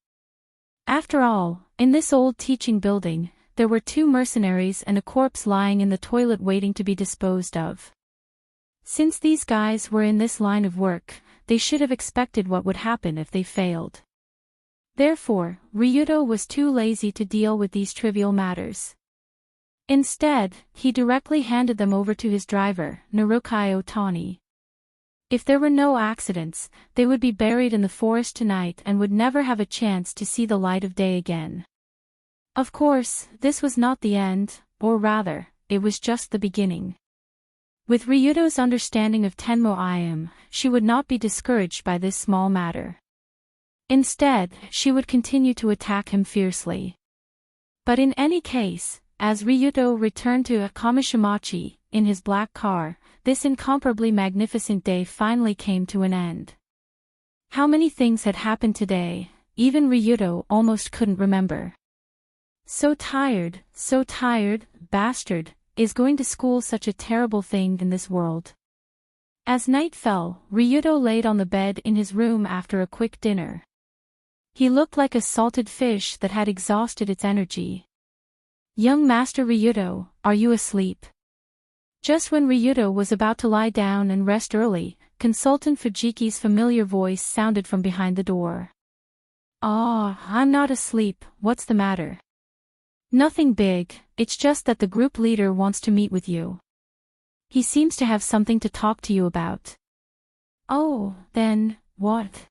[SPEAKER 1] After all, in this old teaching building, there were 2 mercenaries and a corpse lying in the toilet waiting to be disposed of. Since these guys were in this line of work, they should have expected what would happen if they failed. Therefore, Ryuto was too lazy to deal with these trivial matters. Instead, he directly handed them over to his driver, Narukai Otani. If there were no accidents, they would be buried in the forest tonight and would never have a chance to see the light of day again. Of course, this was not the end, or rather, it was just the beginning. With Ryuto's understanding of Tenmo Iam, she would not be discouraged by this small matter. Instead, she would continue to attack him fiercely. But in any case, as Ryuto returned to Kamishimachi, in his black car, this incomparably magnificent day finally came to an end. How many things had happened today, even Ryuto almost couldn't remember. So tired, bastard, is going to school such a terrible thing in this world. As night fell, Ryuto laid on the bed in his room after a quick dinner. He looked like a salted fish that had exhausted its energy. Young Master Ryuto, are you asleep? Just when Ryuto was about to lie down and rest early, Consultant Fujiki's familiar voice sounded from behind the door. I'm not asleep, what's the matter? Nothing big, it's just that the group leader wants to meet with you. He seems to have something to talk to you about. Oh, then, what?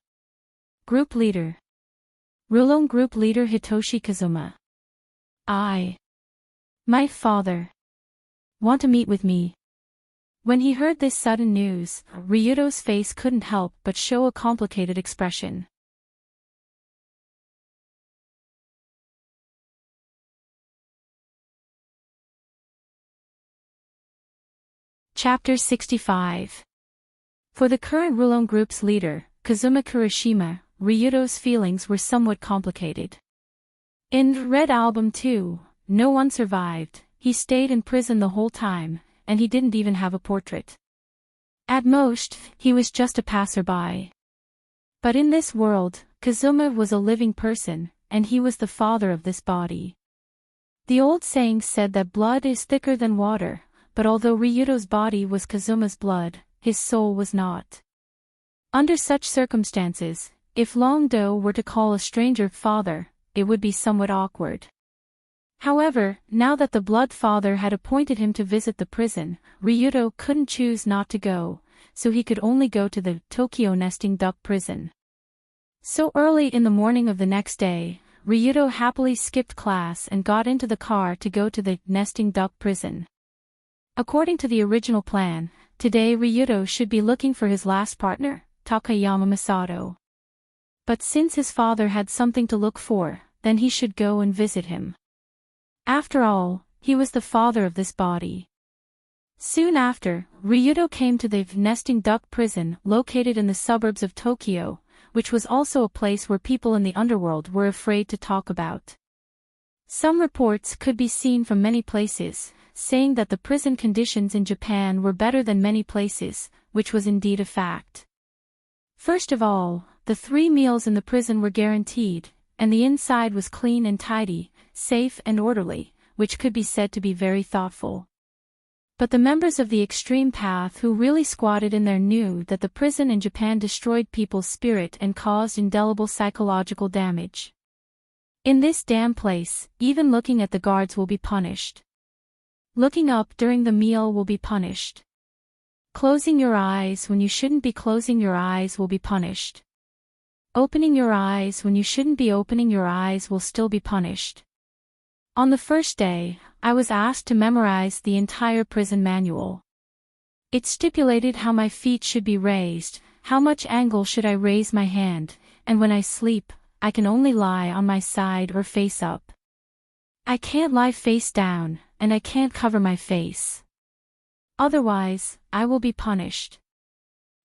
[SPEAKER 1] Group leader. Rulon Group Leader Hitoshi Kazuma. My father. Want to meet with me? When he heard this sudden news, Ryuto's face couldn't help but show a complicated expression. Chapter 65. For the current Rulon Group's leader, Kazuma Kirishima, Ryuto's feelings were somewhat complicated. In Red Album 2, no one survived, he stayed in prison the whole time, and he didn't even have a portrait. At most, he was just a passerby. But in this world, Kazuma was a living person, and he was the father of this body. The old saying said that blood is thicker than water, but although Ryuto's body was Kazuma's blood, his soul was not. Under such circumstances, if Long-Do were to call a stranger father, it would be somewhat awkward. However, now that the Blood Father had appointed him to visit the prison, Ryuto couldn't choose not to go, so he could only go to the Tokyo nesting duck prison. So early in the morning of the next day, Ryuto happily skipped class and got into the car to go to the nesting duck prison. According to the original plan, today Ryuto should be looking for his last partner, Takayama Masato. But since his father had something to look for, then he should go and visit him. After all, he was the father of this body. Soon after, Ryuto came to the nesting duck prison located in the suburbs of Tokyo, which was also a place where people in the underworld were afraid to talk about. Some reports could be seen from many places, saying that the prison conditions in Japan were better than many places, which was indeed a fact. First of all, the 3 meals in the prison were guaranteed, and the inside was clean and tidy, safe and orderly, which could be said to be very thoughtful. But the members of the extreme path who really squatted in there knew that the prison in Japan destroyed people's spirit and caused indelible psychological damage. In this damn place, even looking at the guards will be punished. Looking up during the meal will be punished. Closing your eyes when you shouldn't be closing your eyes will be punished. Opening your eyes when you shouldn't be opening your eyes will still be punished. On the first day, I was asked to memorize the entire prison manual. It stipulated how my feet should be raised, how much angle should I raise my hand, and when I sleep, I can only lie on my side or face up. I can't lie face down, and I can't cover my face. Otherwise, I will be punished.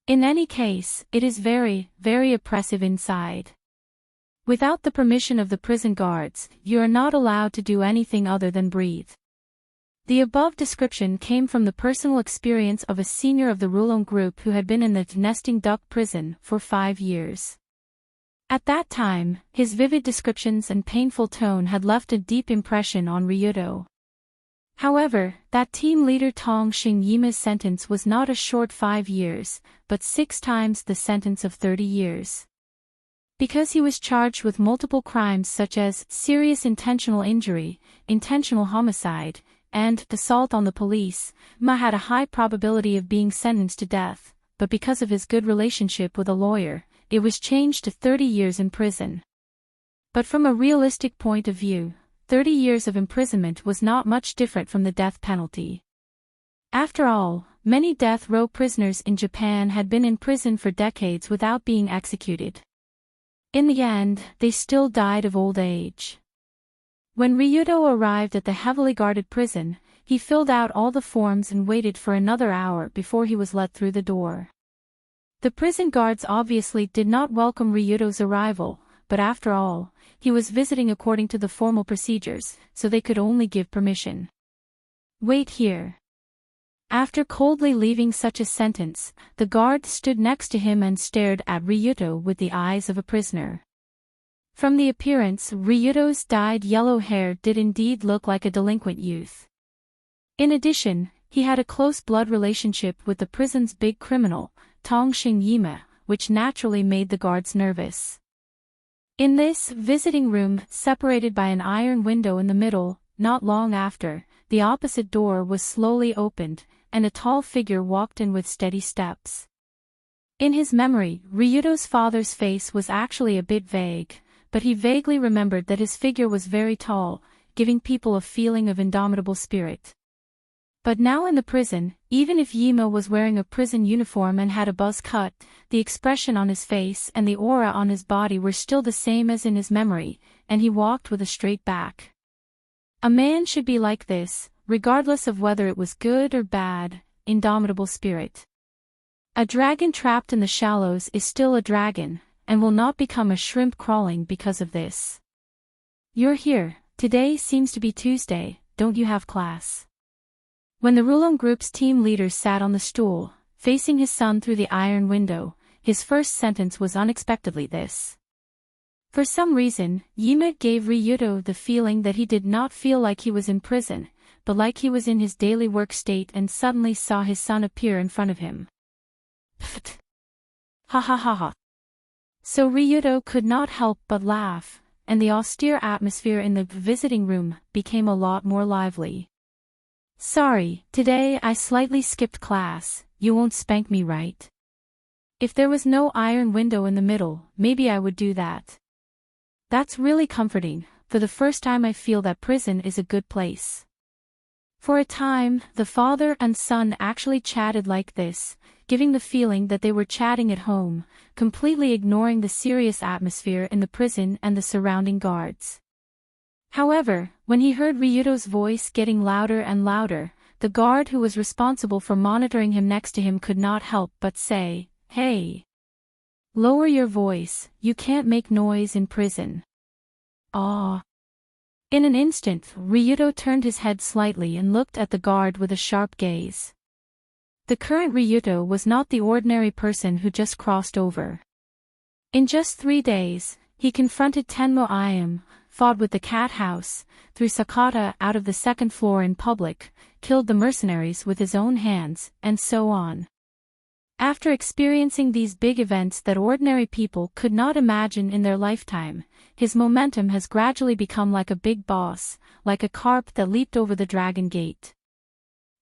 [SPEAKER 1] In any case, it is very, very oppressive inside. Without the permission of the prison guards, you are not allowed to do anything other than breathe. The above description came from the personal experience of a senior of the Rulon group who had been in the nesting duck prison for 5 years. At that time, his vivid descriptions and painful tone had left a deep impression on Ryuto. However, that team leader Tong Xing-yima's sentence was not a short 5 years, but 6 times the sentence of 30 years. Because he was charged with multiple crimes such as serious intentional injury, intentional homicide, and assault on the police, Ma had a high probability of being sentenced to death, but because of his good relationship with a lawyer, it was changed to 30 years in prison. But from a realistic point of view, 30 years of imprisonment was not much different from the death penalty. After all, many death row prisoners in Japan had been in prison for decades without being executed. In the end, they still died of old age. When Ryuto arrived at the heavily guarded prison, he filled out all the forms and waited for another hour before he was let through the door. The prison guards obviously did not welcome Ryuto's arrival, but after all, he was visiting according to the formal procedures, so they could only give permission. Wait here. After coldly leaving such a sentence, the guard stood next to him and stared at Ryuto with the eyes of a prisoner. From the appearance, Ryuto's dyed yellow hair did indeed look like a delinquent youth. In addition, he had a close blood relationship with the prison's big criminal, Tong Xing-yima, which naturally made the guards nervous. In this visiting room, separated by an iron window in the middle, not long after, the opposite door was slowly opened, and a tall figure walked in with steady steps. In his memory, Ryuto's father's face was actually a bit vague, but he vaguely remembered that his figure was very tall, giving people a feeling of indomitable spirit. But now in the prison, even if Yima was wearing a prison uniform and had a buzz cut, the expression on his face and the aura on his body were still the same as in his memory, and he walked with a straight back. A man should be like this, regardless of whether it was good or bad, indomitable spirit. A dragon trapped in the shallows is still a dragon, and will not become a shrimp crawling because of this. You're here, today seems to be Tuesday, don't you have class? When the Rulon group's team leader sat on the stool, facing his son through the iron window, his first sentence was unexpectedly this. For some reason, Yima gave Ryuto the feeling that he did not feel like he was in prison, but like he was in his daily work state and suddenly saw his son appear in front of him. Pfft. Ha ha ha ha. So Ryuto could not help but laugh, and the austere atmosphere in the visiting room became a lot more lively. "Sorry, today I slightly skipped class. You won't spank me, right? If there was no iron window in the middle, maybe I would do that." That's really comforting. For the first time I feel that prison is a good place. For a time, the father and son actually chatted like this, giving the feeling that they were chatting at home, completely ignoring the serious atmosphere in the prison and the surrounding guards. However, when he heard Ryuto's voice getting louder and louder, the guard who was responsible for monitoring him next to him could not help but say, "Hey! Lower your voice, you can't make noise in prison." "Ah." In an instant, Ryuto turned his head slightly and looked at the guard with a sharp gaze. The current Ryuto was not the ordinary person who just crossed over. In just 3 days, he confronted Tenmo Iam, fought with the cat house, threw Sakata out of the second floor in public, killed the mercenaries with his own hands, and so on. After experiencing these big events that ordinary people could not imagine in their lifetime, his momentum has gradually become like a big boss, like a carp that leaped over the dragon gate.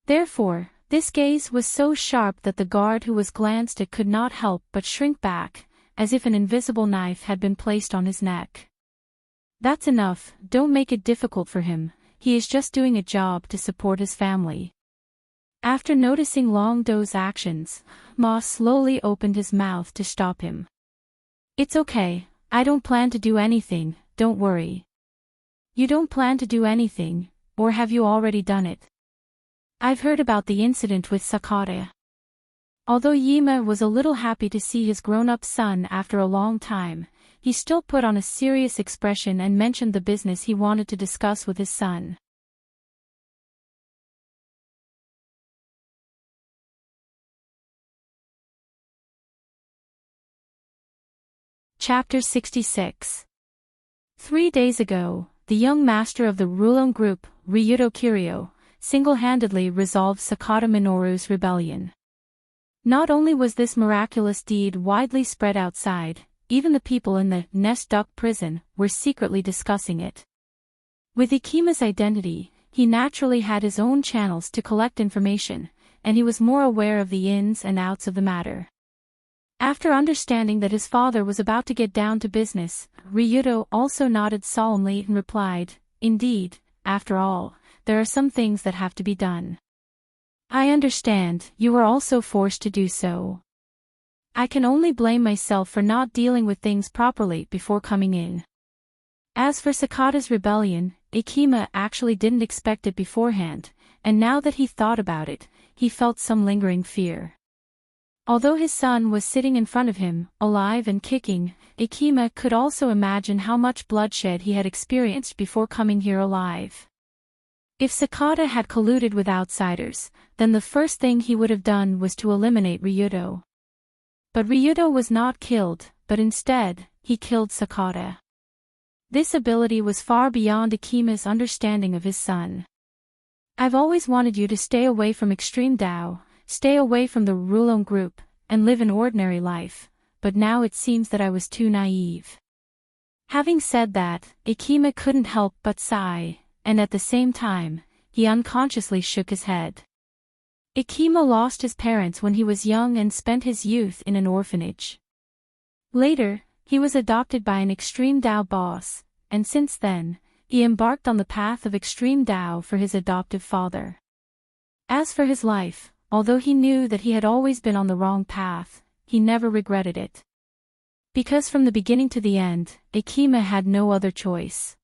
[SPEAKER 1] Therefore, this gaze was so sharp that the guard who was glanced at could not help but shrink back, as if an invisible knife had been placed on his neck. "That's enough, don't make it difficult for him, he is just doing a job to support his family." After noticing Long Do's actions, Ma slowly opened his mouth to stop him. "It's okay, I don't plan to do anything, don't worry." "You don't plan to do anything, or have you already done it?" "I've heard about the incident with Sakata." Although Yima was a little happy to see his grown-up son after a long time, he still put on a serious expression and mentioned the business he wanted to discuss with his son. Chapter 66. 3 days ago, the young master of the Rulon group, Ryuto Kiryu, single-handedly resolved Sakata Minoru's rebellion. Not only was this miraculous deed widely spread outside, even the people in the Nest Duck prison were secretly discussing it. With Ikima's identity, he naturally had his own channels to collect information, and he was more aware of the ins and outs of the matter. After understanding that his father was about to get down to business, Ryuto also nodded solemnly and replied, "Indeed, after all, there are some things that have to be done. I understand, you were also forced to do so. I can only blame myself for not dealing with things properly before coming in." As for Sakata's rebellion, Ikima actually didn't expect it beforehand, and now that he thought about it, he felt some lingering fear. Although his son was sitting in front of him, alive and kicking, Ikima could also imagine how much bloodshed he had experienced before coming here alive. If Sakata had colluded with outsiders, then the first thing he would have done was to eliminate Ryuto. But Ryuto was not killed, but instead, he killed Sakata. This ability was far beyond Ikima's understanding of his son. "I've always wanted you to stay away from extreme Tao, stay away from the Rulon group, and live an ordinary life, but now it seems that I was too naive." Having said that, Ikima couldn't help but sigh, and at the same time, he unconsciously shook his head. Ikima lost his parents when he was young and spent his youth in an orphanage. Later, he was adopted by an extreme Tao boss, and since then, he embarked on the path of extreme Tao for his adoptive father. As for his life, although he knew that he had always been on the wrong path, he never regretted it. Because from the beginning to the end, Ikima had no other choice.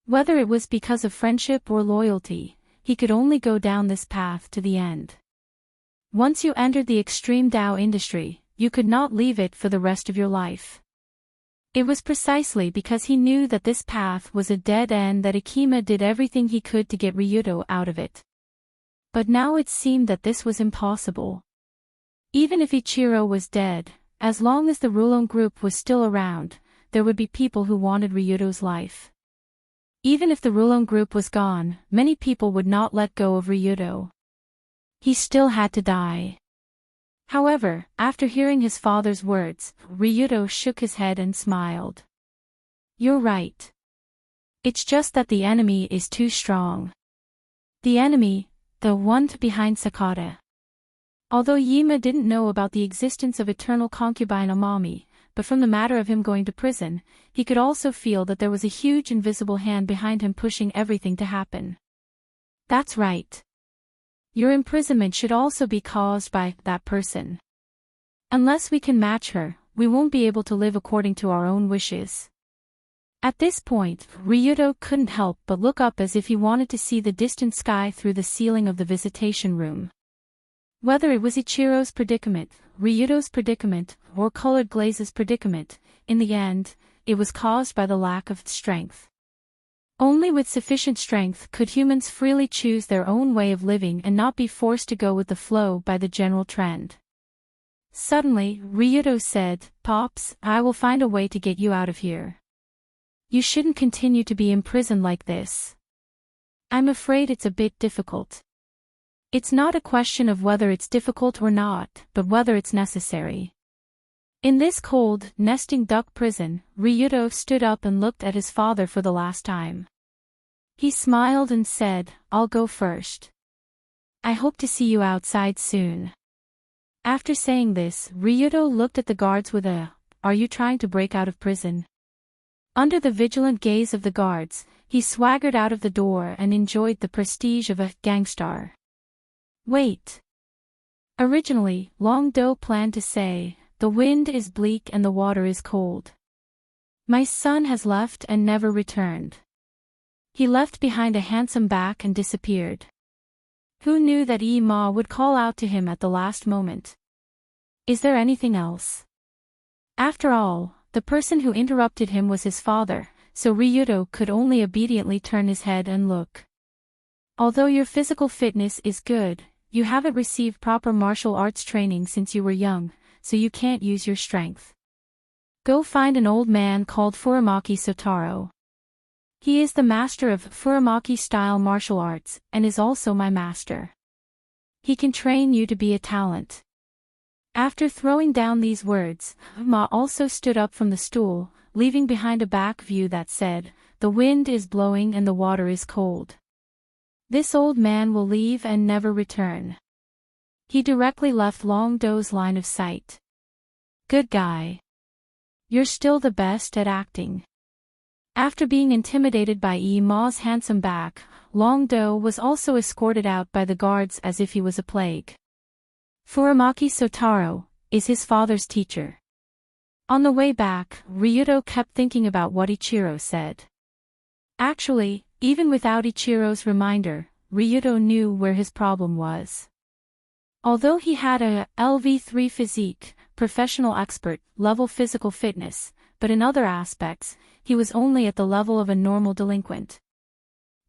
[SPEAKER 1] Whether it was because of friendship or loyalty, he could only go down this path to the end. Once you entered the extreme Tao industry, you could not leave it for the rest of your life. It was precisely because he knew that this path was a dead end that Ikima did everything he could to get Ryuto out of it. But now it seemed that this was impossible. Even if Ichiro was dead, as long as the Rulon group was still around, there would be people who wanted Ryuto's life. Even if the Rulon group was gone, many people would not let go of Ryuto. He still had to die. However, after hearing his father's words, Ryuto shook his head and smiled. You're right. It's just that the enemy is too strong. The enemy, the one behind Sakata. Although Yima didn't know about the existence of eternal concubine Amami, but from the matter of him going to prison, he could also feel that there was a huge invisible hand behind him pushing everything to happen. That's right. Your imprisonment should also be caused by that person. Unless we can match her, we won't be able to live according to our own wishes. At this point, Ryudo couldn't help but look up as if he wanted to see the distant sky through the ceiling of the visitation room. Whether it was Ichiro's predicament, Ryudo's predicament, or Colored Glaze's predicament, in the end, it was caused by the lack of strength. Only with sufficient strength could humans freely choose their own way of living and not be forced to go with the flow by the general trend. Suddenly, Ryudo said, "Pops, I will find a way to get you out of here. You shouldn't continue to be imprisoned like this. I'm afraid it's a bit difficult." It's not a question of whether it's difficult or not, but whether it's necessary. In this cold, nesting duck prison, Ryudo stood up and looked at his father for the last time. He smiled and said, "I'll go first. I hope to see you outside soon." After saying this, Ryudo looked at the guards with a, "Are you trying to break out of prison?" Under the vigilant gaze of the guards, he swaggered out of the door and enjoyed the prestige of a gangstar. Wait. Originally, Long Do planned to say, "The wind is bleak and the water is cold. My son has left and never returned. He left behind a handsome back and disappeared." Who knew that Ima would call out to him at the last moment? Is there anything else? After all, the person who interrupted him was his father, so Ryudo could only obediently turn his head and look. Although your physical fitness is good, you haven't received proper martial arts training since you were young, so you can't use your strength. Go find an old man called Furamaki Sotaro. He is the master of Furamaki-style martial arts, and is also my master. He can train you to be a talent. After throwing down these words, Ma also stood up from the stool, leaving behind a back view that said, "The wind is blowing and the water is cold. This old man will leave and never return." He directly left Long Do's line of sight. Good guy. You're still the best at acting. After being intimidated by Ma's handsome back, Long Do was also escorted out by the guards as if he was a plague. Furamaki Sotaro is his father's teacher. On the way back, Ryudo kept thinking about what Ichiro said. Actually, even without Ichiro's reminder, Ryudo knew where his problem was. Although he had a LV3 physique, professional expert level physical fitness, but in other aspects, he was only at the level of a normal delinquent.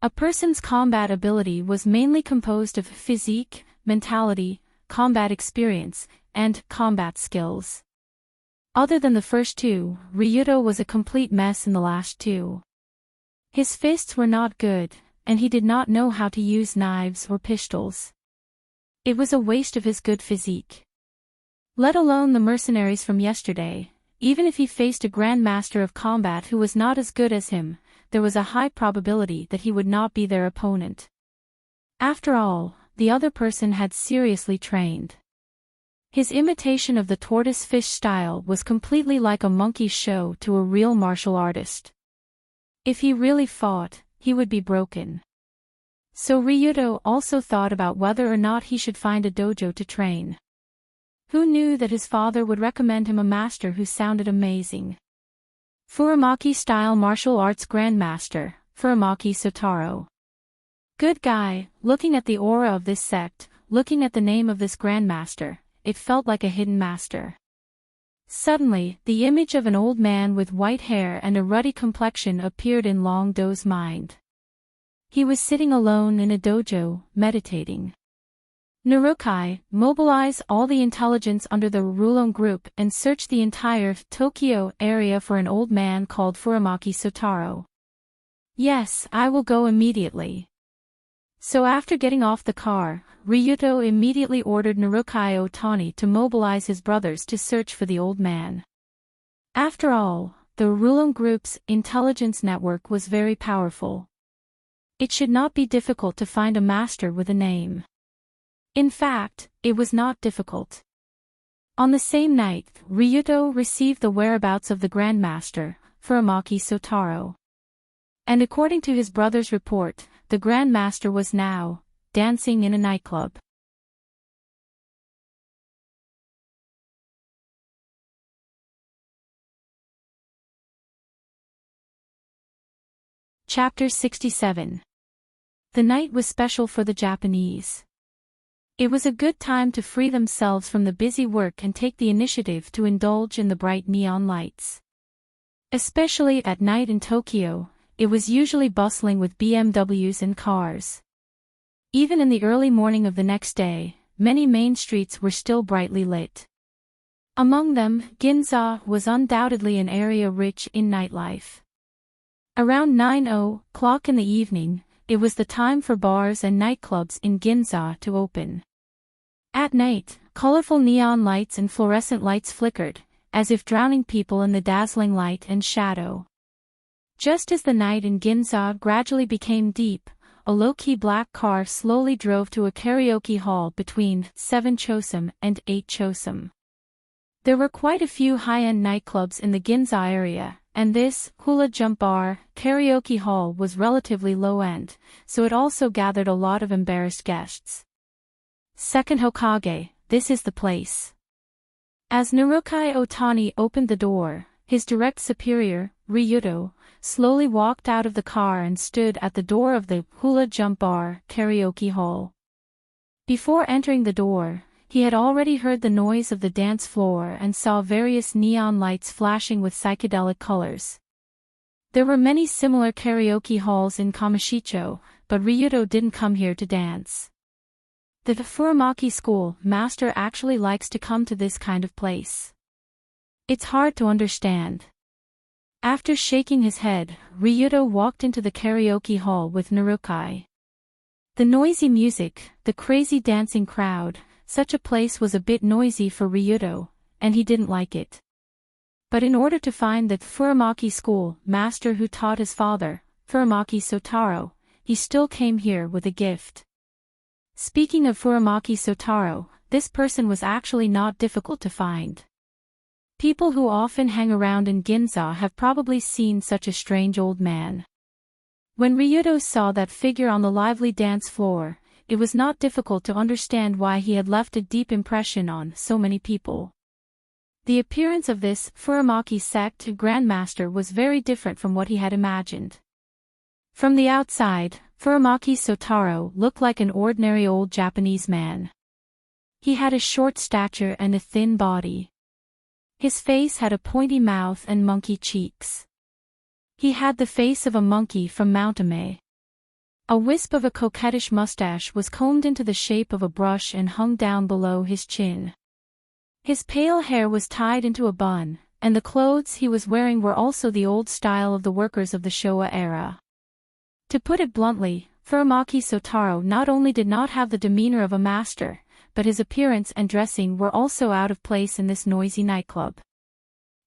[SPEAKER 1] A person's combat ability was mainly composed of physique, mentality, combat experience, and combat skills. Other than the first two, Ryudo was a complete mess in the last two. His fists were not good, and he did not know how to use knives or pistols. It was a waste of his good physique. Let alone the mercenaries from yesterday, even if he faced a grandmaster of combat who was not as good as him, there was a high probability that he would not be their opponent. After all, the other person had seriously trained. His imitation of the tortoise fish style was completely like a monkey show to a real martial artist. If he really fought, he would be broken. So Ryudo also thought about whether or not he should find a dojo to train. Who knew that his father would recommend him a master who sounded amazing? Furamaki-style martial arts grandmaster, Furamaki Sotaro. Good guy. Looking at the aura of this sect, looking at the name of this grandmaster, it felt like a hidden master. Suddenly, the image of an old man with white hair and a ruddy complexion appeared in Long Do's mind. He was sitting alone in a dojo, meditating. Narukai, mobilize all the intelligence under the Rulon group and search the entire Tokyo area for an old man called Furamaki Sotaro. Yes, I will go immediately. So after getting off the car, Ryudo immediately ordered Narukai Otani to mobilize his brothers to search for the old man. After all, the Rulon Group's intelligence network was very powerful. It should not be difficult to find a master with a name. In fact, it was not difficult. On the same night, Ryuto received the whereabouts of the Grandmaster, Furamaki Sotaro. And according to his brother's report, the Grandmaster was now dancing in a nightclub. Chapter 67. The night was special for the Japanese. It was a good time to free themselves from the busy work and take the initiative to indulge in the bright neon lights. Especially at night in Tokyo, it was usually bustling with BMWs and cars. Even in the early morning of the next day, many main streets were still brightly lit. Among them, Ginza was undoubtedly an area rich in nightlife. Around 9:00 in the evening, it was the time for bars and nightclubs in Ginza to open. At night, colorful neon lights and fluorescent lights flickered, as if drowning people in the dazzling light and shadow. Just as the night in Ginza gradually became deep, a low-key black car slowly drove to a karaoke hall between 7 Chosum and 8 Chosum. There were quite a few high-end nightclubs in the Ginza area, and this hula jump bar karaoke hall was relatively low-end, so it also gathered a lot of embarrassed guests. Second Hokage, this is the place. As Narukai Otani opened the door, his direct superior, Ryuto, slowly walked out of the car and stood at the door of the hula jump bar karaoke hall. Before entering the door, he had already heard the noise of the dance floor and saw various neon lights flashing with psychedelic colors. There were many similar karaoke halls in Kamashicho, but Ryuto didn't come here to dance. The Furamaki school master actually likes to come to this kind of place. It's hard to understand. After shaking his head, Ryuto walked into the karaoke hall with Narukai. The noisy music, the crazy dancing crowd, such a place was a bit noisy for Ryuto, and he didn't like it. But in order to find the Furamaki school master who taught his father, Furamaki Sotaro, he still came here with a gift. Speaking of Furamaki Sotaro, this person was actually not difficult to find. People who often hang around in Ginza have probably seen such a strange old man. When Ryuto saw that figure on the lively dance floor, it was not difficult to understand why he had left a deep impression on so many people. The appearance of this Furamaki sect grandmaster was very different from what he had imagined. From the outside, Furamaki Sotaro looked like an ordinary old Japanese man. He had a short stature and a thin body. His face had a pointy mouth and monkey cheeks. He had the face of a monkey from Mount Ame. A wisp of a coquettish mustache was combed into the shape of a brush and hung down below his chin. His pale hair was tied into a bun, and the clothes he was wearing were also the old style of the workers of the Showa era. To put it bluntly, Furamaki Sotaro not only did not have the demeanor of a master, but his appearance and dressing were also out of place in this noisy nightclub.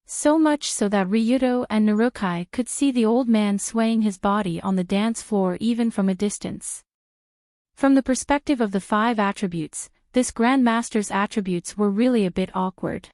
[SPEAKER 1] So much so that Ryuto and Narukai could see the old man swaying his body on the dance floor even from a distance. From the perspective of the 5 attributes, this Grandmaster's attributes were really a bit awkward.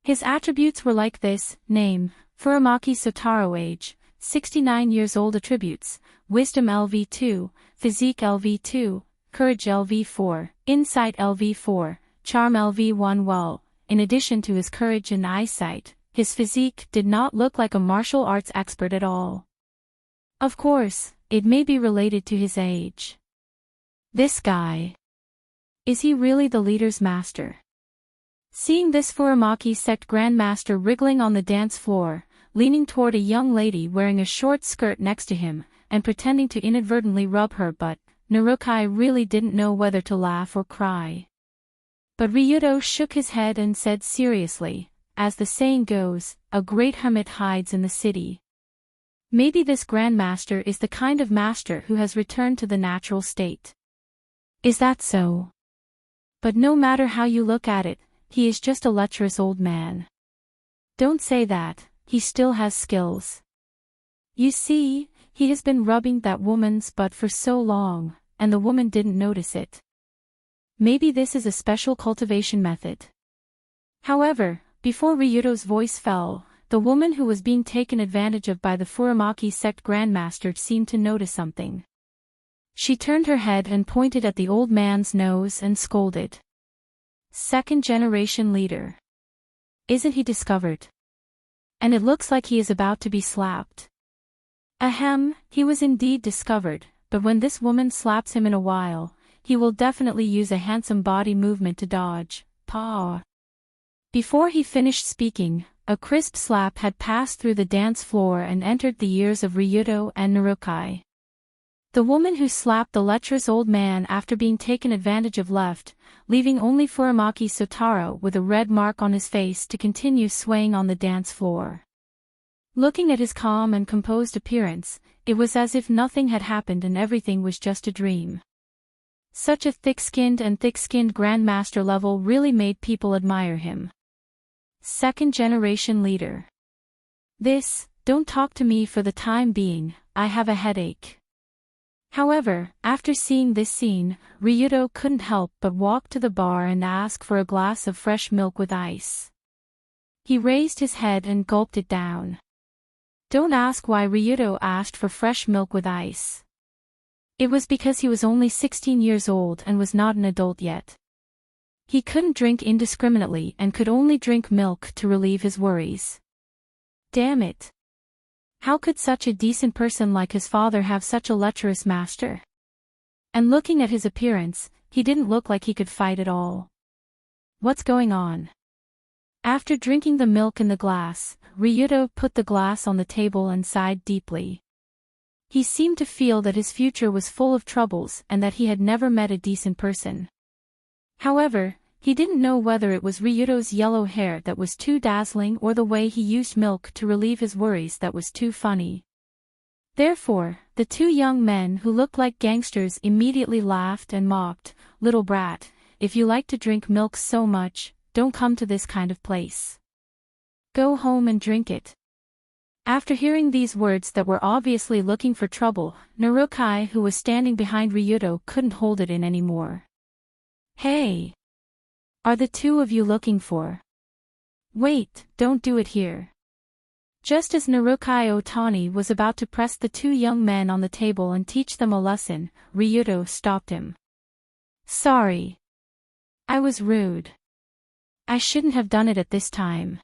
[SPEAKER 1] His attributes were like this: name, Furamaki Sotaro, age, 69 years old, attributes, wisdom LV2, physique LV2, courage LV4, insight LV4, charm LV1. Well, in addition to his courage and eyesight, his physique did not look like a martial arts expert at all. Of course, it may be related to his age. This guy. Is he really the leader's master? Seeing this Furamaki sect grandmaster wriggling on the dance floor, leaning toward a young lady wearing a short skirt next to him, and pretending to inadvertently rub her butt, Narukai really didn't know whether to laugh or cry. But Ryuto shook his head and said seriously, as the saying goes, a great hermit hides in the city. Maybe this grandmaster is the kind of master who has returned to the natural state. Is that so? But no matter how you look at it, he is just a lecherous old man. Don't say that, he still has skills. You see, he has been rubbing that woman's butt for so long, and the woman didn't notice it. Maybe this is a special cultivation method. However, before Ryudo's voice fell, the woman who was being taken advantage of by the Furamaki sect grandmaster seemed to notice something. She turned her head and pointed at the old man's nose and scolded. Second-generation leader. Isn't he discovered? And it looks like he is about to be slapped. Ahem, he was indeed discovered, but when this woman slaps him in a while, he will definitely use a handsome body movement to dodge. Paw. Before he finished speaking, a crisp slap had passed through the dance floor and entered the ears of Ryudo and Narukai. The woman who slapped the lecherous old man after being taken advantage of left, leaving only Furamaki Sotaro with a red mark on his face to continue swaying on the dance floor. Looking at his calm and composed appearance, it was as if nothing had happened and everything was just a dream. Such a thick-skinned grandmaster level really made people admire him. Second-generation leader. Don't talk to me for the time being, I have a headache. However, after seeing this scene, Ryudo couldn't help but walk to the bar and ask for a glass of fresh milk with ice. He raised his head and gulped it down. Don't ask why Ryudo asked for fresh milk with ice. It was because he was only 16 years old and was not an adult yet. He couldn't drink indiscriminately and could only drink milk to relieve his worries. Damn it. How could such a decent person like his father have such a lecherous master? And looking at his appearance, he didn't look like he could fight at all. What's going on? After drinking the milk in the glass, Ryudo put the glass on the table and sighed deeply. He seemed to feel that his future was full of troubles and that he had never met a decent person. However, he didn't know whether it was Ryudo's yellow hair that was too dazzling or the way he used milk to relieve his worries that was too funny. Therefore, the two young men who looked like gangsters immediately laughed and mocked, "Little brat, if you like to drink milk so much, don't come to this kind of place. Go home and drink it." After hearing these words that were obviously looking for trouble, Narukai, who was standing behind Ryudo, couldn't hold it in anymore. Hey! Are the two of you looking for? Wait, don't do it here. Just as Narukai Otani was about to press the two young men on the table and teach them a lesson, Ryudo stopped him. Sorry. I was rude. I shouldn't have done it at this time.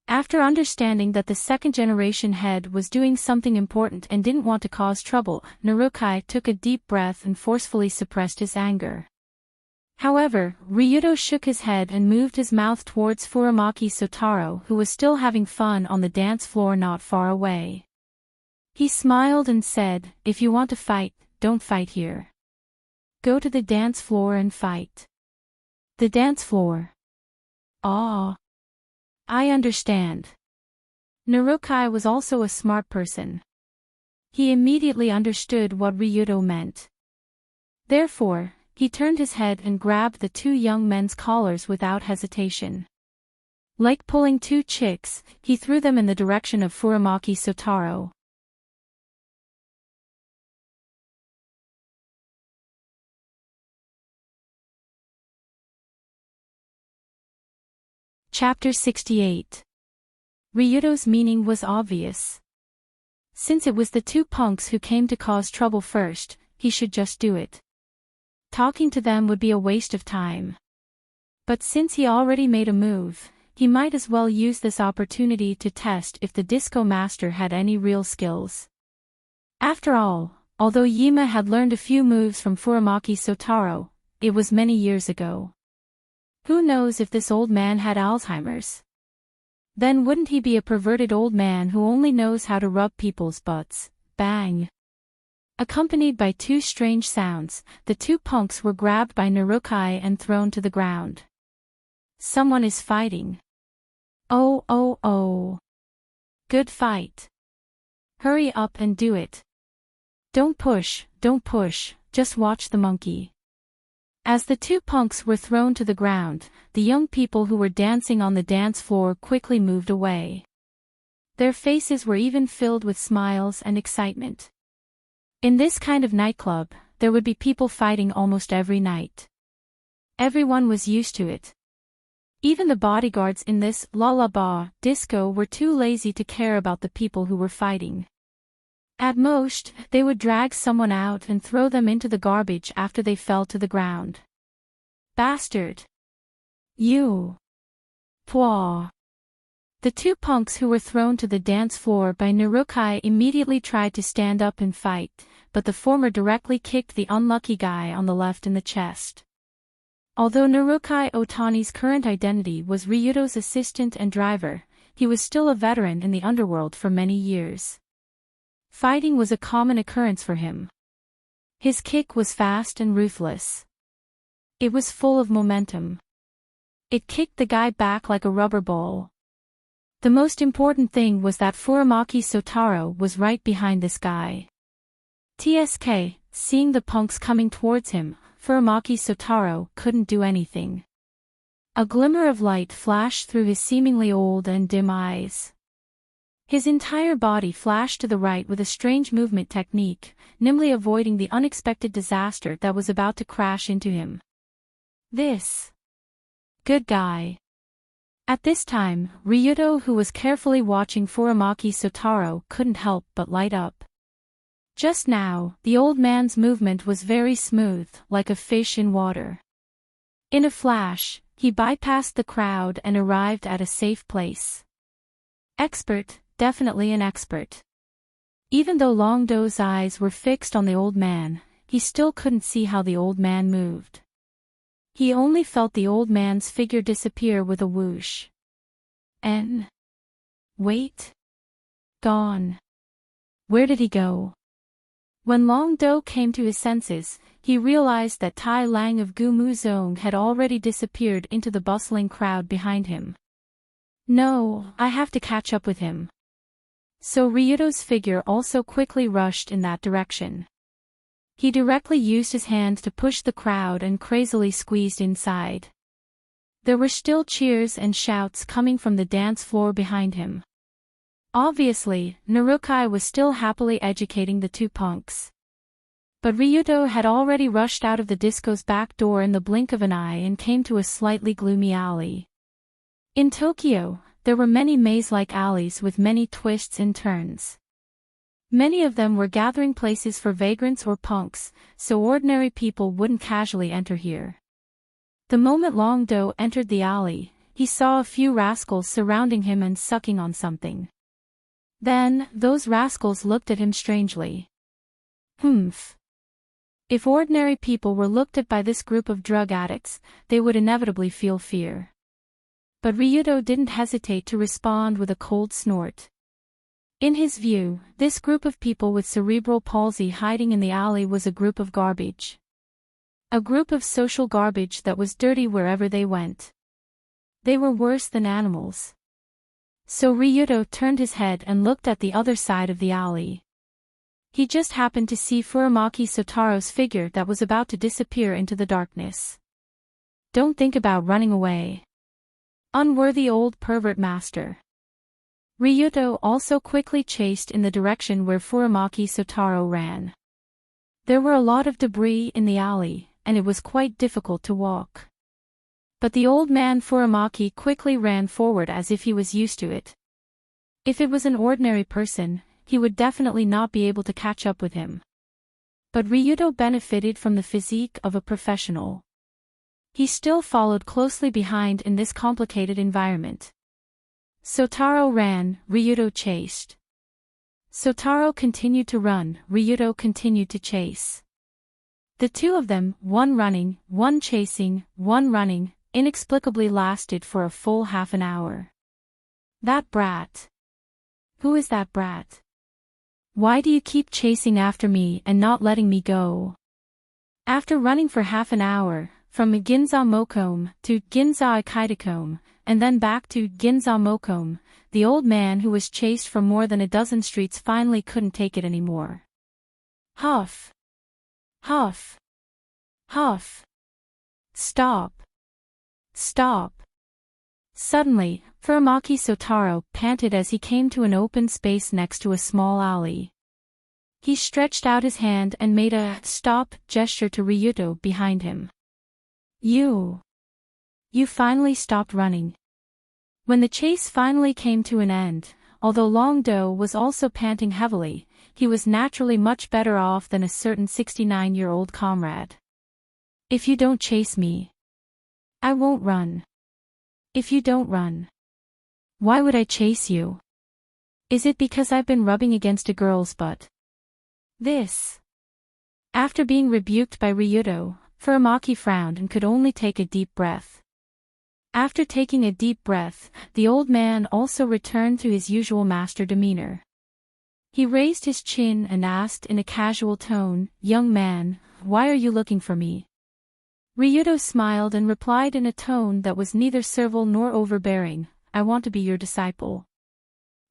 [SPEAKER 1] After understanding that the second-generation head was doing something important and didn't want to cause trouble, Narukai took a deep breath and forcefully suppressed his anger. However, Ryudo shook his head and moved his mouth towards Furamaki Sotaro, who was still having fun on the dance floor not far away. He smiled and said, "If you want to fight, don't fight here. Go to the dance floor and fight." The dance floor. Ah. I understand. Narukai was also a smart person. He immediately understood what Ryudo meant. Therefore, he turned his head and grabbed the two young men's collars without hesitation. Like pulling two chicks, he threw them in the direction of Furamaki Sotaro. Chapter 68. Ryudo's meaning was obvious. Since it was the two punks who came to cause trouble first, he should just do it. Talking to them would be a waste of time. But since he already made a move, he might as well use this opportunity to test if the disco master had any real skills. After all, although Yima had learned a few moves from Furamaki Sotaro, it was many years ago. Who knows if this old man had Alzheimer's? Then wouldn't he be a perverted old man who only knows how to rub people's butts? Bang! Accompanied by two strange sounds, the two punks were grabbed by Narukai and thrown to the ground. Someone is fighting. Oh oh oh. Good fight. Hurry up and do it. Don't push, just watch the monkey. As the two punks were thrown to the ground, the young people who were dancing on the dance floor quickly moved away. Their faces were even filled with smiles and excitement. In this kind of nightclub, there would be people fighting almost every night. Everyone was used to it. Even the bodyguards in this lullaby disco were too lazy to care about the people who were fighting. At most, they would drag someone out and throw them into the garbage after they fell to the ground. Bastard! You! Pwah! The two punks who were thrown to the dance floor by Narukai immediately tried to stand up and fight, but the former directly kicked the unlucky guy on the left in the chest. Although Narukai Otani's current identity was Ryuto's assistant and driver, he was still a veteran in the underworld for many years. Fighting was a common occurrence for him. His kick was fast and ruthless. It was full of momentum. It kicked the guy back like a rubber ball. The most important thing was that Furamaki Sotaro was right behind this guy. TSK, seeing the punks coming towards him, Furamaki Sotaro couldn't do anything. A glimmer of light flashed through his seemingly old and dim eyes. His entire body flashed to the right with a strange movement technique, nimbly avoiding the unexpected disaster that was about to crash into him. This good guy. At this time, Ryuto, who was carefully watching Furamaki Sotaro, couldn't help but light up. Just now, the old man's movement was very smooth, like a fish in water. In a flash, he bypassed the crowd and arrived at a safe place. Expert, definitely an expert. Even though Longdo's eyes were fixed on the old man, he still couldn't see how the old man moved. He only felt the old man's figure disappear with a whoosh. Wait. Gone. Where did he go? When Longdo came to his senses, he realized that Tai Lang of Gumu Zong had already disappeared into the bustling crowd behind him. No, I have to catch up with him. So Ryuto's figure also quickly rushed in that direction. He directly used his hand to push the crowd and crazily squeezed inside. There were still cheers and shouts coming from the dance floor behind him. Obviously, Narukai was still happily educating the two punks. But Ryuto had already rushed out of the disco's back door in the blink of an eye and came to a slightly gloomy alley. In Tokyo, there were many maze-like alleys with many twists and turns. Many of them were gathering places for vagrants or punks, so ordinary people wouldn't casually enter here. The moment Longdo entered the alley, he saw a few rascals surrounding him and sucking on something. Then, those rascals looked at him strangely. Humph. If ordinary people were looked at by this group of drug addicts, they would inevitably feel fear. But Ryuto didn't hesitate to respond with a cold snort. In his view, this group of people with cerebral palsy hiding in the alley was a group of garbage. A group of social garbage that was dirty wherever they went. They were worse than animals. So Ryuto turned his head and looked at the other side of the alley. He just happened to see Furamaki Sotaro's figure that was about to disappear into the darkness. Don't think about running away. Unworthy old pervert master. Ryuto also quickly chased in the direction where Furamaki Sotaro ran. There were a lot of debris in the alley, and it was quite difficult to walk. But the old man Furamaki quickly ran forward as if he was used to it. If it was an ordinary person, he would definitely not be able to catch up with him. But Ryuto benefited from the physique of a professional. He still followed closely behind in this complicated environment. Sotaro ran, Ryuto chased. Sotaro continued to run, Ryuto continued to chase. The two of them, one running, one chasing, one running, inexplicably lasted for a full half an hour. That brat. Who is that brat? Why do you keep chasing after me and not letting me go? After running for half an hour, from Ginza Mokom to Ginza Ikaidakom, and then back to Ginza Mokom, the old man who was chased for more than a dozen streets finally couldn't take it anymore. Huff. Huff. Huff. Stop. Stop. Suddenly, Furamaki Sotaro panted as he came to an open space next to a small alley. He stretched out his hand and made a stop gesture to Ryuto behind him. You finally stopped running. When the chase finally came to an end, although Long Do was also panting heavily, he was naturally much better off than a certain 69-year-old comrade. If you don't chase me, I won't run. If you don't run, why would I chase you? Is it because I've been rubbing against a girl's butt? This. After being rebuked by Ryuto, Furamaki frowned and could only take a deep breath. After taking a deep breath, the old man also returned to his usual master demeanor. He raised his chin and asked in a casual tone, "Young man, why are you looking for me?" Ryuto smiled and replied in a tone that was neither servile nor overbearing, "I want to be your disciple."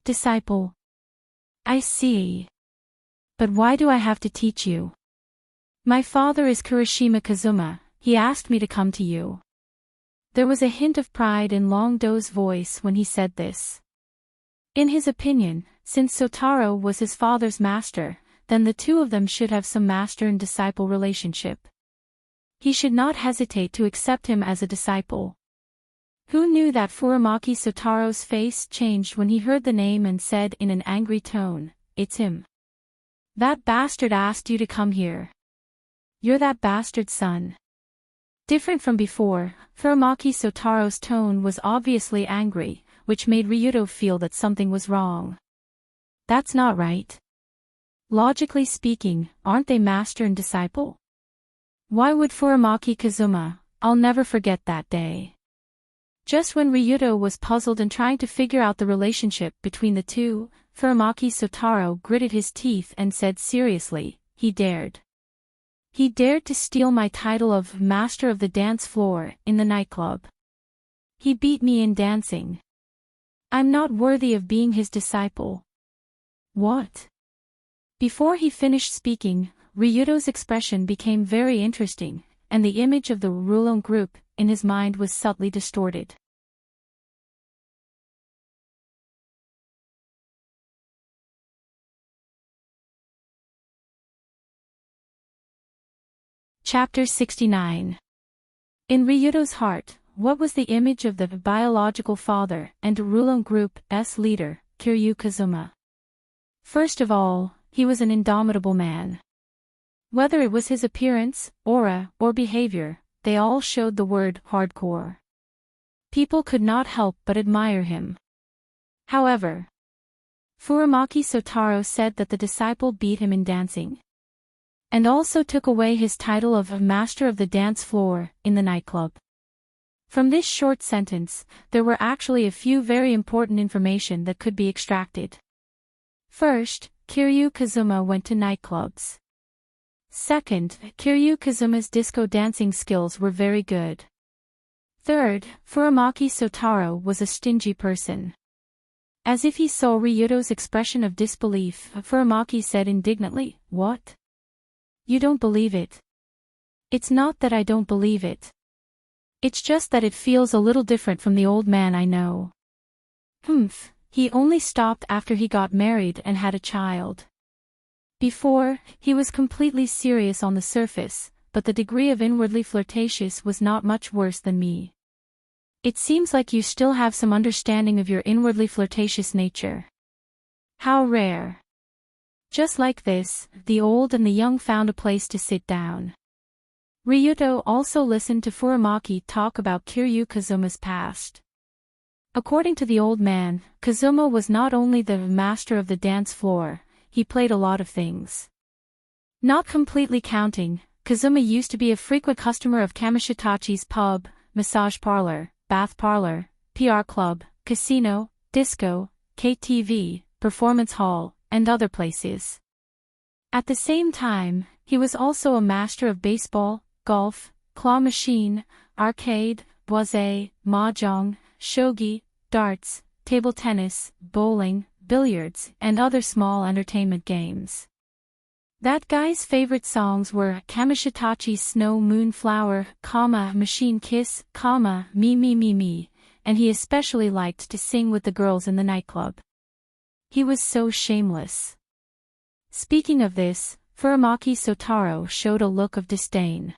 [SPEAKER 1] Disciple? I see. But why do I have to teach you? My father is Kurashima Kazuma, he asked me to come to you. There was a hint of pride in Long Do's voice when he said this. In his opinion, since Sotaro was his father's master, then the two of them should have some master and disciple relationship. He should not hesitate to accept him as a disciple. Who knew that Furamaki Sotaro's face changed when he heard the name and said in an angry tone, "It's him. That bastard asked you to come here. You're that bastard's son." Different from before, Furamaki Sotaro's tone was obviously angry, which made Ryuto feel that something was wrong. That's not right. Logically speaking, aren't they master and disciple? Why would Furamaki Kazuma? I'll never forget that day. Just when Ryuto was puzzled and trying to figure out the relationship between the two, Furamaki Sotaro gritted his teeth and said seriously, "He dared. He dared to steal my title of Master of the Dance Floor in the nightclub. He beat me in dancing. I'm not worthy of being his disciple." What? Before he finished speaking, Ryuto's expression became very interesting, and the image of the Rulon group in his mind was subtly distorted. Chapter 69. In Ryuto's heart, what was the image of the biological father and Rulon Group's leader, Kiryu Kazuma? First of all, he was an indomitable man. Whether it was his appearance, aura, or behavior, they all showed the word hardcore. People could not help but admire him. However, Furamaki Sotaro said that the disciple beat him in dancing, and also took away his title of Master of the Dance Floor in the nightclub. From this short sentence, there were actually a few very important information that could be extracted. First, Kiryu Kazuma went to nightclubs. Second, Kiryu Kazuma's disco dancing skills were very good. Third, Furamaki Sotaro was a stingy person. As if he saw Ryuto's expression of disbelief, Furamaki said indignantly, "What? You don't believe it?" "It's not that I don't believe it. It's just that it feels a little different from the old man I know." Humph, he only stopped after he got married and had a child. Before, he was completely serious on the surface, but the degree of inwardly flirtatious was not much worse than me. It seems like you still have some understanding of your inwardly flirtatious nature. How rare. Just like this, the old and the young found a place to sit down. Ryuto also listened to Furamaki talk about Kiryu Kazuma's past. According to the old man, Kazuma was not only the master of the dance floor, he played a lot of things. Not completely counting, Kazuma used to be a frequent customer of Kamishitachi's pub, massage parlor, bath parlor, PR club, casino, disco, KTV, performance hall, and other places. At the same time, he was also a master of baseball, golf, claw machine, arcade, boise, mahjong, shogi, darts, table tennis, bowling, billiards, and other small entertainment games. That guy's favorite songs were Kamishitachi's Snow Moon Flower, Machine Kiss, Me Me Me Me, and he especially liked to sing with the girls in the nightclub. He was so shameless. Speaking of this, Furamaki Sotaro showed a look of disdain.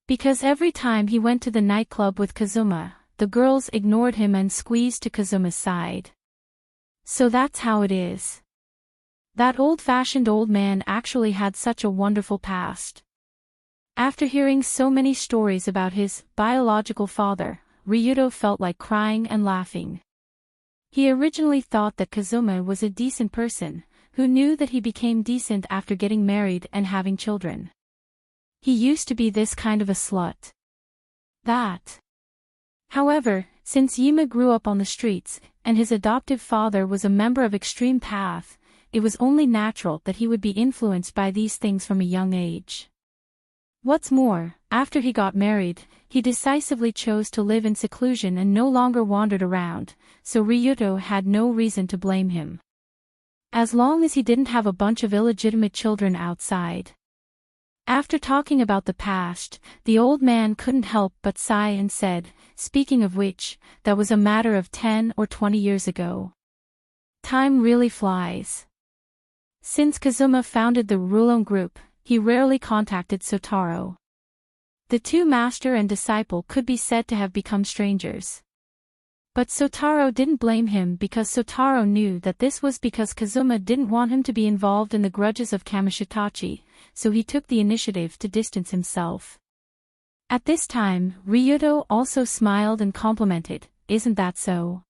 [SPEAKER 1] Because every time he went to the nightclub with Kazuma, the girls ignored him and squeezed to Kazuma's side. So that's how it is. That old-fashioned old man actually had such a wonderful past. After hearing so many stories about his biological father, Ryuto felt like crying and laughing. He originally thought that Kazuma was a decent person, who knew that he became decent after getting married and having children. He used to be this kind of a slut. However, since Yima grew up on the streets, and his adoptive father was a member of Extreme Path, it was only natural that he would be influenced by these things from a young age. What's more, after he got married, he decisively chose to live in seclusion and no longer wandered around, so Ryuto had no reason to blame him. As long as he didn't have a bunch of illegitimate children outside. After talking about the past, the old man couldn't help but sigh and said, "Speaking of which, that was a matter of 10 or 20 years ago. Time really flies." Since Kazuma founded the Rulon group, he rarely contacted Sotaro. The two master and disciple could be said to have become strangers. But Sotaro didn't blame him because Sotaro knew that this was because Kazuma didn't want him to be involved in the grudges of Kamishitachi, so he took the initiative to distance himself. At this time, Ryuto also smiled and complimented, "Isn't that so?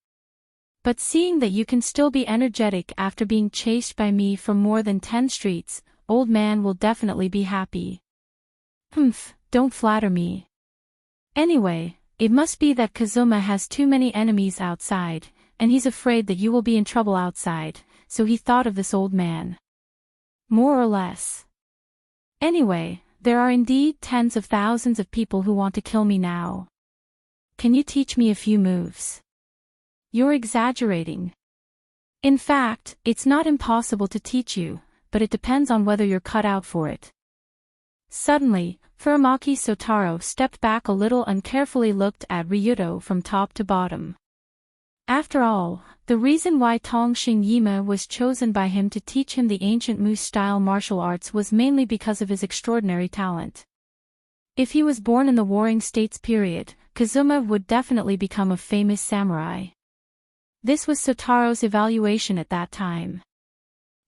[SPEAKER 1] But seeing that you can still be energetic after being chased by me from more than 10 streets, old man will definitely be happy." "Humph, don't flatter me. Anyway, it must be that Kazuma has too many enemies outside, and he's afraid that you will be in trouble outside, so he thought of this old man. More or less. Anyway, there are indeed tens of thousands of people who want to kill me now. Can you teach me a few moves?" "You're exaggerating. In fact, it's not impossible to teach you, but it depends on whether you're cut out for it." Suddenly, Furamaki Sotaro stepped back a little and carefully looked at Ryuto from top to bottom. After all, the reason why Tongxing Yima was chosen by him to teach him the ancient Mu-style martial arts was mainly because of his extraordinary talent. If he was born in the Warring States period, Kazuma would definitely become a famous samurai. This was Sotaro's evaluation at that time.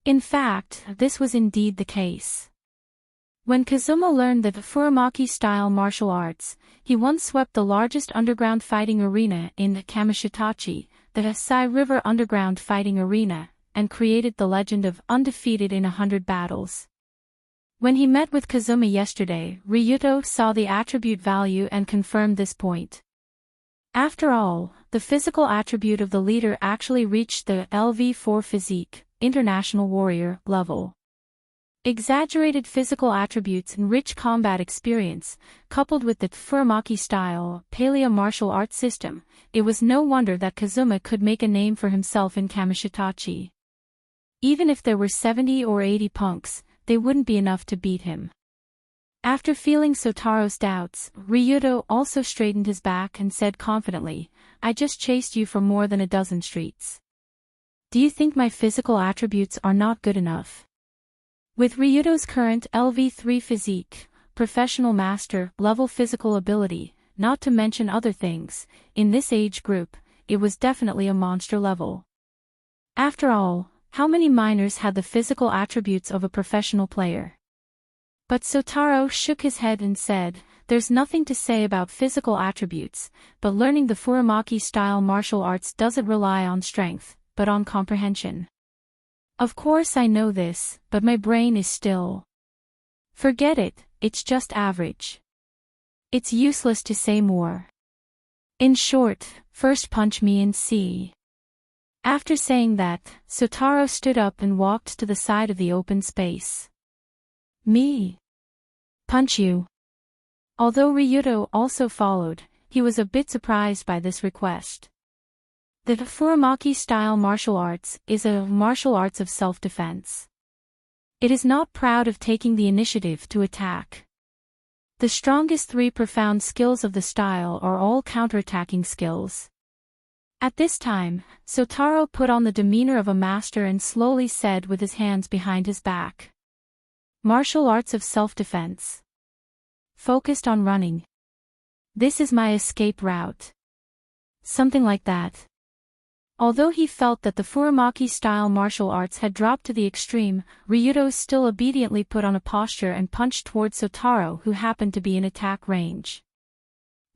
[SPEAKER 1] In fact, this was indeed the case. When Kazuma learned the Furamaki-style martial arts, he once swept the largest underground fighting arena in Kamishitachi, the Hasai River Underground Fighting Arena, and created the legend of undefeated in 100 battles. When he met with Kazuma yesterday, Ryuto saw the attribute value and confirmed this point. After all, the physical attribute of the leader actually reached the LV4 Physique, International Warrior, level. Exaggerated physical attributes and rich combat experience, coupled with the Furamaki-style, Paleo martial arts system, it was no wonder that Kazuma could make a name for himself in Kamishitachi. Even if there were 70 or 80 punks, they wouldn't be enough to beat him. After feeling Sotaro's doubts, Ryuto also straightened his back and said confidently, "I just chased you for more than a dozen streets. Do you think my physical attributes are not good enough?" With Ryuto's current LV3 physique, professional master level physical ability, not to mention other things, in this age group, it was definitely a monster level. After all, how many minors had the physical attributes of a professional player? But Sotaro shook his head and said, "There's nothing to say about physical attributes, but learning the Furamaki-style martial arts doesn't rely on strength, but on comprehension. Of course I know this, but my brain is still. Forget it, it's just average. It's useless to say more. In short, first punch me and see." After saying that, Sotaro stood up and walked to the side of the open space. "Me? Punch you?" Although Ryuto also followed, he was a bit surprised by this request. The Furamaki-style martial arts is a martial arts of self-defense. It is not proud of taking the initiative to attack. The strongest 3 profound skills of the style are all counterattacking skills. At this time, Sotaro put on the demeanor of a master and slowly said with his hands behind his back. Martial arts of self-defense. Focused on running. This is my escape route. Something like that. Although he felt that the Furamaki-style martial arts had dropped to the extreme, Ryudo still obediently put on a posture and punched towards Sotaro, who happened to be in attack range.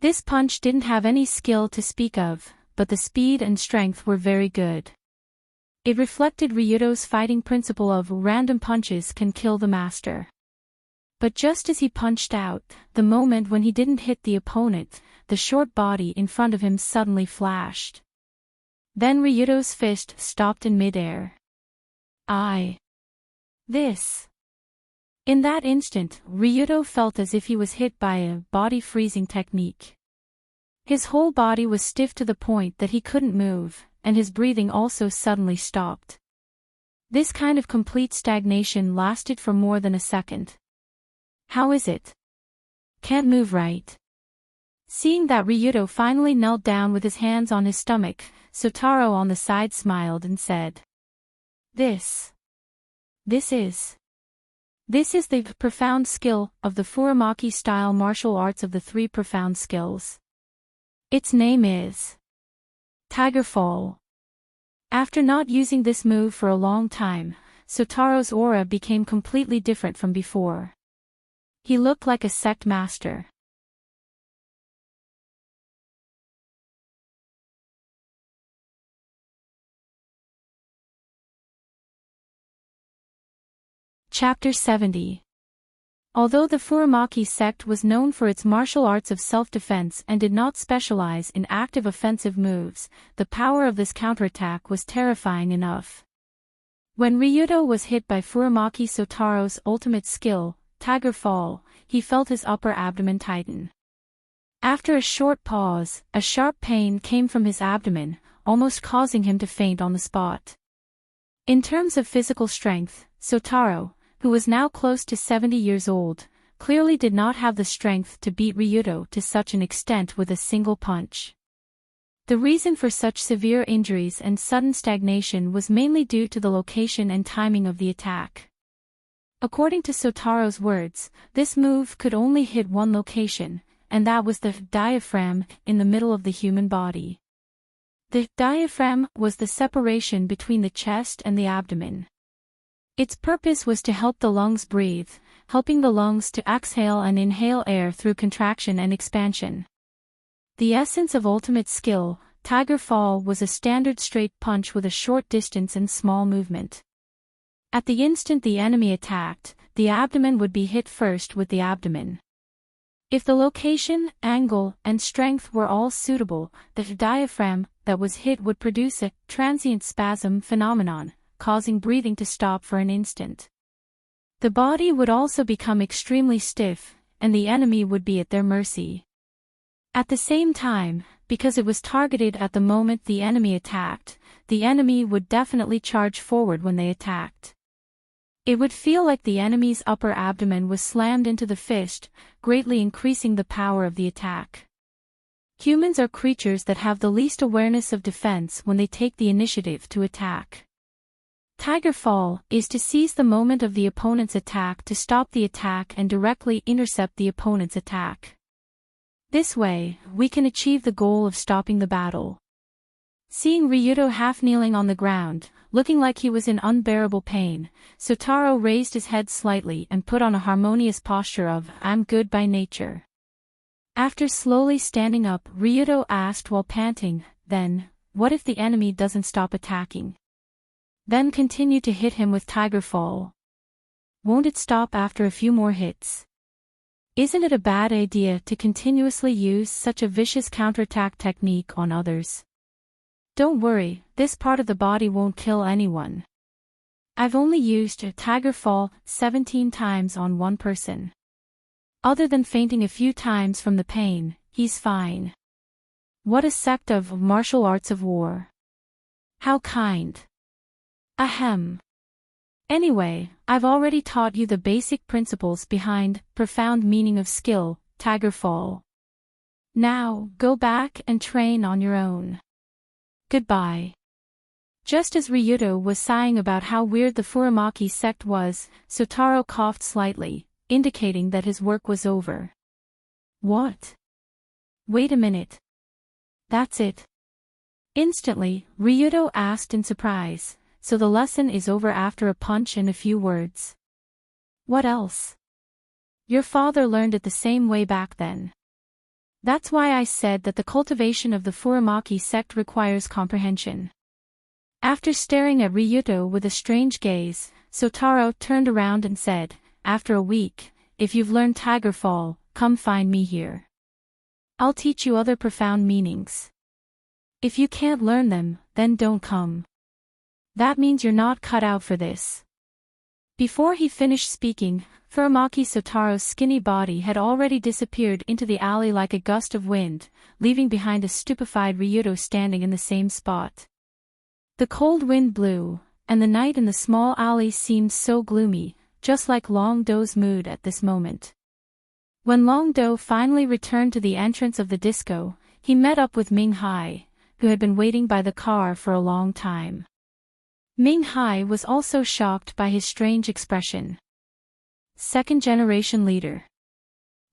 [SPEAKER 1] This punch didn't have any skill to speak of, but the speed and strength were very good. It reflected Ryudo's fighting principle of random punches can kill the master. But just as he punched out, the moment when he didn't hit the opponent, the short body in front of him suddenly flashed. Then Ryudo's fist stopped in midair. This. In that instant, Ryudo felt as if he was hit by a body-freezing technique. His whole body was stiff to the point that he couldn't move, and his breathing also suddenly stopped. This kind of complete stagnation lasted for more than a second. How is it? Can't move right. Seeing that Ryudo finally knelt down with his hands on his stomach, Sotaro on the side smiled and said, This is the profound skill of the Furamaki-style martial arts of the 3 profound skills. Its name is Tiger Fall. After not using this move for a long time, Sotaro's aura became completely different from before. He looked like a sect master. Chapter 70. Although the Furamaki sect was known for its martial arts of self-defense and did not specialize in active offensive moves, the power of this counterattack was terrifying enough. When Ryudo was hit by Furamaki Sotaro's ultimate skill, Tiger Fall, he felt his upper abdomen tighten. After a short pause, a sharp pain came from his abdomen, almost causing him to faint on the spot. In terms of physical strength, Sotaro, who was now close to 70 years old, clearly did not have the strength to beat Ryudo to such an extent with a single punch. The reason for such severe injuries and sudden stagnation was mainly due to the location and timing of the attack. According to Sotaro's words, this move could only hit one location, and that was the diaphragm in the middle of the human body. The diaphragm was the separation between the chest and the abdomen. Its purpose was to help the lungs breathe, helping the lungs to exhale and inhale air through contraction and expansion. The essence of ultimate skill, Tiger Fall, was a standard straight punch with a short distance and small movement. At the instant the enemy attacked, the abdomen would be hit first with the abdomen. If the location, angle, and strength were all suitable, the diaphragm that was hit would produce a transient spasm phenomenon, causing breathing to stop for an instant. The body would also become extremely stiff, and the enemy would be at their mercy. At the same time, because it was targeted at the moment the enemy attacked, the enemy would definitely charge forward when they attacked. It would feel like the enemy's upper abdomen was slammed into the fist, greatly increasing the power of the attack. Humans are creatures that have the least awareness of defense when they take the initiative to attack. Tiger Fall is to seize the moment of the opponent's attack to stop the attack and directly intercept the opponent's attack. This way, we can achieve the goal of stopping the battle. Seeing Ryudo half-kneeling on the ground, looking like he was in unbearable pain, Sotaro raised his head slightly and put on a harmonious posture of, "I'm good by nature." After slowly standing up, Ryudo asked while panting, "Then, what if the enemy doesn't stop attacking?" Then continue to hit him with Tiger Fall. Won't it stop after a few more hits? Isn't it a bad idea to continuously use such a vicious counterattack technique on others? Don't worry, this part of the body won't kill anyone. I've only used a Tiger Fall 17 times on one person. Other than fainting a few times from the pain, he's fine. What a sect of martial arts of war. How kind. Ahem. Anyway, I've already taught you the basic principles behind profound meaning of skill, Tiger Fall. Now, go back and train on your own. Goodbye. Just as Ryuto was sighing about how weird the Furamaki sect was, Sotaro coughed slightly, indicating that his work was over. What? Wait a minute. That's it. Instantly, Ryuto asked in surprise, so the lesson is over after a punch and a few words. What else? Your father learned it the same way back then. That's why I said that the cultivation of the Furamaki sect requires comprehension. After staring at Ryuto with a strange gaze, Sotaro turned around and said, after a week, if you've learned Tiger Fall, come find me here. I'll teach you other profound meanings. If you can't learn them, then don't come. That means you're not cut out for this. Before he finished speaking, Furamaki Sotaro's skinny body had already disappeared into the alley like a gust of wind, leaving behind a stupefied Ryuto standing in the same spot. The cold wind blew, and the night in the small alley seemed so gloomy, just like Long Do's mood at this moment. When Long Do finally returned to the entrance of the disco, he met up with Ming Hai, who had been waiting by the car for a long time. Ming Hai was also shocked by his strange expression. Second-generation leader.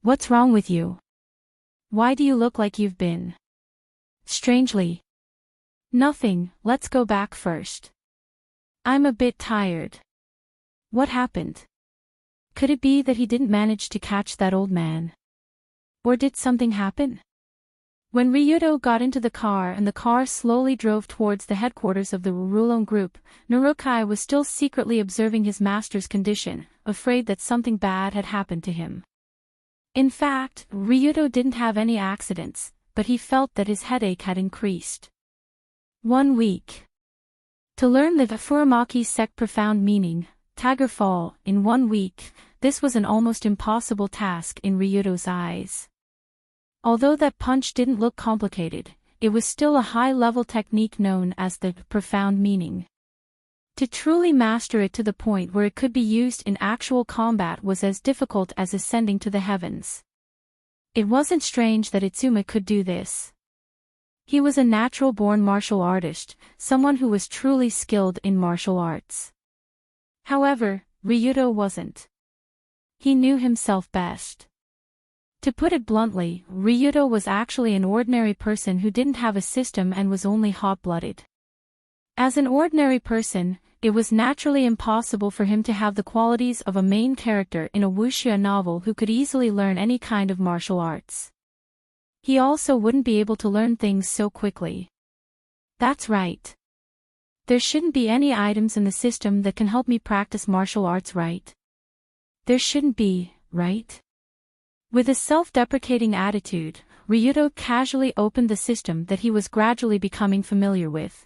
[SPEAKER 1] What's wrong with you? Why do you look like you've been? Strangely. Nothing, let's go back first. I'm a bit tired. What happened? Could it be that he didn't manage to catch that old man? Or did something happen? When Ryuto got into the car and the car slowly drove towards the headquarters of the Rurulon group, Narukai was still secretly observing his master's condition, afraid that something bad had happened to him. In fact, Ryuto didn't have any accidents, but he felt that his headache had increased. 1 week. To learn the Furamaki sect profound meaning, Tiger Fall, in 1 week, this was an almost impossible task in Ryuto's eyes. Although that punch didn't look complicated, it was still a high-level technique known as the profound meaning. To truly master it to the point where it could be used in actual combat was as difficult as ascending to the heavens. It wasn't strange that Itsuma could do this. He was a natural-born martial artist, someone who was truly skilled in martial arts. However, Ryuto wasn't. He knew himself best. To put it bluntly, Ryuto was actually an ordinary person who didn't have a system and was only hot-blooded. As an ordinary person, it was naturally impossible for him to have the qualities of a main character in a wuxia novel who could easily learn any kind of martial arts. He also wouldn't be able to learn things so quickly. That's right. There shouldn't be any items in the system that can help me practice martial arts, right? There shouldn't be, right? With a self-deprecating attitude, Ryuto casually opened the system that he was gradually becoming familiar with.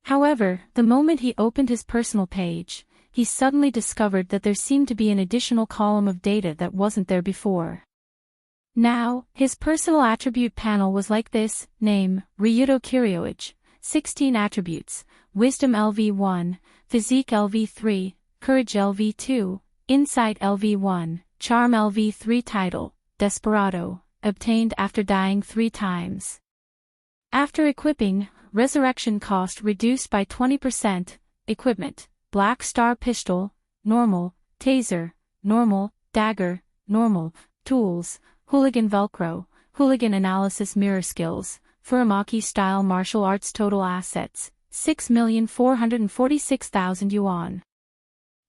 [SPEAKER 1] However, the moment he opened his personal page, he suddenly discovered that there seemed to be an additional column of data that wasn't there before. Now, his personal attribute panel was like this: name, Ryuto Kiryoage, 16 attributes, Wisdom LV1, Physique LV3, Courage LV2, Insight LV1, Charm LV3. Title, Desperado, obtained after dying 3 times. After equipping, resurrection cost reduced by 20%, equipment, Black Star Pistol, Normal, Taser, Normal, Dagger, Normal, Tools, Hooligan Velcro, Hooligan Analysis. Mirror skills, Furamaki style martial arts. Total assets, 6,446,000 yuan.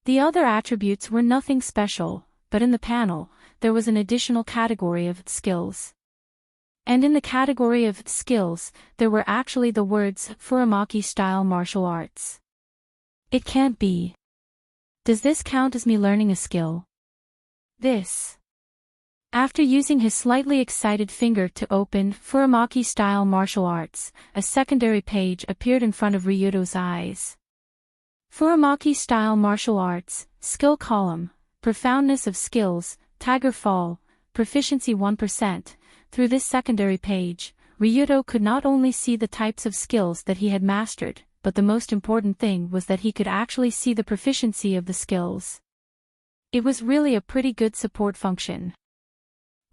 [SPEAKER 1] The other attributes were nothing special, but in the panel, there was an additional category of skills. And in the category of skills, there were actually the words Furamaki style martial arts. It can't be. Does this count as me learning a skill? This. After using his slightly excited finger to open Furamaki style martial arts, a secondary page appeared in front of Ryuto's eyes. Furamaki style martial arts, skill column, profoundness of skills, Tiger Fall, proficiency 1%. Through this secondary page, Ryuto could not only see the types of skills that he had mastered, but the most important thing was that he could actually see the proficiency of the skills. It was really a pretty good support function.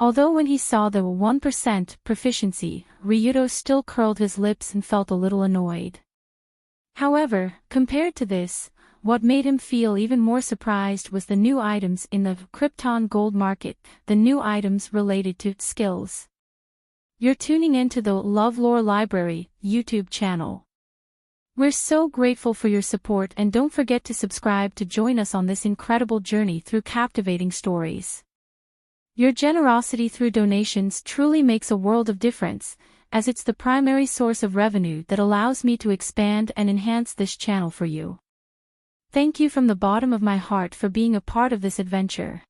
[SPEAKER 1] Although when he saw the 1% proficiency, Ryuto still curled his lips and felt a little annoyed. However, compared to this, what made him feel even more surprised was the new items in the Krypton Gold Market, the new items related to skills. You're tuning into the LoveLore Library YouTube channel. We're so grateful for your support, and don't forget to subscribe to join us on this incredible journey through captivating stories. Your generosity through donations truly makes a world of difference, as it's the primary source of revenue that allows me to expand and enhance this channel for you. Thank you from the bottom of my heart for being a part of this adventure.